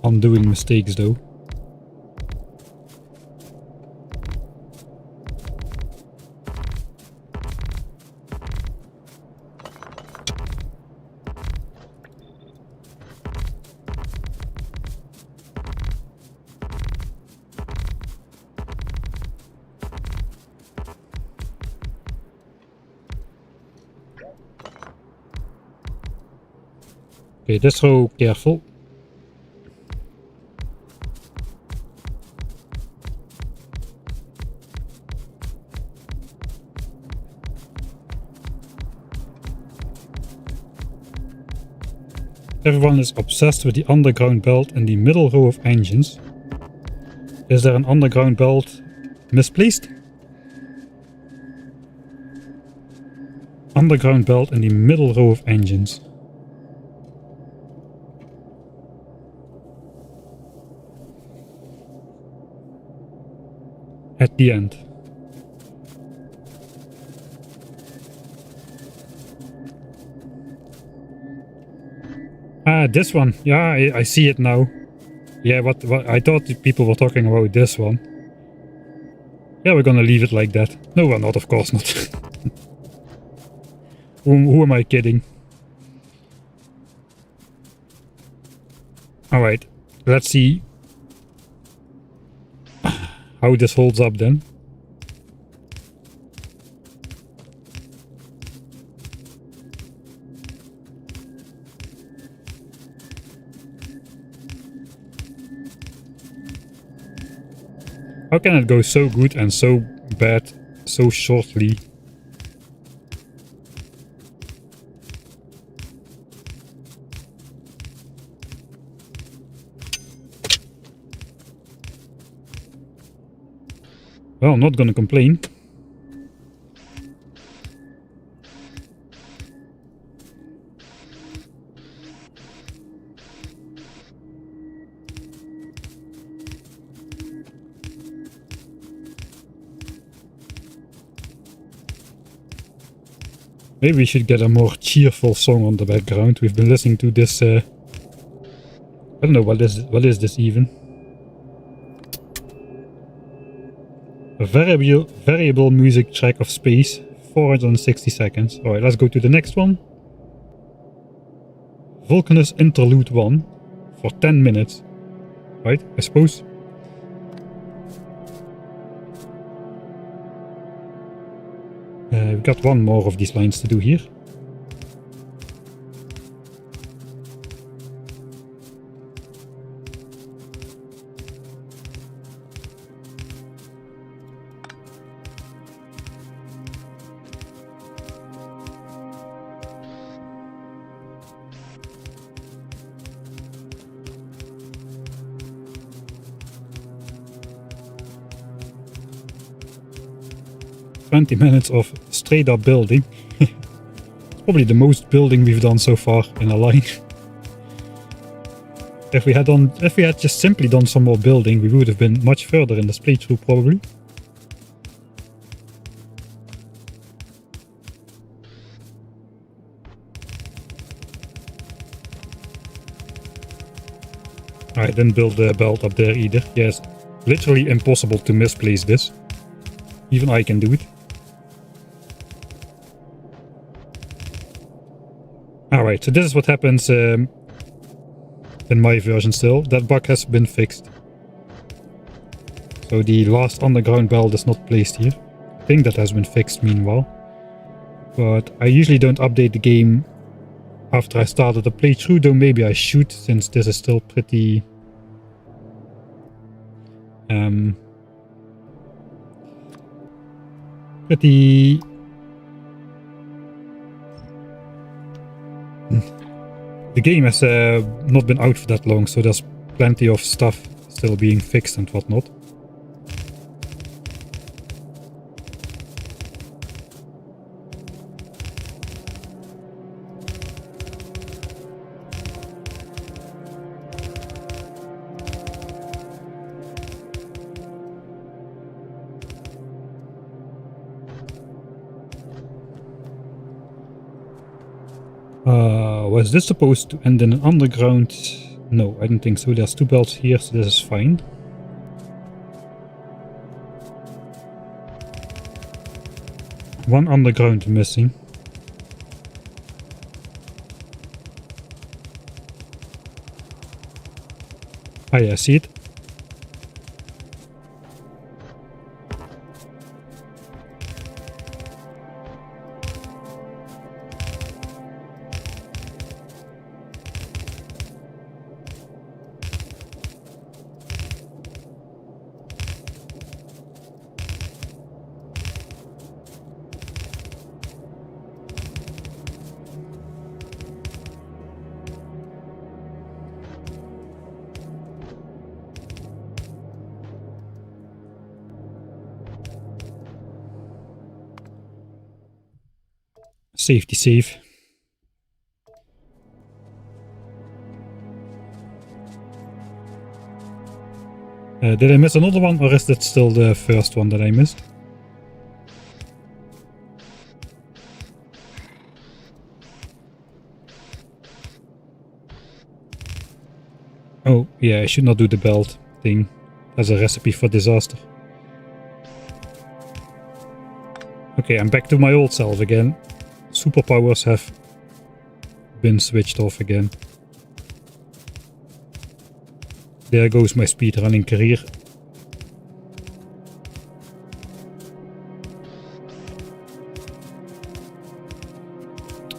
undoing mistakes though. Okay, this row, careful. Everyone is obsessed with the underground belt in the middle row of engines. Is there an underground belt misplaced? Underground belt in the middle row of engines. At the end. Ah, this one. Yeah, I see it now. Yeah, what I thought people were talking about this one. Yeah, we're gonna leave it like that. No, we're not, of course not. Who am I kidding? Alright, let's see how this holds up then. How can it go so good and so bad so shortly? Well, I'm not gonna complain. Maybe we should get a more cheerful song on the background. We've been listening to this, I don't know, what is this even? A variable music track of space, 460 seconds. Alright, let's go to the next one. Vulcanus Interlude 1 for 10 minutes. Right, I suppose. We've got one more of these lines to do here. "20 minutes of straight up building." It's probably the most building we've done so far in a line. If we had just simply done some more building, we would have been much further in this playthrough probably. I didn't build the belt up there either. Yes, literally impossible to misplace this. Even I can do it. Alright, so this is what happens in my version still. That bug has been fixed. So the last underground belt is not placed here. I think that has been fixed meanwhile. But I usually don't update the game after I started the playthrough, though maybe I should, since this is still pretty... The game has not been out for that long, so there's plenty of stuff still being fixed and whatnot. Was this supposed to end in an underground? No, I don't think so. There's two belts here, so this is fine. One underground missing. Ah yeah, I see it. Safety save. Did I miss another one, or is that still the first one that I missed? Oh, yeah, I should not do the belt thing as a recipe for disaster. Okay, I'm back to my old self again. Superpowers have been switched off again. There goes my speedrunning career.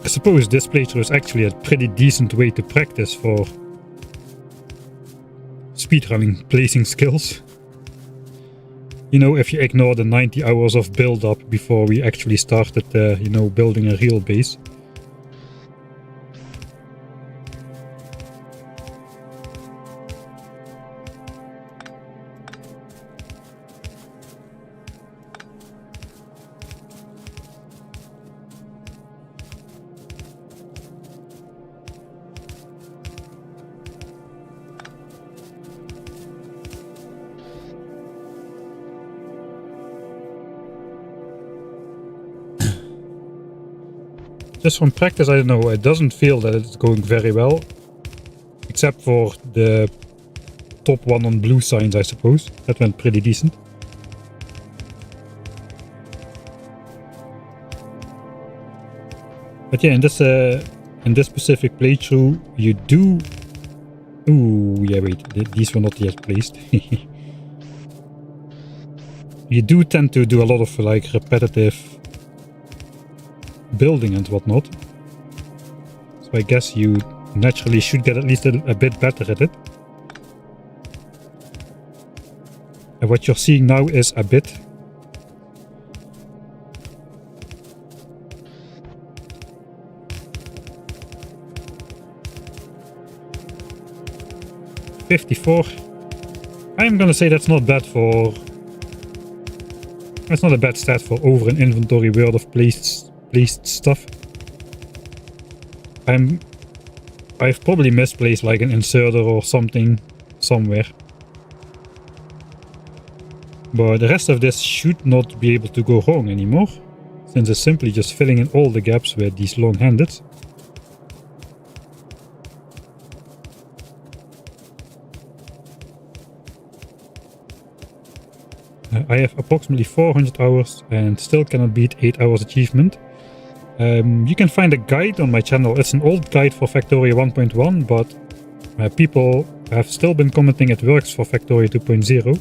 I suppose this playthrough is actually a pretty decent way to practice for speedrunning placing skills. You know, if you ignore the 90 hours of build-up before we actually started, you know, building a real base. Just from practice, I don't know, it doesn't feel that it's going very well. Except for the top one on blue signs, I suppose. That went pretty decent. But yeah, in this specific playthrough, you do... Ooh, yeah, wait, these were not yet placed. You do tend to do a lot of like repetitive building and whatnot. So I guess you naturally should get at least a bit better at it. And what you're seeing now is a bit. $54. I'm gonna say that's not bad for... That's not a bad stat for over an inventory worth of placed stuff. I've probably misplaced like an inserter or something somewhere. But the rest of this should not be able to go wrong anymore, since it's simply just filling in all the gaps with these long-handed. I have approximately 400 hours and still cannot beat 8 hours achievement. You can find a guide on my channel. It's an old guide for Factorio 1.1, but people have still been commenting it works for Factorio 2.0.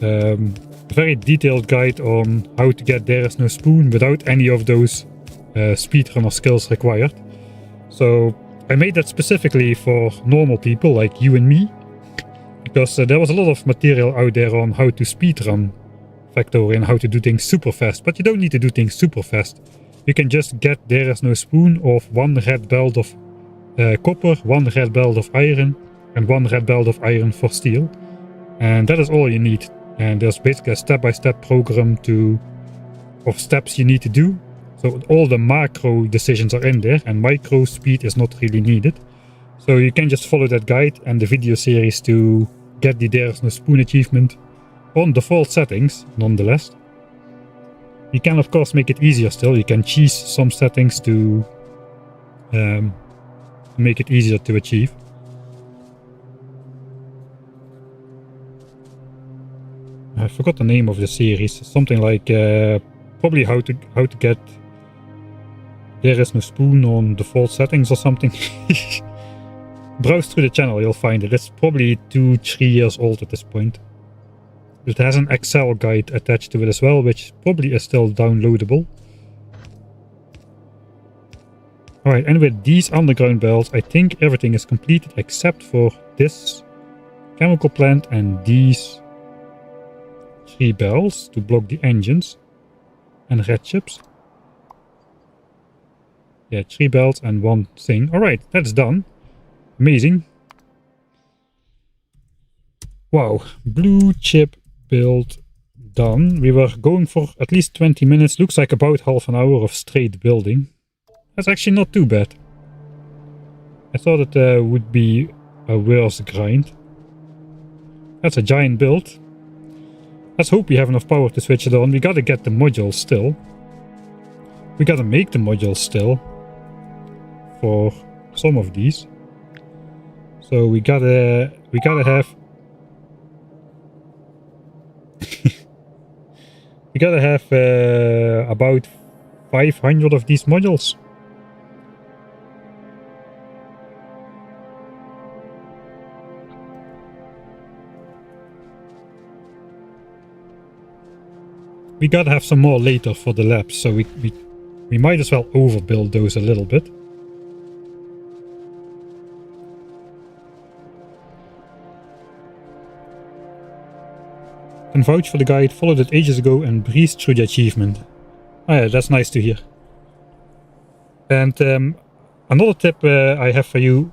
A very detailed guide on how to get There Is No Spoon without any of those speedrunner skills required. So I made that specifically for normal people like you and me. Because there was a lot of material out there on how to speedrun Factorio and how to do things super fast. But you don't need to do things super fast. You can just get There Is No Spoon of 1 red belt of copper, 1 red belt of iron, and 1 red belt of iron for steel. And that is all you need. And there's basically a step-by-step program of steps you need to do. So all the macro decisions are in there, and micro speed is not really needed. So you can just follow that guide and the video series to get the There Is No Spoon achievement on default settings, nonetheless. You can of course make it easier still. You can cheese some settings to make it easier to achieve. I forgot the name of the series. Something like probably how to get There Is No Spoon on default settings or something. Browse through the channel, you'll find it. It's probably 2-3 years old at this point. It has an Excel guide attached to it as well, which probably is still downloadable. Alright, and with these underground belts, I think everything is completed except for this chemical plant and these 3 bells to block the engines and red chips. Yeah, 3 belts and 1 thing. Alright, that's done. Amazing. Wow, blue chip build done. We were going for at least 20 minutes. Looks like about half an hour of straight building. That's actually not too bad. I thought it would be a worse grind. That's a giant build. Let's hope we have enough power to switch it on. We gotta get the modules still. We gotta make the modules still for some of these. So we gotta have we gotta have about 500 of these modules. We gotta have some more later for the labs, so we might as well overbuild those a little bit. Can vouch for the guide, followed it ages ago and breezed through the achievement. Oh yeah, that's nice to hear. And another tip I have for you.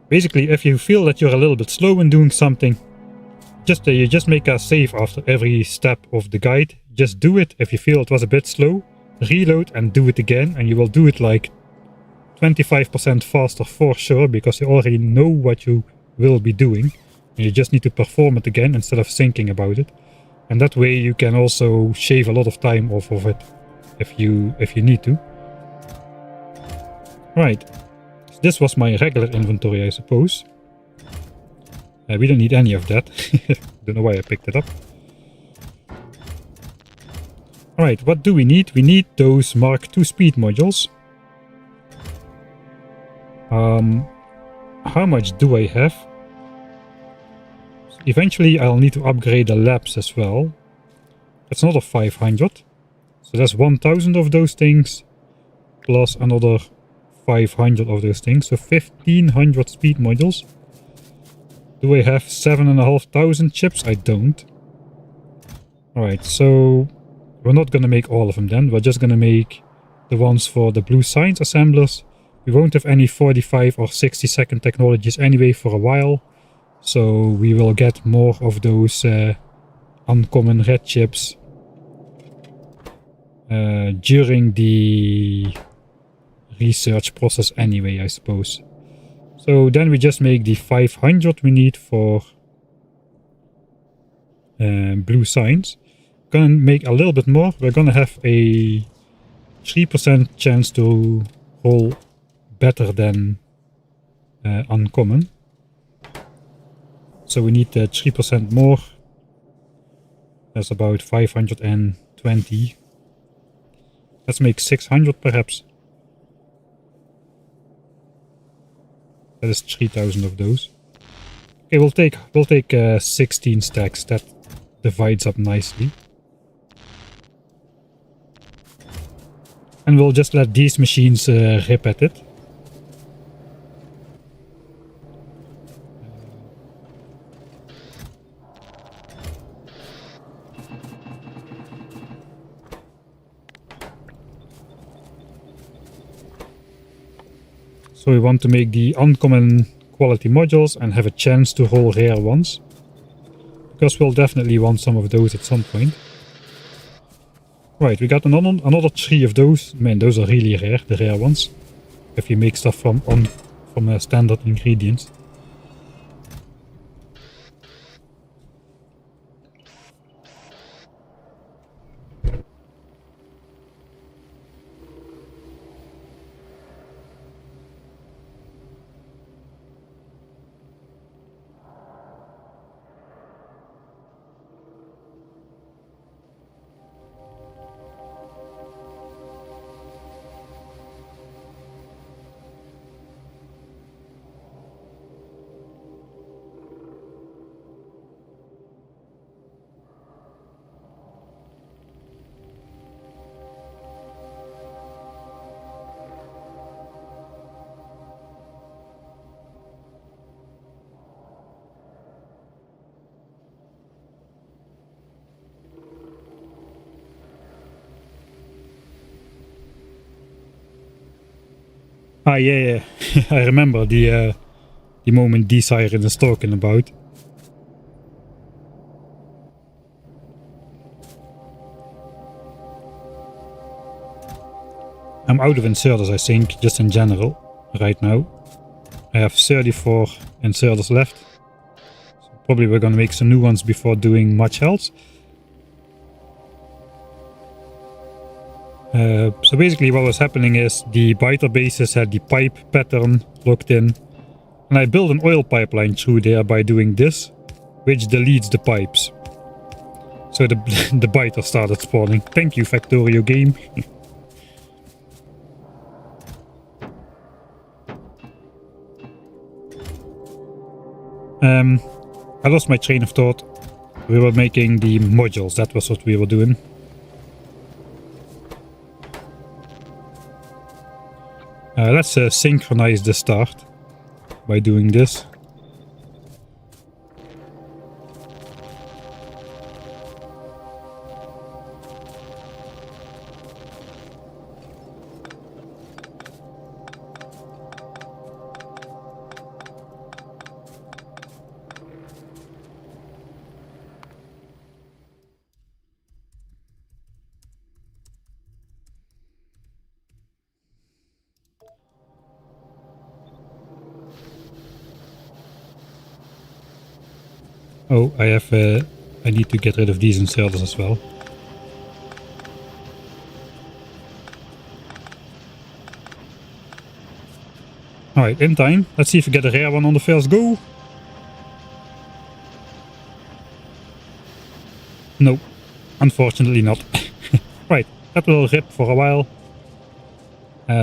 Basically, if you feel that you're a little bit slow in doing something, you just make a save after every step of the guide. Just do it. If you feel it was a bit slow, reload and do it again, and you will do it like 25% faster for sure, because you already know what you will be doing. And you just need to perform it again instead of thinking about it. And that way you can also shave a lot of time off of it. if you need to. Right, so this was my regular inventory, I suppose. We don't need any of that. Don't know why I picked it up. Alright, what do we need? We need those Mark II speed modules. How much do I have? Eventually I'll need to upgrade the labs as well. That's another 500. So that's 1000 of those things. Plus another 500 of those things. So 1500 speed modules. Do I have 7,500 chips? I don't. Alright, so we're not gonna make all of them then. We're just gonna make the ones for the blue science assemblers. We won't have any 45 or 60 second technologies anyway for a while. So we will get more of those uncommon red chips during the research process anyway, I suppose. So then we just make the 500 we need for blue science. Gonna make a little bit more. We're gonna have a 3% chance to roll better than uncommon. So we need 3% more. That's about 520. Let's make 600 perhaps. That is 3000 of those. Okay, we'll take 16 stacks. That divides up nicely. And we'll just let these machines rip at it. So we want to make the uncommon quality modules and have a chance to roll rare ones. Because we'll definitely want some of those at some point. Right, we got another 3 of those. Man, those are really rare, the rare ones. If you make stuff from standard ingredients. Ah, yeah. I remember the moment these sirens is talking about. I'm out of inserters, I think, just in general, right now. I have 34 inserters left. So probably we're gonna make some new ones before doing much else. So basically what was happening is the biter bases had the pipe pattern locked in. And I built an oil pipeline through there by doing this, which deletes the pipes. So the biter started spawning. Thank you, Factorio game. I lost my train of thought. We were making the modules, that was what we were doing. Let's synchronize the start by doing this. Oh, I need to get rid of these inserters as well. Alright, in time. Let's see if we get a rare one on the first go. No, unfortunately not. Right, that will rip for a while.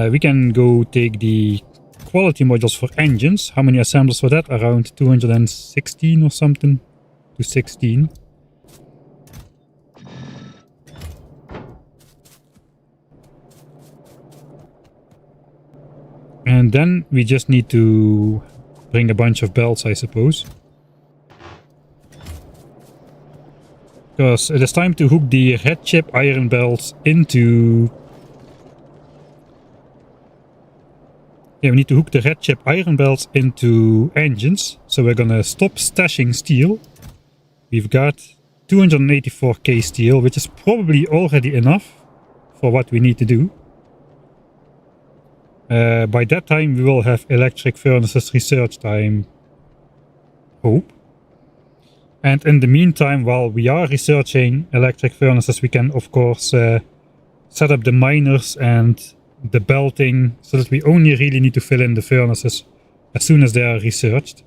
We can go take the quality modules for engines. How many assemblers for that? Around 216 or something to 16. And then we just need to bring a bunch of belts, I suppose. Because it is time to hook the red chip iron belts into... Yeah, we need to hook the red chip iron belts into engines. So we're gonna stop stashing steel. We've got 284k steel, which is probably already enough for what we need to do. By that time we will have electric furnaces research time. Hope. And in the meantime, while we are researching electric furnaces, we can of course set up the miners and the belting so that we only really need to fill in the furnaces as soon as they are researched.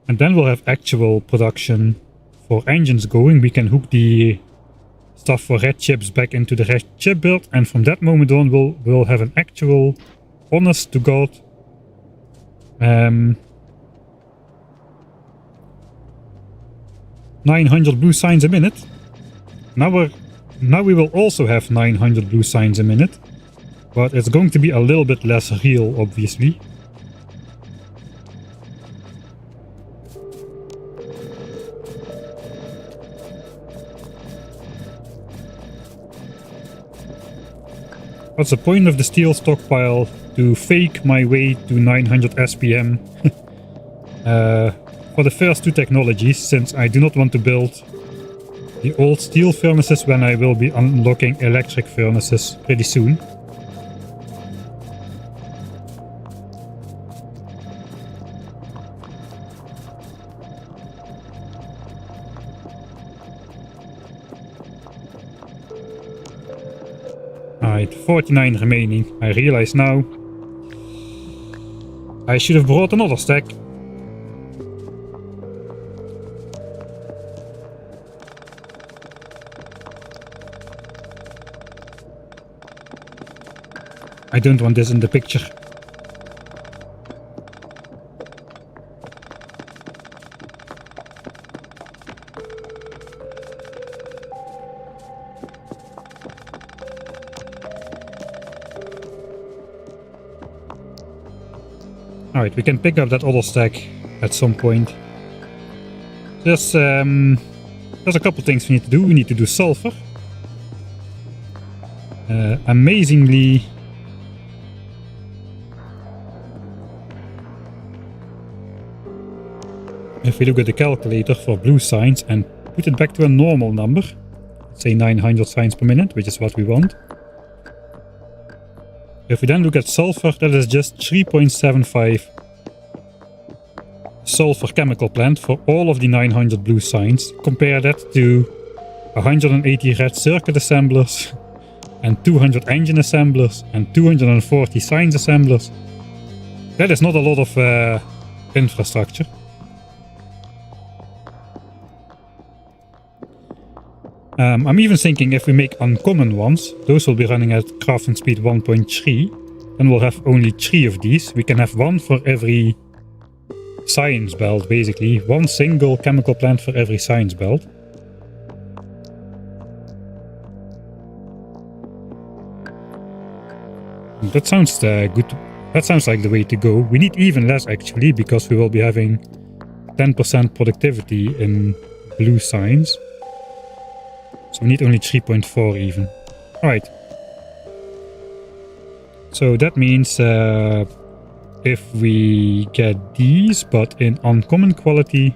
And then we'll have actual production for engines going. We can hook the stuff for red chips back into the red chip build, and from that moment on we'll have an actual, honest to god, 900 blue signs a minute. Now we will also have 900 blue signs a minute, but it's going to be a little bit less real, obviously. What's the point of the steel stockpile? To fake my way to 900 SPM for the first two technologies, since I do not want to build the old steel furnaces when I will be unlocking electric furnaces pretty soon. Alright, 49 remaining. I realize now I should have brought another stack. I don't want this in the picture. Alright, we can pick up that other stack at some point. There's a couple things we need to do. We need to do sulfur. Amazingly, if we look at the calculator for blue signs and put it back to a normal number, let's say 900 signs per minute, which is what we want. If we then look at sulfur, that is just 3.75 sulfur chemical plant for all of the 900 blue signs. Compare that to 180 red circuit assemblers and 200 engine assemblers and 240 signs assemblers. That is not a lot of infrastructure. I'm even thinking if we make uncommon ones, those will be running at crafting speed 1.3, then we'll have only 3 of these. We can have one for every science belt, basically. One single chemical plant for every science belt. That sounds good. That sounds like the way to go. We need even less actually, because we will be having 10% productivity in blue signs. So we need only 3.4 even. Alright. So that means if we get these, but in uncommon quality,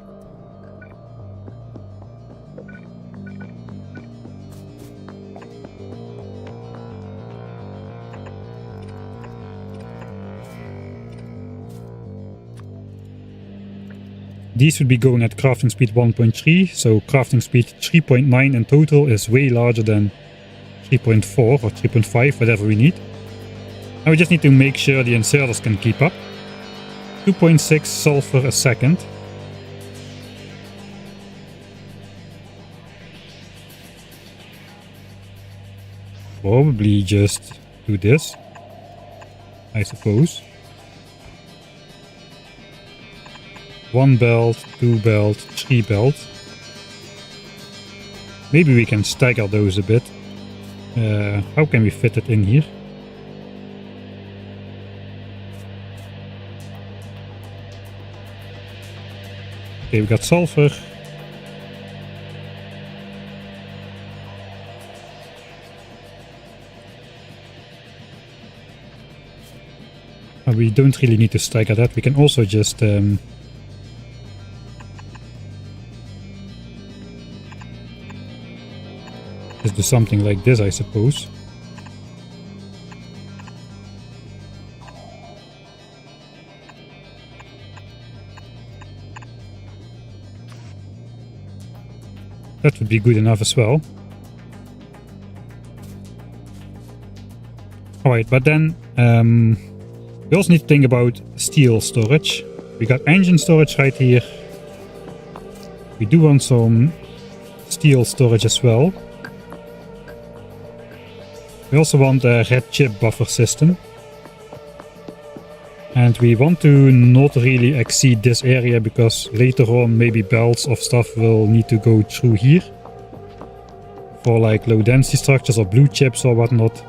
these would be going at crafting speed 1.3, so crafting speed 3.9 in total is way larger than 3.4 or 3.5, whatever we need. Now we just need to make sure the inserters can keep up. 2.6 sulfur a second. Probably just do this, I suppose. 1 belt, 2 belt, 3 belt. Maybe we can stagger those a bit. How can we fit it in here? Okay, we got sulfur. We don't really need to stagger that. We can also just do something like this, I suppose. That would be good enough as well. Alright, but then we also need to think about steel storage. We got engine storage right here. We do want some steel storage as well. We also want a red chip buffer system. And we want to not really exceed this area because later on maybe belts of stuff will need to go through here. For like low density structures or blue chips or whatnot.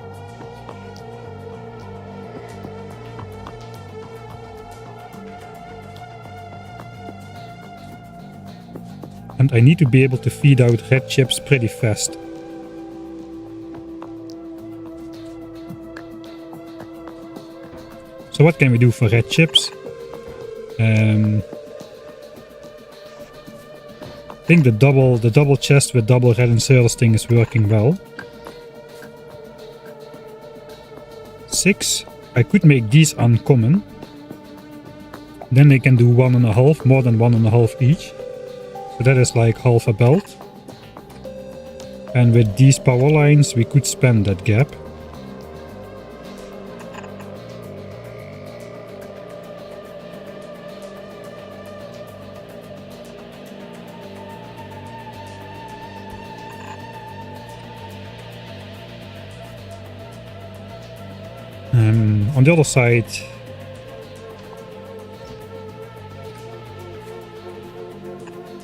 And I need to be able to feed out red chips pretty fast. So what can we do for red chips? I think the double chest with double red inserters thing is working well. 6. I could make these uncommon. Then they can do 1.5, more than 1.5 each. So that is like half a belt. And with these power lines we could span that gap. On the other side,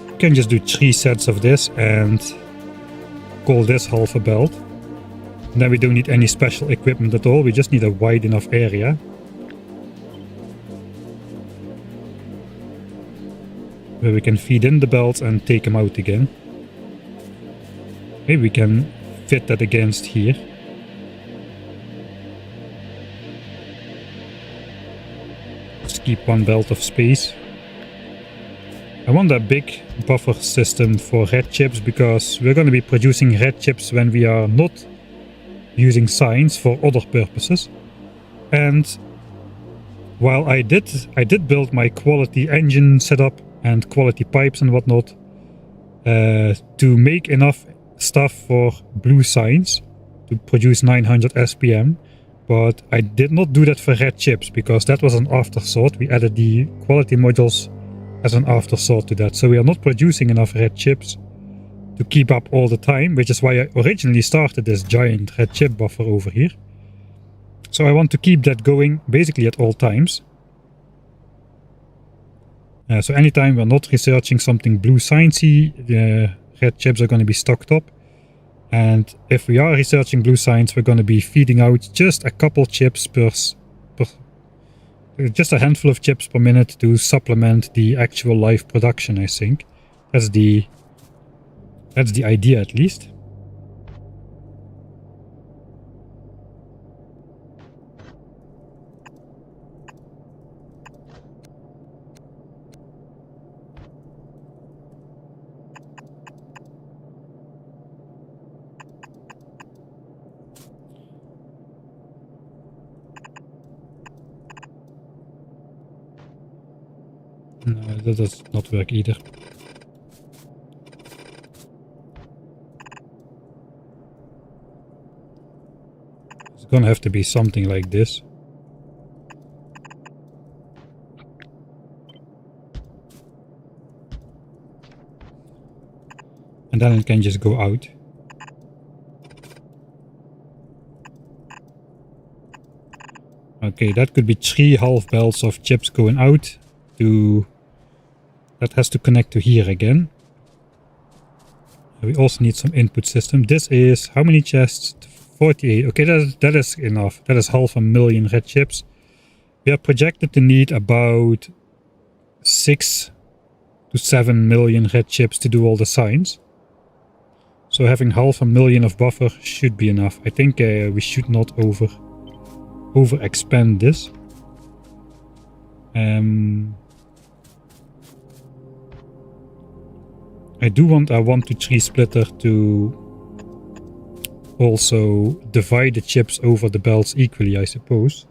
you can just do 3 sets of this and call this half a belt. And then we don't need any special equipment at all, we just need a wide enough area. Where we can feed in the belts and take them out again. Maybe we can fit that against here. Keep 1 belt of space. I want a big buffer system for red chips because we're going to be producing red chips when we are not using Skience for other purposes. And while I did build my quality engine setup and quality pipes and whatnot to make enough stuff for blue Skience to produce 900 SPM. But I did not do that for red chips because that was an afterthought. We added the quality modules as an afterthought to that. So we are not producing enough red chips to keep up all the time, which is why I originally started this giant red chip buffer over here. So I want to keep that going basically at all times. So anytime we're not researching something blue sciencey, the red chips are going to be stocked up. And if we are researching blue Skience, we're going to be feeding out just a couple chips just a handful of chips per minute to supplement the actual live production, I think. That's the idea at least. No, that does not work either. It's gonna have to be something like this. and then it can just go out. Okay, that could be 3 half belts of chips going out to... That has to connect to here again. We also need some input system. This is how many chests? 48. Okay, that is enough. That is 500,000 red chips. We are projected to need about 6 to 7 million red chips to do all the signs. So having 500,000 of buffer should be enough. I think we should not overexpand this. I do want a 1 to 3 splitter to also divide the chips over the belts equally, I suppose.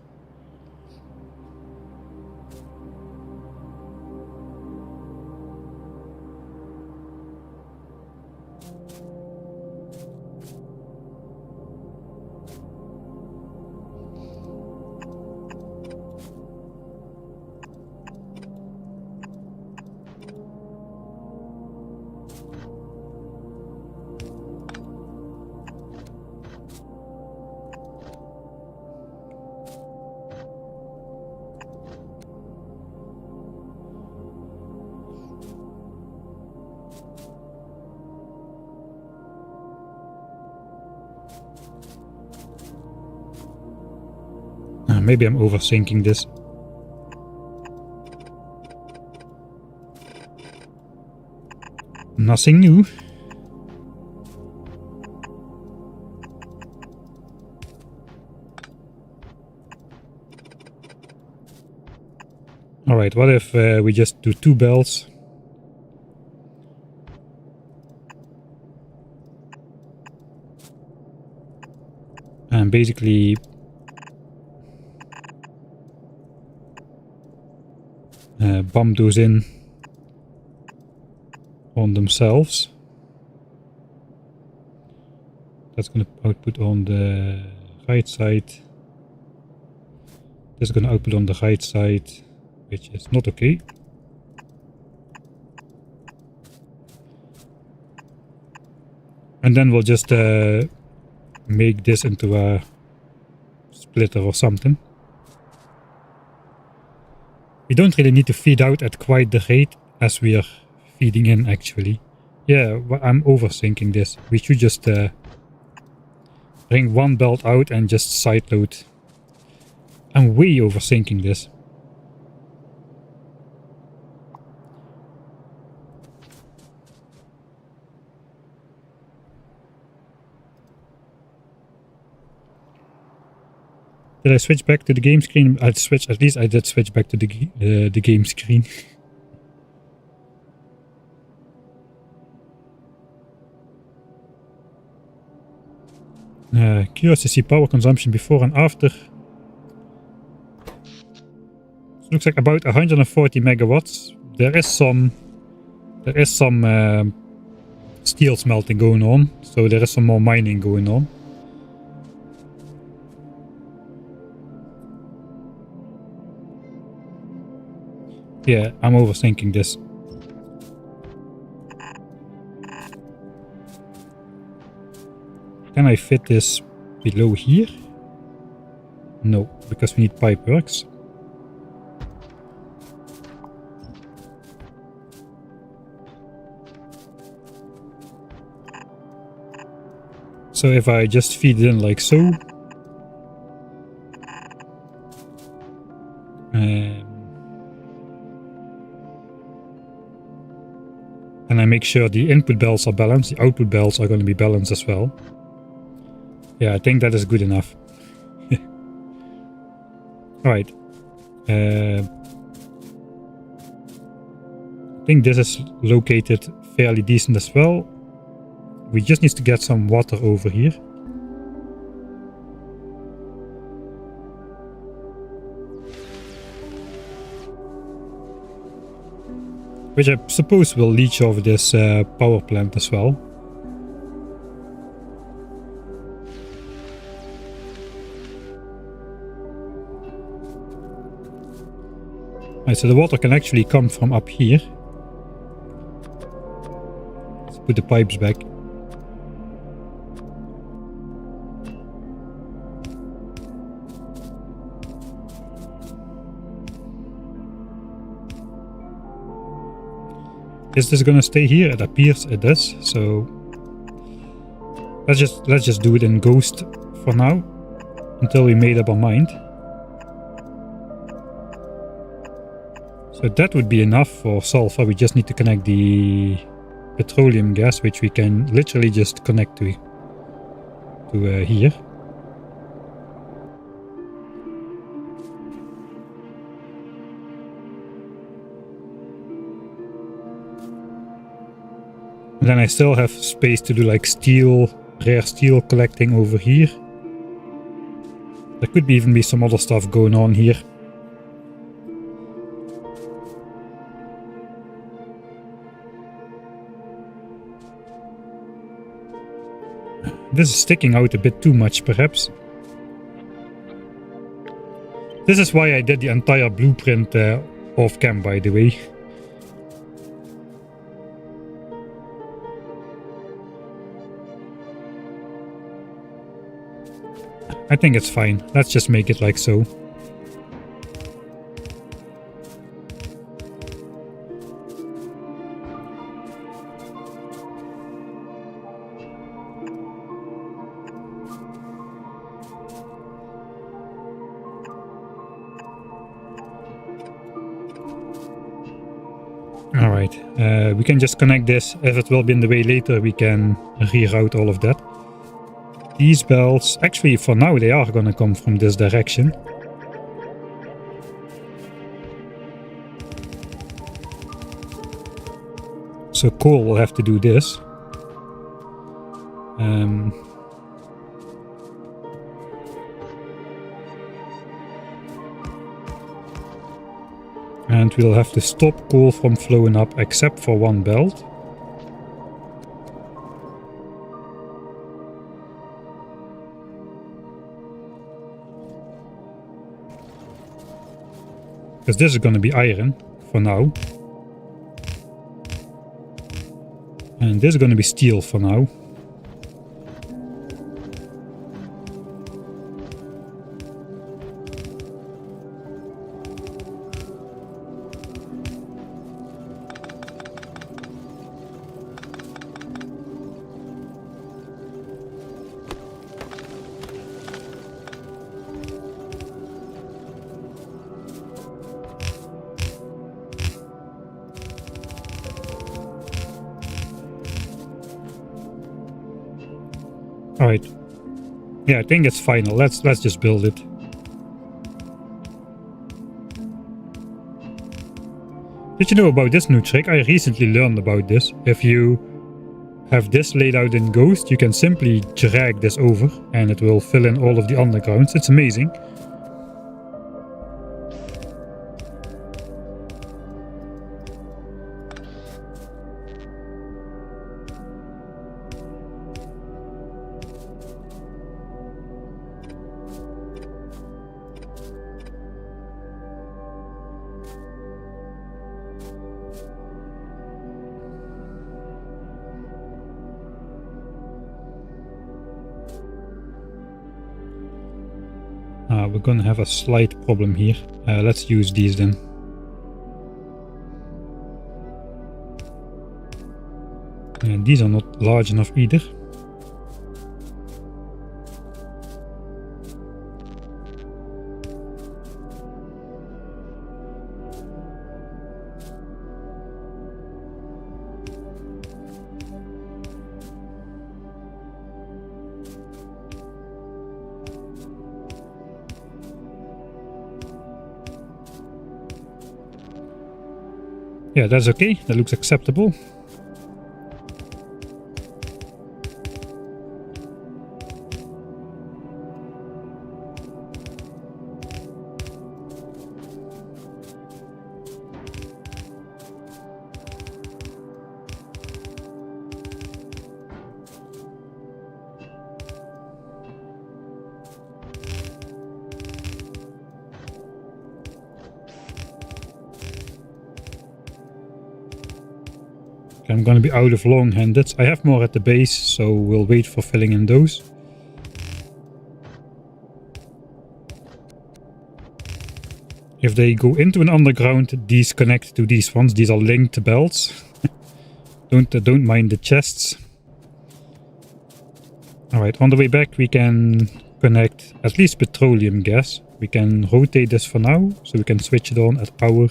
Maybe I'm overthinking this. Nothing new. Alright, what if we just do 2 belts? And basically bump those in on themselves. That's going to output on the right side. This is going to output on the right side, which is not okay. And then we'll just make this into a splitter or something. We don't really need to feed out at quite the rate as we are feeding in, actually. Yeah, I'm overthinking this. We should just bring 1 belt out and just sideload. I'm way overthinking this. Did I switch back to the game screen? At least I did switch back to the game screen. Curious to see power consumption before and after. It looks like about 140 megawatts. There is some steel smelting going on, so there is some more mining going on. Yeah, I'm overthinking this. Can I fit this below here? No, because we need pipe works. So if I just feed it in like so. And I make sure the input belts are balanced, the output belts are going to be balanced as well. Yeah, I think that is good enough. Alright. I think this is located fairly decent as well. We just need to get some water over here. Which I suppose will leach over this power plant as well. Right, so the water can actually come from up here. Let's put the pipes back. Is this gonna stay here? It appears it does, so let's just do it in Ghost for now, until we made up our mind. So that would be enough for sulfur. We just need to connect the petroleum gas, which we can literally just connect to here. And then I still have space to do like steel, rare steel collecting over here. There could even be some other stuff going on here. This is sticking out a bit too much, perhaps. This is why I did the entire blueprint off cam, by the way. I think it's fine. Let's just make it like so. Alright, we can just connect this. If it will be in the way later, we can reroute all of that. These belts, actually for now they are gonna come from this direction. So Cole will have to do this. And we'll have to stop coal from flowing up except for one belt. Because this is going to be iron for now. And this is going to be steel for now. Alright. Yeah, I think it's final. Let's just build it. Did you know about this new trick? I recently learned about this. If you have this laid out in Ghost, you can simply drag this over and it will fill in all of the undergrounds. It's amazing. We're gonna have a slight problem here. Let's use these then. And these are not large enough either. Yeah, that's okay. That looks acceptable. I'm gonna be out of long-handed. I have more at the base, so we'll wait for filling in those. If they go into an underground, these connect to these ones. These are linked belts. Don't mind the chests. Alright, on the way back we can connect at least petroleum gas. We can rotate this for now, so we can switch it on at power.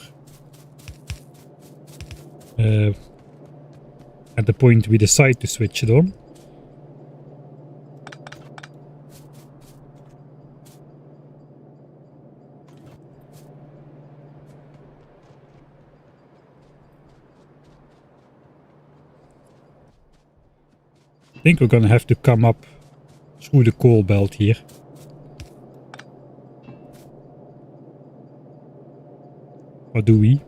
At the point we decide to switch it on. I think we're gonna have to come up through the coal belt here. Or do we?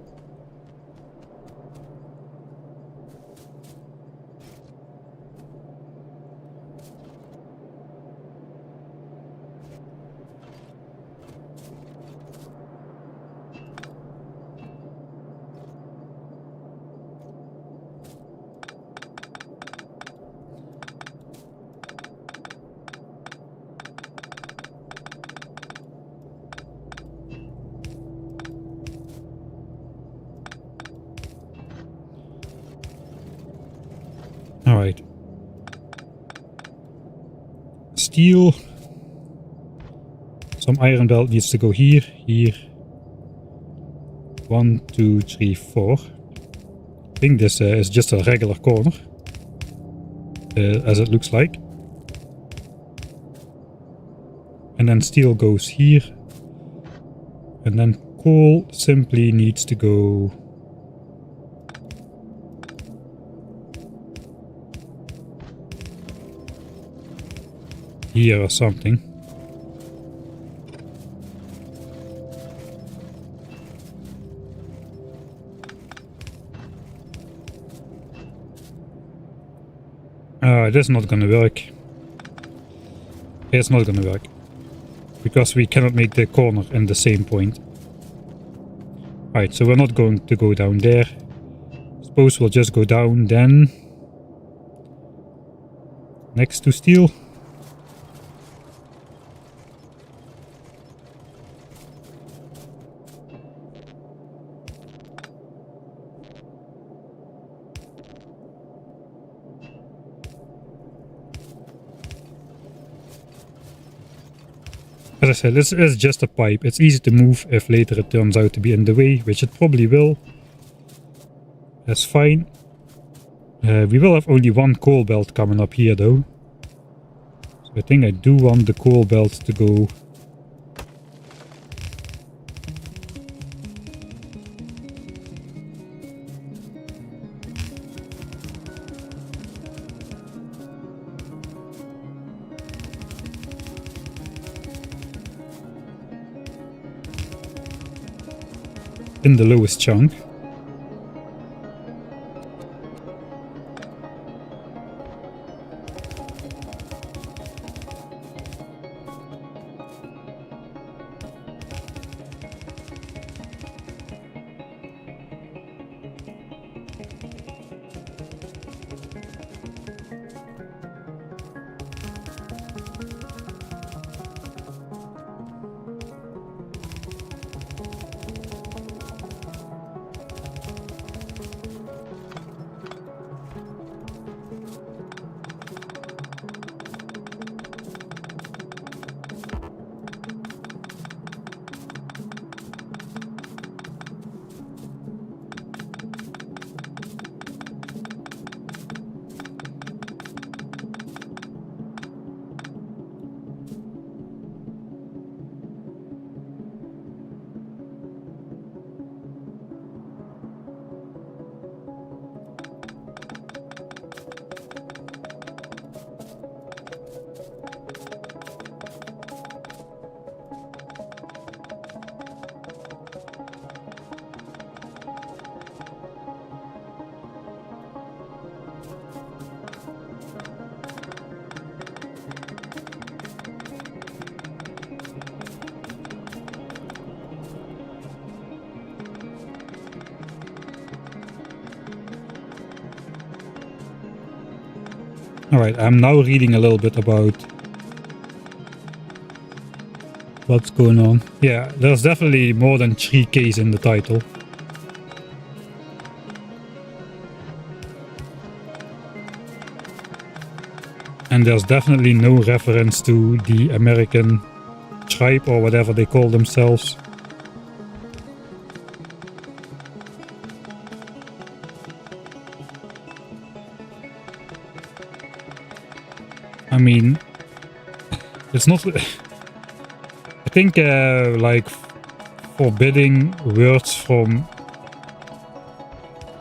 Alright. Steel. Some iron belt needs to go here, here. 1, 2, 3, 4. I think this is just a regular corner. As it looks like. And then steel goes here. And then coal simply needs to go here or something. That's not gonna work. It's not gonna work. Because we cannot make the corner in the same point. Alright, so we're not going to go down there. Suppose we'll just go down then. Next to steel. As I said, this is just a pipe. It's easy to move if later it turns out to be in the way, which it probably will. That's fine. We will have only one coal belt coming up here though. So I think I do want the coal belt to go in the lowest chunk. Alright, I'm now reading a little bit about what's going on. Yeah, there's definitely more than 3 Ks in the title. And there's definitely no reference to the American tribe or whatever they call themselves. I mean, it's not... I think like forbidding words from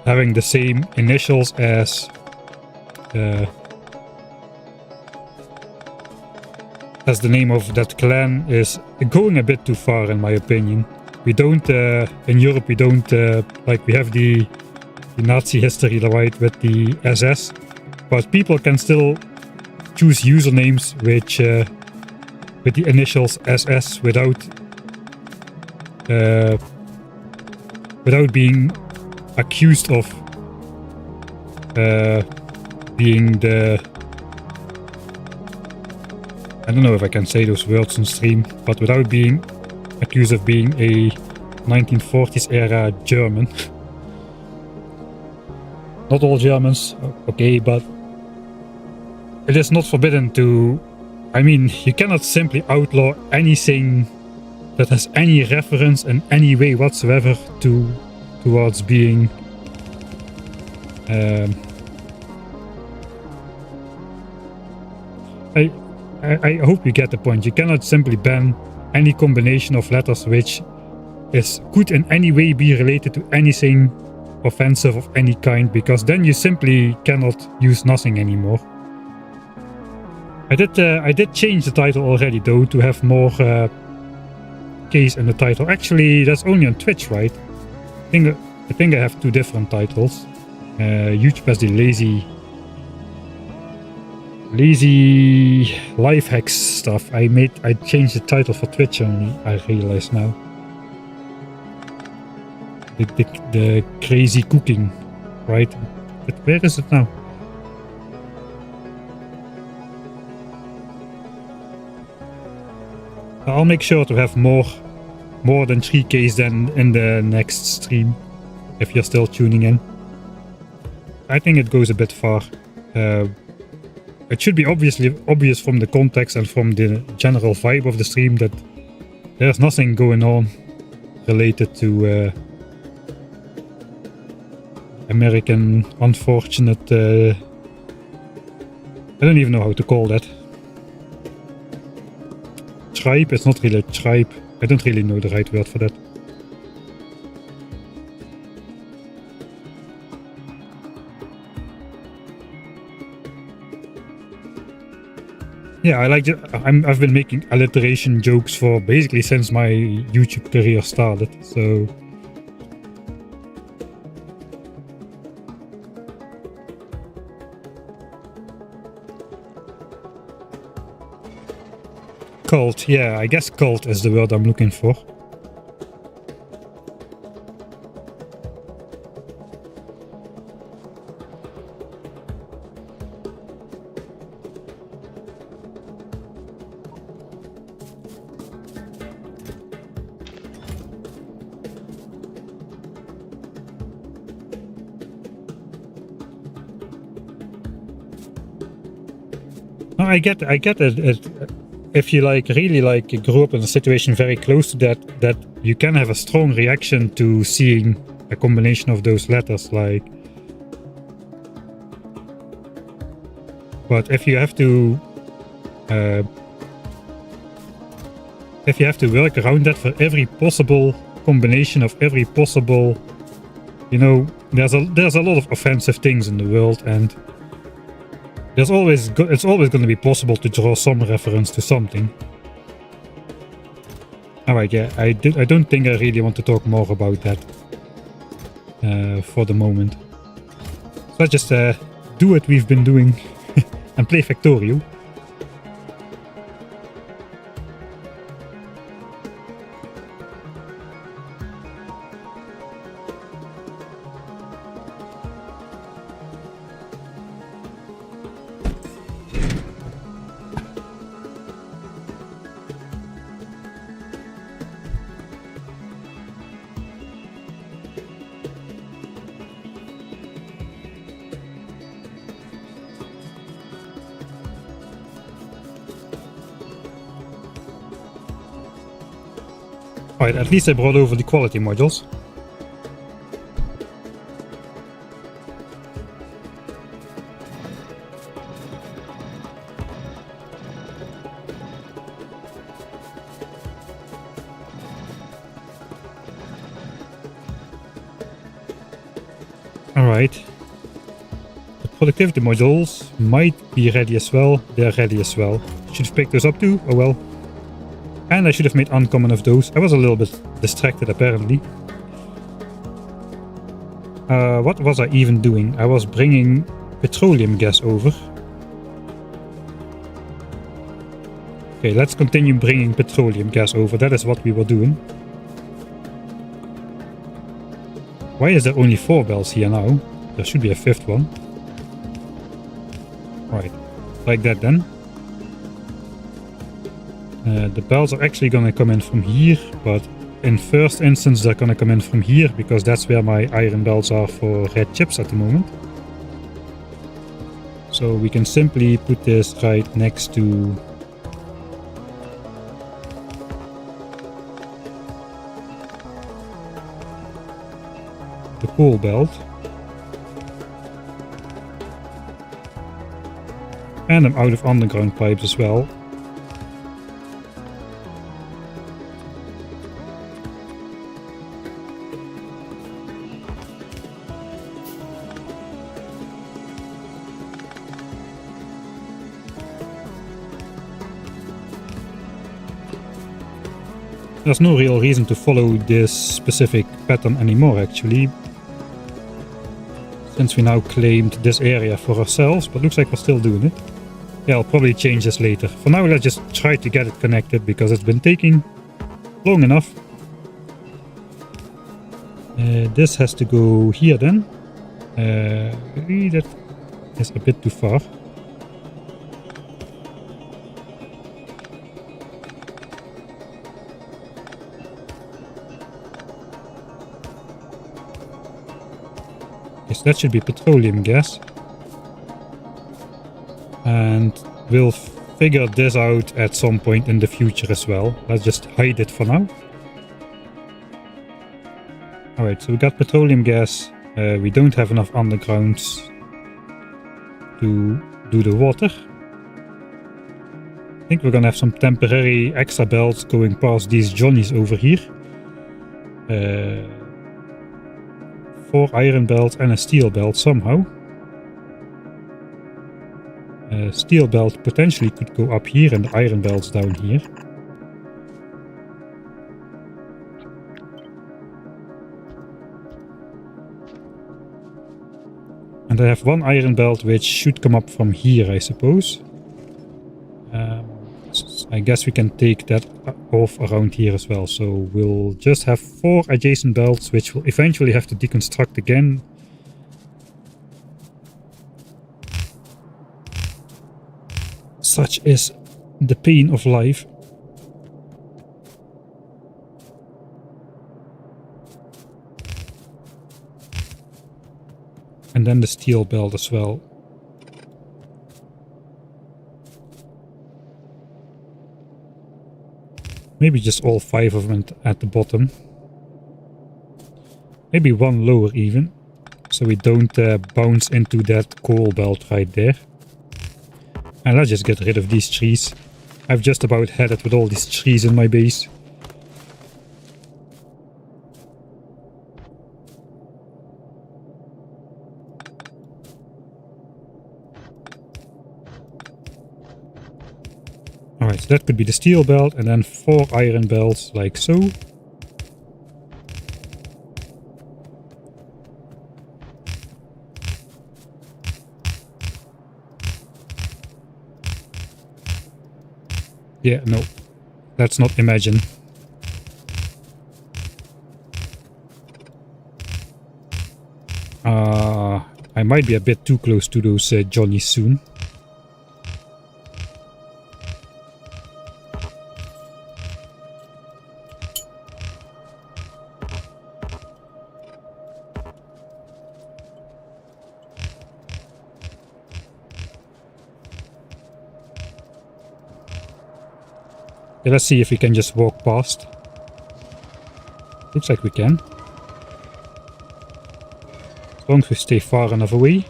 having the same initials as the name of that clan is going a bit too far, in my opinion. We don't, in Europe, we don't, like we have the Nazi history, right, with the SS, but people can still choose usernames which with the initials SS without being accused of being the... I don't know if I can say those words on stream, but without being accused of being a 1940s era German. Not all Germans, okay, but it is not forbidden to... I mean, you cannot simply outlaw anything that has any reference in any way whatsoever towards being I hope you get the point. You cannot simply ban any combination of letters which could in any way be related to anything offensive of any kind, because then you simply cannot use nothing anymore. I did change the title already though to have more Ks in the title. Actually, that's only on Twitch, right? I think I have 2 different titles. YouTube has the lazy life hacks stuff. I changed the title for Twitch only, I realize now. The crazy cooking, right? But where is it now? I'll make sure to have more than 3 Ks than in the next stream, if you're still tuning in. I think it goes a bit far. It should be obvious from the context and from the general vibe of the stream that there's nothing going on related to American unfortunate... I don't even know how to call that. Tribe? It's not really a tribe. I don't really know the right word for that. Yeah, I like it. I've been making alliteration jokes for basically since my YouTube career started, so... Cult, yeah, I guess cult is the word I'm looking for. No, I get it. If you really grew up in a situation very close to that you can have a strong reaction to seeing a combination of those letters, but if you have to work around that for every possible combination of every possible, there's a lot of offensive things in the world, and it's always going to be possible to draw some reference to something. Alright, yeah, I don't think I really want to talk more about that for the moment. So let's just do what we've been doing and play Factorio. Alright, at least I brought over the quality modules. Alright. The productivity modules might be ready as well. They're ready as well. Should have picked those up too. Oh well. And I should have made uncommon of those. I was a little bit distracted apparently. What was I even doing? I was bringing petroleum gas over. Okay, let's continue bringing petroleum gas over. That is what we were doing. Why is there only 4 bells here now? There should be a 5th one. Right, like that then. The bells are actually gonna come in from here, but in first instance they're gonna come in from here because that's where my iron bells are for red chips at the moment. So we can simply put this right next to the coal belt. And I'm out of underground pipes as well. There's no real reason to follow this specific pattern anymore actually, since we now claimed this area for ourselves, but looks like we're still doing it. Yeah, I'll probably change this later. For now, let's just try to get it connected because it's been taking long enough. This has to go here then. That is a bit too far. Yes, that should be petroleum gas. And we'll figure this out at some point in the future as well. Let's just hide it for now. Alright, so we got petroleum gas. We don't have enough undergrounds to do the water. I think we're gonna have some temporary extra belts going past these Johnnies over here. 4 iron belts and a steel belt somehow. Steel belt potentially could go up here and the iron belts down here. And I have 1 iron belt which should come up from here, I suppose. I guess we can take that off around here as well. So we'll just have 4 adjacent belts which we'll eventually have to deconstruct again. Such is the pain of life. And then the steel belt as well. Maybe just all 5 of them at the bottom. Maybe 1 lower even. So we don't bounce into that coal belt right there. And let's just get rid of these trees. I've just about had it with all these trees in my base. Alright, so that could be the steel belt and then 4 iron belts like so. Yeah, no, let's not imagine. I might be a bit too close to those Johnnies soon. Okay, let's see if we can just walk past. Looks like we can. As long as we stay far enough away.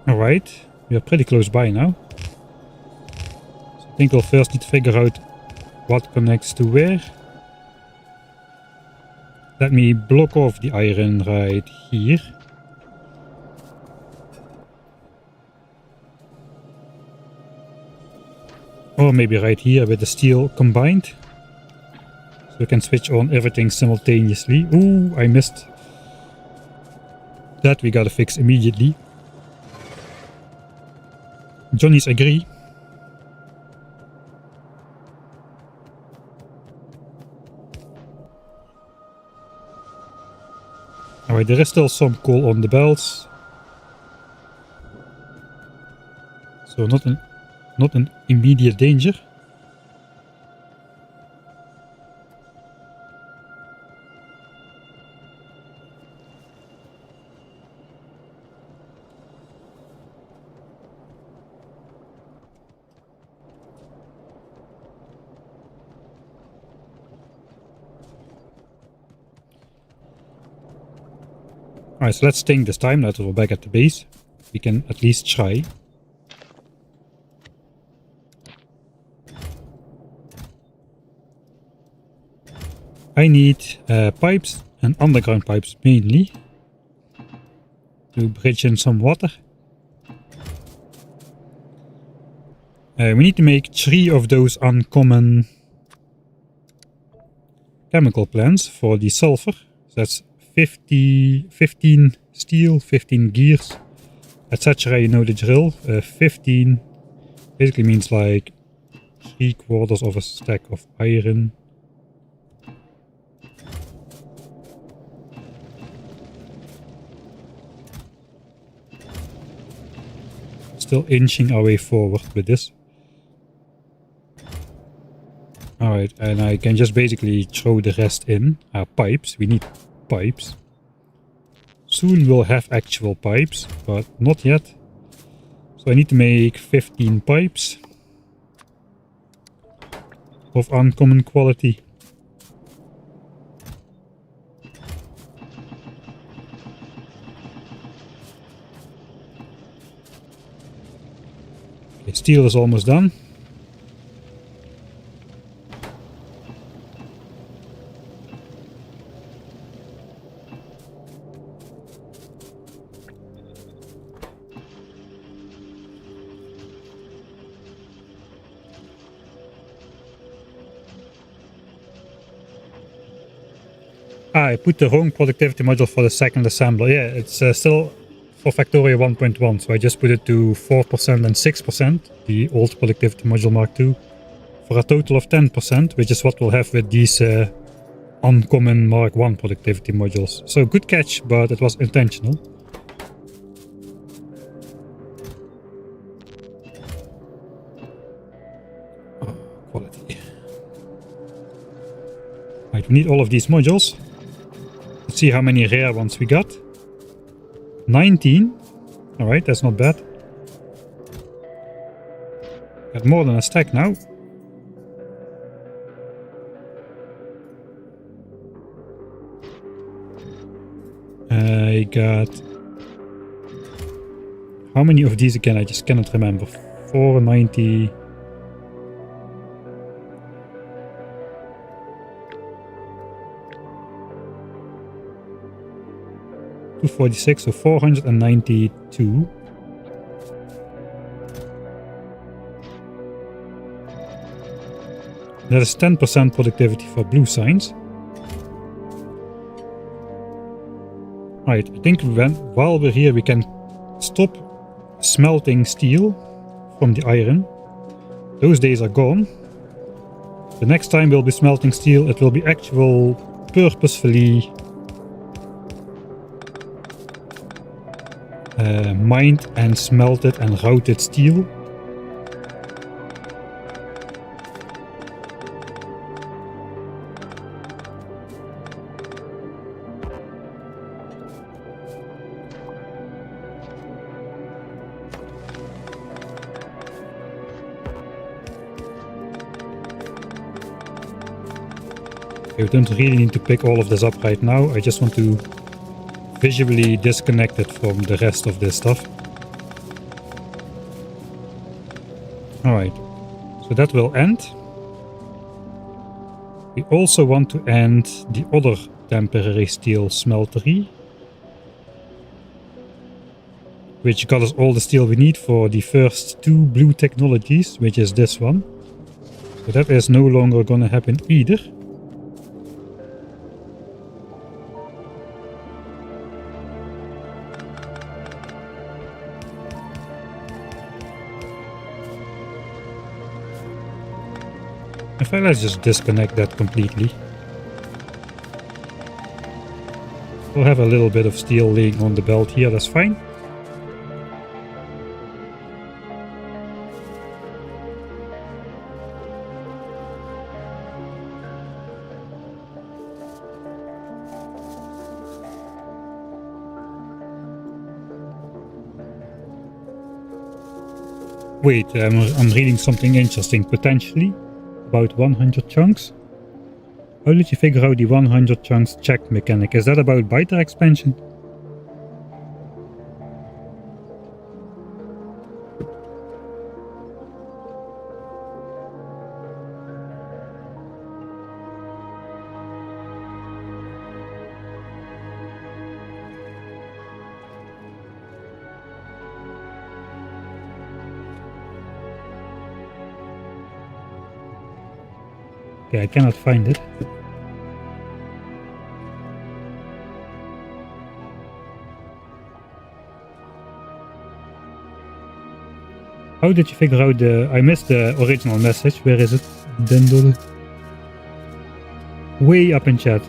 Alright, we are pretty close by now. So I think we'll first need to figure out what connects to where. Let me block off the iron right here. Or maybe right here with the steel combined. So we can switch on everything simultaneously. Ooh, I missed. That we gotta fix immediately. Johnny's agree. Alright, there is still some coal on the belts. So not an immediate danger. Alright, so let's think this time. Now that we're back at the base, we can at least try. I need pipes and underground pipes mainly to bridge in some water. We need to make 3 of those uncommon chemical plants for the sulfur. So that's 15 steel, 15 gears, etc. You know the drill. 15 basically means like 3/4 of a stack of iron. Still inching our way forward with this. Alright, and I can just basically throw the rest in. Pipes, we need pipes. Soon we'll have actual pipes, but not yet. So I need to make 15 pipes of uncommon quality. Okay, steel is almost done. I put the wrong productivity module for the second assembler. Yeah, it's still for Factorio 1.1, so I just put it to 4% and 6%, the old productivity module Mark II, for a total of 10%, which is what we'll have with these uncommon Mark I productivity modules. So good catch, but it was intentional. Quality. Right, we need all of these modules. Let's see how many rare ones we got. 19. Alright, that's not bad. Got more than a stack now. I got... How many of these again? I just cannot remember. 490... 246, so 492. That is 10% productivity for blue signs. Right, I think while we're here we can stop smelting steel from the iron. Those days are gone. The next time we'll be smelting steel, it will be actual purposefully mined and smelted and routed steel. We don't really need to pick all of this up right now. I just want to visually disconnect it from the rest of this stuff. Alright, so that will end. We also want to end the other temporary steel smeltery, which got us all the steel we need for the first 2 blue technologies, which is this one. So that is no longer gonna happen either. In fact, let's just disconnect that completely. We'll have a little bit of steel laying on the belt here, that's fine. Wait, I'm reading something interesting, potentially. About 100 chunks. How did you figure out the 100 chunks check mechanic? Is that about biter expansion? Okay, I cannot find it. How did you figure out the... I missed the original message. Where is it? Dendel. Way up in chat.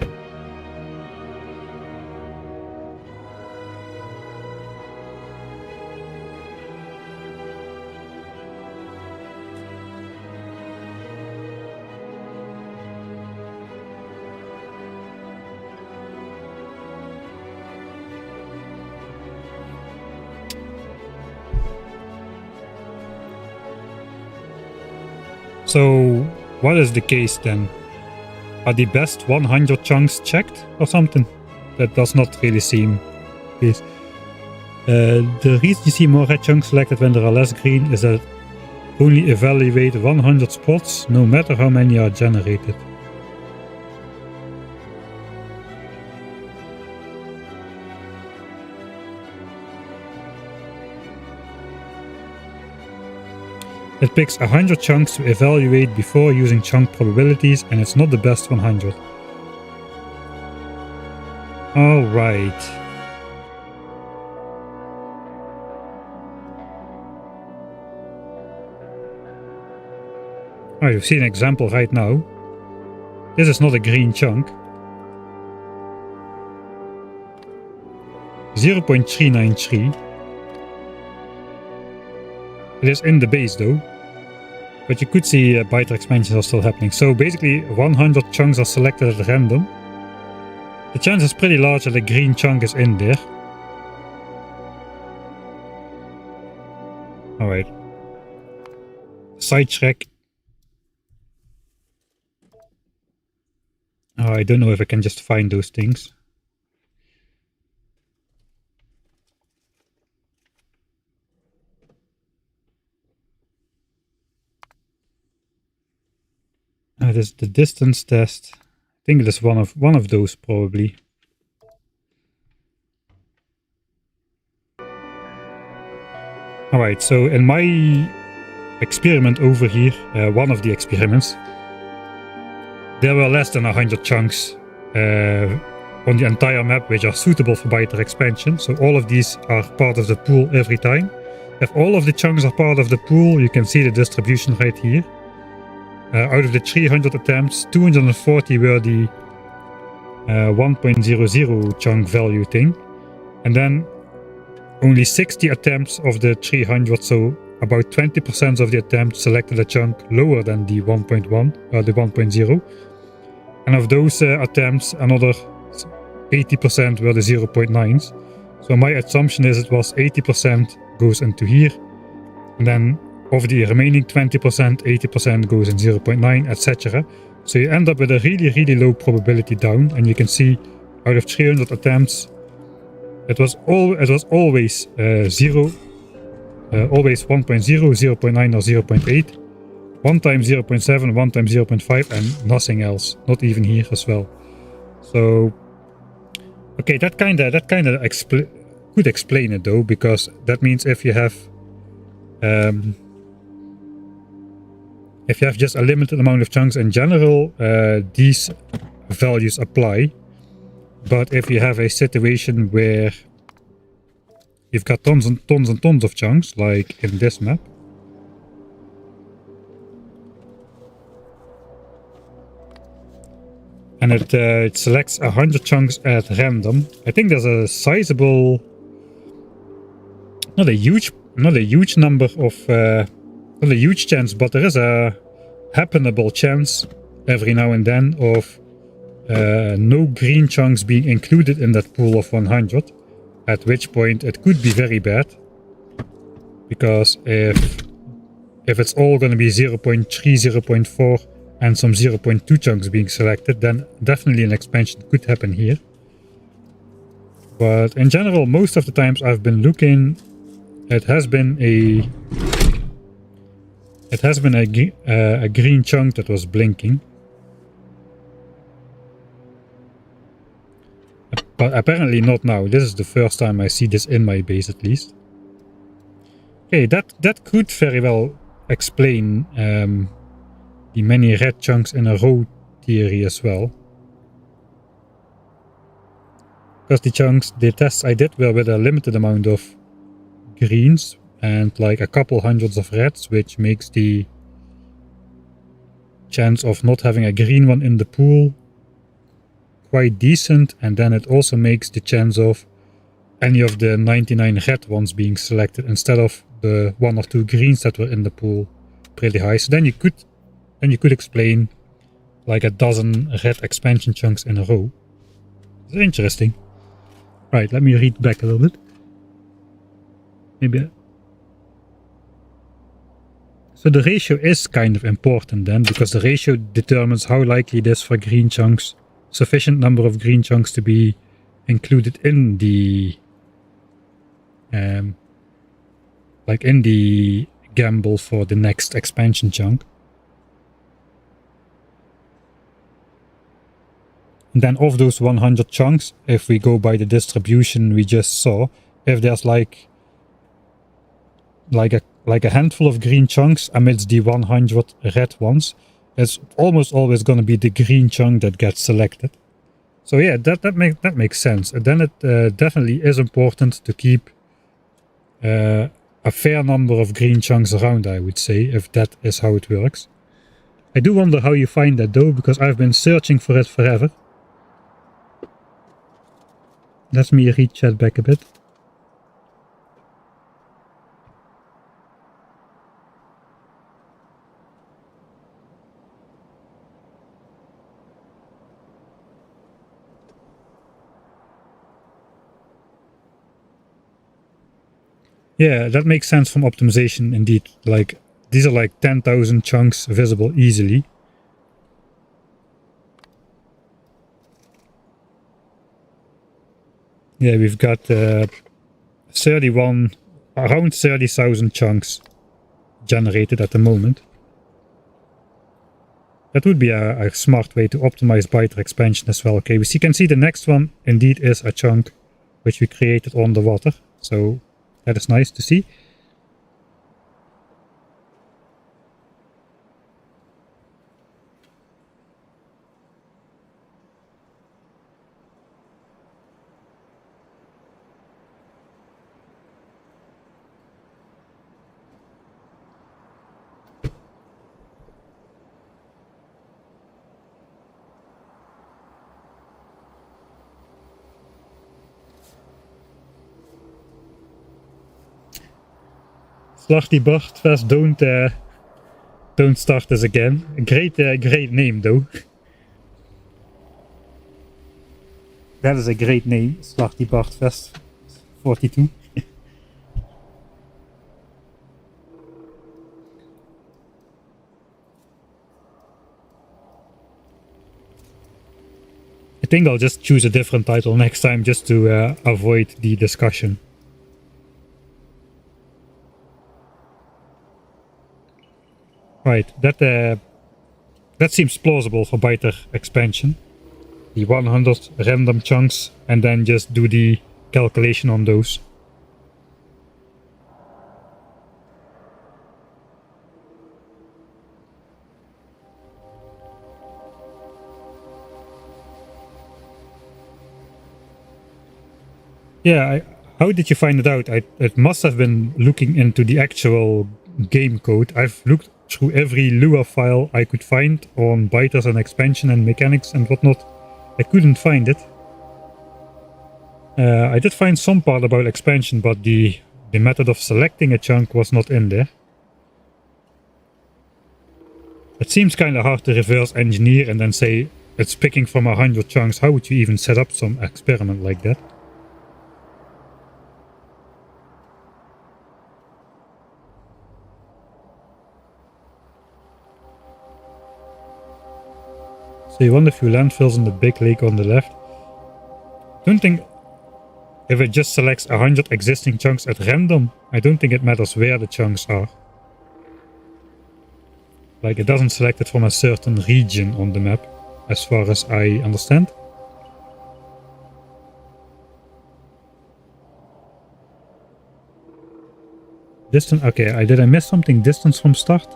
So, what is the case then? Are the best 100 chunks checked or something? That does not really seem the case. The reason you see more red chunks selected when there are less green is that only evaluate 100 spots, no matter how many are generated. It picks 100 chunks to evaluate before using chunk probabilities, and it's not the best 100. Alright. Oh, you see an example right now. This is not a green chunk. 0.393. It is in the base though. But you could see biter expansions are still happening. So basically 100 chunks are selected at random. The chance is pretty large that a green chunk is in there. Alright. Sidetrack. Oh, I don't know if I can just find those things. It is the distance test. I think it is one of those probably. Alright, so in my experiment over here, one of the experiments, there were less than 100 chunks on the entire map which are suitable for biter expansion. So all of these are part of the pool every time. If all of the chunks are part of the pool, you can see the distribution right here. out of the 300 attempts, 240 were the 1.00 chunk value thing, and then only 60 attempts of the 300, so about 20% of the attempts selected a chunk lower than the 1.1 or the 1.0, and of those attempts another 80% were the 0.9s. So my assumption is it was 80% goes into here, and then of the remaining 20%, 80% goes in 0.9, etc. So you end up with a really low probability down, and you can see out of 300 attempts, it was always 0, always 1.0, 0.9 or 0.8, one time 0.7, one time 0.5, and nothing else, not even here as well. So okay, that kinda could explain it though, because that means if you have just a limited amount of chunks in general, these values apply. But if you have a situation where you've got tons and tons and tons of chunks, like in this map, and it selects 100 chunks at random, I think there's a sizable, not a huge number of, not a huge chance, but there is a happenable chance every now and then of no green chunks being included in that pool of 100, at which point it could be very bad, because if it's all going to be 0.3, 0.4 and some 0.2 chunks being selected, then definitely an expansion could happen here. But in general, most of the times I've been looking, it has been a green chunk that was blinking. But apparently not now. This is the first time I see this in my base, at least. Okay, that could very well explain the many red chunks in a row theory as well. Because the tests I did were with a limited amount of greens and like a couple hundreds of reds, which makes the chance of not having a green one in the pool quite decent, and then it also makes the chance of any of the 99 red ones being selected instead of the 1 or 2 greens that were in the pool pretty high. So then you could explain like a dozen red expansion chunks in a row. It's interesting. Right, let me read back a little bit. Maybe. So the ratio is kind of important then, because the ratio determines how likely it is for green chunks, sufficient number of green chunks to be included in the like in the gamble for the next expansion chunk. And then of those 100 chunks, if we go by the distribution we just saw, if there's like a handful of green chunks amidst the 100 red ones, it's almost always going to be the green chunk that gets selected. So yeah, that makes sense. And then it definitely is important to keep a fair number of green chunks around, I would say, if that is how it works. I do wonder how you find that though, because I've been searching for it forever. Let me read chat back a bit. Yeah, that makes sense from optimization indeed. Like, these are like 10,000 chunks visible easily. Yeah, we've got around 30,000 chunks generated at the moment. That would be a smart way to optimize byte expansion as well. Okay, we can see the next one indeed is a chunk which we created on the water. So that is nice to see. Slachty Bartfest, don't start this again. Great name though. That is a great name, Slachty Bartfest 42. I think I'll just choose a different title next time just to avoid the discussion. Right, that seems plausible for biter expansion. The 100 random chunks and then just do the calculation on those. Yeah, how did you find it out? It must have been looking into the actual game code. I've looked through every Lua file I could find on biters and expansion and mechanics and whatnot. I couldn't find it. I did find some part about expansion, but the method of selecting a chunk was not in there. It seems kind of hard to reverse engineer and then say it's picking from 100 chunks. How would you even set up some experiment like that? So you want a few landfills in the big lake on the left. Don't think if it just selects 100 existing chunks at random, I don't think it matters where the chunks are. Like, it doesn't select it from a certain region on the map, as far as I understand. Distance, okay, did I miss something? Distance from start?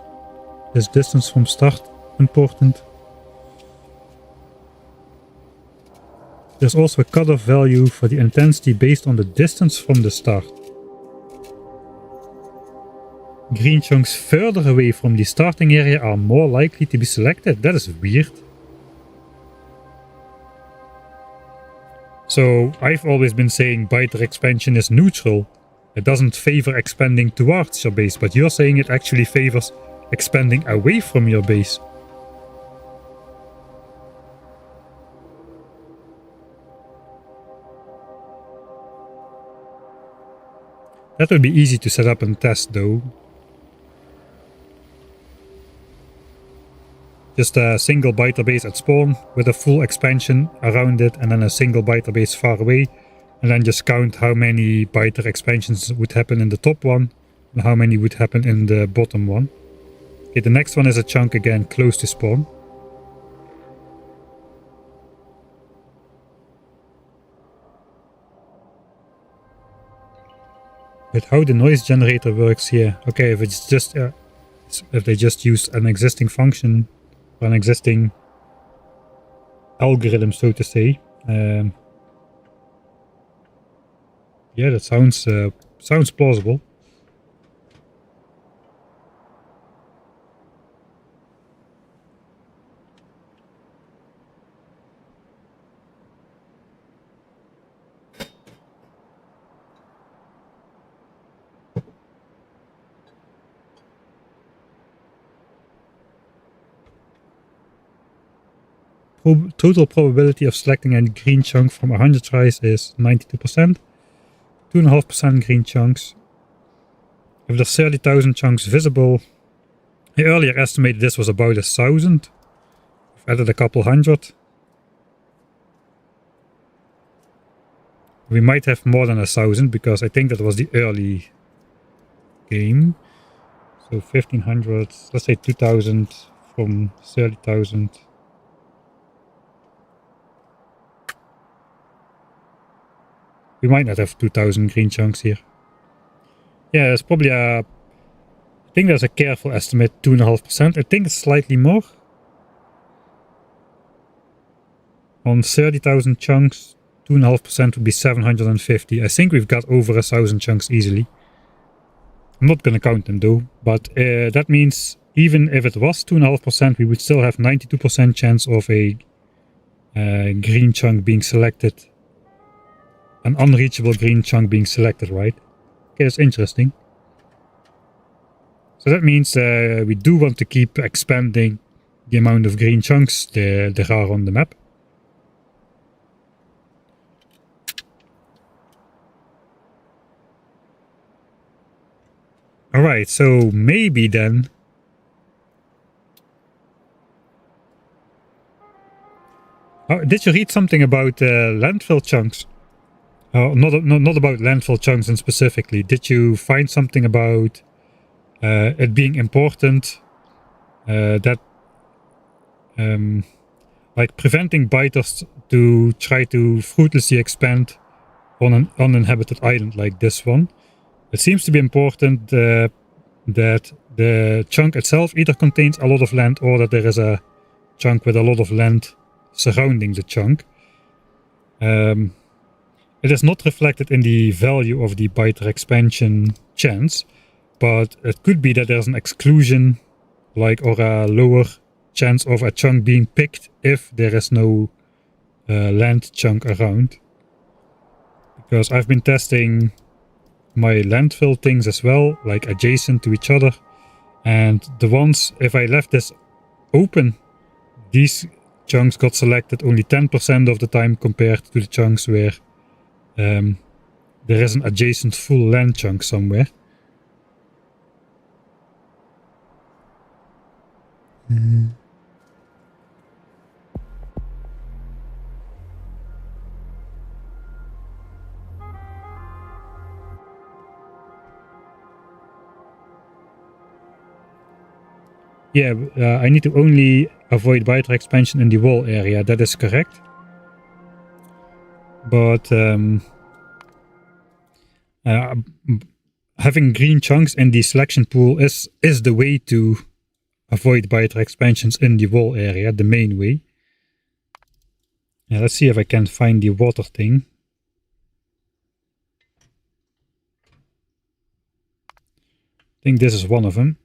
Is distance from start important? There's also a cutoff value for the intensity based on the distance from the start. Green chunks further away from the starting area are more likely to be selected. That is weird. So I've always been saying biter expansion is neutral. It doesn't favor expanding towards your base, but you're saying it actually favors expanding away from your base. That would be easy to set up and test though. Just a single biter base at spawn with a full expansion around it and then a single biter base far away. And then just count how many biter expansions would happen in the top one and how many would happen in the bottom one. Okay, the next one is a chunk again close to spawn. But how the noise generator works here. Okay, if it's just if they just use an existing function or an existing algorithm, so to say. Yeah, that sounds plausible. Total probability of selecting a green chunk from 100 tries is 92%. 2.5% green chunks. If there's 30,000 chunks visible, I earlier estimated this was about 1,000. I've added a couple hundred. We might have more than 1,000 because I think that was the early game. So 1,500, let's say 2,000 from 30,000. We might not have 2,000 green chunks here. Yeah, there's probably I think there's a careful estimate, 2.5%. I think it's slightly more. On 30,000 chunks, 2.5% would be 750. I think we've got over 1,000 chunks easily. I'm not gonna count them though, but that means even if it was 2.5%, we would still have 92% chance of a green chunk being selected. An unreachable green chunk being selected, right? Okay, that's interesting. So that means we do want to keep expanding the amount of green chunks there are on the map. Alright, so maybe then... did you read something about landfill chunks? Not about landfill chunks in specifically. Did you find something about it being important that like preventing biters to try to fruitlessly expand on an uninhabited island like this one? It seems to be important that the chunk itself either contains a lot of land or that there is a chunk with a lot of land surrounding the chunk. It is not reflected in the value of the biter expansion chance, but it could be that there's an exclusion, like, or a lower chance of a chunk being picked if there is no land chunk around. Because I've been testing my landfill things as well, like adjacent to each other, and the ones, if I left this open, these chunks got selected only 10% of the time compared to the chunks where there is an adjacent full land chunk somewhere. Yeah, I need to only avoid biter expansion in the wall area, that is correct. But having green chunks in the selection pool is the way to avoid biter expansions in the wall area, the main way. Yeah, let's see if I can find the water thing. I think this is one of them.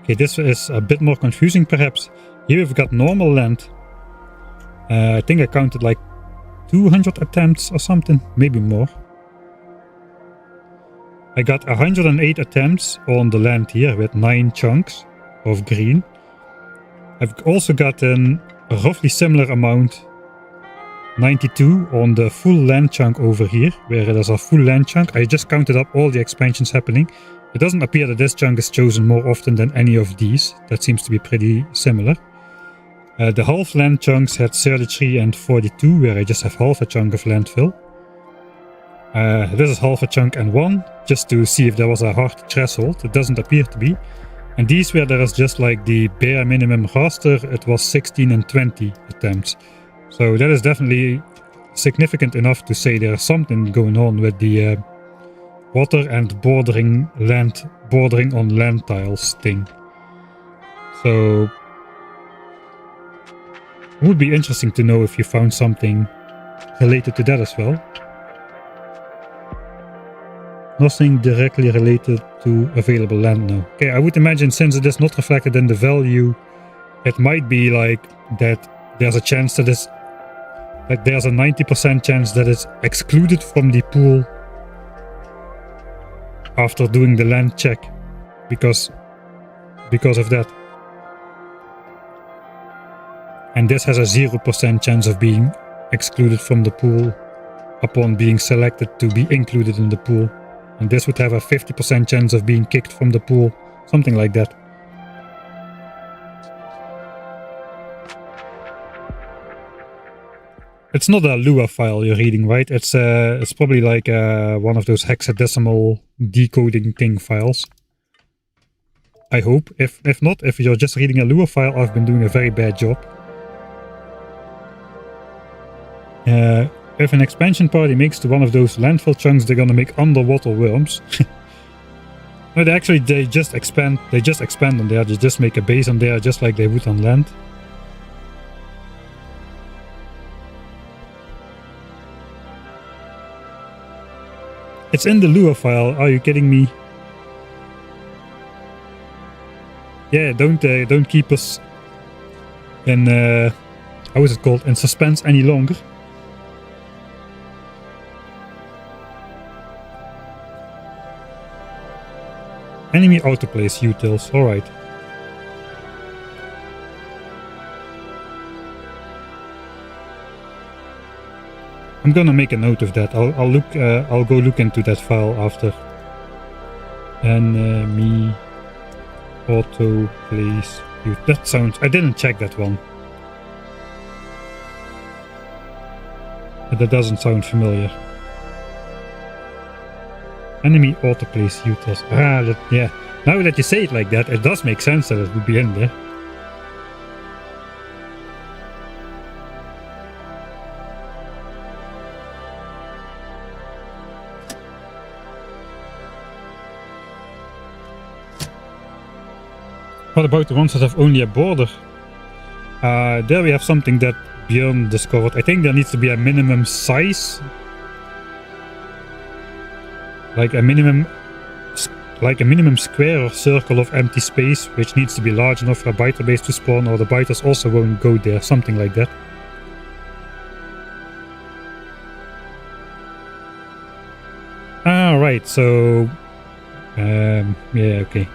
Okay, this is a bit more confusing perhaps. Here we've got normal land. I think I counted like 200 attempts or something, maybe more. I got 108 attempts on the land here with 9 chunks of green. I've also gotten a roughly similar amount, 92, on the full land chunk over here, where there's a full land chunk. I just counted up all the expansions happening. It doesn't appear that this chunk is chosen more often than any of these. That seems to be pretty similar. The half land chunks had 33 and 42, where I just have half a chunk of landfill. This is half a chunk and 1, just to see if there was a hard threshold. It doesn't appear to be. And these where there is just like the bare minimum raster, it was 16 and 20 attempts. So that is definitely significant enough to say there's something going on with the water and bordering on land tiles thing. So it would be interesting to know if you found something related to that as well. Nothing directly related to available land now. Okay, I would imagine since it is not reflected in the value, it might be like that there's a chance that it's like there's a 90% chance that it's excluded from the pool after doing the land check because of that. And this has a 0% chance of being excluded from the pool upon being selected to be included in the pool. And this would have a 50% chance of being kicked from the pool, something like that. It's not a Lua file you're reading, right? It's probably like one of those hexadecimal decoding thing files. I hope. If not, if you're just reading a Lua file, I've been doing a very bad job. If an expansion party makes to one of those landfill chunks, they're gonna make underwater worms. No, they just expand on there. They just make a base on there, just like they would on land. It's in the Lua file. Are you kidding me? Yeah, don't keep us in how is it called, in suspense any longer. Enemy autoplace utils, alright. I'm gonna make a note of that. I'll go look into that file after. Enemy autoplace. That sounds. I didn't check that one. But that doesn't sound familiar. Enemy autoplace utils. Yeah. Now that you say it like that, it does make sense that it would be in there. What about the ones that have only a border? There we have something that Björn discovered. I think there needs to be a minimum size. Like a minimum square or circle of empty space, which needs to be large enough for a biter base to spawn, or the biters also won't go there, something like that. Right, so... yeah, okay.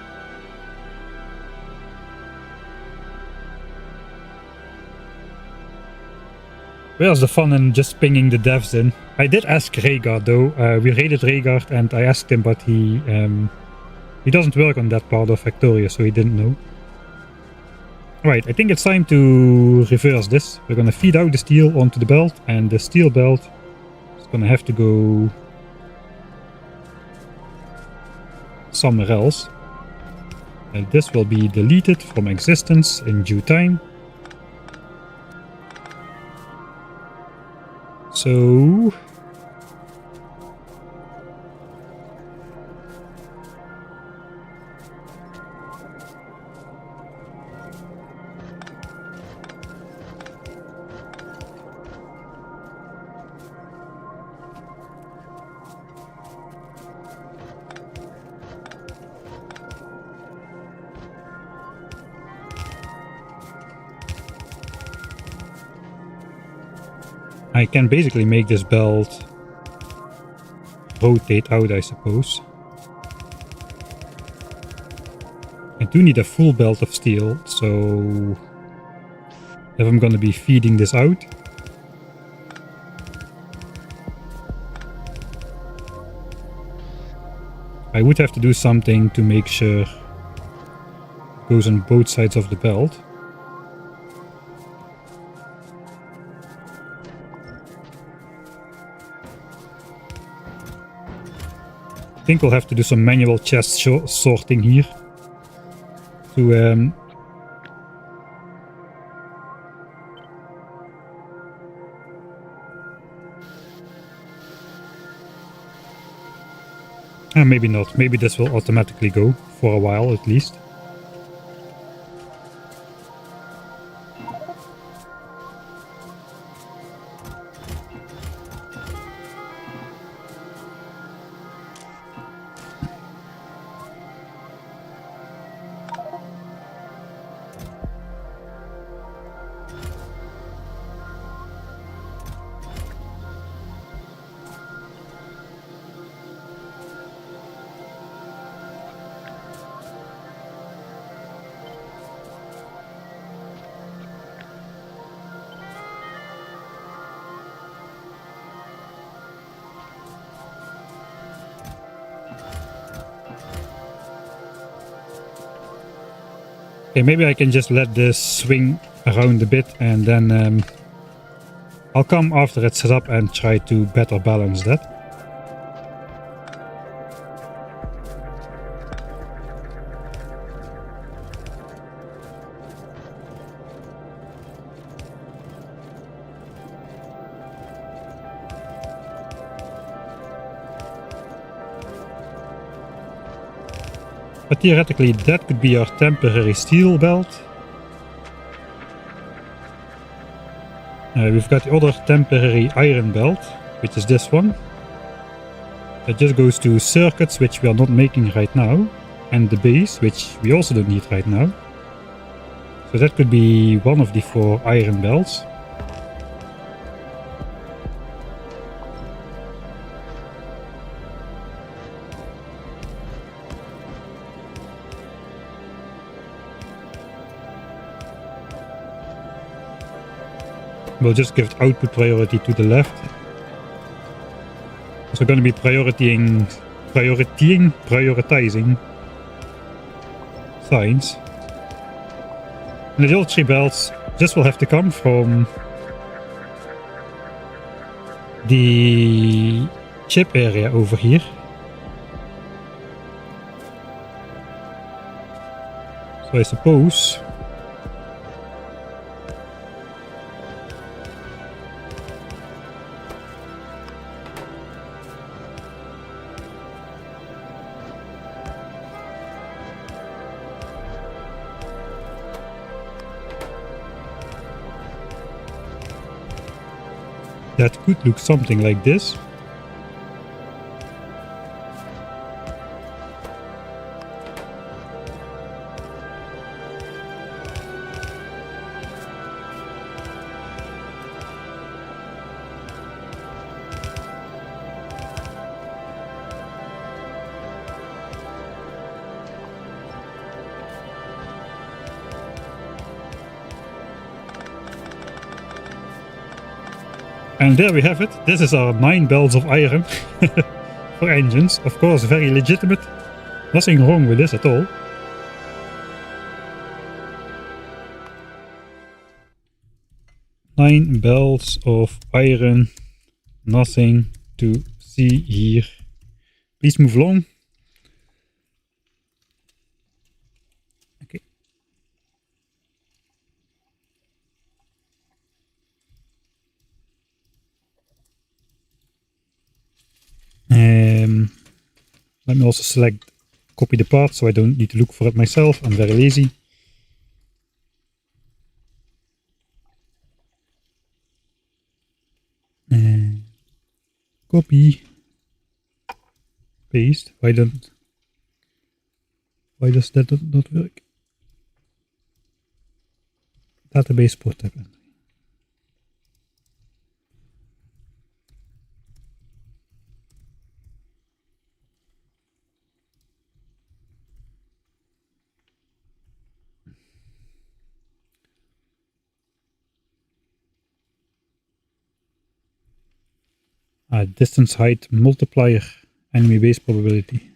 Where's the fun in just pinging the devs in? I did ask Rhaegar though. We raided Rhaegar and I asked him, but he doesn't work on that part of Factoria, so he didn't know. Right, I think it's time to reverse this. We're gonna feed out the steel onto the belt, and the steel belt is gonna have to go somewhere else. And this will be deleted from existence in due time. So I can basically make this belt rotate out, I suppose. I do need a full belt of steel, so if I'm gonna be feeding this out, I would have to do something to make sure it goes on both sides of the belt. I think we'll have to do some manual chest sorting here to maybe not. Maybe this will automatically go for a while at least. Okay, maybe I can just let this swing around a bit, and then I'll come after it's set up and try to better balance that. But theoretically, that could be our temporary steel belt. We've got the other temporary iron belt, which is this one. That just goes to circuits, which we are not making right now, and the base, which we also don't need right now. So that could be one of the 4 iron belts. we'll just give output priority to the left. So we're going to be prioritizing signs. And the other 3 belts just will have to come from the chip area over here. So I suppose that could look something like this. And there we have it. This is our 9 belts of iron for engines. Of course, very legitimate. Nothing wrong with this at all. Nine belts of iron. Nothing to see here. Please move along. Okay. Let me also select copy the part so I don't need to look for it myself. I'm very lazy. Copy. Paste. Why does that not work? Database port tab. Distance height multiplier enemy base probability.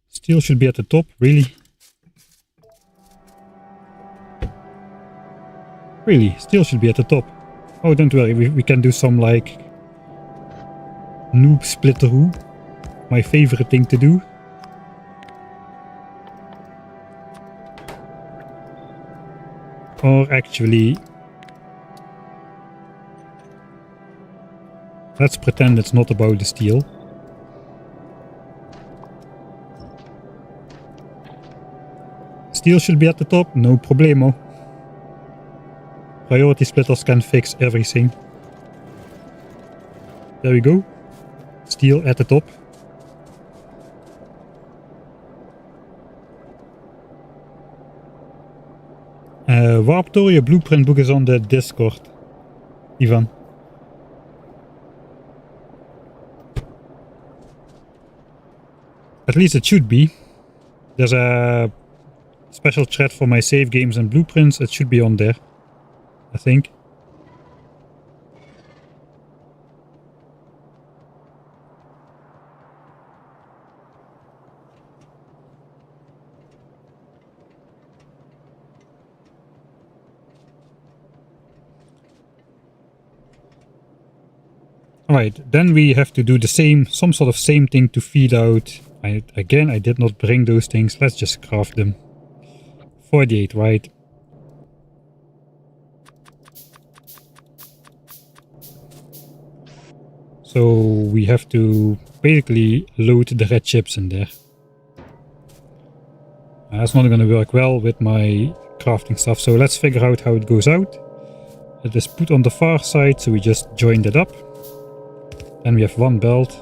Steel should be at the top, really? Really, steel should be at the top. Oh, don't worry, we can do some like noob splitteroo. My favorite thing to do. Or actually, let's pretend it's not about the steel. Steel should be at the top, no problemo. Priority splitters can fix everything. There we go. Steel at the top. Warp Tour, your blueprint book is on the Discord, Ivan. At least it should be. There's a special thread for my save games and blueprints. It should be on there, I think. Alright, then we have to do the same, some sort of same thing to feed out. Again, I did not bring those things. Let's just craft them. 48, right? So we have to basically load the red chips in there. That's not going to work well with my crafting stuff. So let's figure out how it goes out. It is put on the far side, so we just joined it up. Then we have one belt.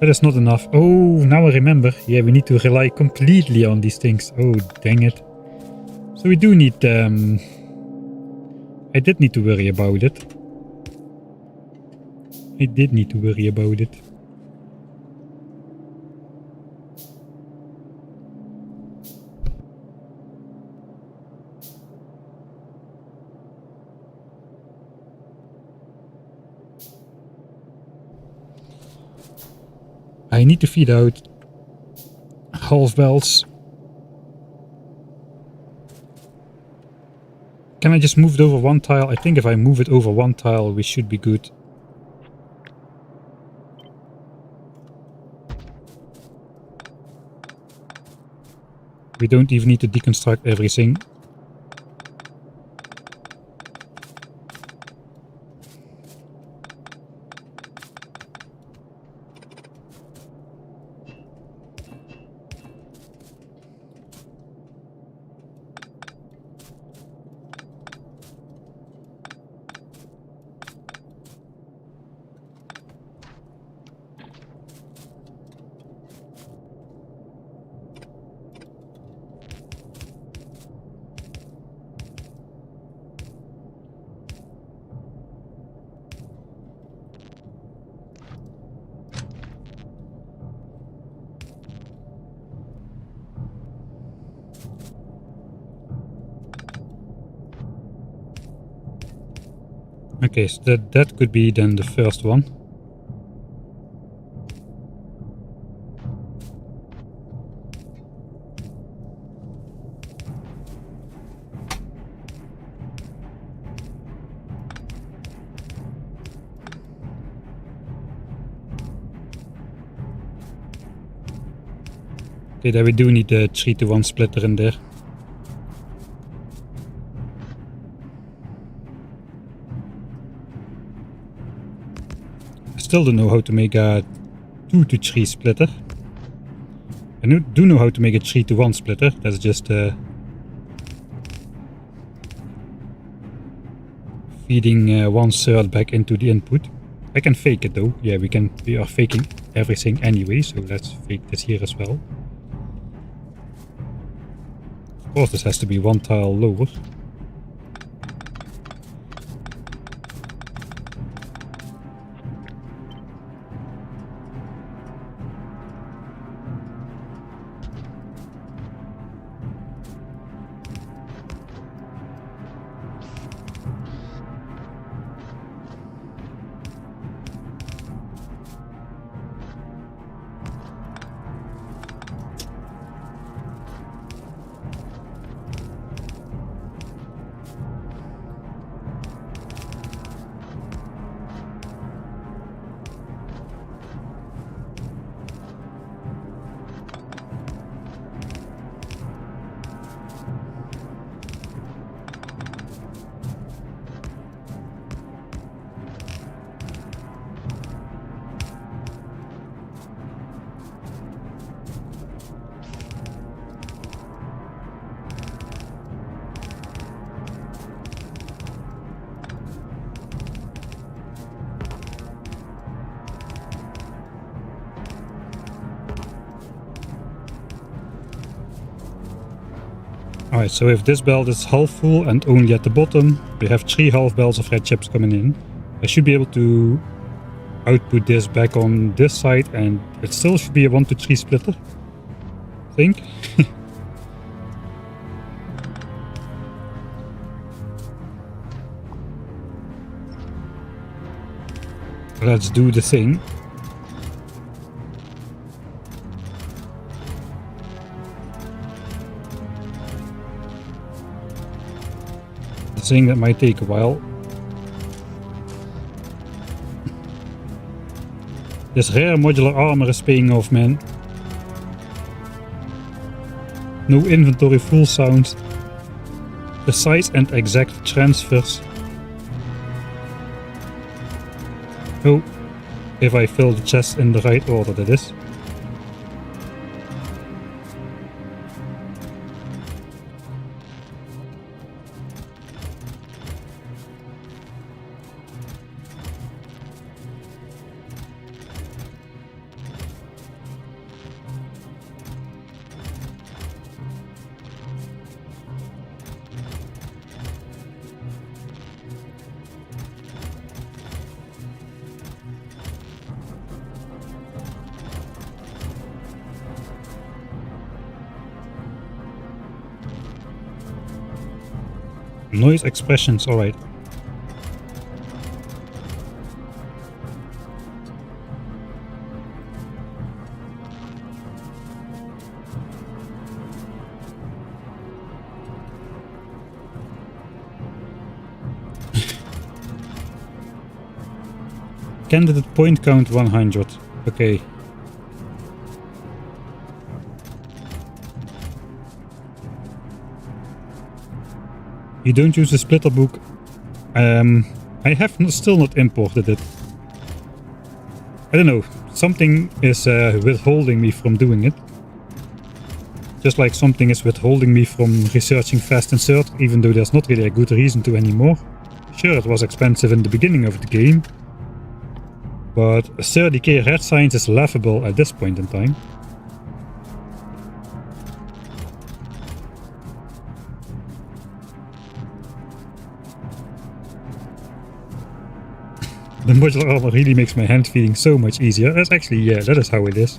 That is not enough. Oh, now I remember. Yeah, we need to rely completely on these things. Oh, dang it. So we do need, I did need to worry about it. I did need to worry about it. I need to feed out half bells. Can I just move it over one tile? I think if I move it over one tile, we should be good. We don't even need to deconstruct everything. Okay, so that could be then the first one. Okay, then we do need the 3-to-1 splitter in there. I still don't know how to make a 2-to-3 splitter. I do know how to make a 3-to-1 splitter. That's just feeding 1/3 back into the input. I can fake it though. Yeah, we are faking everything anyway, so let's fake this here as well. Of course, this has to be one tile lower. Alright, so if this belt is half full and only at the bottom, we have 3 half belts of red chips coming in. I should be able to output this back on this side and it still should be a 1-to-3 splitter, I think. Let's do the thing. The thing that might take a while. This rare modular armor is paying off, man. No inventory full sound. Precise and exact transfers. Oh, if I fill the chest in the right order, that is. Noise expressions, alright. Candidate point count 100. Okay. You don't use the splitter book. I have still not imported it. I don't know. Something is withholding me from doing it. Just like something is withholding me from researching fast insert, even though there's not really a good reason to anymore. Sure, it was expensive in the beginning of the game, but 30k red signs is laughable at this point in time. The modular armor really makes my hand feeling so much easier. That's actually, yeah, that is how it is.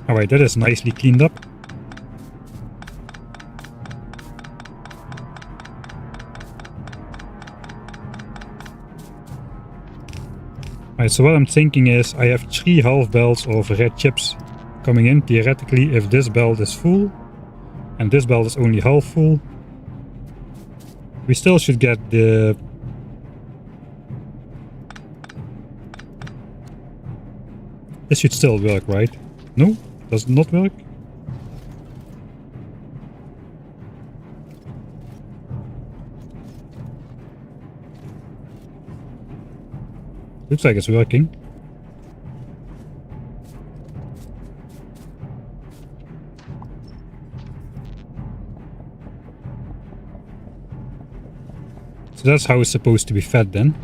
Alright, that is nicely cleaned up. Alright, so what I'm thinking is I have 3 half belts of red chips coming in. Theoretically, if this belt is full and this belt is only half full, we still should get the... This should still work, right? No? Does it not work? Looks like it's working. So that's how it's supposed to be fed then.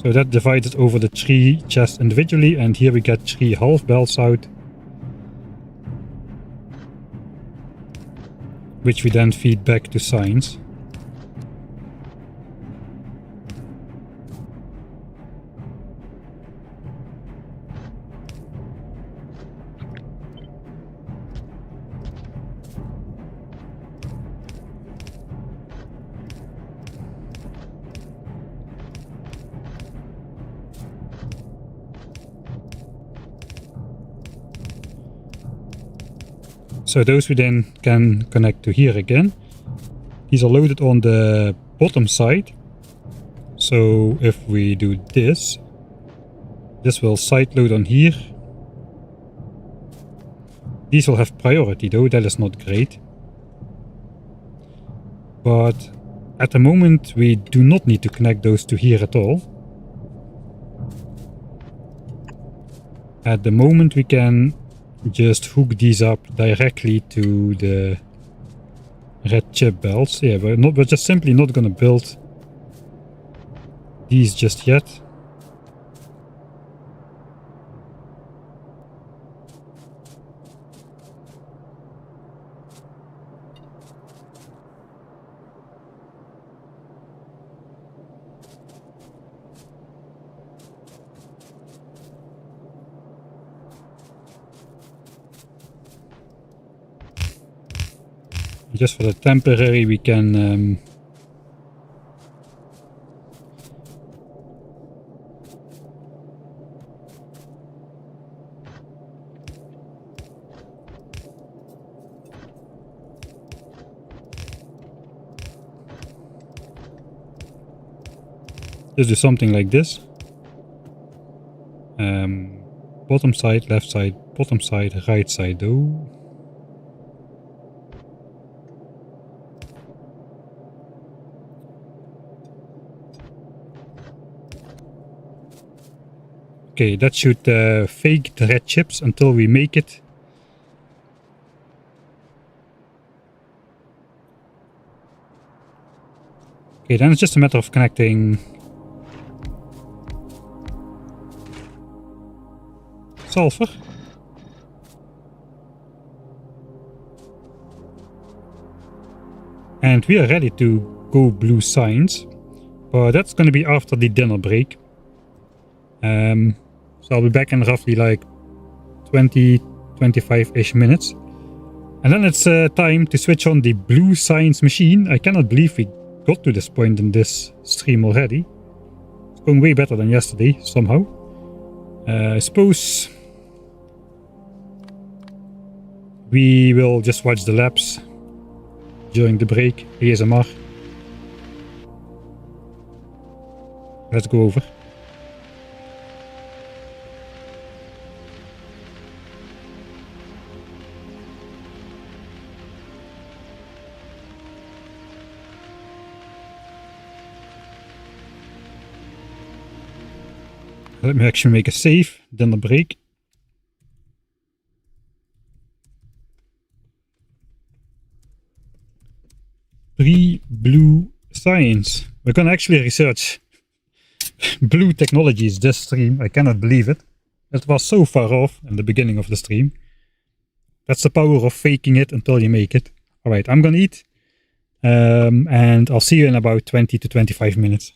So that divides it over the 3 chests individually, and here we get 3 half belts out, which we then feed back to Skience. So those we then can connect to here again. These are loaded on the bottom side. So if we do this, this will side load on here. These will have priority though, that is not great. But at the moment we do not need to connect those to here at all. At the moment we can just hook these up directly to the red chip belts. Yeah, we're just simply not gonna build these just yet. Just for the temporary we can just do something like this. Bottom side, left side, bottom side, right side though. Okay, that should fake the red chips until we make it. Okay, then it's just a matter of connecting sulfur. And we are ready to go blue Skience, but that's going to be after the dinner break. So I'll be back in roughly like 20, 25-ish minutes. And then it's time to switch on the blue Skience machine. I cannot believe we got to this point in this stream already. It's going way better than yesterday, somehow. I suppose we will just watch the laps during the break, ASMR. Let's go over. Let me actually make a save, then a break. Blue Skience. We're gonna actually research blue technologies this stream. I cannot believe it. It was so far off in the beginning of the stream. That's the power of faking it until you make it. Alright, I'm gonna eat. And I'll see you in about 20 to 25 minutes.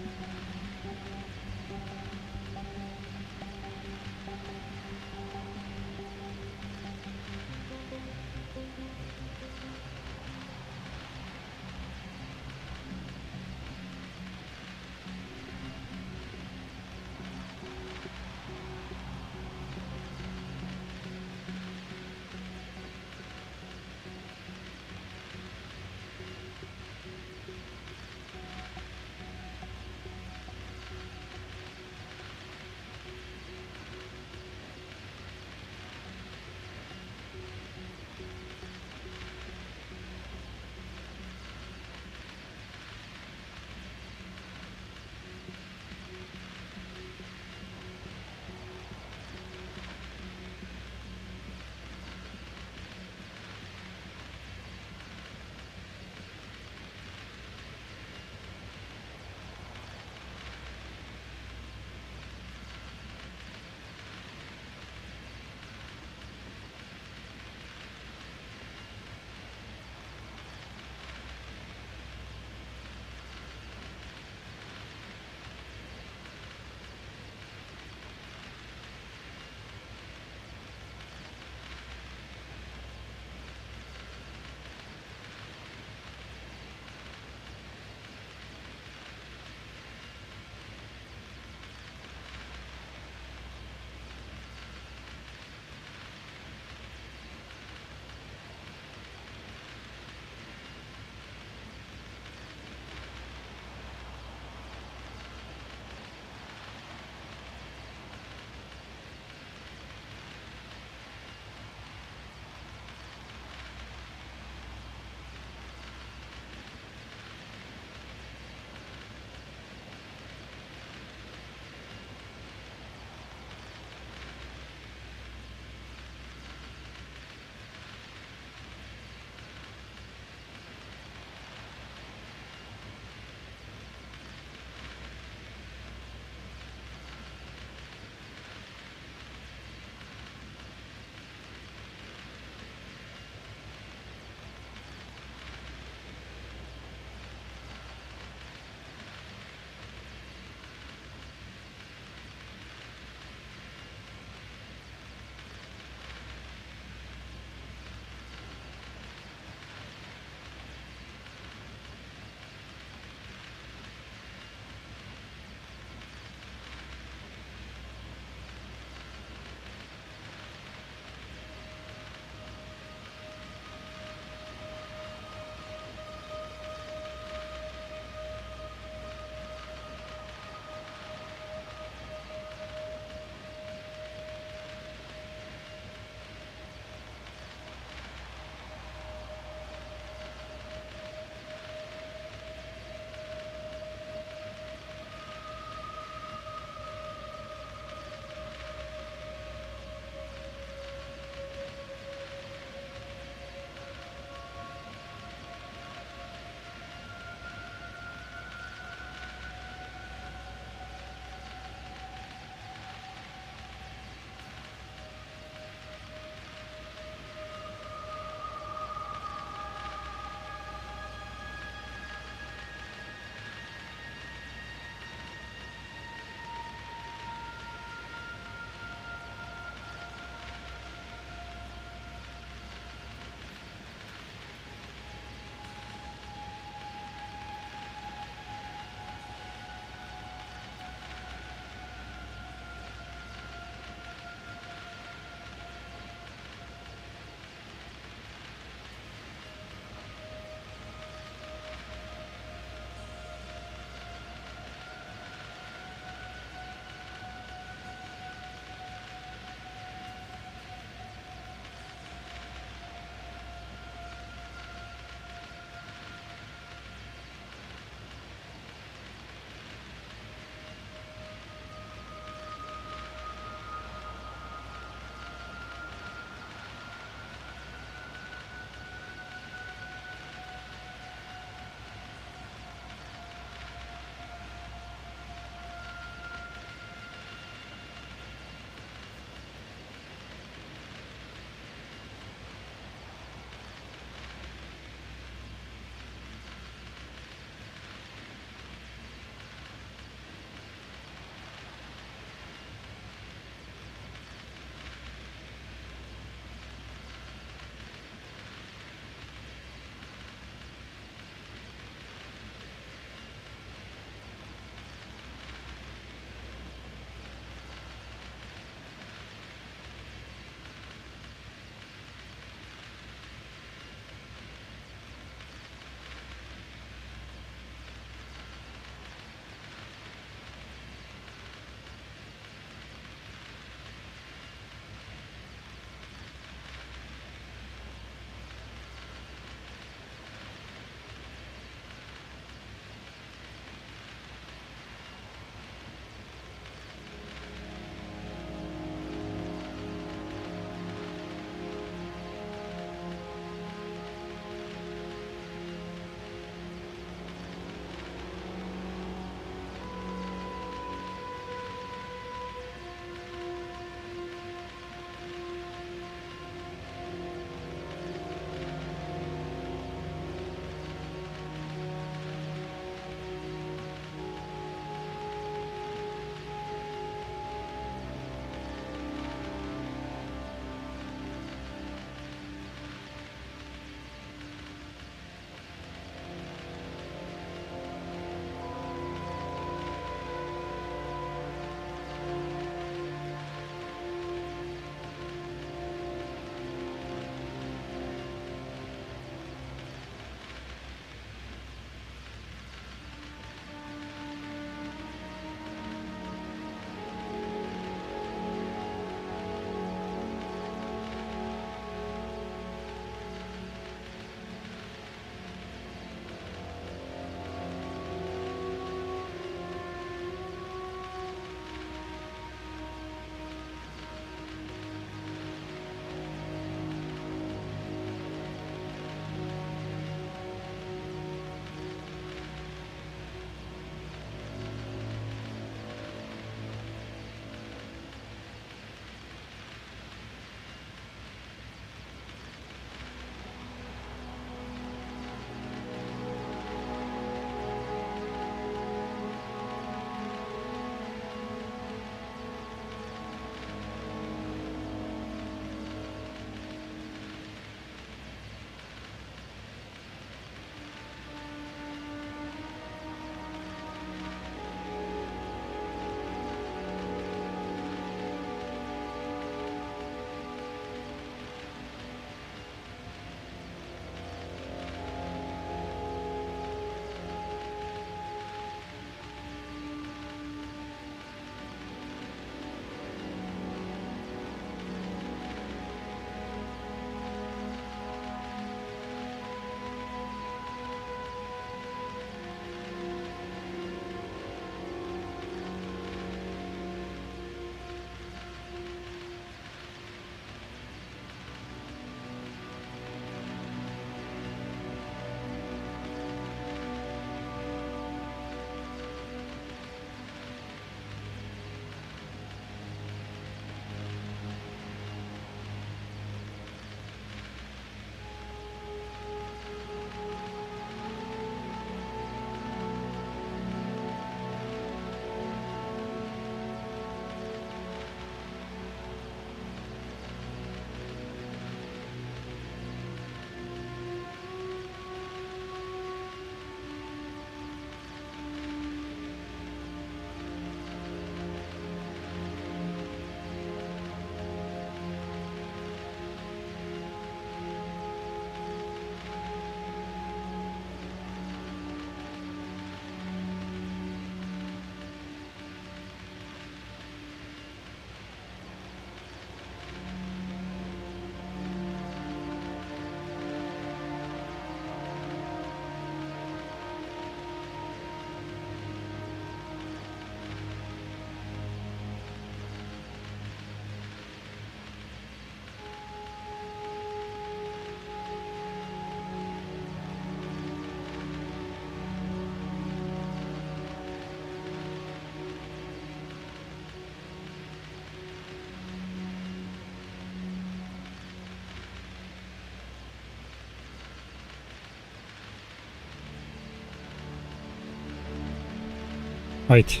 Right.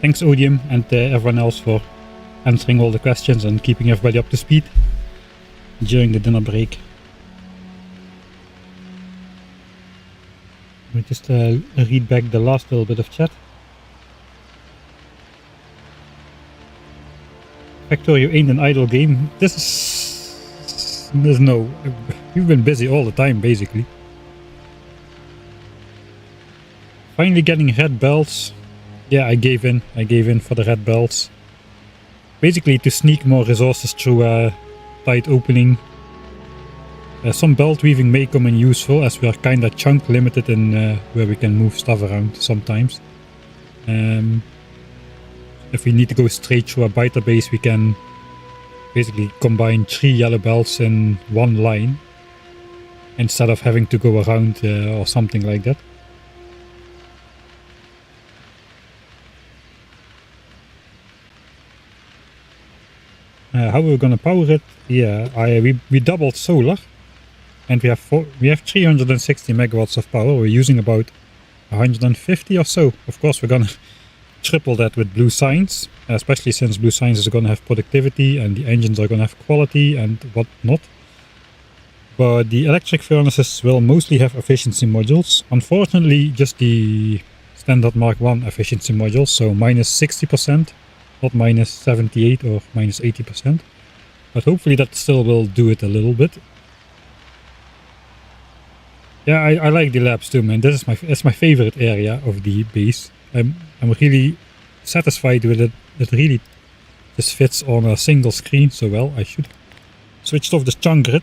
Thanks Odium and everyone else for answering all the questions and keeping everybody up to speed during the dinner break. Let me just read back the last little bit of chat. Factorio ain't an idle game. There's no... We've been busy all the time, basically. Finally getting red belts. Yeah, I gave in. I gave in for the red belts. Basically to sneak more resources through a tight opening. Some belt weaving may come in useful as we are kinda chunk limited in where we can move stuff around sometimes. If we need to go straight through a biter base, we can basically combine 3 yellow belts in one line instead of having to go around or something like that. How we're gonna power it? Yeah, we doubled solar, and we have 360 megawatts of power. We're using about 150 or so. Of course, we're gonna triple that with Blue Science, especially since Blue Science is gonna have productivity and the engines are gonna have quality and whatnot. But the electric furnaces will mostly have efficiency modules. Unfortunately, just the standard Mark 1 efficiency modules, so minus 60%. Not minus 78 or minus 80%. But hopefully that still will do it a little bit. Yeah, I like the labs too, man. This is my favorite area of the base. I'm really satisfied with it. It really just fits on a single screen so well. I should switch off the chunk grid.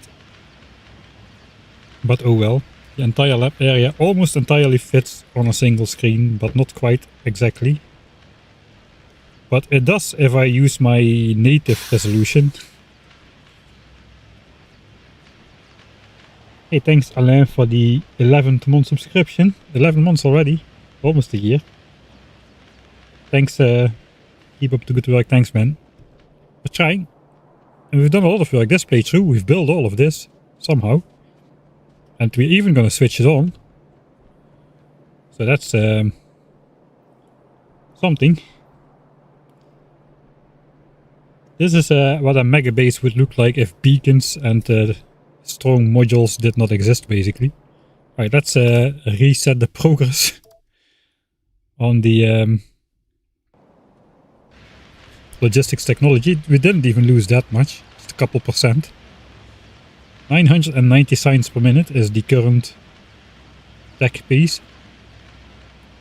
But oh well. The entire lab area almost entirely fits on a single screen, but not quite exactly. But it does if I use my native resolution. Hey, thanks Alain for the 11th month subscription. 11 months already. Almost a year. Thanks, keep up the good work. Thanks, man. We're trying. And we've done a lot of work this playthrough. We've built all of this, somehow. And we're even gonna switch it on. So that's something. This is what a mega base would look like if beacons and strong modules did not exist, basically. Alright, let's reset the progress on the logistics technology. We didn't even lose that much, just a couple percent. 990 signs per minute is the current tech pace.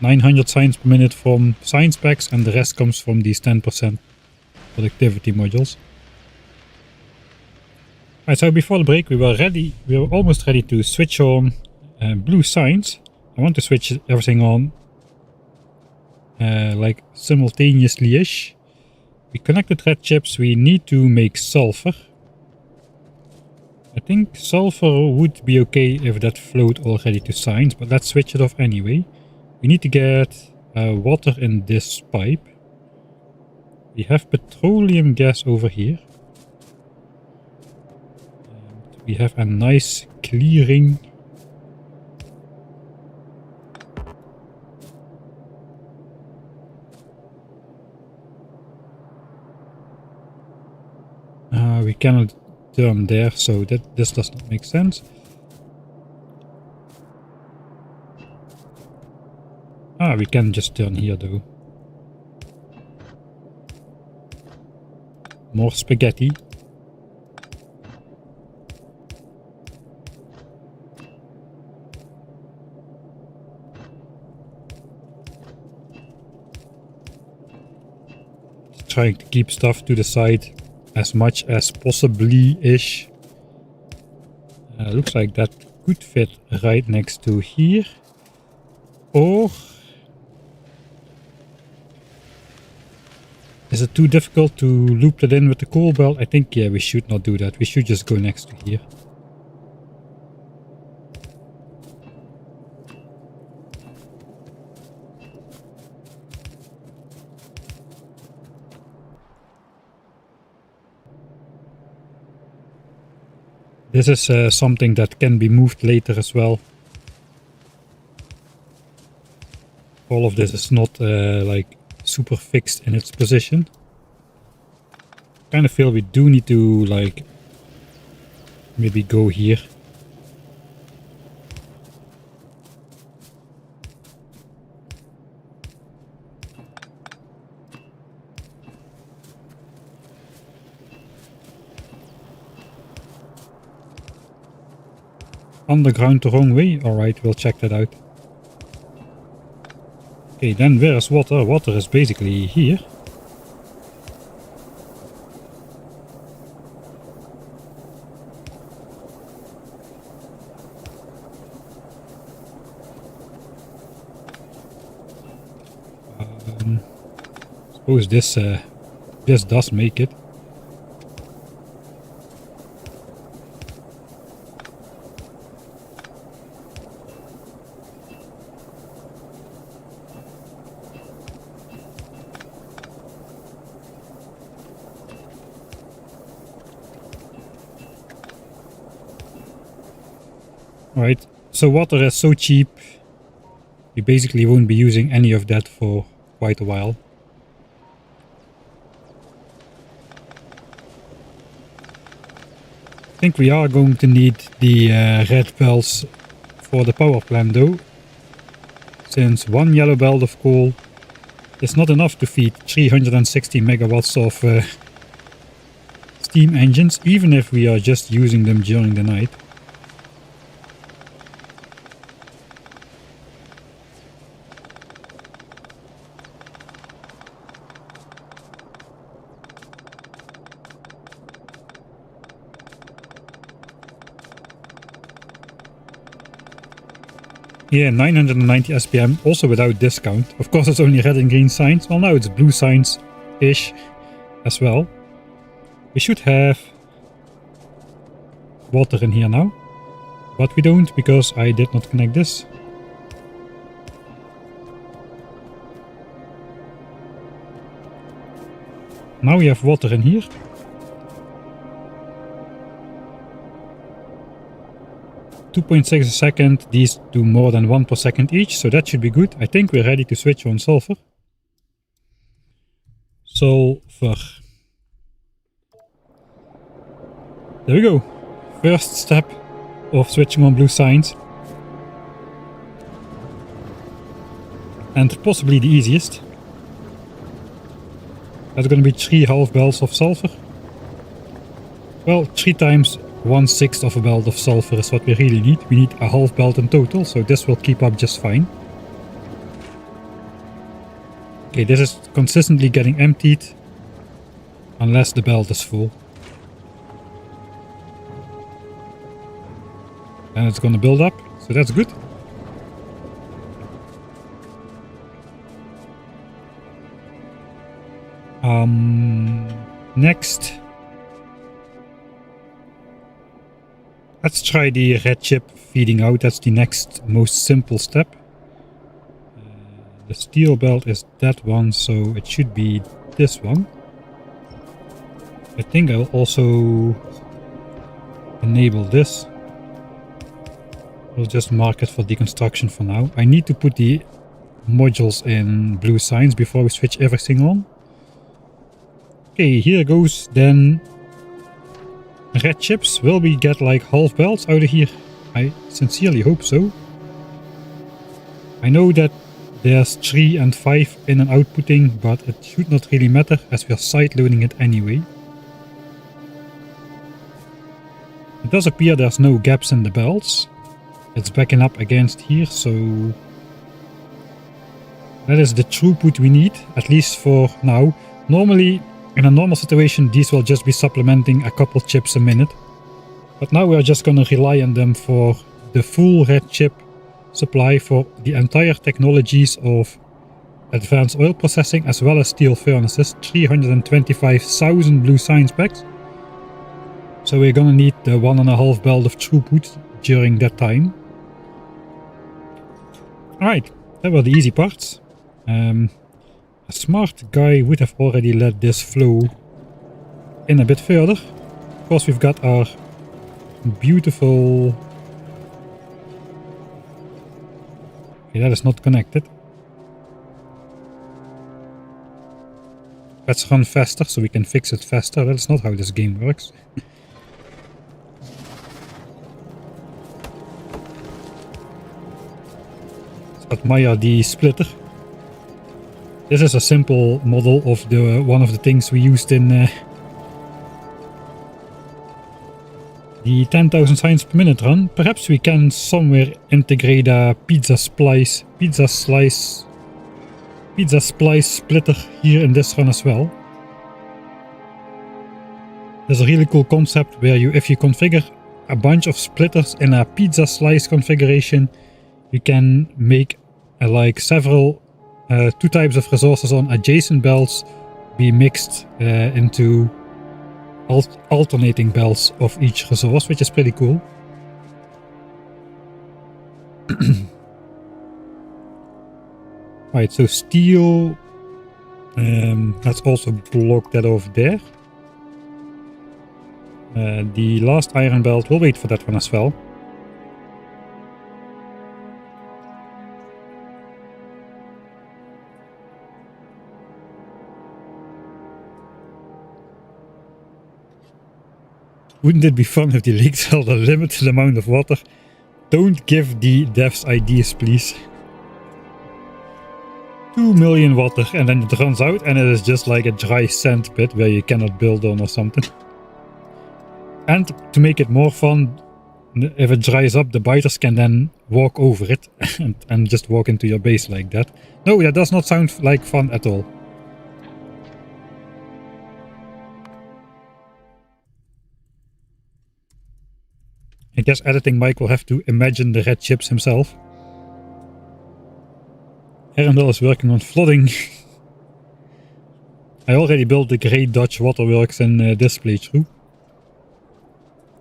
900 signs per minute from science packs, and the rest comes from these 10% productivity modules. Alright, so before the break we were almost ready to switch on Blue Science. I want to switch everything on like simultaneously-ish. We connected red chips, we need to make sulfur. I think sulfur would be okay if that flowed already to science, but let's switch it off anyway. We need to get water in this pipe. We have petroleum gas over here. And we have a nice clearing. We cannot turn there, so this does not make sense. We can just turn here though. More spaghetti. Just trying to keep stuff to the side as much as possibly-ish. Looks like that could fit right next to here. Or is it too difficult to loop that in with the coal belt? I think, yeah, we should not do that. We should just go next to here. This is something that can be moved later as well. all of this is not like super fixed in its position. Kind of feel we do need to like maybe go here. Underground the wrong way? Alright, we'll check that out. Okay, then where's water? Water is basically here. Suppose this does make it. Right, so water is so cheap, we basically won't be using any of that for quite a while. I think we are going to need the red bells for the power plant though, since one yellow belt of coal is not enough to feed 360 megawatts of steam engines, even if we are just using them during the night. Yeah, 990 SPM, also without discount. Of course it's only red and green signs. Well, now it's blue signs-ish as well. We should have water in here now. But we don't, because I did not connect this. Now we have water in here. 2.6 a second, these do more than 1 per second each, so that should be good. I think we're ready to switch on sulfur. Sulfur. There we go. First step of switching on blue signs. And possibly the easiest. That's going to be 3 half belts of sulfur. Well, 3 times 1/6 of a belt of sulfur is what we really need. We need a half belt in total, so this will keep up just fine. Okay, this is consistently getting emptied unless the belt is full. And it's gonna build up, so that's good. Next, let's try the red chip feeding out. That's the next most simple step. The steel belt is that one, so it should be this one. I think I'll also enable this. We'll just mark it for deconstruction for now. I need to put the modules in blue signs before we switch everything on. Okay, here goes then red chips. Will we get like half belts out of here? I sincerely hope so. I know that there's 3 and 5 in and outputting, but it should not really matter as we are side loading it anyway. It does appear there's no gaps in the belts. It's backing up against here, so that is the throughput we need, at least for now. Normally, in a normal situation, these will just be supplementing a couple chips a minute. But now we are just gonna rely on them for the full red chip supply for the entire technologies of advanced oil processing as well as steel furnaces. 325,000 blue signs packs. So we're gonna need the 1.5 belt of throughput during that time. Alright, that were the easy parts. A smart guy would have already let this flow in a bit further. Of course, we've got our beautiful... Okay, that is not connected. let's run faster so we can fix it faster. That's not how this game works. Let's admire the splitter. This is a simple model of the one of the things we used in the 10,000 signs per minute run. Perhaps we can somewhere integrate a pizza splice splitter here in this run as well. There's a really cool concept where if you configure a bunch of splitters in a pizza slice configuration, you can make like several two types of resources on adjacent belts be mixed into alternating belts of each resource, which is pretty cool. Right, so steel, let's also block that over there. The last iron belt, we'll wait for that one as well. Wouldn't it be fun if the leaks held a limited amount of water? Don't give the devs ideas, please. 2 million water and then it runs out and it is just like a dry sand pit where you cannot build on or something. And to make it more fun, if it dries up, the biters can then walk over it and just walk into your base like that. No, that does not sound like fun at all. I guess editing Mike will have to imagine the red chips himself. Arendelle is working on flooding. I already built the Great Dutch Waterworks in this playthrough.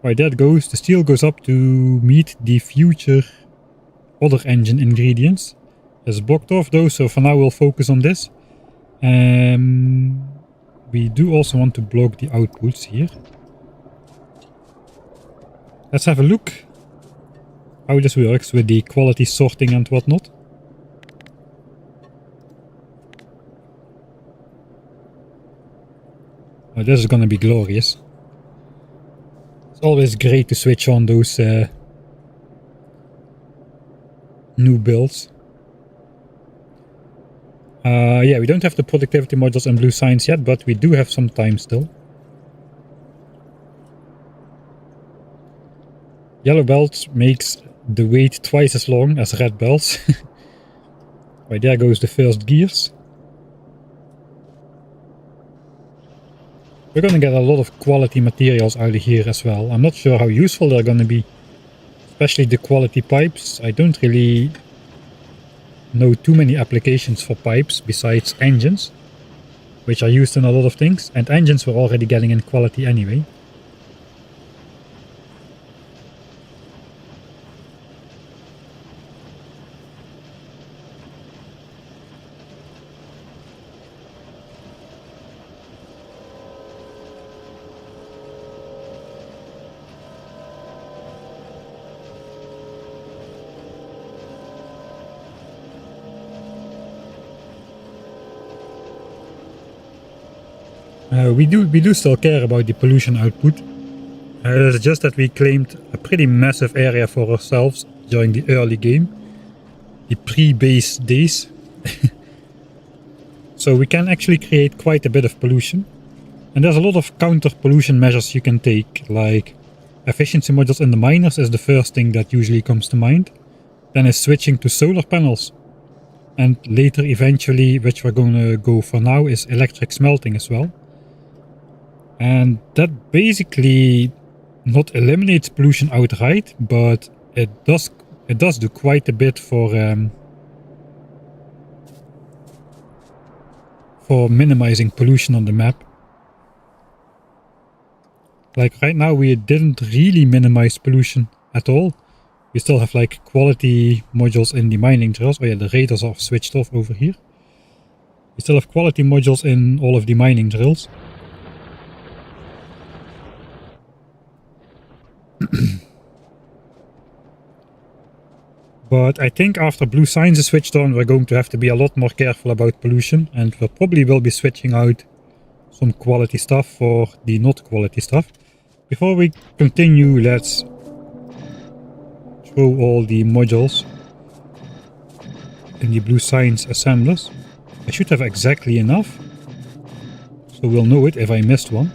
Right, there it goes. The steel goes up to meet the future other engine ingredients. It's blocked off though, so for now we'll focus on this. We do also want to block the outputs here. Let's have a look how this works with the quality sorting and whatnot. Oh, this is gonna be glorious. It's always great to switch on those new builds. Yeah, we don't have the productivity modules in Blue Science yet, but we do have some time still. Yellow belt makes the wait twice as long as red belts. Right, there goes the first gears. We're gonna get a lot of quality materials out of here as well. I'm not sure how useful they're gonna be. Especially the quality pipes. I don't really know too many applications for pipes besides engines, which are used in a lot of things. And engines were already getting in quality anyway. We do still care about the pollution output. It's just that we claimed a pretty massive area for ourselves during the early game. The pre-base days. So we can actually create quite a bit of pollution. And there's a lot of counter pollution measures you can take, like efficiency modules in the miners is the first thing that usually comes to mind. Then is switching to solar panels. And later eventually, which we're going to go for now, is electric smelting as well. And that basically not eliminates pollution outright, but it does do quite a bit for minimizing pollution on the map. Like right now we didn't really minimize pollution at all. We still have like quality modules in the mining drills. Oh yeah, the radars are switched off over here. We still have quality modules in all of the mining drills. But I think after Blue Science is switched on, we're going to have to be a lot more careful about pollution, and we probably will be switching out some quality stuff for the not quality stuff. Before we continue, let's throw all the modules in the blue Skience assemblers. I should have exactly enough, so we'll know it if I missed one.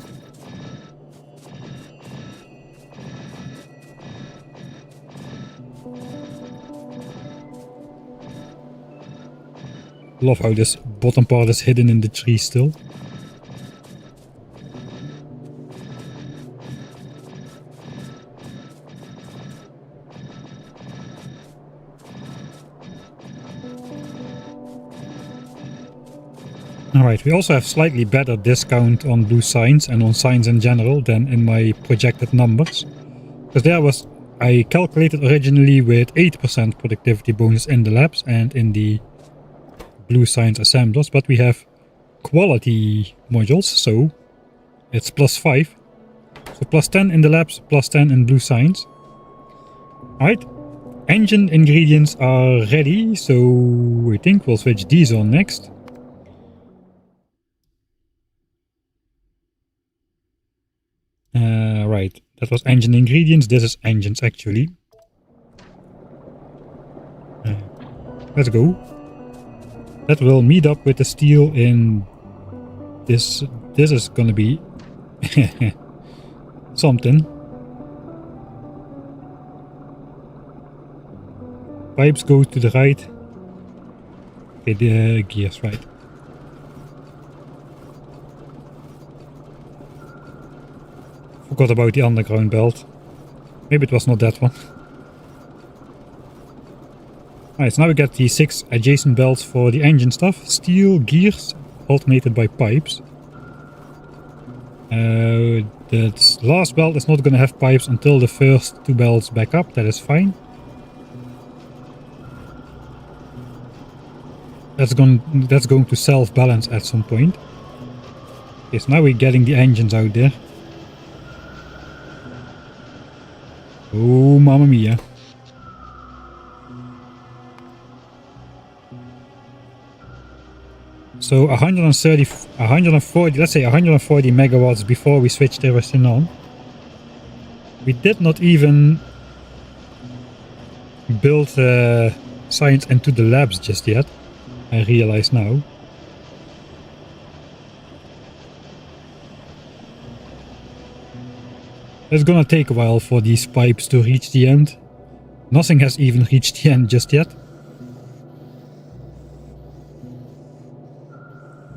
Love how this bottom part is hidden in the tree still. Alright, we also have slightly better discount on blue Skience and on Skience in general than in my projected numbers. Because there was, I calculated originally with 8% productivity bonus in the labs and in the blue Skience assemblers, but we have quality modules, so it's +5. So +10 in the labs, +10 in blue Skience. Alright, engine ingredients are ready, so I think we'll switch these on next. Right, that was engine ingredients, this is engines actually. Let's go. That will meet up with the steel in this. This is gonna be something. Pipes go to the right. Okay, the gears right. Forgot about the underground belt. Maybe it was not that one. Alright, so now we get the 6 adjacent belts for the engine stuff. Steel gears alternated by pipes. The last belt is not going to have pipes until the first 2 belts back up. That is fine. That's going to self-balance at some point. Okay, so now we're getting the engines out there. Oh, mamma mia. So 140, let's say 140 megawatts before we switched everything on. We did not even build Skience into the labs just yet, I realize now. It's gonna take a while for these pipes to reach the end. Nothing has even reached the end just yet.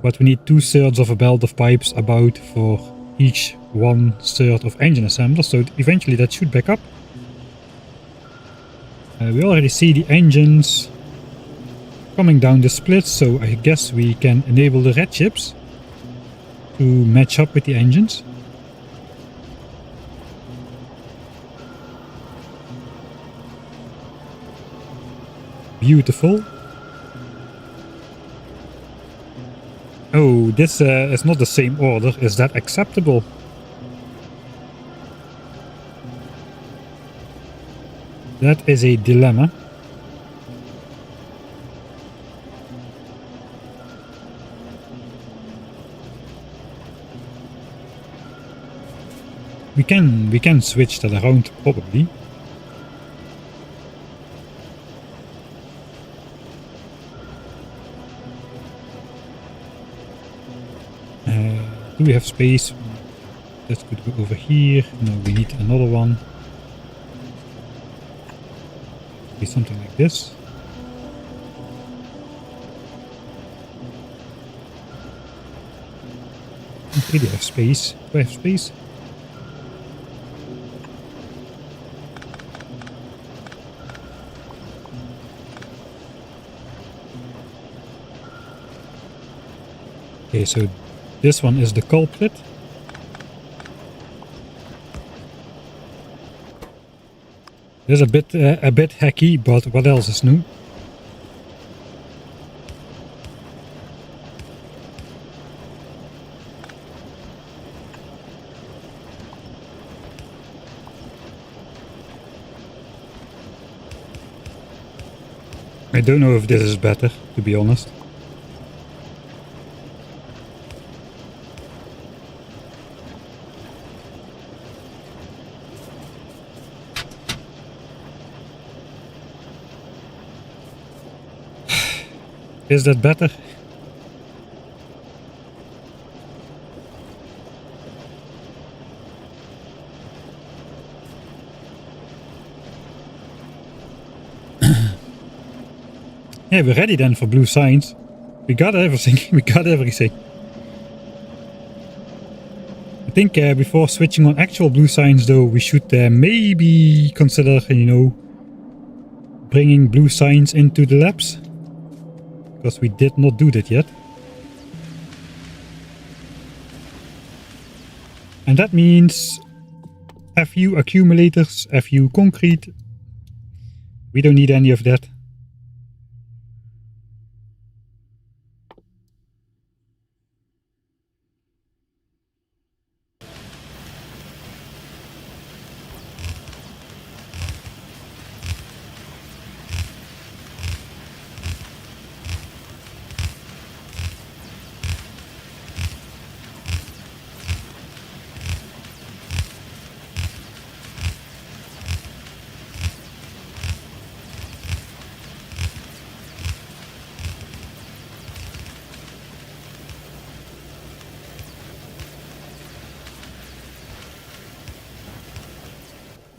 But we need 2/3 of a belt of pipes about for each 1/3 of engine assembler, so eventually that should back up. We already see the engines coming down the splits, so I guess we can enable the red chips to match up with the engines. Beautiful. Oh, this is not the same order. Is that acceptable? That is a dilemma. We can switch that around probably. Do we have space? That could go over here. No, we need another one. Be something like this. Okay, do I have space? Do I have space? Okay, so this one is the culprit. This is a bit hacky, but what else is new? I don't know if this is better, to be honest. Is that better? Yeah, we're ready then for blue signs. We got everything. We got everything. I think before switching on actual blue signs though, we should maybe consider, you know, bringing blue signs into the labs. Because we did not do that yet. And that means FU accumulators, FU concrete. We don't need any of that.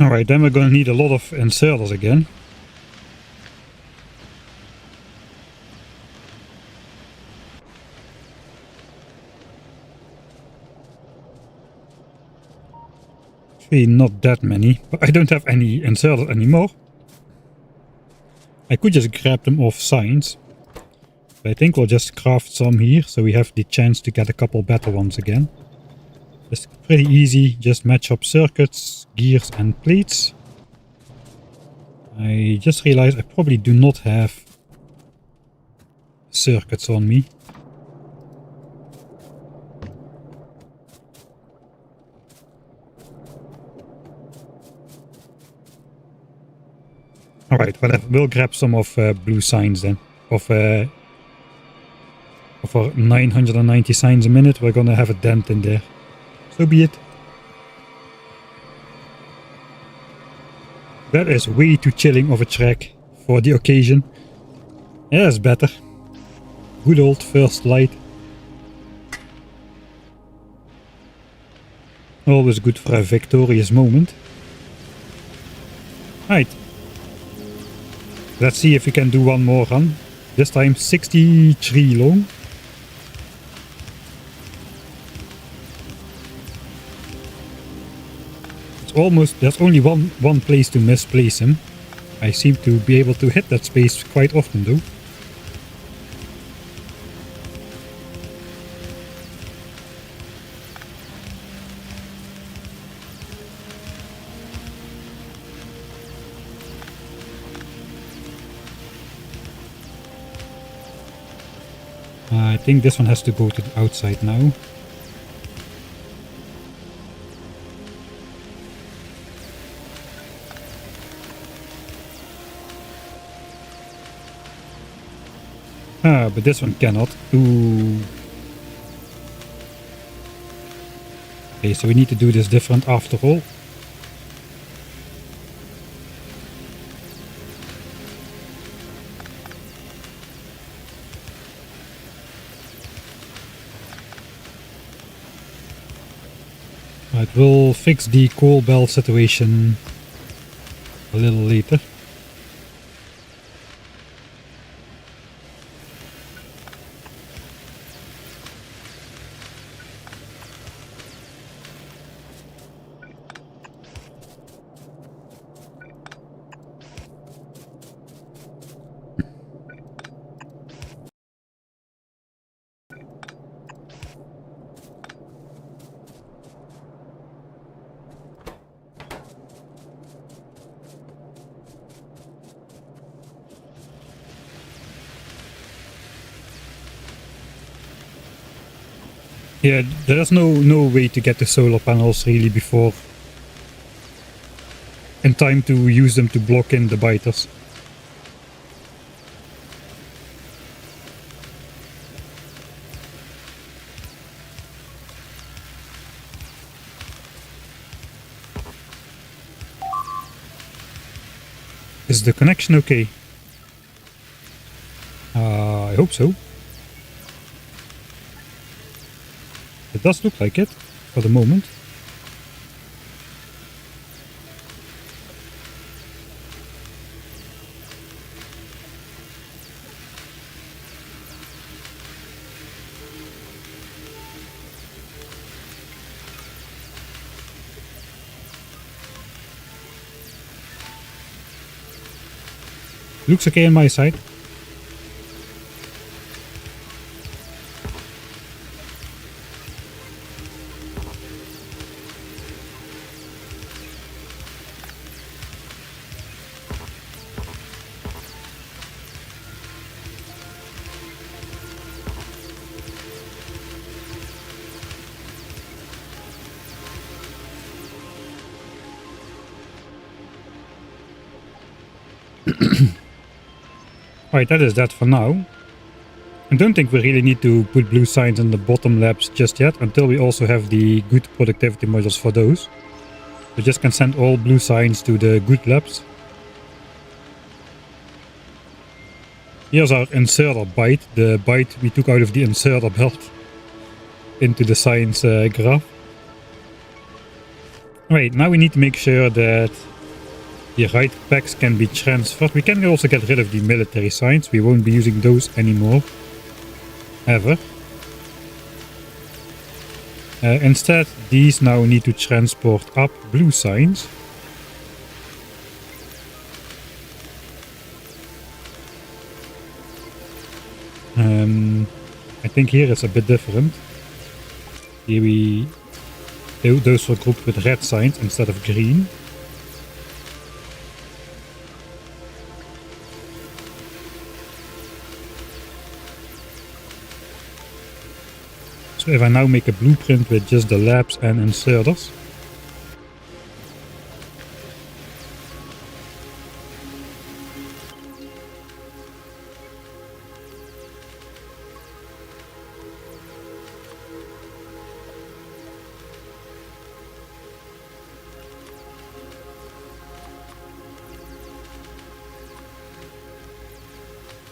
Alright, then we're gonna need a lot of inserters again. Actually, not that many, but I don't have any inserters anymore. I could just grab them off signs. But I think we'll just craft some here, so we have the chance to get a couple better ones again. It's pretty easy, just match up circuits, gears and plates. I just realized I probably do not have circuits on me. Alright, whatever, we'll grab some of blue signs then. Of our 990 signs a minute, we're gonna have a dent in there. So be it. That is way too chilling of a track for the occasion. Yeah, it's better. Good old first light. Always good for a victorious moment. Right. Let's see if we can do one more run. This time 63 long. Almost, there's only one place to misplace him. I seem to be able to hit that space quite often though. I think this one has to go to the outside now. But this one cannot. Ooh. Okay, so we need to do this different after all. Right, we'll fix the coal belt situation a little later. Yeah, there's no way to get the solar panels really before in time to use them to block in the biters. Is the connection okay? I hope. hope so. It does look like it for the moment. Looks okay on my side. Alright, that is that for now. I don't think we really need to put blue signs in the bottom labs just yet, until we also have the good productivity modules for those. We just can send all blue signs to the good labs. Here's our inserter byte, the byte we took out of the inserter belt into the science graph. Alright, now we need to make sure that the right packs can be transferred. We can also get rid of the military signs. We won't be using those anymore. Ever. Instead, these now need to transport up blue signs. I think here it's a bit different. Here those were grouped with red signs instead of green. So if I now make a blueprint with just the labs and inserters.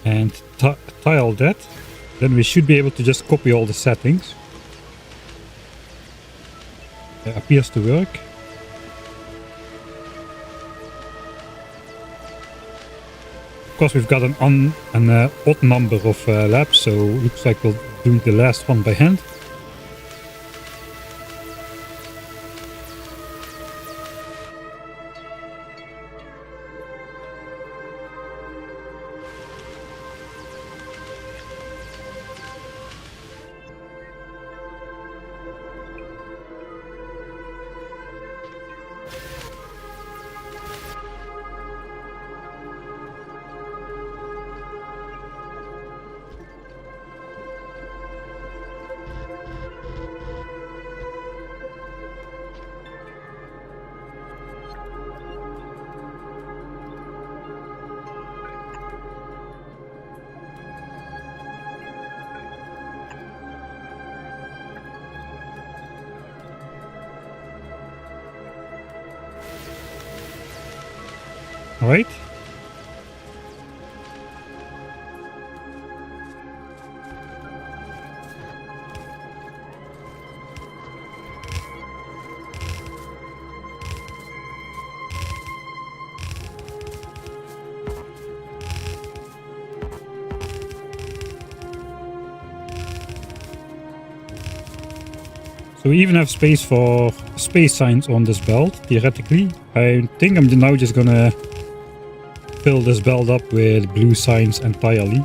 And tile that, then we should be able to just copy all the settings. It appears to work. Of course, we've got an odd number of labs, so looks like we'll do the last one by hand. Alright. So we even have space for space signs on this belt, theoretically. I think I'm now just gonna fill this belt up with blue signs entirely.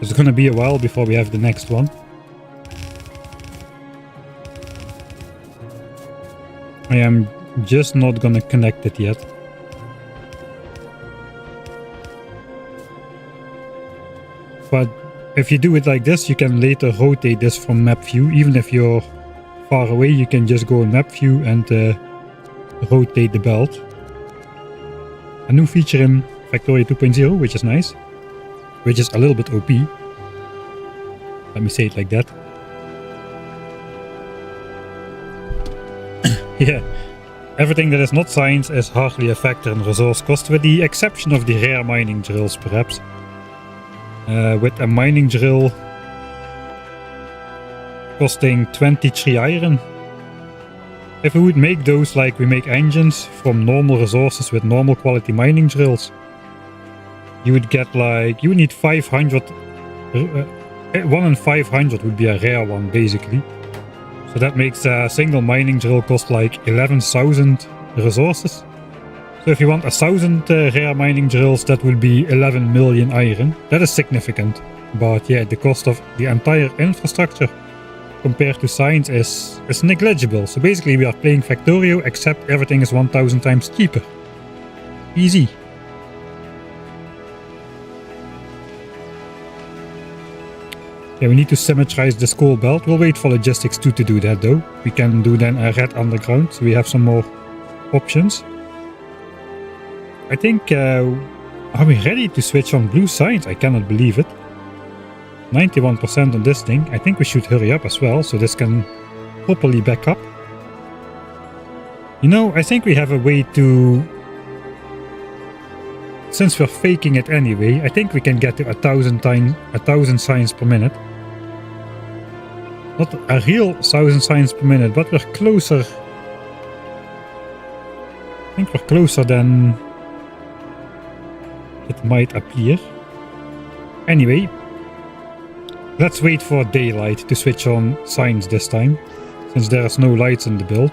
It's gonna be a while before we have the next one. I am just not gonna connect it yet. But if you do it like this, you can later rotate this from map view. Even if you're far away, you can just go in map view and rotate the belt. A new feature in Factorio 2.0, which is nice. Which is a little bit OP. Let me say it like that. Yeah, everything that is not science is hardly a factor in resource cost, with the exception of the rare mining drills, perhaps. with a mining drill costing 23 iron. If we would make those like we make engines from normal resources with normal quality mining drills, you would get like, you would need 500, 1 in 500 would be a rare one basically. So that makes a single mining drill cost like 11,000 resources. So if you want 1,000 rare mining drills, that will be 11 million iron. That is significant. But yeah, the cost of the entire infrastructure compared to Skience is negligible. So basically we are playing Factorio, except everything is 1,000 times cheaper. Easy. Yeah, we need to symmetrize the coal belt. We'll wait for Logistics 2 to do that though. We can do then a red underground, so we have some more options. I think, are we ready to switch on blue Skience? I cannot believe it. 91% on this thing. I think we should hurry up as well, so this can properly back up. You know, I think we have a way to... Since we're faking it anyway, I think we can get to 1,000 Skience per minute. Not a real 1,000 Skience per minute, but we're closer. I think we're closer than it might appear. Anyway, let's wait for daylight to switch on Skience this time, since there's no lights in the build.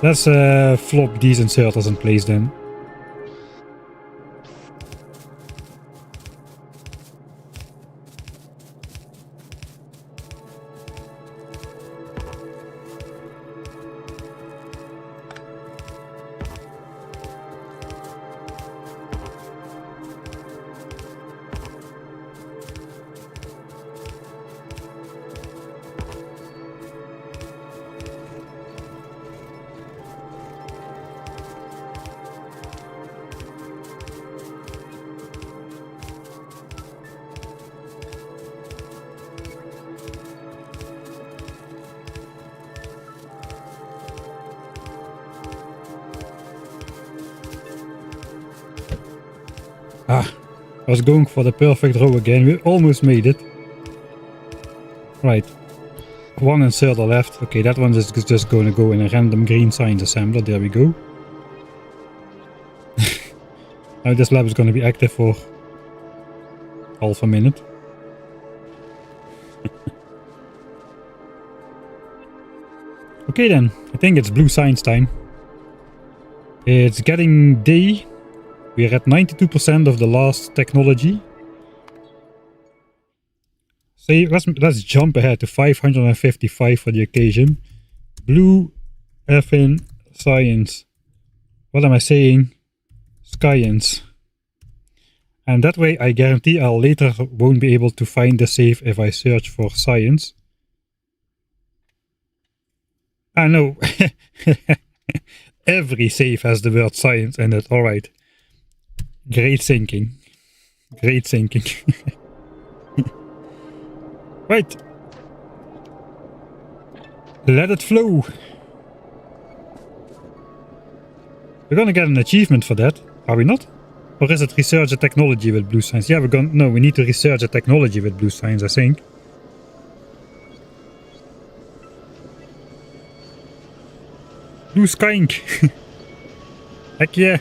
Let's flop these inserters in place then. I was going for the perfect row again. We almost made it. Right. One inserter left. Okay, that one is just going to go in a random green Skience assembler. There we go. Now this lab is going to be active for half a minute. Okay then, I think it's blue Skience time. It's getting day. We're at 92% of the last technology. So let's jump ahead to 555 for the occasion. Blue effing Skience. What am I saying? Skience. And that way I guarantee I'll later won't be able to find the save if I search for Skience. I know. Every save has the word Skience in it. Alright. Great thinking. Great thinking. Right. Let it flow. We're gonna get an achievement for that, are we not? Or is it research a technology with blue Skience? Yeah, we're gonna... No, we need to research a technology with blue Skience, I think. Blue Skink. Heck yeah.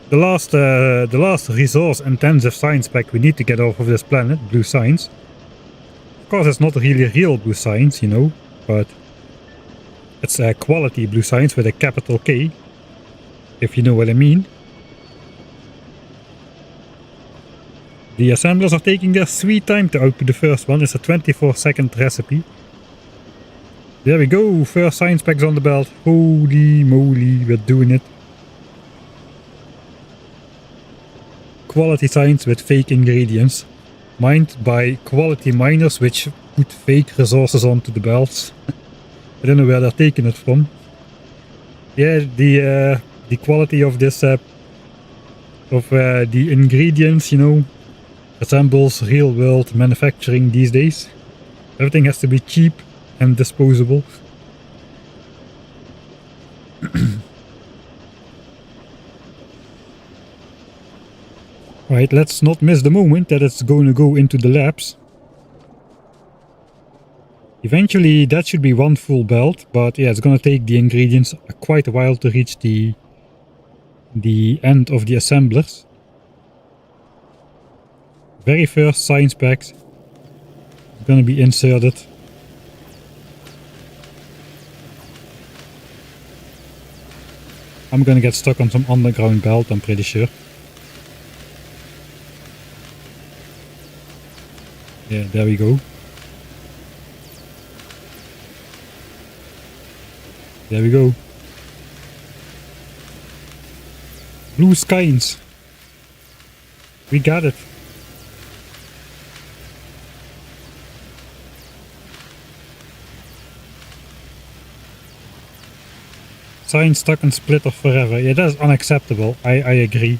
The last resource-intensive Skience pack we need to get off of this planet, blue Skience. Of course, it's not really real blue Skience, you know, but it's a quality blue Skience with a capital K, if you know what I mean. The assemblers are taking their sweet time to output the first one. It's a 24-second recipe. There we go, first Skience packs on the belt. Holy moly, we're doing it. Quality Skience with fake ingredients, mined by quality miners which put fake resources onto the belts. I don't know where they're taking it from. Yeah, the quality of this the ingredients, you know, resembles real world manufacturing these days. Everything has to be cheap and disposable. Right, let's not miss the moment that it's going to go into the labs. Eventually that should be one full belt, but yeah, it's gonna take the ingredients quite a while to reach the end of the assemblers. Very first science packs is gonna be inserted. I'm gonna get stuck on some underground belt, I'm pretty sure. Yeah, there we go. There we go. Blue Skience. We got it. Sign stuck on splitter forever. Yeah, that is unacceptable. I agree.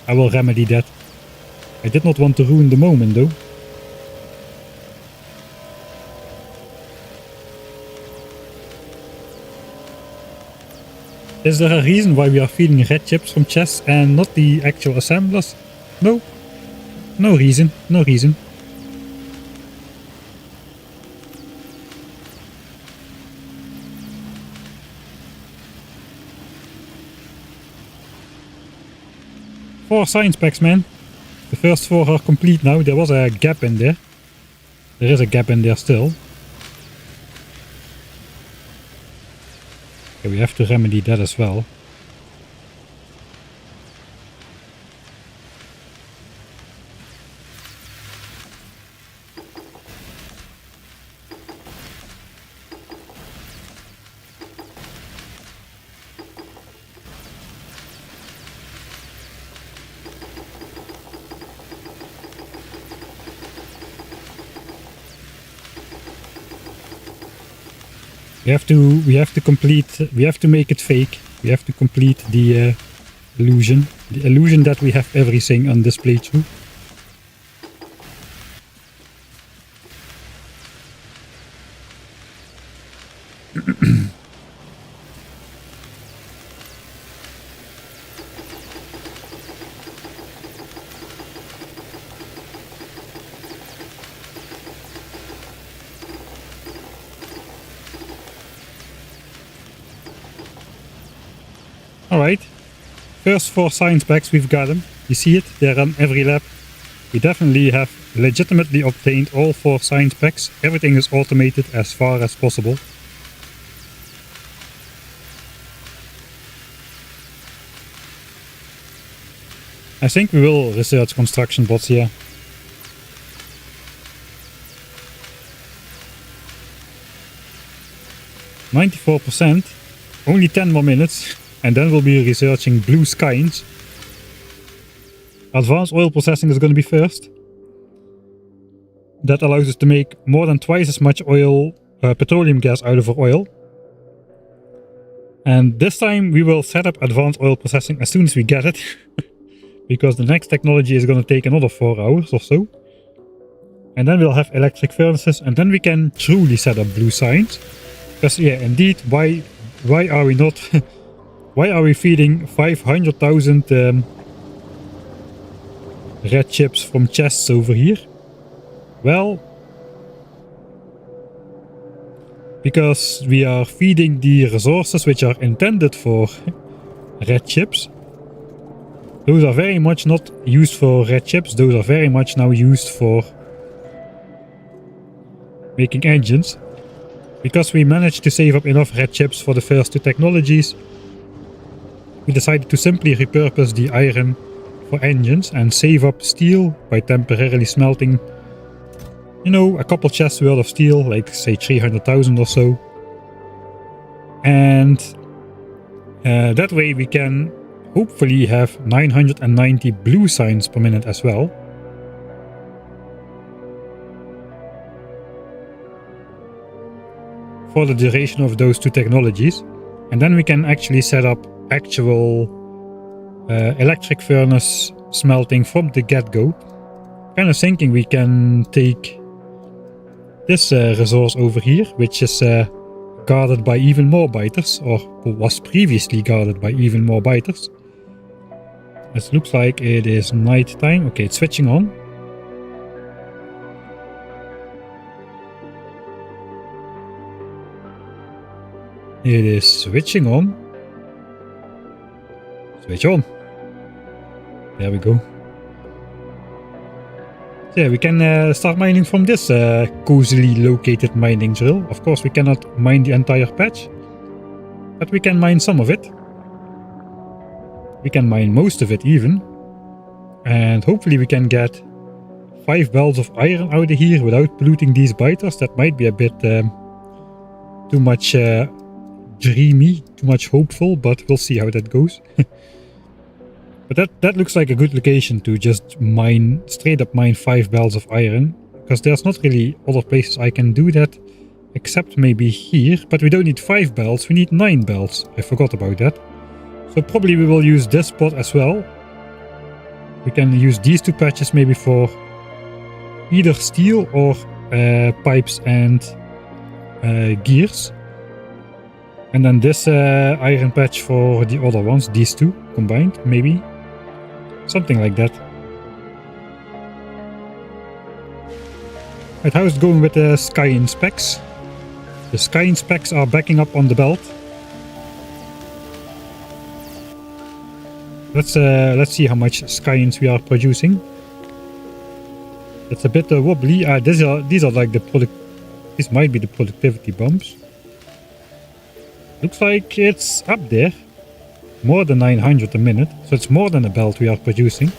I will remedy that. I did not want to ruin the moment though. Is there a reason why we are feeding red chips from chests and not the actual assemblers? No. No reason. No reason. Four science packs, man. The first four are complete now. There was a gap in there. There is a gap in there still. Okay, we have to remedy that as well. We have to make it fake. We have to complete the illusion. The illusion that we have everything on this playthrough. Alright, first four science packs, we've got them. You see it, they're on every lab. We definitely have legitimately obtained all four science packs. Everything is automated as far as possible. I think we will research construction bots here. %, only 10 more minutes. And then we'll be researching blue Skience. Advanced oil processing is going to be first. That allows us to make more than twice as much oil, petroleum gas out of our oil. And this time we will set up advanced oil processing as soon as we get it. Because the next technology is going to take another 4 hours or so. And then we'll have electric furnaces, and then we can truly set up blue Skience. Because yeah, indeed, why are we not... Why are we feeding 500,000 red chips from chests over here? Well, because we are feeding the resources which are intended for red chips. Those are very much not used for red chips, those are very much now used for making engines. Because we managed to save up enough red chips for the first two technologies, we decided to simply repurpose the iron for engines and save up steel by temporarily smelting, you know, a couple chests worth of steel, like say 300,000 or so. And that way we can hopefully have 990 blue Skience per minute as well. For the duration of those two technologies. And then we can actually set up actual electric furnace smelting from the get-go. Kind of thinking we can take this resource over here, which is guarded by even more biters, or was previously guarded by even more biters. It looks like it is night time. Okay, it's switching on. It is switching on. Switch on. There we go. So yeah, we can start mining from this cozily located mining drill. Of course, we cannot mine the entire patch, but we can mine some of it. We can mine most of it even. And hopefully we can get 5 belts of iron out of here without polluting these biters. That might be a bit too much dreamy, too much hopeful, but we'll see how that goes. But that looks like a good location to just mine, straight up mine 5 belts of iron. Because there's not really other places I can do that, except maybe here. But we don't need 5 belts, we need 9 belts. I forgot about that. So probably we will use this spot as well. We can use these 2 patches maybe for either steel or pipes and gears. And then this iron patch for the other ones, these 2 combined, maybe. Something like that. Right, how's it going with the Skience specs? The Skience specs are backing up on the belt. Let's see how much Skience we are producing. It's a bit wobbly. These are like these might be the productivity bumps. Looks like it's up there. More than 900 a minute, so it's more than a belt we are producing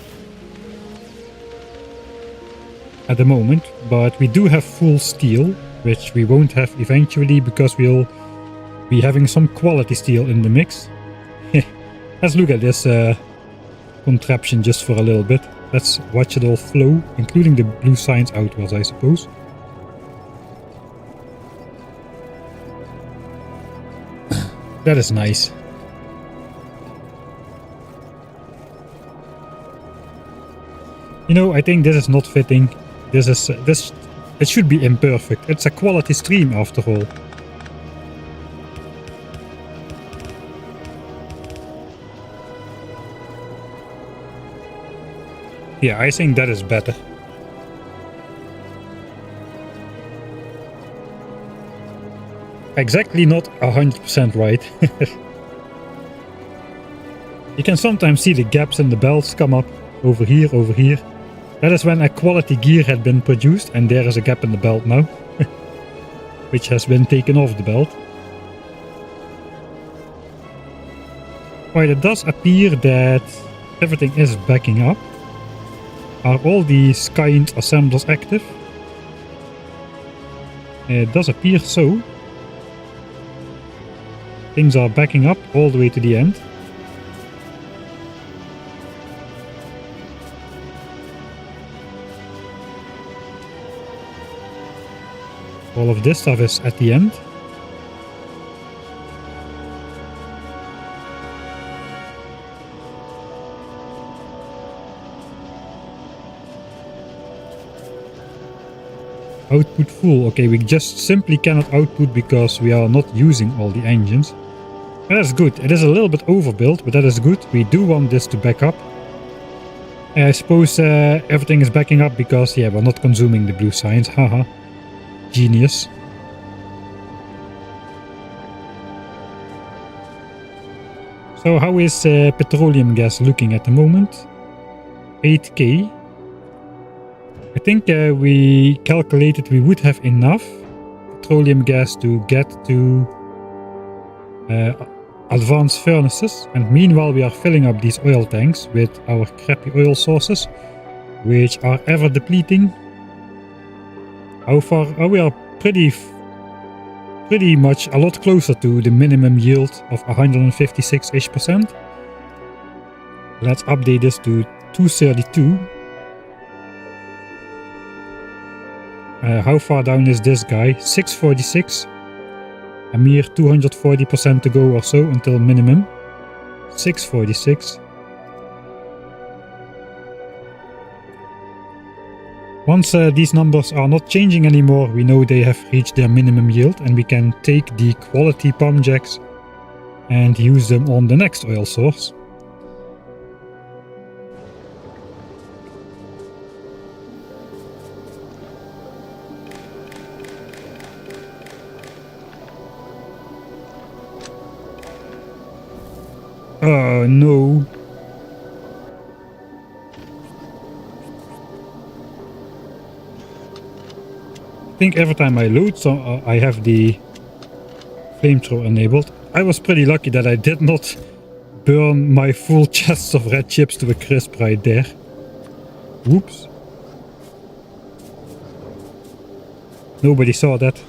at the moment, but we do have full steel, which we won't have eventually because we'll be having some quality steel in the mix. Let's look at this contraption just for a little bit. Let's watch it all flow, including the blue signs outwards, I suppose. That is nice. You know, I think this is not fitting. It should be imperfect. It's a quality stream after all. Yeah, I think that is better. Exactly not 100% right. You can sometimes see the gaps in the belts come up over here, over here. That is when a quality gear had been produced, and there is a gap in the belt now, which has been taken off the belt. Right, it does appear that everything is backing up. Are all the Skience assemblers active? It does appear so. Things are backing up all the way to the end. All of this stuff is at the end. Output full. Okay, we just simply cannot output because we are not using all the engines. And that's good. It is a little bit overbuilt, but that is good. We do want this to back up. I suppose everything is backing up because, yeah, we're not consuming the blue signs. Haha. Genius. So how is petroleum gas looking at the moment? 8k. I think we calculated we would have enough petroleum gas to get to advanced furnaces, and meanwhile we are filling up these oil tanks with our crappy oil sources, which are ever depleting. How far? Oh, we are pretty much a lot closer to the minimum yield of 156-ish%. Let's update this to 232. How far down is this guy? 646. A mere 240% to go or so until minimum. 646. Once these numbers are not changing anymore, we know they have reached their minimum yield, and we can take the quality pump jacks and use them on the next oil source. Oh no. I think every time I load, so I have the flamethrower enabled. I was pretty lucky that I did not burn my full chests of red chips to a crisp right there. Whoops. Nobody saw that.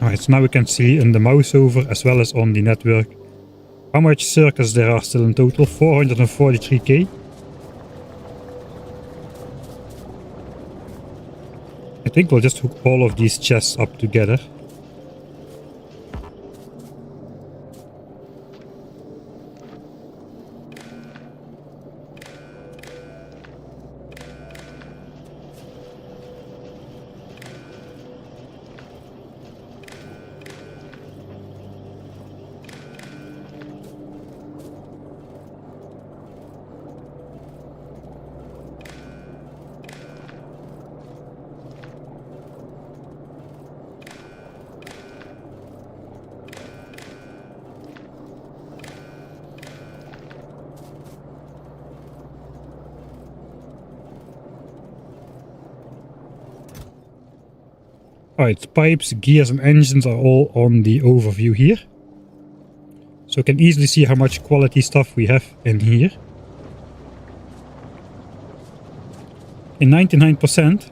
Alright, so now we can see in the mouse over as well as on the network how much circuits there are still in total. 443k. I think we'll just hook all of these chests up together. Alright, pipes, gears and engines are all on the overview here. So you can easily see how much quality stuff we have in here. In 99%.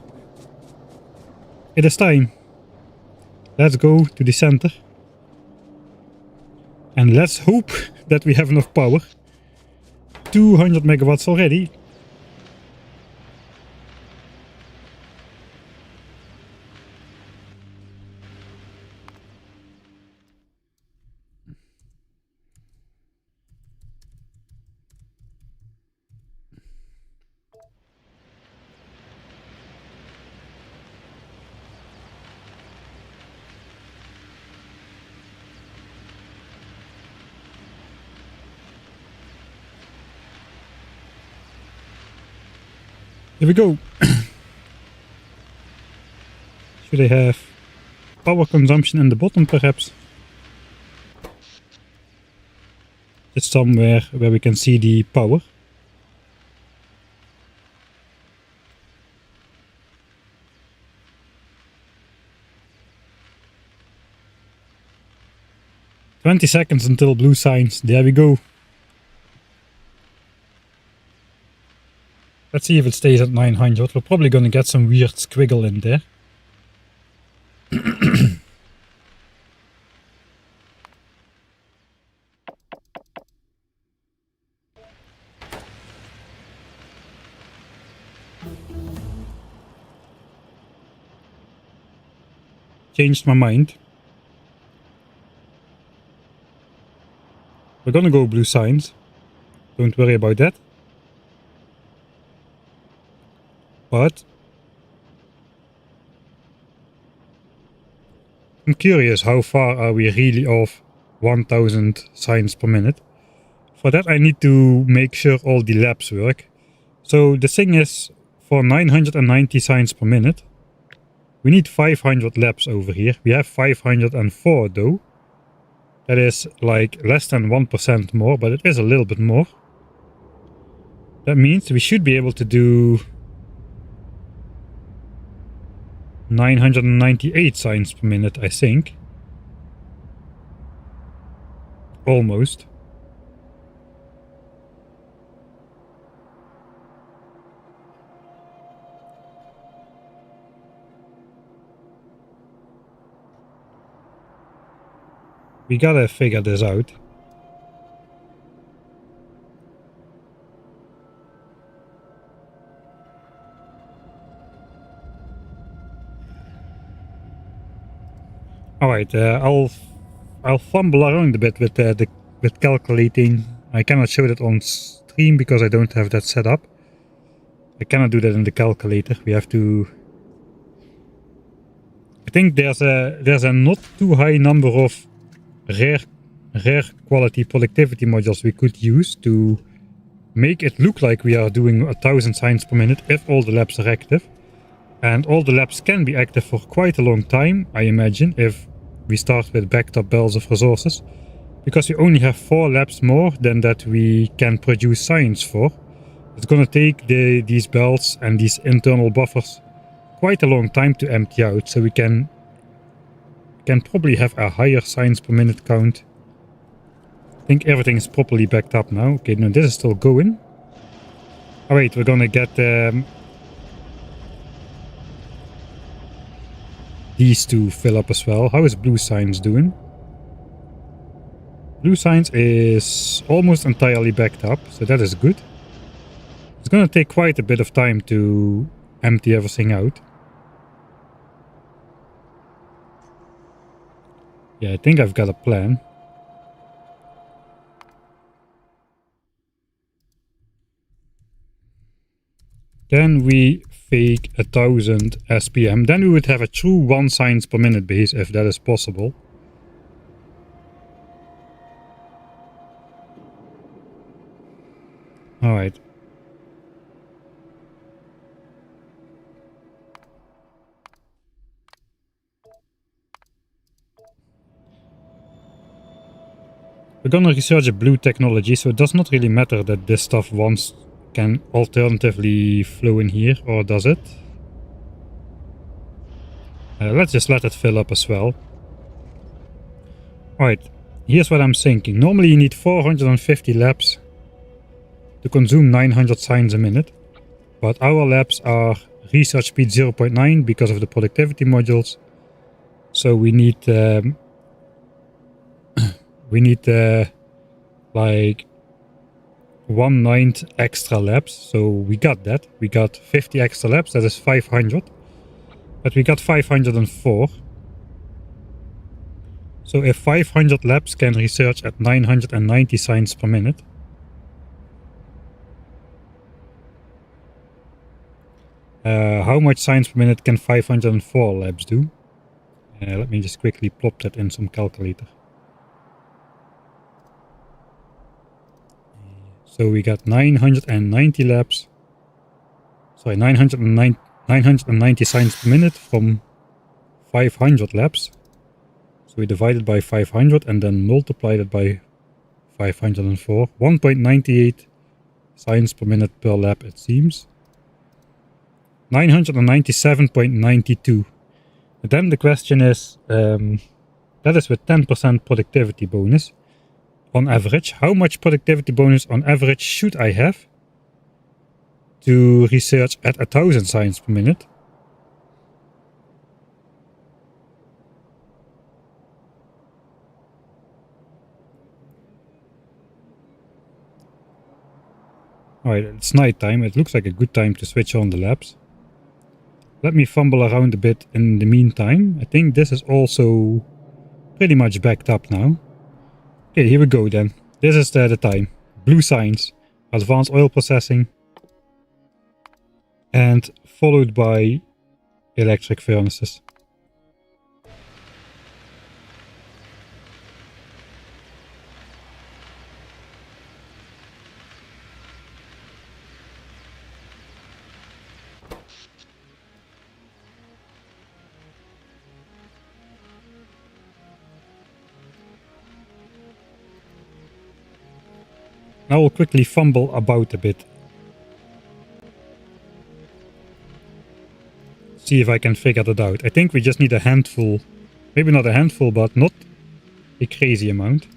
It is time. Let's go to the center. And let's hope that we have enough power. 200 megawatts already. Here we go. Should I have power consumption in the bottom perhaps? Just somewhere where we can see the power. "20 seconds until blue signs." There we go. Let's see if it stays at 900. We're probably going to get some weird squiggle in there. Changed my mind. We're gonna go blue signs. Don't worry about that. But I'm curious, how far are we really off 1000 signs per minute? For that I need to make sure all the labs work. So the thing is, for 990 signs per minute, we need 500 labs over here. We have 504 though. That is like less than 1% more, but it is a little bit more. That means we should be able to do 998 signs per minute, I think. Almost. We gotta figure this out. Alright, I'll fumble around a bit with calculating. I cannot show that on stream because I don't have that set up. I cannot do that in the calculator. We have to... I think there's a not too high number of rare quality productivity modules we could use to make it look like we are doing 1000 signs per minute if all the labs are active. And all the labs can be active for quite a long time, I imagine, if we start with backed up bells of resources. Because we only have 4 labs more than that we can produce signs for. It's gonna take these bells and these internal buffers quite a long time to empty out, so we can probably have a higher signs per minute count. I think everything is properly backed up now. Okay, no, this is still going. Oh wait, we're gonna get these two fill up as well. How is blue signs doing? Blue signs is almost entirely backed up, so that is good. It's gonna take quite a bit of time to empty everything out. Yeah, I think I've got a plan. Can we fake 1000 SPM? Then we would have a true 1 signs per minute base, if that is possible. Alright. We're gonna research a blue technology, so it does not really matter that this stuff once can alternatively flow in here, or does it? Let's just let it fill up as well. Alright, here's what I'm thinking. Normally you need 450 labs to consume 900 signs a minute, but our labs are research speed 0.9 because of the productivity modules, so we need like 1/9 extra labs. So we got that. We got 50 extra labs. That is 500. But we got 504. So if 500 labs can research at 990 signs per minute, how much signs per minute can 504 labs do? Let me just quickly plop that in some calculator. So we got 990 labs. Sorry, 990 signs per minute from 500 labs. So we divide it by 500 and then multiply it by 504. 1.98 signs per minute per lab, it seems. 997.92. Then the question is, that is with 10% productivity bonus. On average, how much productivity bonus on average should I have to research at 1000 signs per minute? Alright, it's night time. It looks like a good time to switch on the labs. Let me fumble around a bit in the meantime. I think this is also pretty much backed up now. Okay, here we go then. This is the time. Blue signs, advanced oil processing, and followed by electric furnaces. I will quickly fumble about a bit. See if I can figure that out. I think we just need a handful. Maybe not a handful, but not a crazy amount.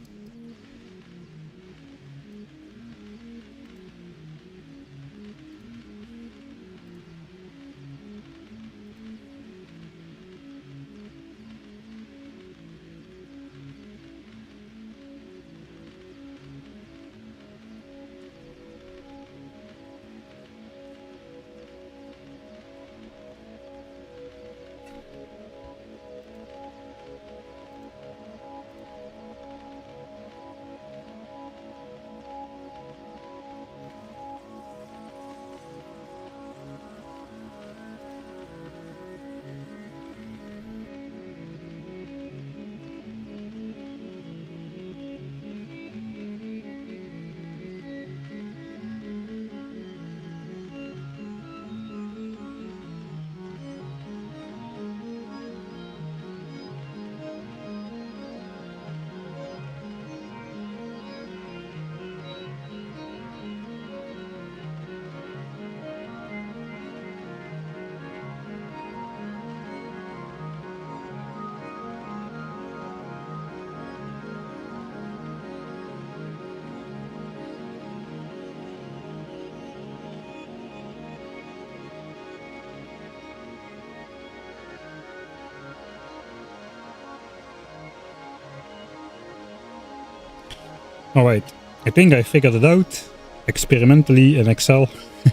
Alright, I think I figured it out experimentally in Excel. I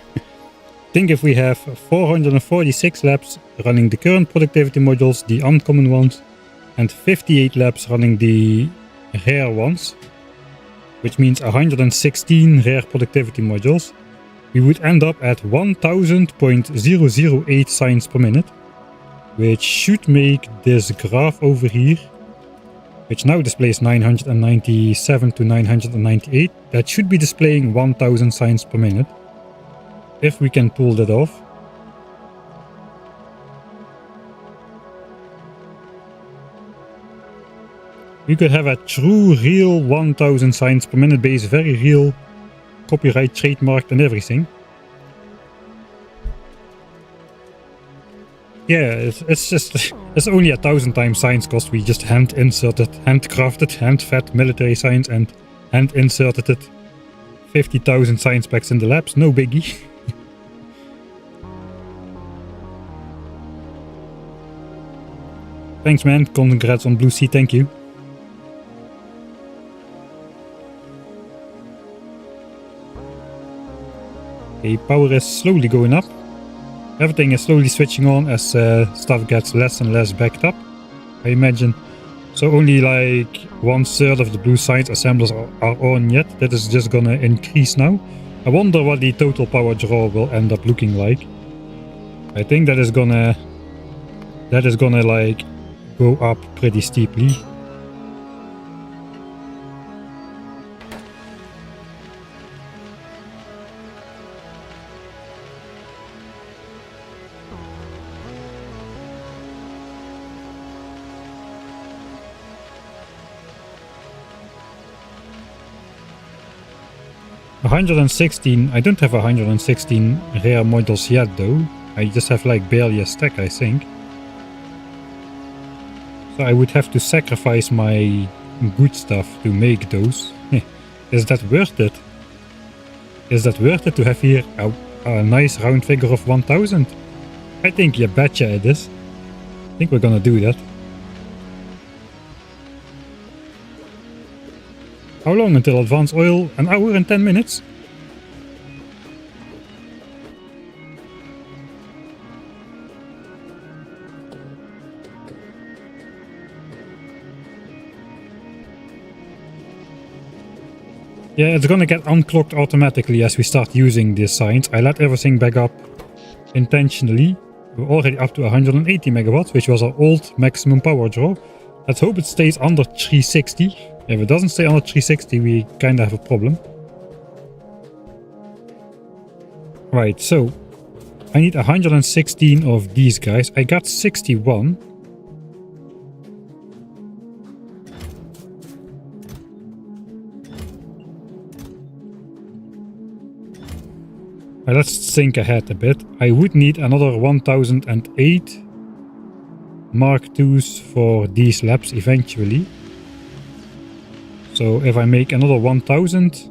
think if we have 446 labs running the current productivity modules, the uncommon ones, and 58 labs running the rare ones, which means 116 rare productivity modules, we would end up at 1000.008 signs per minute, which should make this graph over here, which now displays 997 to 998, that should be displaying 1000 signs per minute, if we can pull that off. We could have a true, real 1000 signs per minute base, very real, copyright trademarked and everything. Yeah, it's just, it's only 1000 times signs cost. We just hand inserted, handcrafted, hand-fed military signs and hand inserted it. 50,000 signs packs in the labs, no biggie. Thanks man, congrats on Blue Sea, thank you. Okay, power is slowly going up. Everything is slowly switching on as stuff gets less and less backed up, I imagine. So only like 1/3 of the blue signs assemblers are on yet. That is just gonna increase now. I wonder what the total power draw will end up looking like. I think that is gonna like go up pretty steeply. I don't have 116 rare modules yet though. I just have like barely a stack, I think. So I would have to sacrifice my good stuff to make those. Is that worth it? Is that worth it to have here a nice round figure of 1000? I think you betcha it is. I think we're gonna do that. How long until advanced oil? An hour and 10 minutes? Yeah, it's gonna get unclocked automatically as we start using these signs. I let everything back up intentionally. We're already up to 180 megawatts, which was our old maximum power draw. Let's hope it stays under 360. If it doesn't stay under 360, we kinda have a problem. Right, so I need 116 of these guys. I got 61. Let's think ahead a bit. I would need another 1008 Mark IIs for these labs eventually. So if I make another 1000,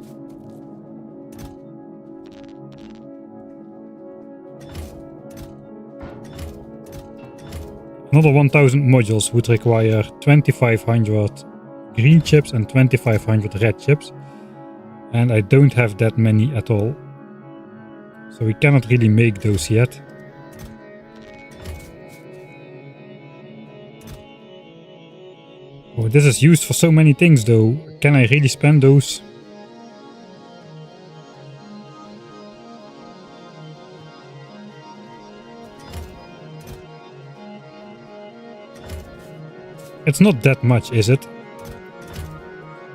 another 1000 modules would require 2500 green chips and 2500 red chips, and I don't have that many at all, so we cannot really make those yet. Oh, this is used for so many things though. Can I really spend those? It's not that much, is it?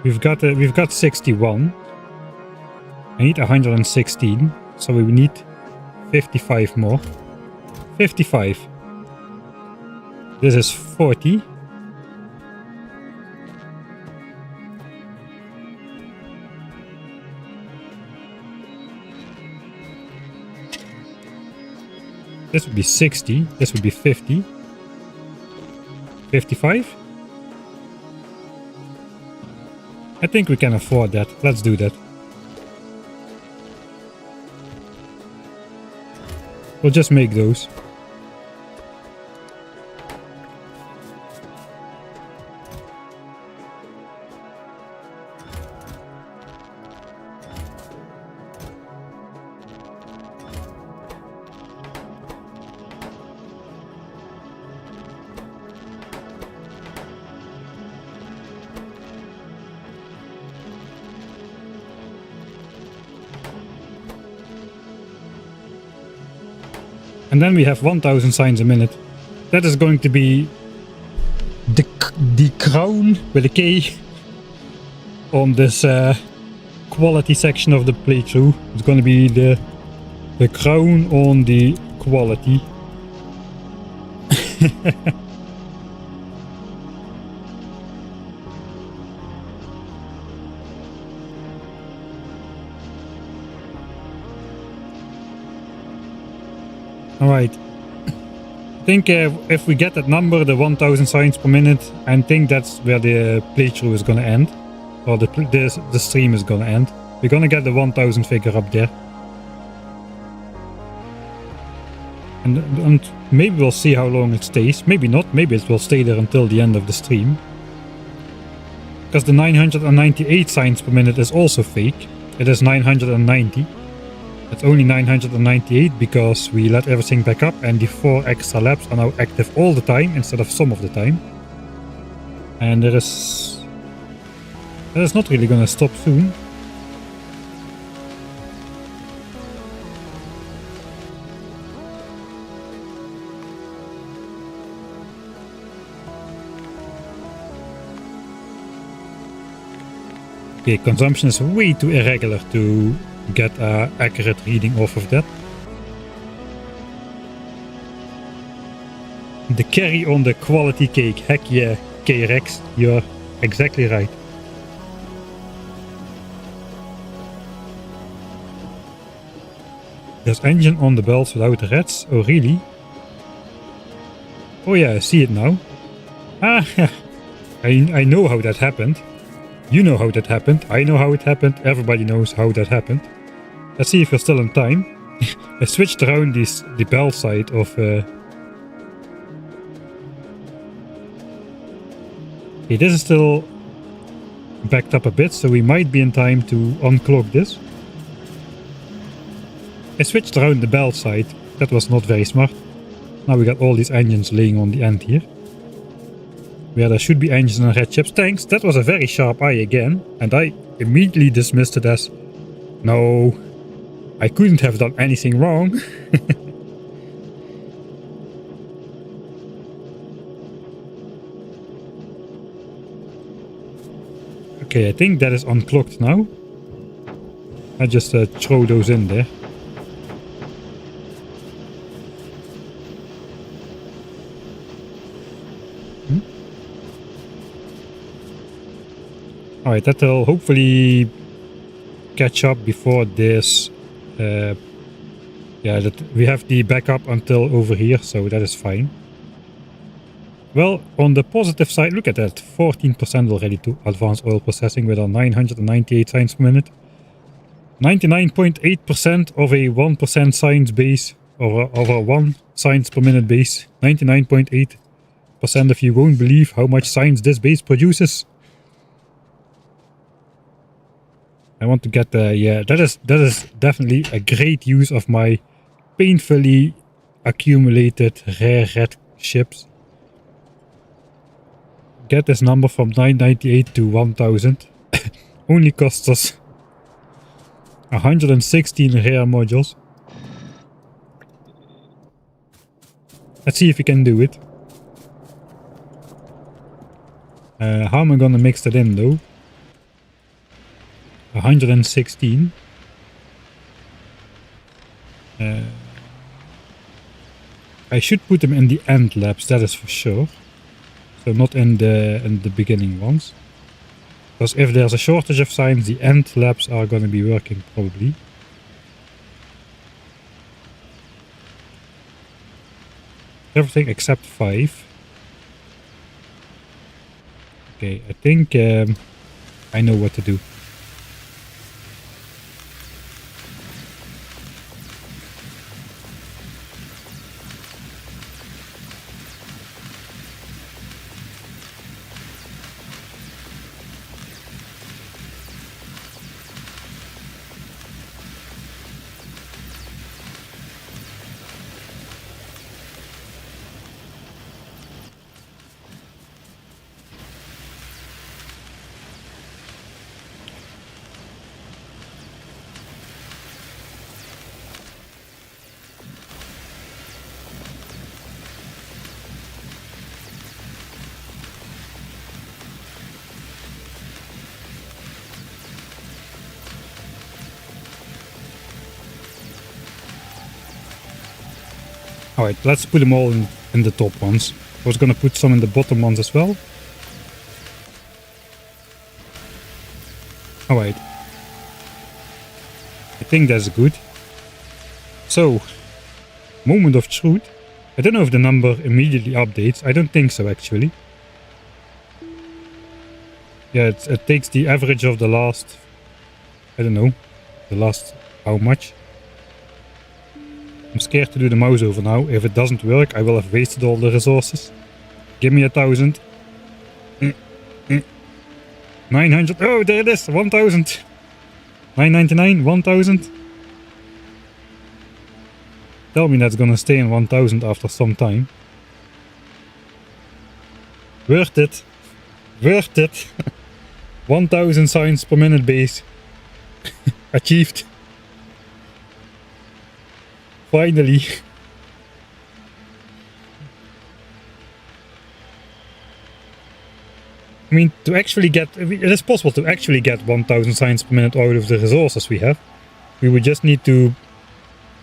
We've got 61. I need 116, so we need 55 more. 55. This is 40. This would be 60. This would be 50. 55. I think we can afford that. Let's do that. We'll just make those. And then we have 1000 signs a minute. That is going to be the crown with a K on this quality section of the playthrough. It's going to be the crown on the quality. Alright. I think if we get that number, the 1000 signs per minute, I think that's where the playthrough is gonna end. Or the stream is gonna end. We're gonna get the 1000 figure up there. And maybe we'll see how long it stays. Maybe not. Maybe it will stay there until the end of the stream. Because the 998 signs per minute is also fake. It is 990. It's only 998 because we let everything back up and the 4 extra labs are now active all the time instead of some of the time. And that is not really gonna stop soon. Okay, consumption is way too irregular to get an accurate reading off of that. The carry on the quality cake. Heck yeah, K-Rex, you're exactly right. There's engine on the belts without the reds. Oh really? Oh yeah, I see it now. Ah, I know how that happened. You know how that happened. I know how it happened. Everybody knows how that happened. Let's see if we're still in time. I switched around the bell side of... Okay, this is still backed up a bit, so we might be in time to unclog this. I switched around the bell side. That was not very smart. Now we got all these engines laying on the end here. Where there should be engines and red chips. Thanks, that was a very sharp eye again. And I immediately dismissed it as... No, I couldn't have done anything wrong. Okay, I think that is unclogged now. I just throw those in there. Alright, that will hopefully catch up before this. Yeah, that we have the backup until over here, so that is fine. Well, on the positive side, look at that, 14% already to advanced oil processing with our 998 signs per minute. 99.8% of a 1% signs base, or a 1 signs per minute base. 99.8% of you won't believe how much signs this base produces. I want to get the, yeah, that is definitely a great use of my painfully accumulated rare red ships. Get this number from 998 to 1000. Only costs us 116 rare modules. Let's see if we can do it. How am I gonna mix that in though? 116. I should put them in the end labs, that is for sure. So not in the beginning ones. Because if there's a shortage of signs, the end labs are going to be working probably. Everything except 5. Okay, I think I know what to do. Alright, let's put them all in the top ones. I was gonna put some in the bottom ones as well. Alright. I think that's good. So, moment of truth. I don't know if the number immediately updates. I don't think so, actually. Yeah, it takes the average of the last... I don't know. The last... how much? I'm scared to do the mouse over now. If it doesn't work, I will have wasted all the resources. Give me 1,000. 900. Oh, there it is. 1,000. 999. 1,000. Tell me that's gonna stay in 1,000 after some time. Worth it. Worth it. 1,000 signs per minute base. Achieved. Finally. I mean, to actually get... it is possible to actually get 1,000 signs per minute out of the resources we have. We would just need to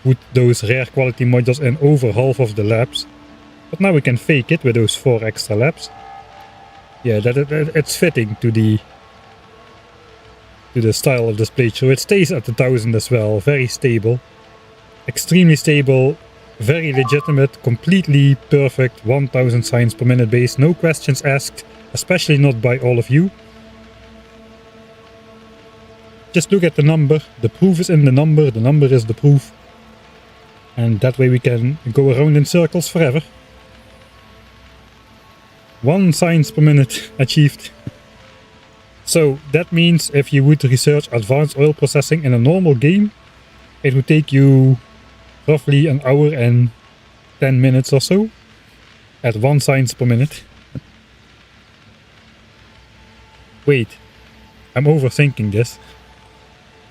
put those rare quality modules in over half of the labs. But now we can fake it with those 4 extra labs. Yeah, it's fitting to the style of this playthrough. It stays at 1,000 as well, very stable. Extremely stable, very legitimate, completely perfect 1,000 signs per minute base. No questions asked, especially not by all of you. Just look at the number. The proof is in the number is the proof. And that way we can go around in circles forever. 1 signs per minute achieved. So that means if you would research advanced oil processing in a normal game, it would take you roughly an hour and 10 minutes or so at 1 signs per minute. Wait, I'm overthinking this.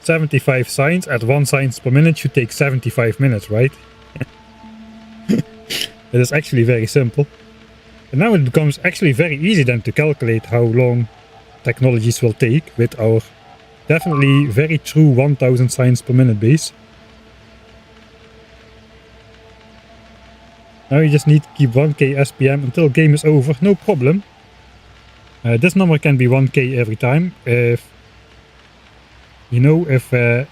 75 signs at 1 signs per minute should take 75 minutes, right? It is actually very simple. And now it becomes actually very easy then to calculate how long technologies will take with our definitely very true 1,000 signs per minute base. Now you just need to keep 1k SPM until game is over, no problem. This number can be 1k every time. If you know, if a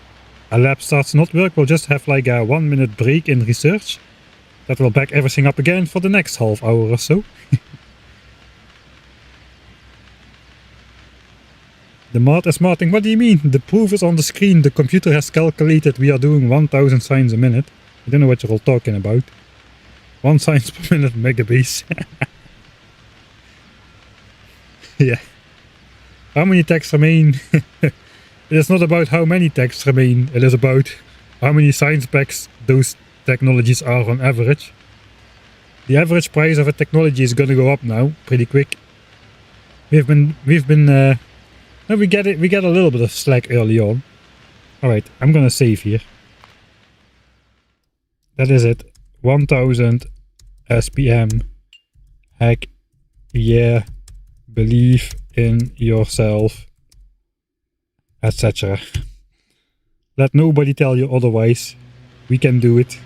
lab starts not work, we'll just have like a 1 minute break in research. That will back everything up again for the next half hour or so. The mod is smarting. What do you mean? The proof is on the screen. The computer has calculated we are doing 1,000 signs a minute. I don't know what you're all talking about. 1 signs per minute megabase. Yeah. How many texts remain? It is not about how many texts remain. It is about how many signs packs those technologies are on average. The average price of a technology is gonna go up now pretty quick. We get a little bit of slack early on. Alright, I'm gonna save here. That is it. 1,000 SPM. Heck yeah. Believe in yourself. Etc. Let nobody tell you otherwise. We can do it.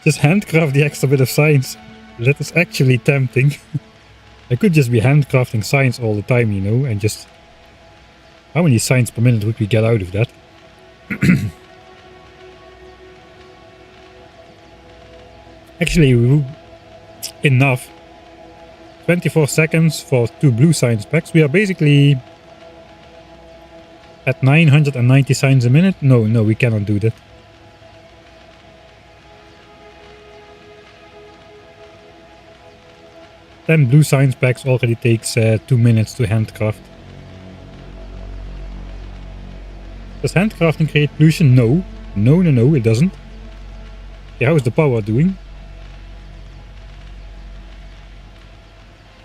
Just handcraft the extra bit of science. That is actually tempting. I could just be handcrafting science all the time, you know, and just... How many signs per minute would we get out of that? Actually, enough. 24 seconds for 2 blue science packs. We are basically at 990 signs a minute. No, we cannot do that. Ten blue science packs already takes 2 minutes to handcraft. Does handcrafting create pollution? No. No, it doesn't. Okay, how is the power doing?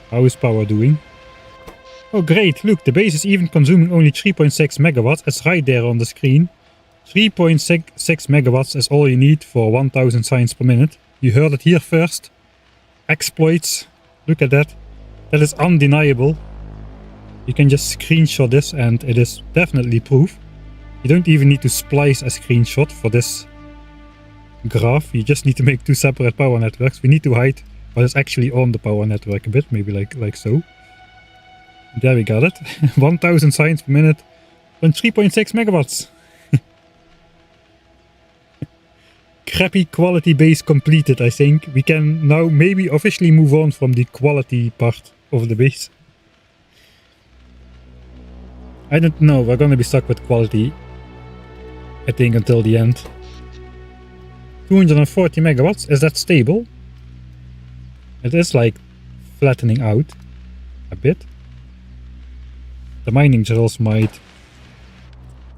How is power doing? Oh great, look, the base is even consuming only 3.6 megawatts. It's right there on the screen. 3.6 megawatts is all you need for 1000 signs per minute. You heard it here first. Exploits. Look at that. That is undeniable. You can just screenshot this and it is definitely proof. You don't even need to splice a screenshot for this graph. You just need to make 2 separate power networks. We need to hide what is actually on the power network a bit, maybe like so. There we got it. 1000 signs per minute on 3.6 megawatts. Crappy quality base completed, I think. We can now maybe officially move on from the quality part of the base. I don't know, we're gonna be stuck with quality, I think, until the end. 240 megawatts, is that stable? It is like flattening out a bit. The mining drills might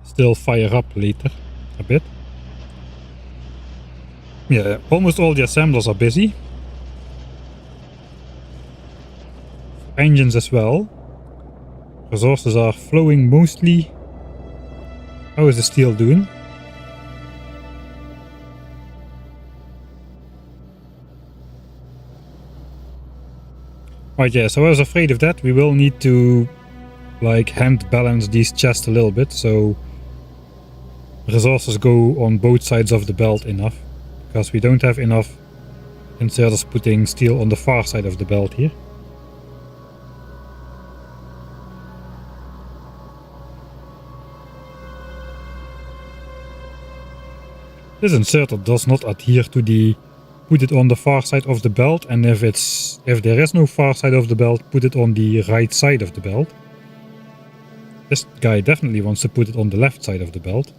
still fire up later a bit. Yeah, almost all the assemblers are busy. Engines as well. Resources are flowing mostly. How is the steel doing? Right, yeah, so I was afraid of that. We will need to like hand balance these chests a little bit, so resources go on both sides of the belt enough, because we don't have enough inserters putting steel on the far side of the belt here. This inserter does not adhere to the put it on the far side of the belt, and if there is no far side of the belt, put it on the right side of the belt. This guy definitely wants to put it on the left side of the belt.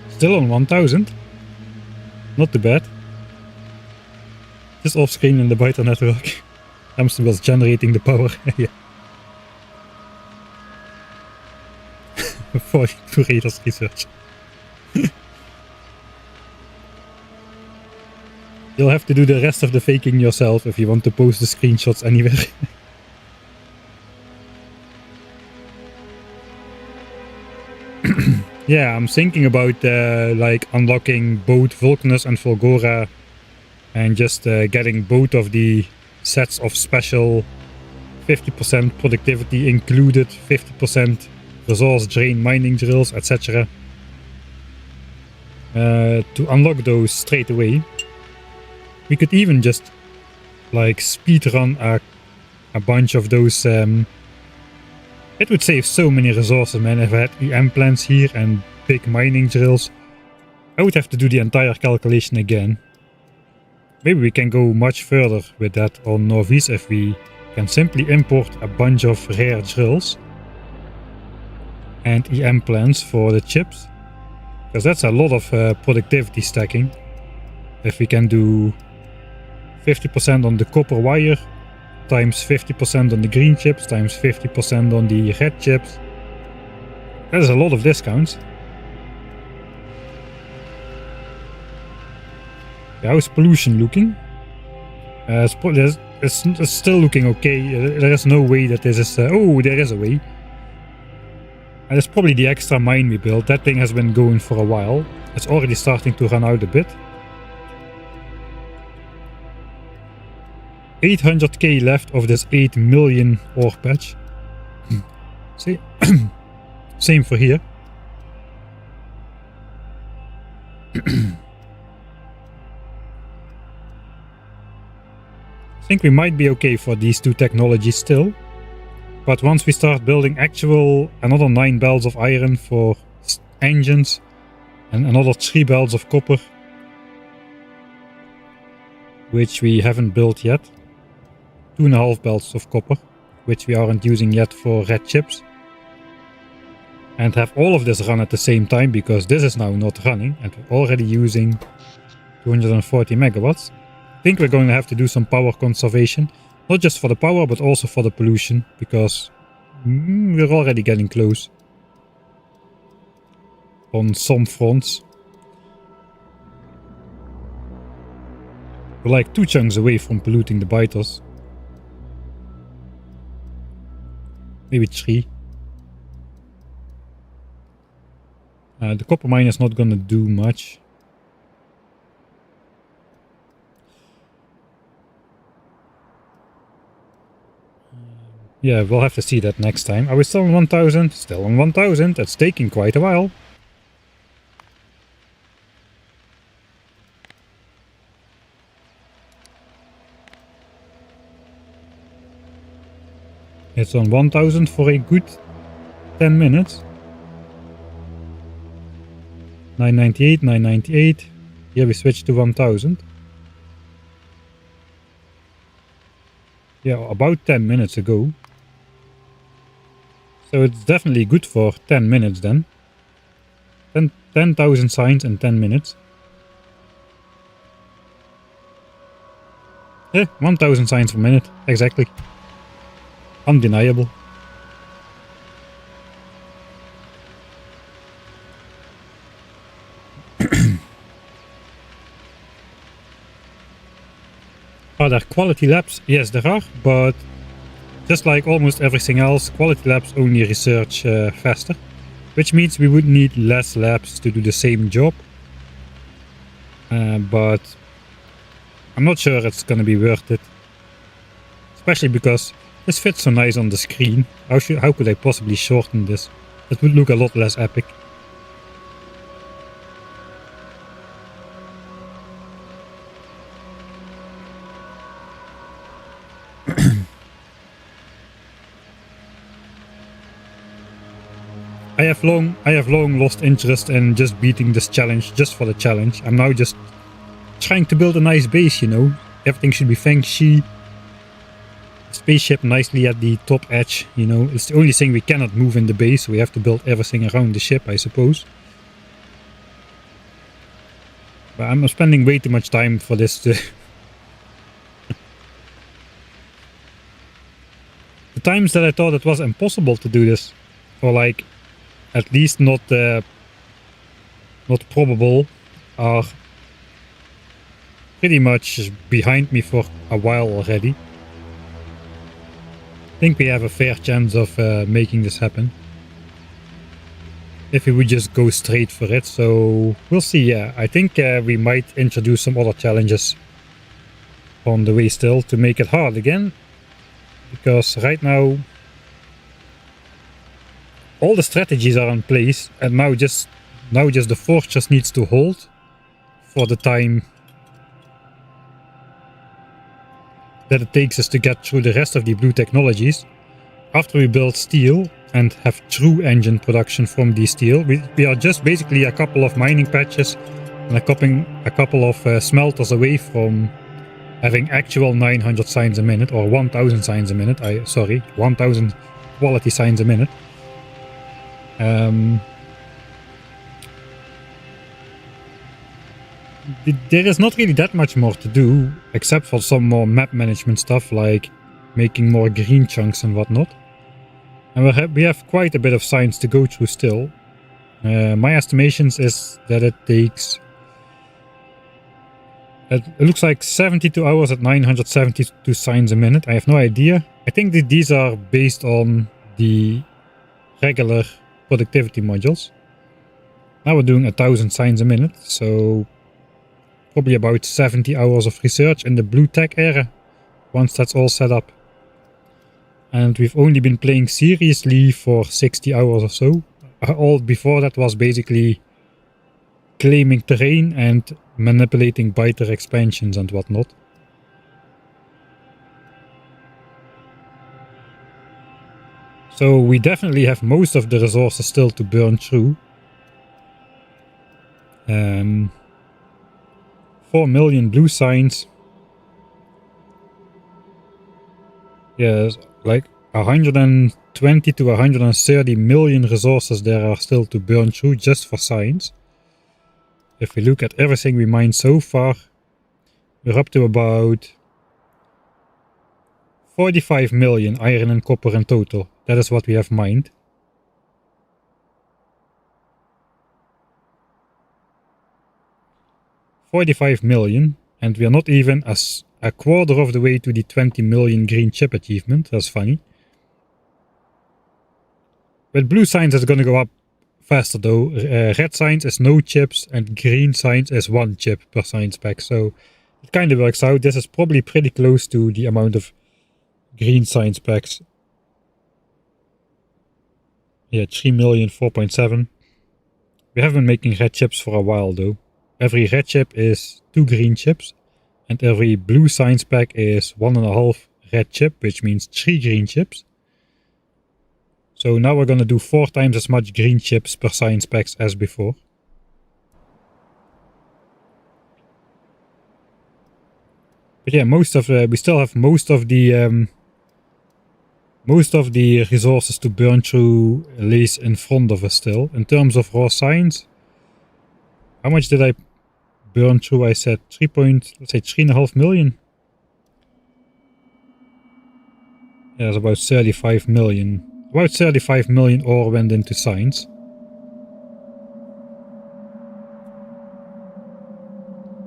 Still on 1000. Not too bad. Just off screen in the Byter network. Hamster was generating the power. Yeah. For Raiders research. You'll have to do the rest of the faking yourself if you want to post the screenshots anywhere. Yeah, I'm thinking about like unlocking both Vulcanus and Volgora and just getting both of the sets of special 50% productivity included, 50% resource drain mining drills, etc. To unlock those straight away. We could even just like speedrun a bunch of those. It would save so many resources, man, if I had EM plants here and big mining drills. I would have to do the entire calculation again. Maybe we can go much further with that on Norvis if we can simply import a bunch of rare drills and EM plants for the chips. Because that's a lot of productivity stacking. If we can do 50% on the copper wire, times 50% on the green chips, times 50% on the red chips. That is a lot of discounts. How's pollution looking? It's still looking okay. There is no way that this is... oh, there is a way. And it's probably the extra mine we built. That thing has been going for a while. It's already starting to run out a bit. 800k left of this 8 million ore patch. See? Same for here. I think we might be okay for these two technologies still. But once we start building another 9 belts of iron for engines and another 3 belts of copper, which we haven't built yet. 2.5 belts of copper, which we aren't using yet for red chips. And have all of this run at the same time, because this is now not running and we're already using 240 megawatts. I think we're going to have to do some power conservation, not just for the power but also for the pollution, because we're already getting close on some fronts. We're like 2 chunks away from polluting the biters. Maybe 3. The copper mine is not gonna do much. Yeah, we'll have to see that next time. Are we still on 1000? Still on 1000. It's taking quite a while. It's on 1000 for a good 10 minutes. 998, 998. Here we switch to 1000. Yeah, about 10 minutes ago. So it's definitely good for 10 minutes then. 10,000 signs in 10 minutes. Yeah, 1000 signs per minute, exactly. Undeniable. Are there quality labs? Yes, there are, but just like almost everything else, quality labs only research faster, which means we would need less labs to do the same job. But I'm not sure it's gonna be worth it, especially because this fits so nice on the screen. How could I possibly shorten this? It would look a lot less epic. I have long lost interest in just beating this challenge just for the challenge. I'm now just trying to build a nice base, you know. Everything should be feng shui. Spaceship nicely at the top edge, you know. It's the only thing we cannot move in the base, so we have to build everything around the ship, I suppose. But I'm spending way too much time for this to... The times that I thought it was impossible to do this, or like at least not probable, are pretty much behind me for a while already. I think we have a fair chance of making this happen if we would just go straight for it. So we'll see. Yeah, I think we might introduce some other challenges on the way still to make it hard again, because right now all the strategies are in place, and now just the fortress needs to hold for the time that it takes us to get through the rest of the blue technologies. After we build steel and have true engine production from the steel, we are just basically a couple of mining patches and a couple of smelters away from having actual 900 signs a minute, or 1000 signs a minute. 1000 quality signs a minute. There is not really that much more to do, except for some more map management stuff, like making more green chunks and whatnot. And we have quite a bit of science to go through still. My estimations is that it takes... It looks like 72 hours at 972 signs a minute. I have no idea. I think that these are based on the regular productivity modules. Now we're doing 1000 signs a minute, so probably about 70 hours of research in the blue tech era once that's all set up. And we've only been playing seriously for 60 hours or so. All before that was basically claiming terrain and manipulating biter expansions and whatnot. So we definitely have most of the resources still to burn through. 4 million blue signs. Yes, like 120 to 130 million resources there are still to burn through just for signs. If we look at everything we mined so far, we're up to about 45 million iron and copper in total. That is what we have mined. $45 million. And we are not even a quarter of the way to the 20 million green chip achievement. That's funny. With blue signs, it's going to go up faster though. Red signs is no chips, and green signs is 1 chip per science pack. So it kind of works out. This is probably pretty close to the amount of green science packs. Yeah, 3 million, 4.7. We have been making red chips for a while though. Every red chip is 2 green chips, and every blue science pack is 1.5 red chip, which means 3 green chips. So now we're gonna do 4 times as much green chips per science packs as before. But yeah, we still have most of the resources to burn through lays in front of us still. In terms of raw science, how much did I burn through? I said 3.5 million. Yeah, it's about 35 million. About 35 million ore went into science.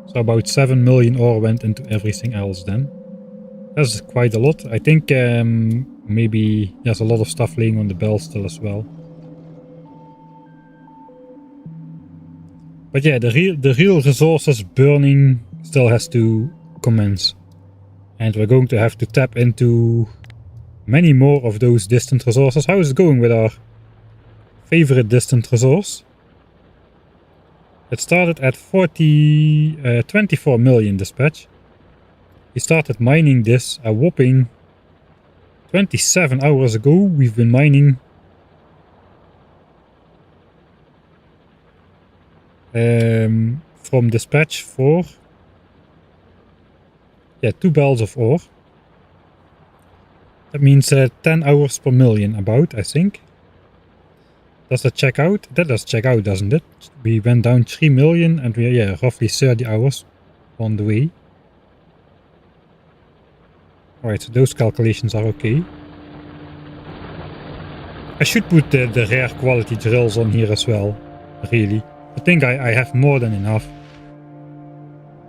So about 7 million ore went into everything else then. That's quite a lot. I think maybe there's a lot of stuff laying on the bell still as well. But yeah, the real resources burning still has to commence. And we're going to have to tap into many more of those distant resources. How is it going with our favorite distant resource? It started at 24 million dispatch. We started mining this a whopping 27 hours ago. We've been mining from dispatch for 2 barrels of ore. That means 10 hours per million about, I think. Does that check out? That does check out, doesn't it? We went down 3 million and we're roughly 30 hours on the way. Alright, so those calculations are okay. I should put the rare quality drills on here as well, really. I think I have more than enough.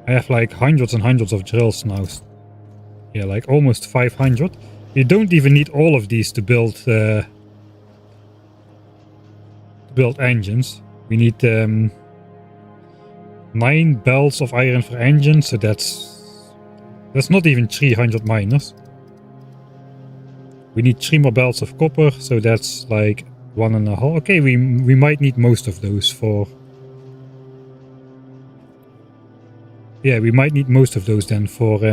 I have like hundreds and hundreds of drills now. Yeah, like almost 500. You don't even need all of these to build engines. We need 9 belts of iron for engines, so that's not even 300 miners. We need 3 more belts of copper, so that's like 1.5. Okay, we might need most of those for... Yeah, we might need most of those then for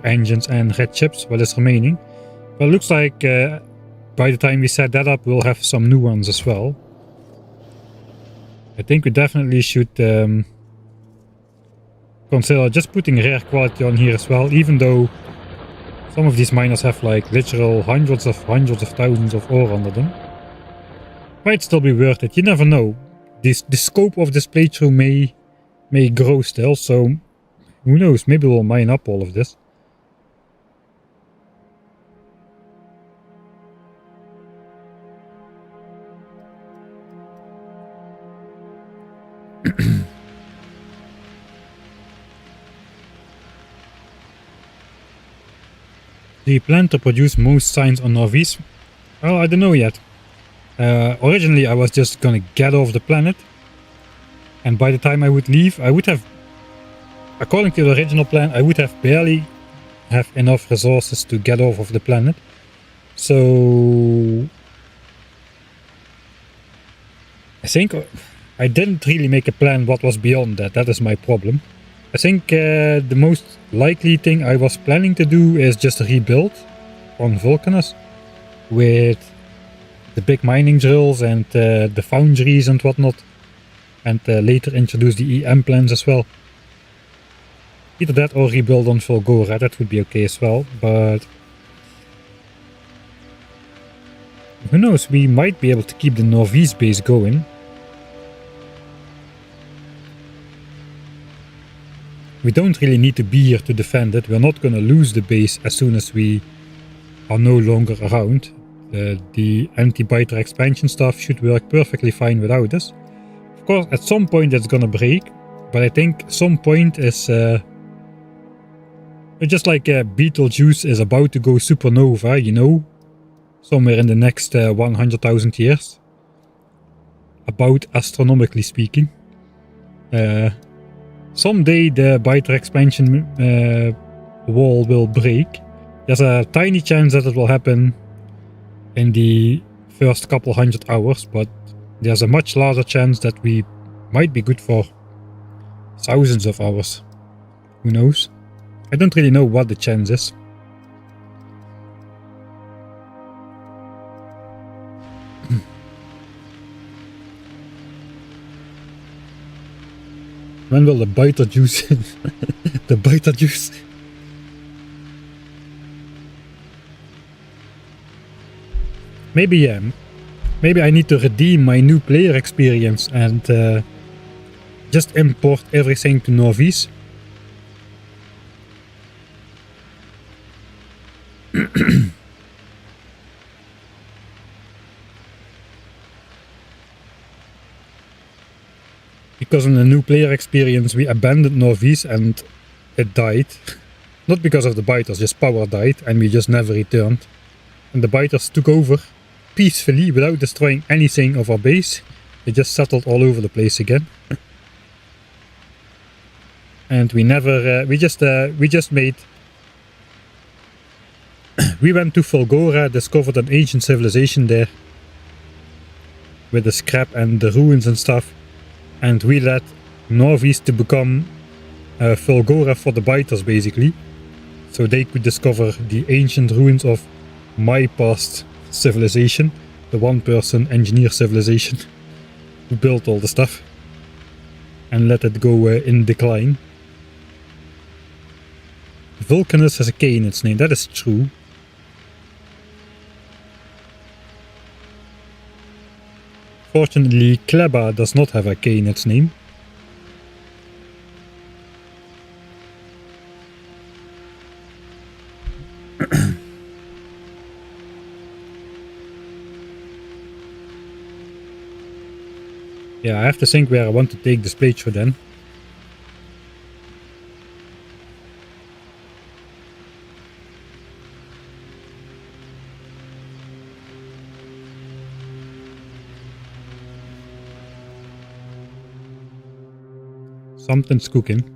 engines and red chips, what is remaining. But it looks like by the time we set that up, we'll have some new ones as well. I think we definitely should consider just putting rare quality on here as well, even though some of these miners have like literal hundreds of thousands of ore under them. Might still be worth it, you never know. The scope of this playthrough may grow still, so who knows, maybe we'll mine up all of this. Do you plan to produce most signs on Norvis? Well, I don't know yet. Originally I was just gonna get off the planet, and by the time I would leave, I would have, according to the original plan, I would have barely have enough resources to get off of the planet. So I think I didn't really make a plan what was beyond that. That is my problem. I think the most likely thing I was planning to do is just rebuild on Vulcanus with the big mining drills and the foundries and whatnot, and later introduce the EM plans as well. Either that or rebuild on Volgora, that would be okay as well, but who knows, we might be able to keep the Norvis base going. We don't really need to be here to defend it. We're not going to lose the base as soon as we are no longer around. The anti-biter expansion stuff should work perfectly fine without us. Of course, at some point it's going to break. But I think some point is just like Beetlejuice is about to go supernova, you know, somewhere in the next 100,000 years. About astronomically speaking. Someday the byte expansion wall will break. There's a tiny chance that it will happen in the first couple hundred hours, but there's a much larger chance that we might be good for thousands of hours. Who knows? I don't really know what the chance is. When will the biter juice the biter juice? Maybe maybe I need to redeem my new player experience and just import everything to Novice. Because in the new player experience we abandoned Novice and it died. Not because of the biters, just power died and we just never returned. And the biters took over peacefully without destroying anything of our base. They just settled all over the place again. And we never, we just made... we went to Fulgora, discovered an ancient civilization there. With the scrap and the ruins and stuff. And we let Novice to become Fulgora for the biters basically. So they could discover the ancient ruins of my past civilization. The one-person engineer civilization. Who built all the stuff. And let it go in decline. Vulcanus has a K in its name, that is true. Fortunately, Kleba does not have a K in its name. Yeah, I have to think where I want to take this playthrough then. Something's cooking.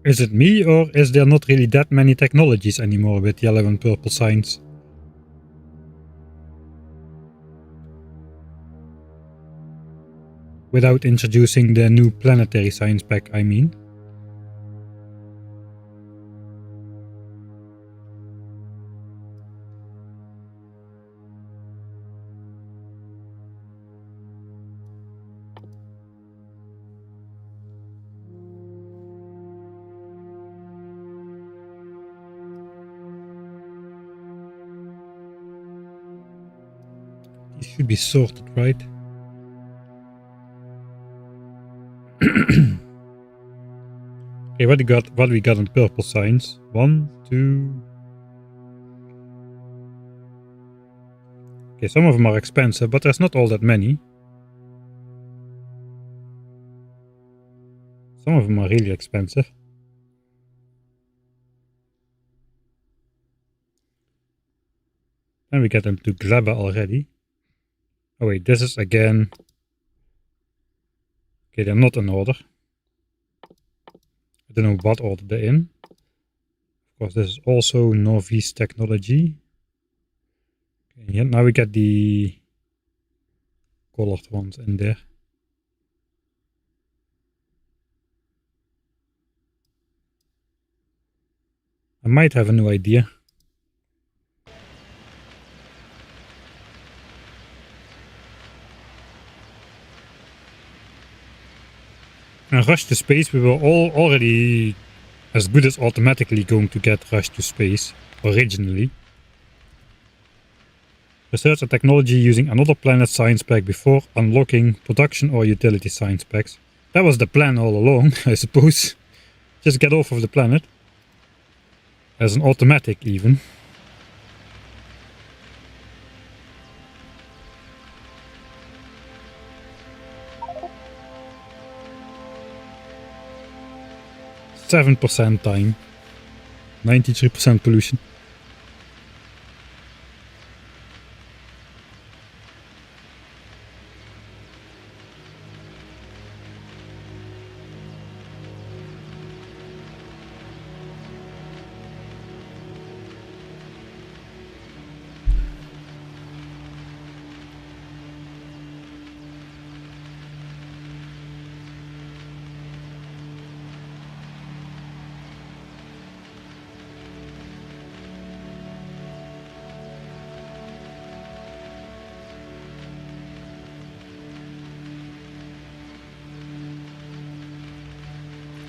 Is it me, or is there not really that many technologies anymore with yellow and purple signs? Without introducing the new planetary science pack, I mean. These should be sorted, right? Okay, what we got on purple signs? 1, 2. Okay, some of them are expensive, but there's not all that many. Some of them are really expensive. And we get them to Gleba already. Oh wait, this is again... Okay, they're not in order. I don't know what order they're in. Of course, this is also Novice technology. Okay, yeah, now we get the... colored ones in there. I might have a new idea. And rush to space, we were already as good as automatically going to get rush to space originally. Research a technology using another planet science pack before unlocking production or utility science packs. That was the plan all along, I suppose. Just get off of the planet. As an automatic even. %7 time. 93% pollution.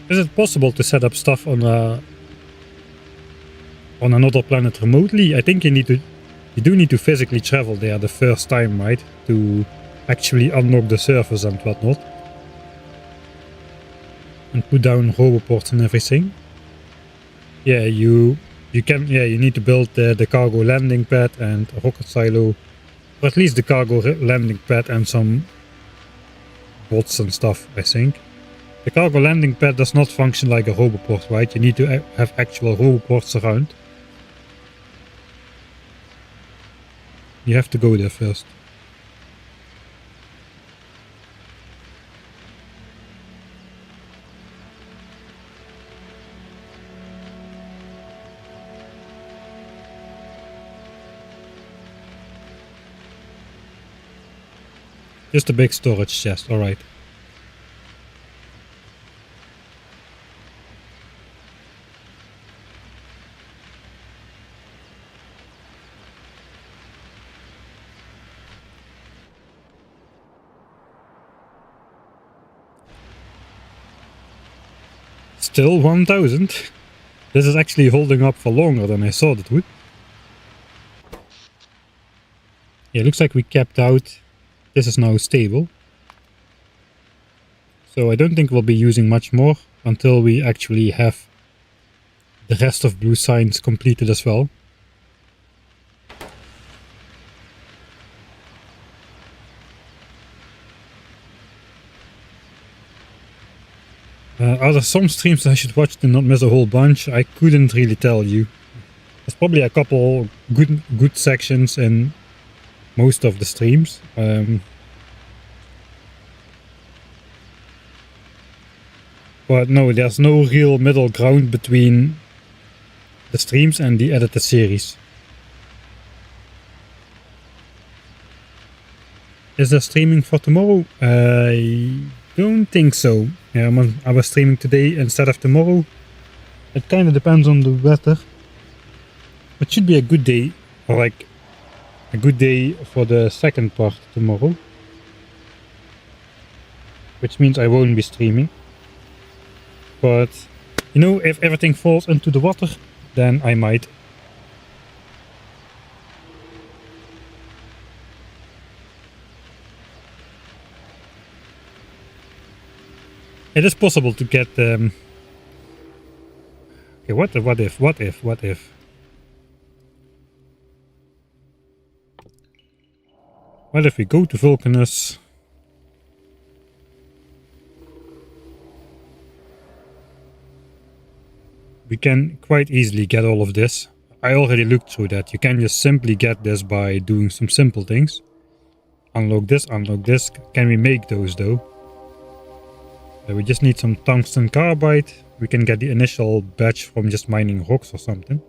Is it possible to set up stuff on another planet remotely? I think you do need to physically travel there the first time, right? To actually unlock the servers and whatnot. And put down roboports and everything. Yeah, you need to build the cargo landing pad and a rocket silo. Or at least the cargo landing pad and some bots and stuff, I think. The cargo landing pad does not function like a roboport, right? You need to have actual roboports around. You have to go there first. Just a big storage chest, alright. Still 1000? This is actually holding up for longer than I thought it would. Yeah, looks like we capped out. This is now stable. So I don't think we'll be using much more until we actually have the rest of Blue Science completed as well. Are there some streams I should watch to not miss a whole bunch? I couldn't really tell you. There's probably a couple good sections in most of the streams. But no, there's no real middle ground between the streams and the edited series. Is there streaming for tomorrow? I don't think so. Yeah, I was streaming today instead of tomorrow. It kind of depends on the weather. It should be a good day, or like a good day for the second part tomorrow. Which means I won't be streaming. But, you know, if everything falls into the water, then I might. It is possible to get okay, what if what if we go to Vulcanus? We can quite easily get all of this. I already looked through that. You can just simply get this by doing some simple things. Unlock this, unlock this. Can we make those though? We just need some tungsten carbide. We can get the initial batch from just mining rocks or something.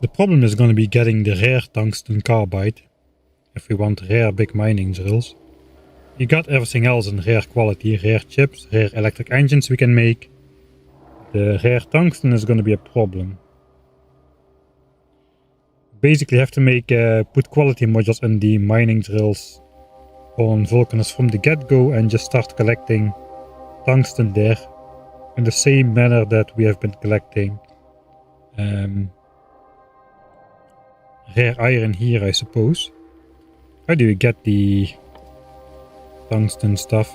The problem is going to be getting the rare tungsten carbide if we want rare big mining drills. You got everything else in rare quality, rare chips, rare electric engines we can make. The rare tungsten is going to be a problem. Basically have to make put quality modules in the mining drills on Vulcanus from the get-go and just start collecting tungsten there in the same manner that we have been collecting rare iron here, I suppose. How do you get the tungsten stuff?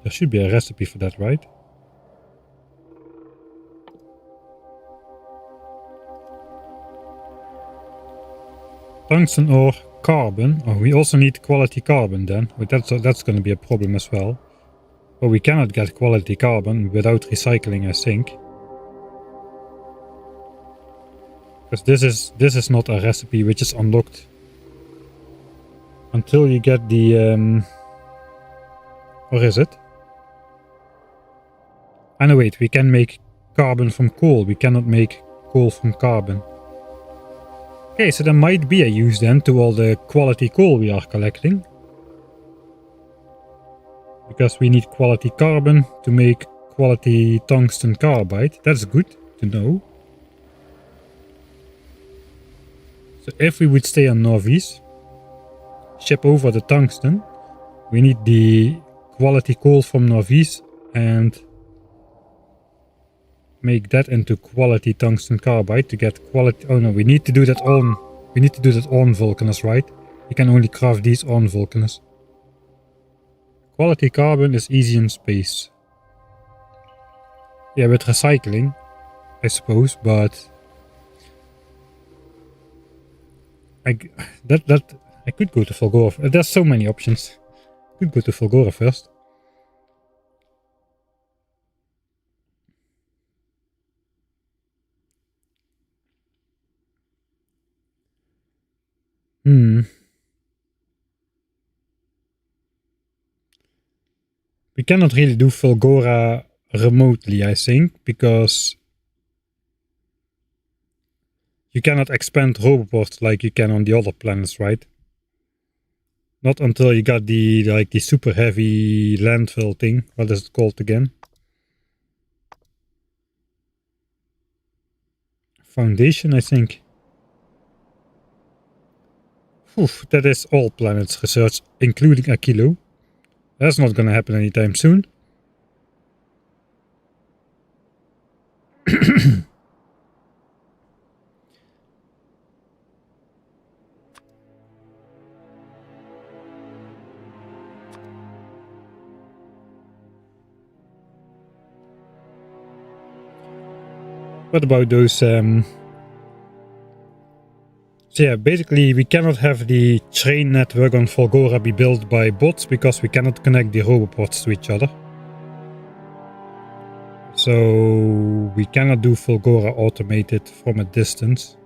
There should be a recipe for that, right? Tungsten or carbon. Oh, we also need quality carbon then. But that's going to be a problem as well. But we cannot get quality carbon without recycling, I think. Because this is not a recipe which is unlocked until you get the or is it? Ah no, wait, we can make carbon from coal. We cannot make coal from carbon. Okay, so there might be a use then to all the quality coal we are collecting. Because we need quality carbon to make quality tungsten carbide. That's good to know. So if we would stay on Norvis, ship over the tungsten, we need the quality coal from Norvis and make that into quality tungsten carbide to get quality. Oh no, we need to do that on Vulcanus, right? We can only craft these on Vulcanus. Quality carbon is easy in space. Yeah, with recycling, I suppose, but I could go to Fulgora. There's so many options. I could go to Fulgora first. We cannot really do Fulgora remotely, I think, because you cannot expand Roboports like you can on the other planets, right? Not until you got the super heavy landfill thing. What is it called again? Foundation, I think. Oof, that is all planets research, including Aquilo. That's not gonna happen anytime soon. What about those so yeah, basically we cannot have the train network on Fulgora be built by bots because we cannot connect the Roboports to each other. So we cannot do Fulgora automated from a distance.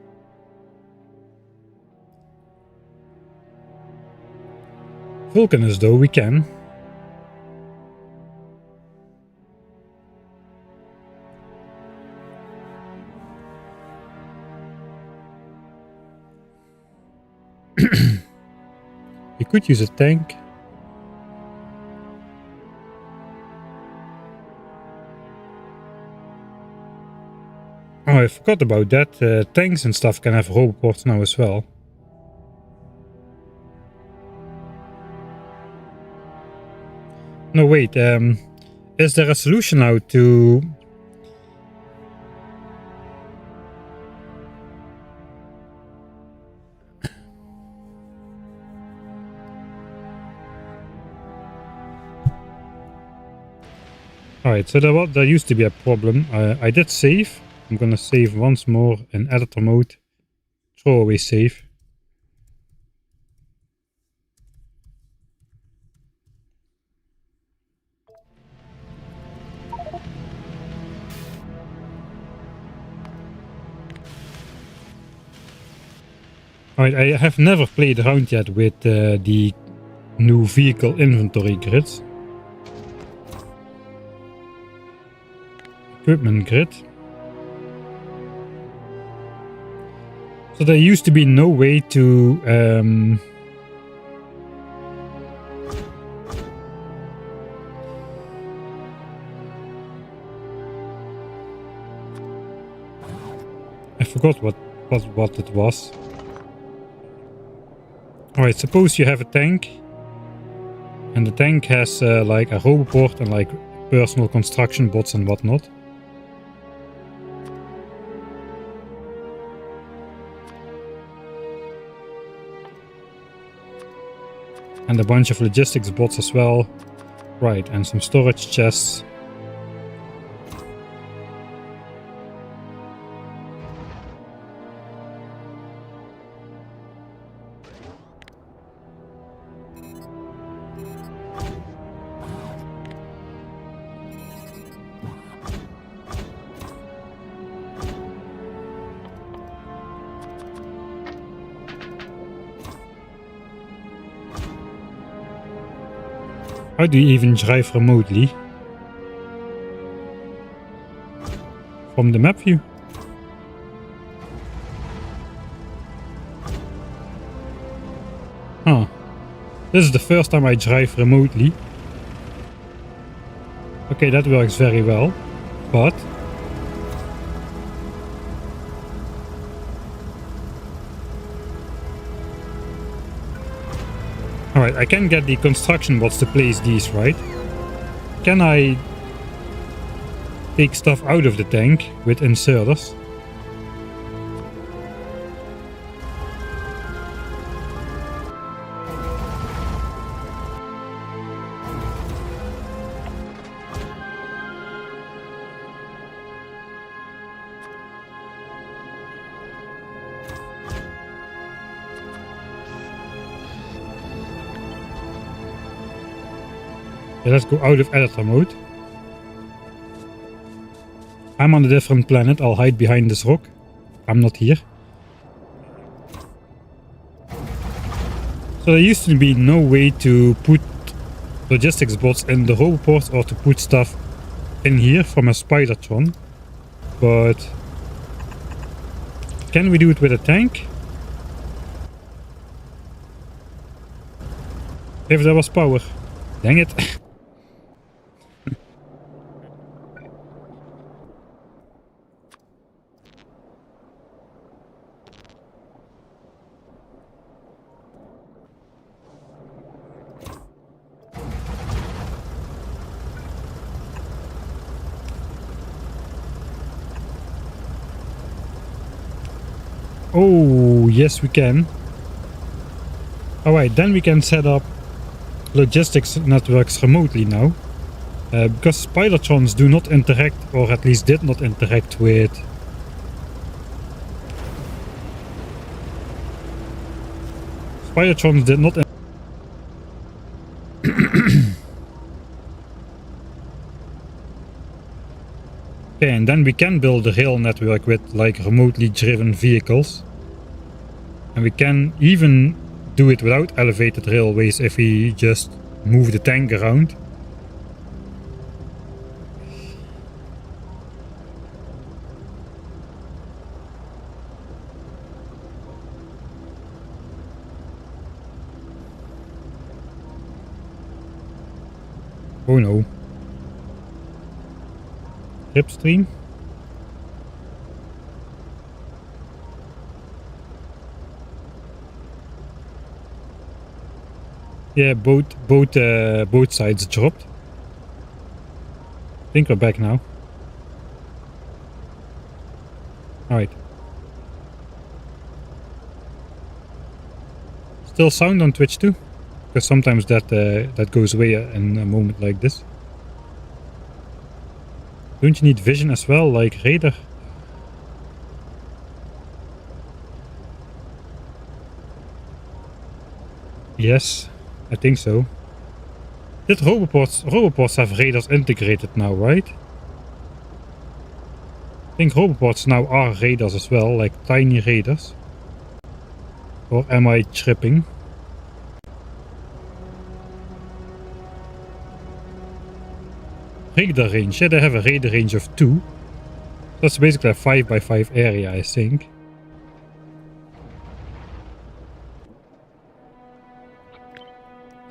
Vulcanus though, we can. We could use a tank. Oh, I forgot about that. Tanks and stuff can have Roboports now as well. No, wait. Is there a solution now to... Alright, so there used to be a problem. I did save. I'm gonna save once more in editor mode. Throw away save. Alright, I have never played around yet with the new vehicle inventory grids. Equipment grid. So there used to be no way to I forgot what it was. Alright, suppose you have a tank and the tank has like a roboport and like personal construction bots and whatnot. And a bunch of logistics bots as well. Right, and some storage chests. How do you even drive remotely? From the map view? Huh. This is the first time I drive remotely. Okay, that works very well. But alright, I can get the construction bots to place these, right? Can I take stuff out of the tank with inserters? Yeah, let's go out of editor mode. I'm on a different planet. I'll hide behind this rock. I'm not here. So there used to be no way to put logistics bots in the roboports or to put stuff in here from a Spidertron. But can we do it with a tank? If there was power. Dang it. Oh, yes we can. Alright, then we can set up logistics networks remotely now. Because Spidertrons do not interact, or at least did not interact with Spidertrons did not Okay, and then we can build a rail network with like remotely driven vehicles. And we can even do it without elevated railways if we just move the tank around. Oh no. Ripstream. Yeah, both sides dropped. I think we're back now. Alright. Still sound on Twitch too? Because sometimes that goes away in a moment like this. Don't you need vision as well, like radar? Yes, I think so. Did roboports have radars integrated now, right? I think roboports now are radars as well, like tiny radars. Or am I tripping? Radar range, yeah, they have a radar range of 2. That's basically a 5x5 area, I think.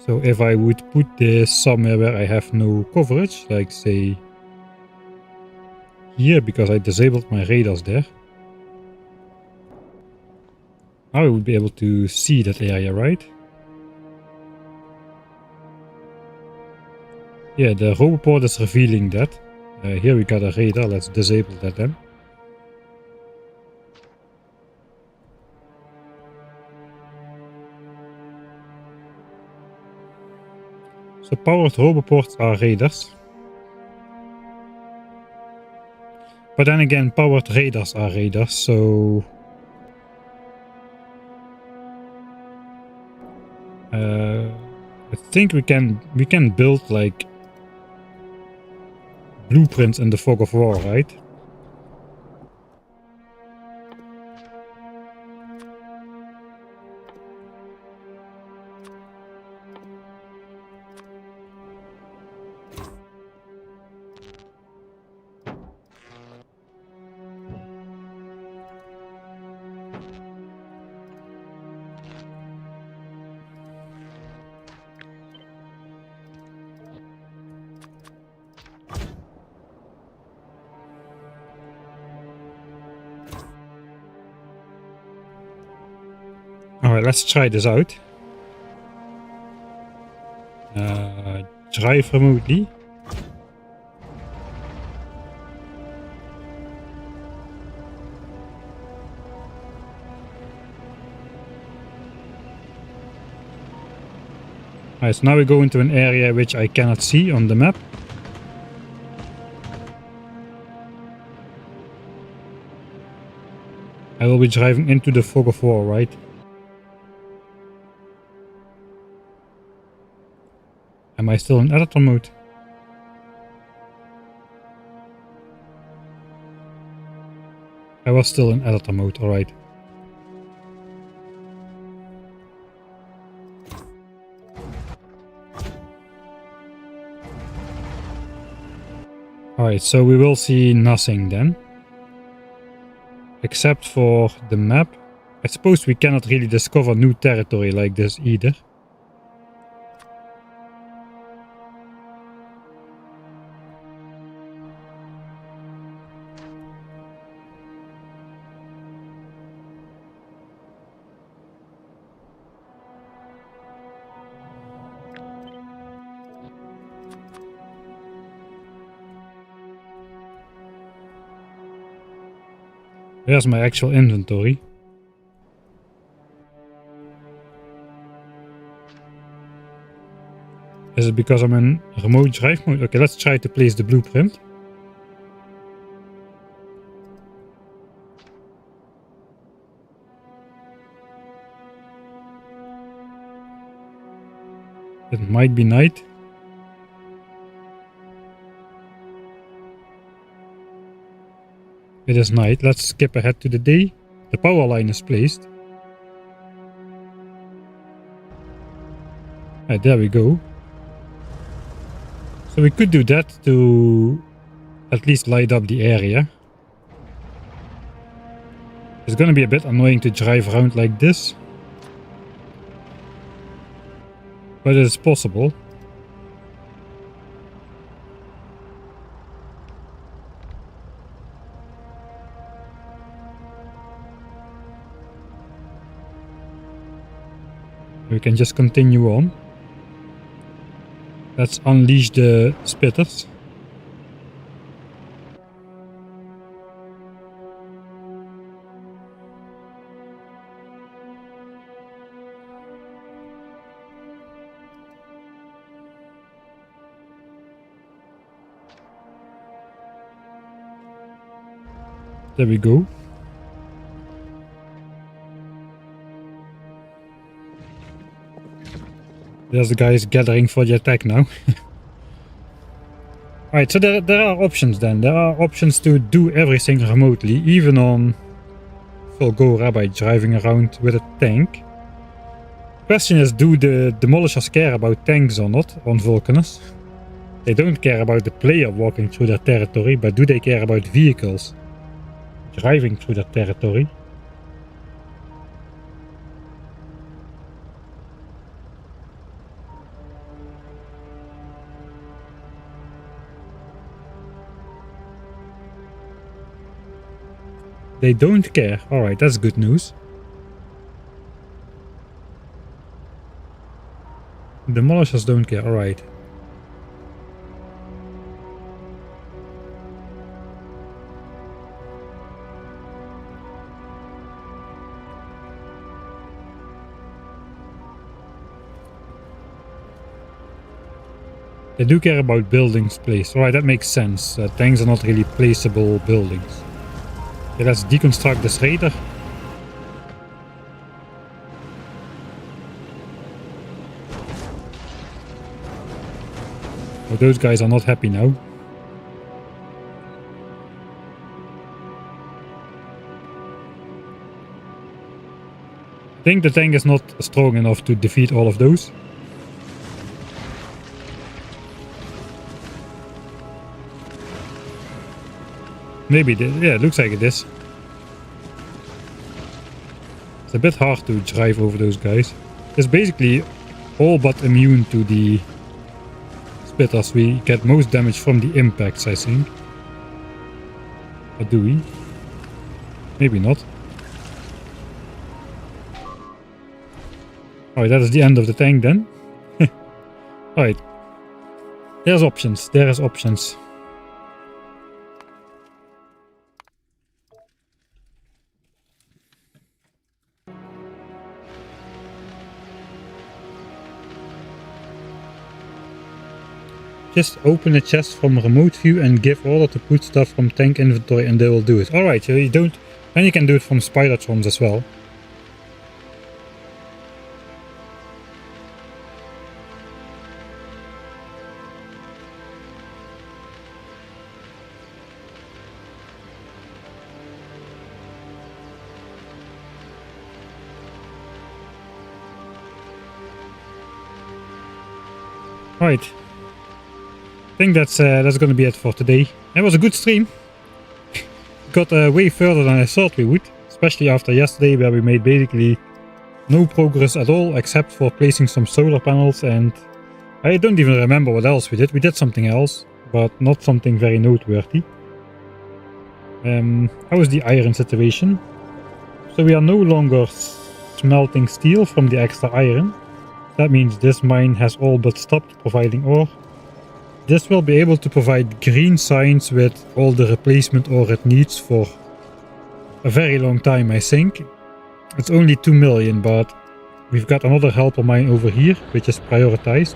So if I would put this somewhere where I have no coverage, like say here, because I disabled my radars there, I would be able to see that area, right? Yeah, the roboport is revealing that. Here we got a radar, let's disable that then. So powered roboports are radars. But then again, powered radars are radars, so... I think we can build like blueprints in the fog of war, right? Alright, let's try this out. Drive remotely. Alright, so now we go into an area which I cannot see on the map. I will be driving into the fog of war, right? Am I still in editor mode? I was still in editor mode, alright. Alright, so we will see nothing then. Except for the map. I suppose we cannot really discover new territory like this either. There's my actual inventory. Is it because I'm in remote drive mode? Okay, let's try to place the blueprint. It might be night. It is night. Let's skip ahead to the day. The power line is placed. Right, there we go. So we could do that to at least light up the area. It's gonna be a bit annoying to drive around like this. But it is possible. We can just continue on. Let's unleash the spitters. There we go. There's the guys gathering for the attack now. Alright, so there are options then. There are options to do everything remotely, even on Volgora by driving around with a tank. The question is, do the demolishers care about tanks or not on Vulcanus? They don't care about the player walking through their territory, but do they care about vehicles? driving through that territory. They don't care. Alright, that's good news. Demolishers don't care. Alright. They do care about buildings placed. Alright, that makes sense. Tanks are not really placeable buildings. Okay, let's deconstruct this raider. Oh, those guys are not happy now. I think the tank is not strong enough to defeat all of those. Maybe, yeah, it looks like it is. It's a bit hard to drive over those guys. It's basically all but immune to the spitters. We get most damage from the impacts, I think. Or do we? Maybe not. Alright, that is the end of the tank then. Alright. There's options. There is options. Just open a chest from remote view and give order to put stuff from tank inventory and they will do it. Alright, so you don't... And you can do it from spider troms as well. Right. I think that's going to be it for today. It was a good stream. Got way further than I thought we would. Especially after yesterday where we made basically no progress at all except for placing some solar panels, and I don't even remember what else we did. We did something else, but not something very noteworthy. How is the iron situation? So we are no longer smelting steel from the extra iron. That means this mine has all but stopped providing ore. This will be able to provide green signs with all the replacement ore it needs for a very long time, I think. It's only 2 million, but we've got another helper mine over here, which is prioritized.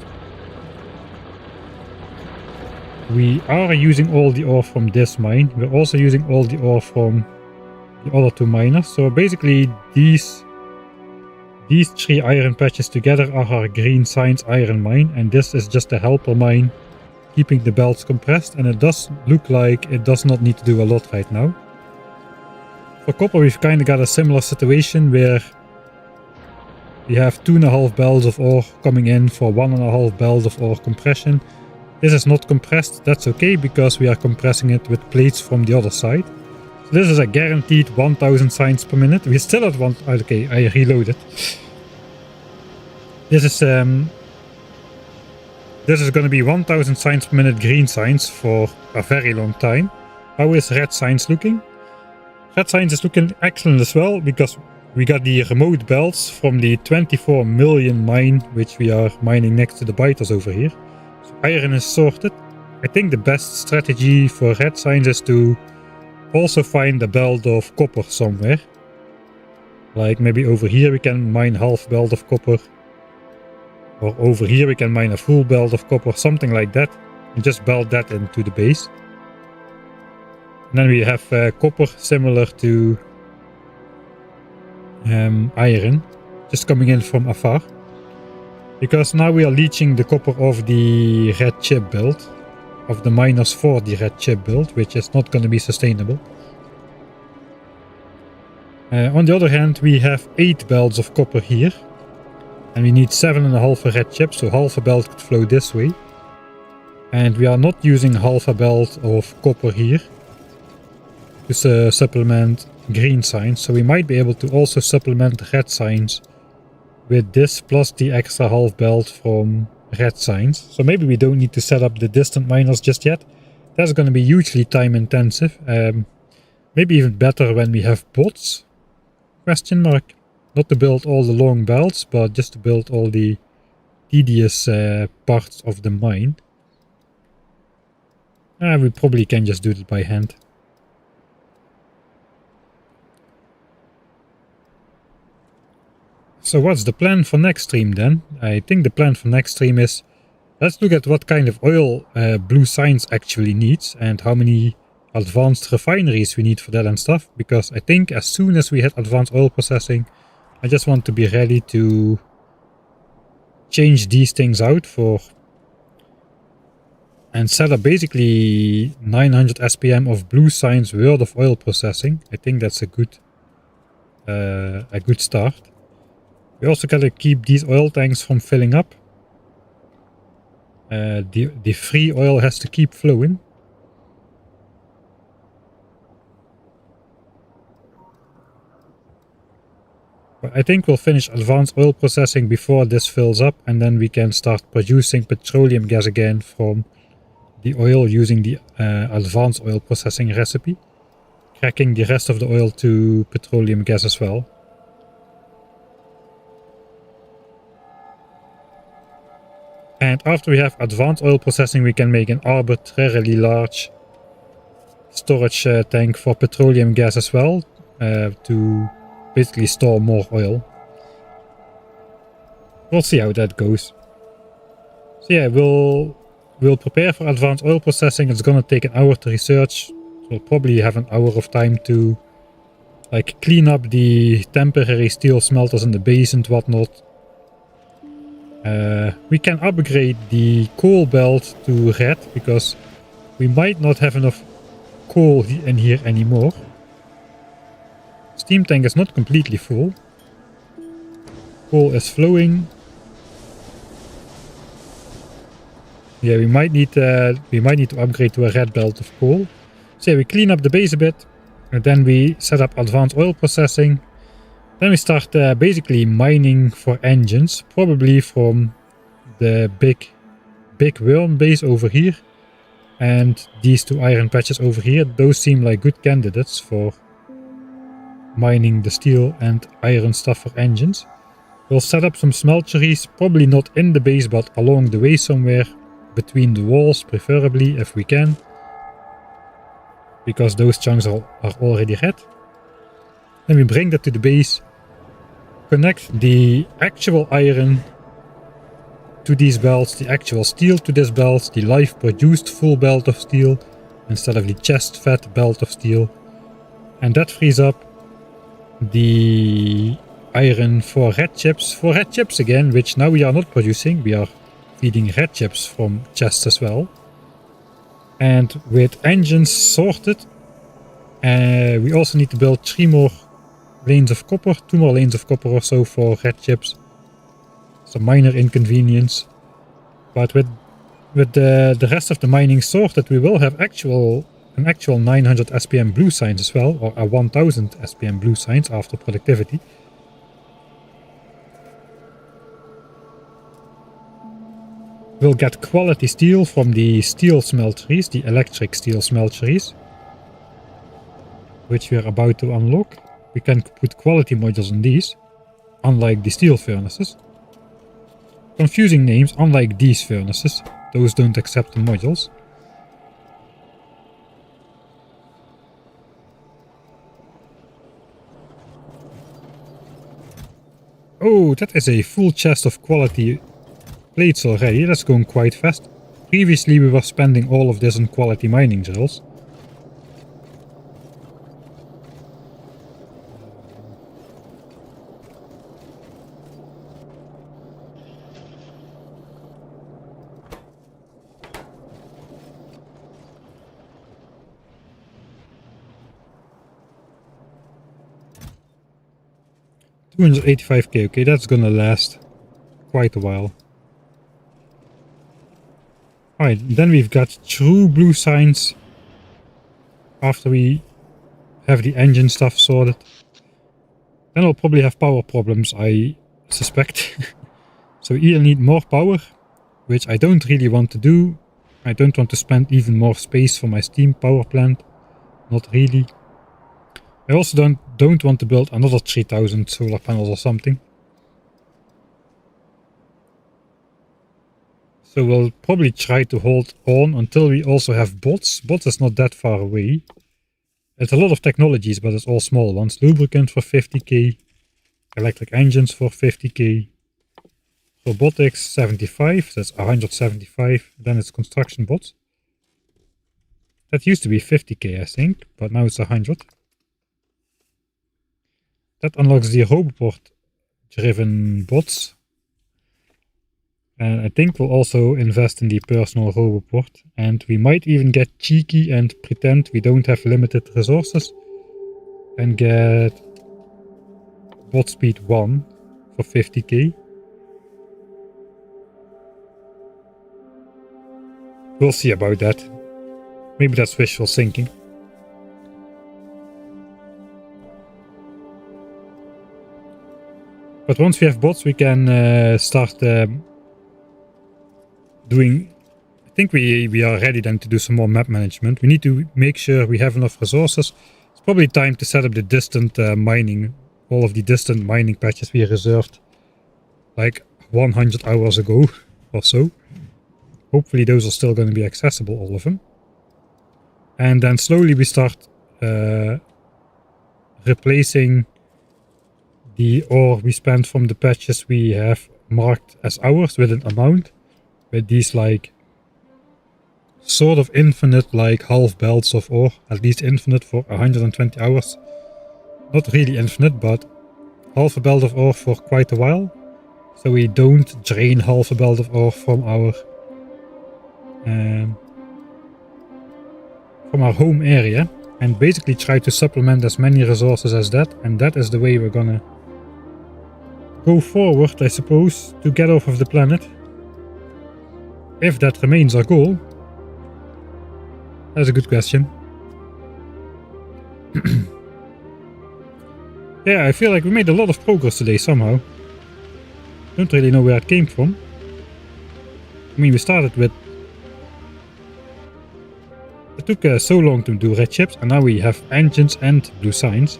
We are using all the ore from this mine. We're also using all the ore from the other 2 miners. So basically these 3 iron patches together are our green signs iron mine, and this is just a helper mine keeping the belts compressed, and it does look like it does not need to do a lot right now. For copper we've kind of got a similar situation where we have 2.5 belts of ore coming in for 1.5 belts of ore compression. This is not compressed, that's okay, because we are compressing it with plates from the other side. So this is a guaranteed 1000 signs per minute. We're still at 1... Okay, I reloaded. This is going to be 1000 signs per minute green signs for a very long time. How is red signs looking? Red signs is looking excellent as well, because we got the remote belts from the 24 million mine, which we are mining next to the biters over here. So iron is sorted. I think the best strategy for red signs is to also find a belt of copper somewhere. Like maybe over here we can mine half belt of copper. Or over here we can mine a full belt of copper, something like that. And just belt that into the base. And then we have copper similar to iron, just coming in from afar. Because now we are leaching the copper of the red chip build. Of the miners for the red chip build, which is not going to be sustainable. On the other hand, we have 8 belts of copper here. And we need 7.5 red chips, so half a belt could flow this way. And we are not using half a belt of copper here. to supplement green signs, so we might be able to also supplement red signs with this plus the extra half belt from red signs. So maybe we don't need to set up the distant miners just yet. That's going to be hugely time intensive. Maybe even better when we have bots? Question mark. Not to build all the long belts, but just to build all the tedious parts of the mine. We probably can just do it by hand. So what's the plan for next stream then? I think the plan for next stream is, let's look at what kind of oil Blue Science actually needs and how many advanced refineries we need for that and stuff. Because I think as soon as we hit advanced oil processing, I just want to be ready to change these things out for and set up basically 900 SPM of Blue Science worth of oil processing. I think that's a good start. We also gotta keep these oil tanks from filling up. The free oil has to keep flowing. But I think we'll finish advanced oil processing before this fills up, and then we can start producing petroleum gas again from the oil using the advanced oil processing recipe, cracking the rest of the oil to petroleum gas as well. And after we have advanced oil processing, we can make an arbitrarily large storage tank for petroleum gas as well, to basically store more oil. We'll see how that goes. So yeah, we'll prepare for advanced oil processing. It's gonna take an hour to research. We'll probably have an hour of time to like clean up the temporary steel smelters in the base and whatnot. We can upgrade the coal belt to red because we might not have enough coal in here anymore. Steam tank is not completely full. Coal is flowing. Yeah, we might need to upgrade to a red belt of coal. So yeah, we clean up the base a bit, and then we set up advanced oil processing. Then we start basically mining for engines, probably from the big worm base over here, and these two iron patches over here. Those seem like good candidates for mining the steel and iron stuff for engines. We'll set up some smelteries, probably not in the base, but along the way somewhere, between the walls, preferably, if we can. Because those chunks are already red. Then we bring that to the base, connect the actual iron to these belts, the actual steel to this belt, the live produced full belt of steel, instead of the chest fed belt of steel. And that frees up the iron for red chips. For red chips again, which now we are not producing, we are feeding red chips from chests as well. And with engines sorted, we also need to build 3 more lanes of copper, 2 more lanes of copper or so for red chips. Some minor inconvenience. But with the rest of the mining sorted, we will have an actual 900 SPM blue signs as well, or a 1000 SPM blue signs after productivity. We'll get quality steel from the steel smelteries, the electric steel smelteries, which we are about to unlock. We can put quality modules on these, unlike the steel furnaces. Confusing names, unlike these furnaces. Those don't accept the modules. Oh, that is a full chest of quality plates already. That's going quite fast. Previously we were spending all of this on quality mining drills. $285k, okay, that's gonna last quite a while. Alright, then we've got true blue signs after we have the engine stuff sorted. Then I'll probably have power problems, I suspect. So we either need more power, which I don't really want to do. I don't want to spend even more space for my steam power plant. Not really. I also don't want to build another 3000 solar panels or something. So we'll probably try to hold on until we also have bots. Bots is not that far away. It's a lot of technologies, but it's all small ones. Lubricant for 50k. Electric engines for 50k. Robotics 75, that's 175. Then it's construction bots. That used to be 50k, I think, but now it's 100. That unlocks the Roboport driven bots. And I think we'll also invest in the personal Roboport. And we might even get cheeky and pretend we don't have limited resources. And get bot speed 1 for 50k. We'll see about that. Maybe that's wishful thinking. But once we have bots, we can start doing... I think we are ready then to do some more map management. We need to make sure we have enough resources. It's probably time to set up the distant mining. All of the distant mining patches we reserved like 100 hours ago or so. Hopefully those are still going to be accessible, all of them. And then slowly we start replacing the ore we spent from the patches we have marked as ours with an amount. With these like sort of infinite like half belts of ore. At least infinite for 120 hours. Not really infinite, but half a belt of ore for quite a while. So we don't drain half a belt of ore from our home area, and basically try to supplement as many resources as that, and that is the way we're gonna go forward, I suppose, to get off of the planet. If that remains our goal. That's a good question. Yeah, I feel like we made a lot of progress today somehow. Don't really know where it came from. I mean, we started with... It took so long to do red chips, and now we have engines and blue signs.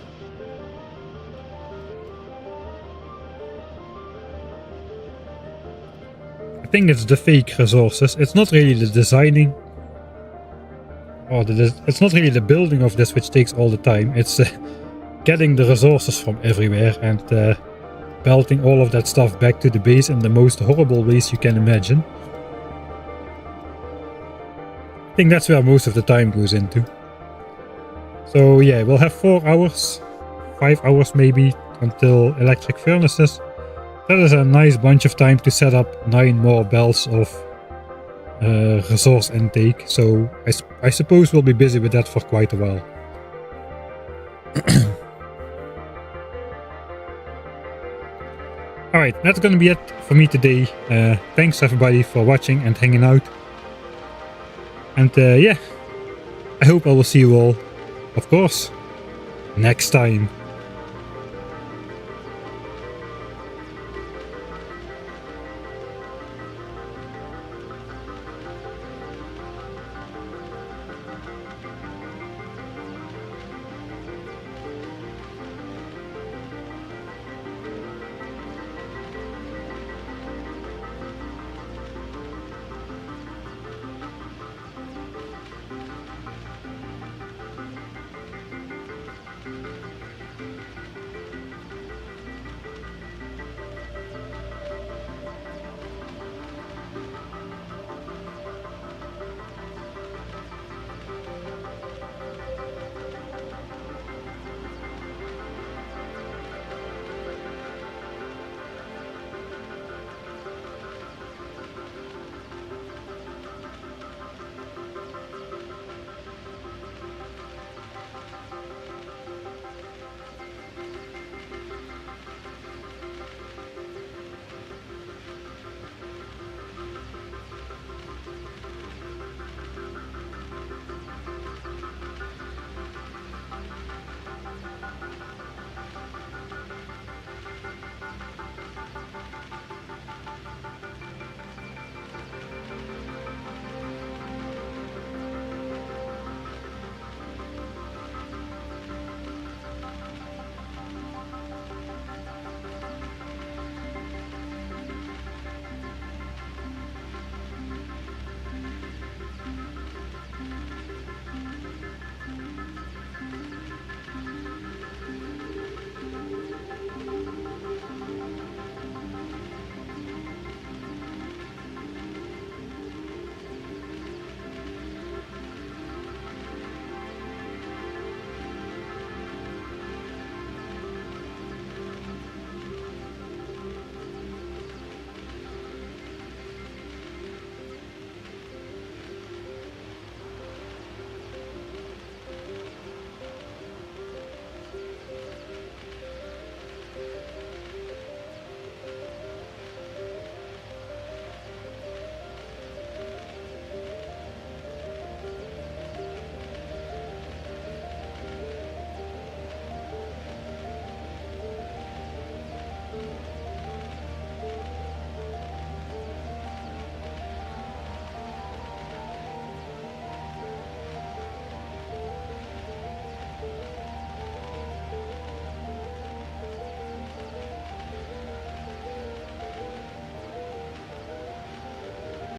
I think it's the fake resources. It's not really the designing, or it's not really the building of this which takes all the time. It's getting the resources from everywhere and belting all of that stuff back to the base in the most horrible ways you can imagine. I think that's where most of the time goes into. So yeah, we'll have 4 hours, 5 hours maybe, until electric furnaces. That is a nice bunch of time to set up 9 more belts of resource intake. So I suppose we'll be busy with that for quite a while. Alright, that's gonna be it for me today. Thanks everybody for watching and hanging out. And yeah, I hope I will see you all, of course, next time.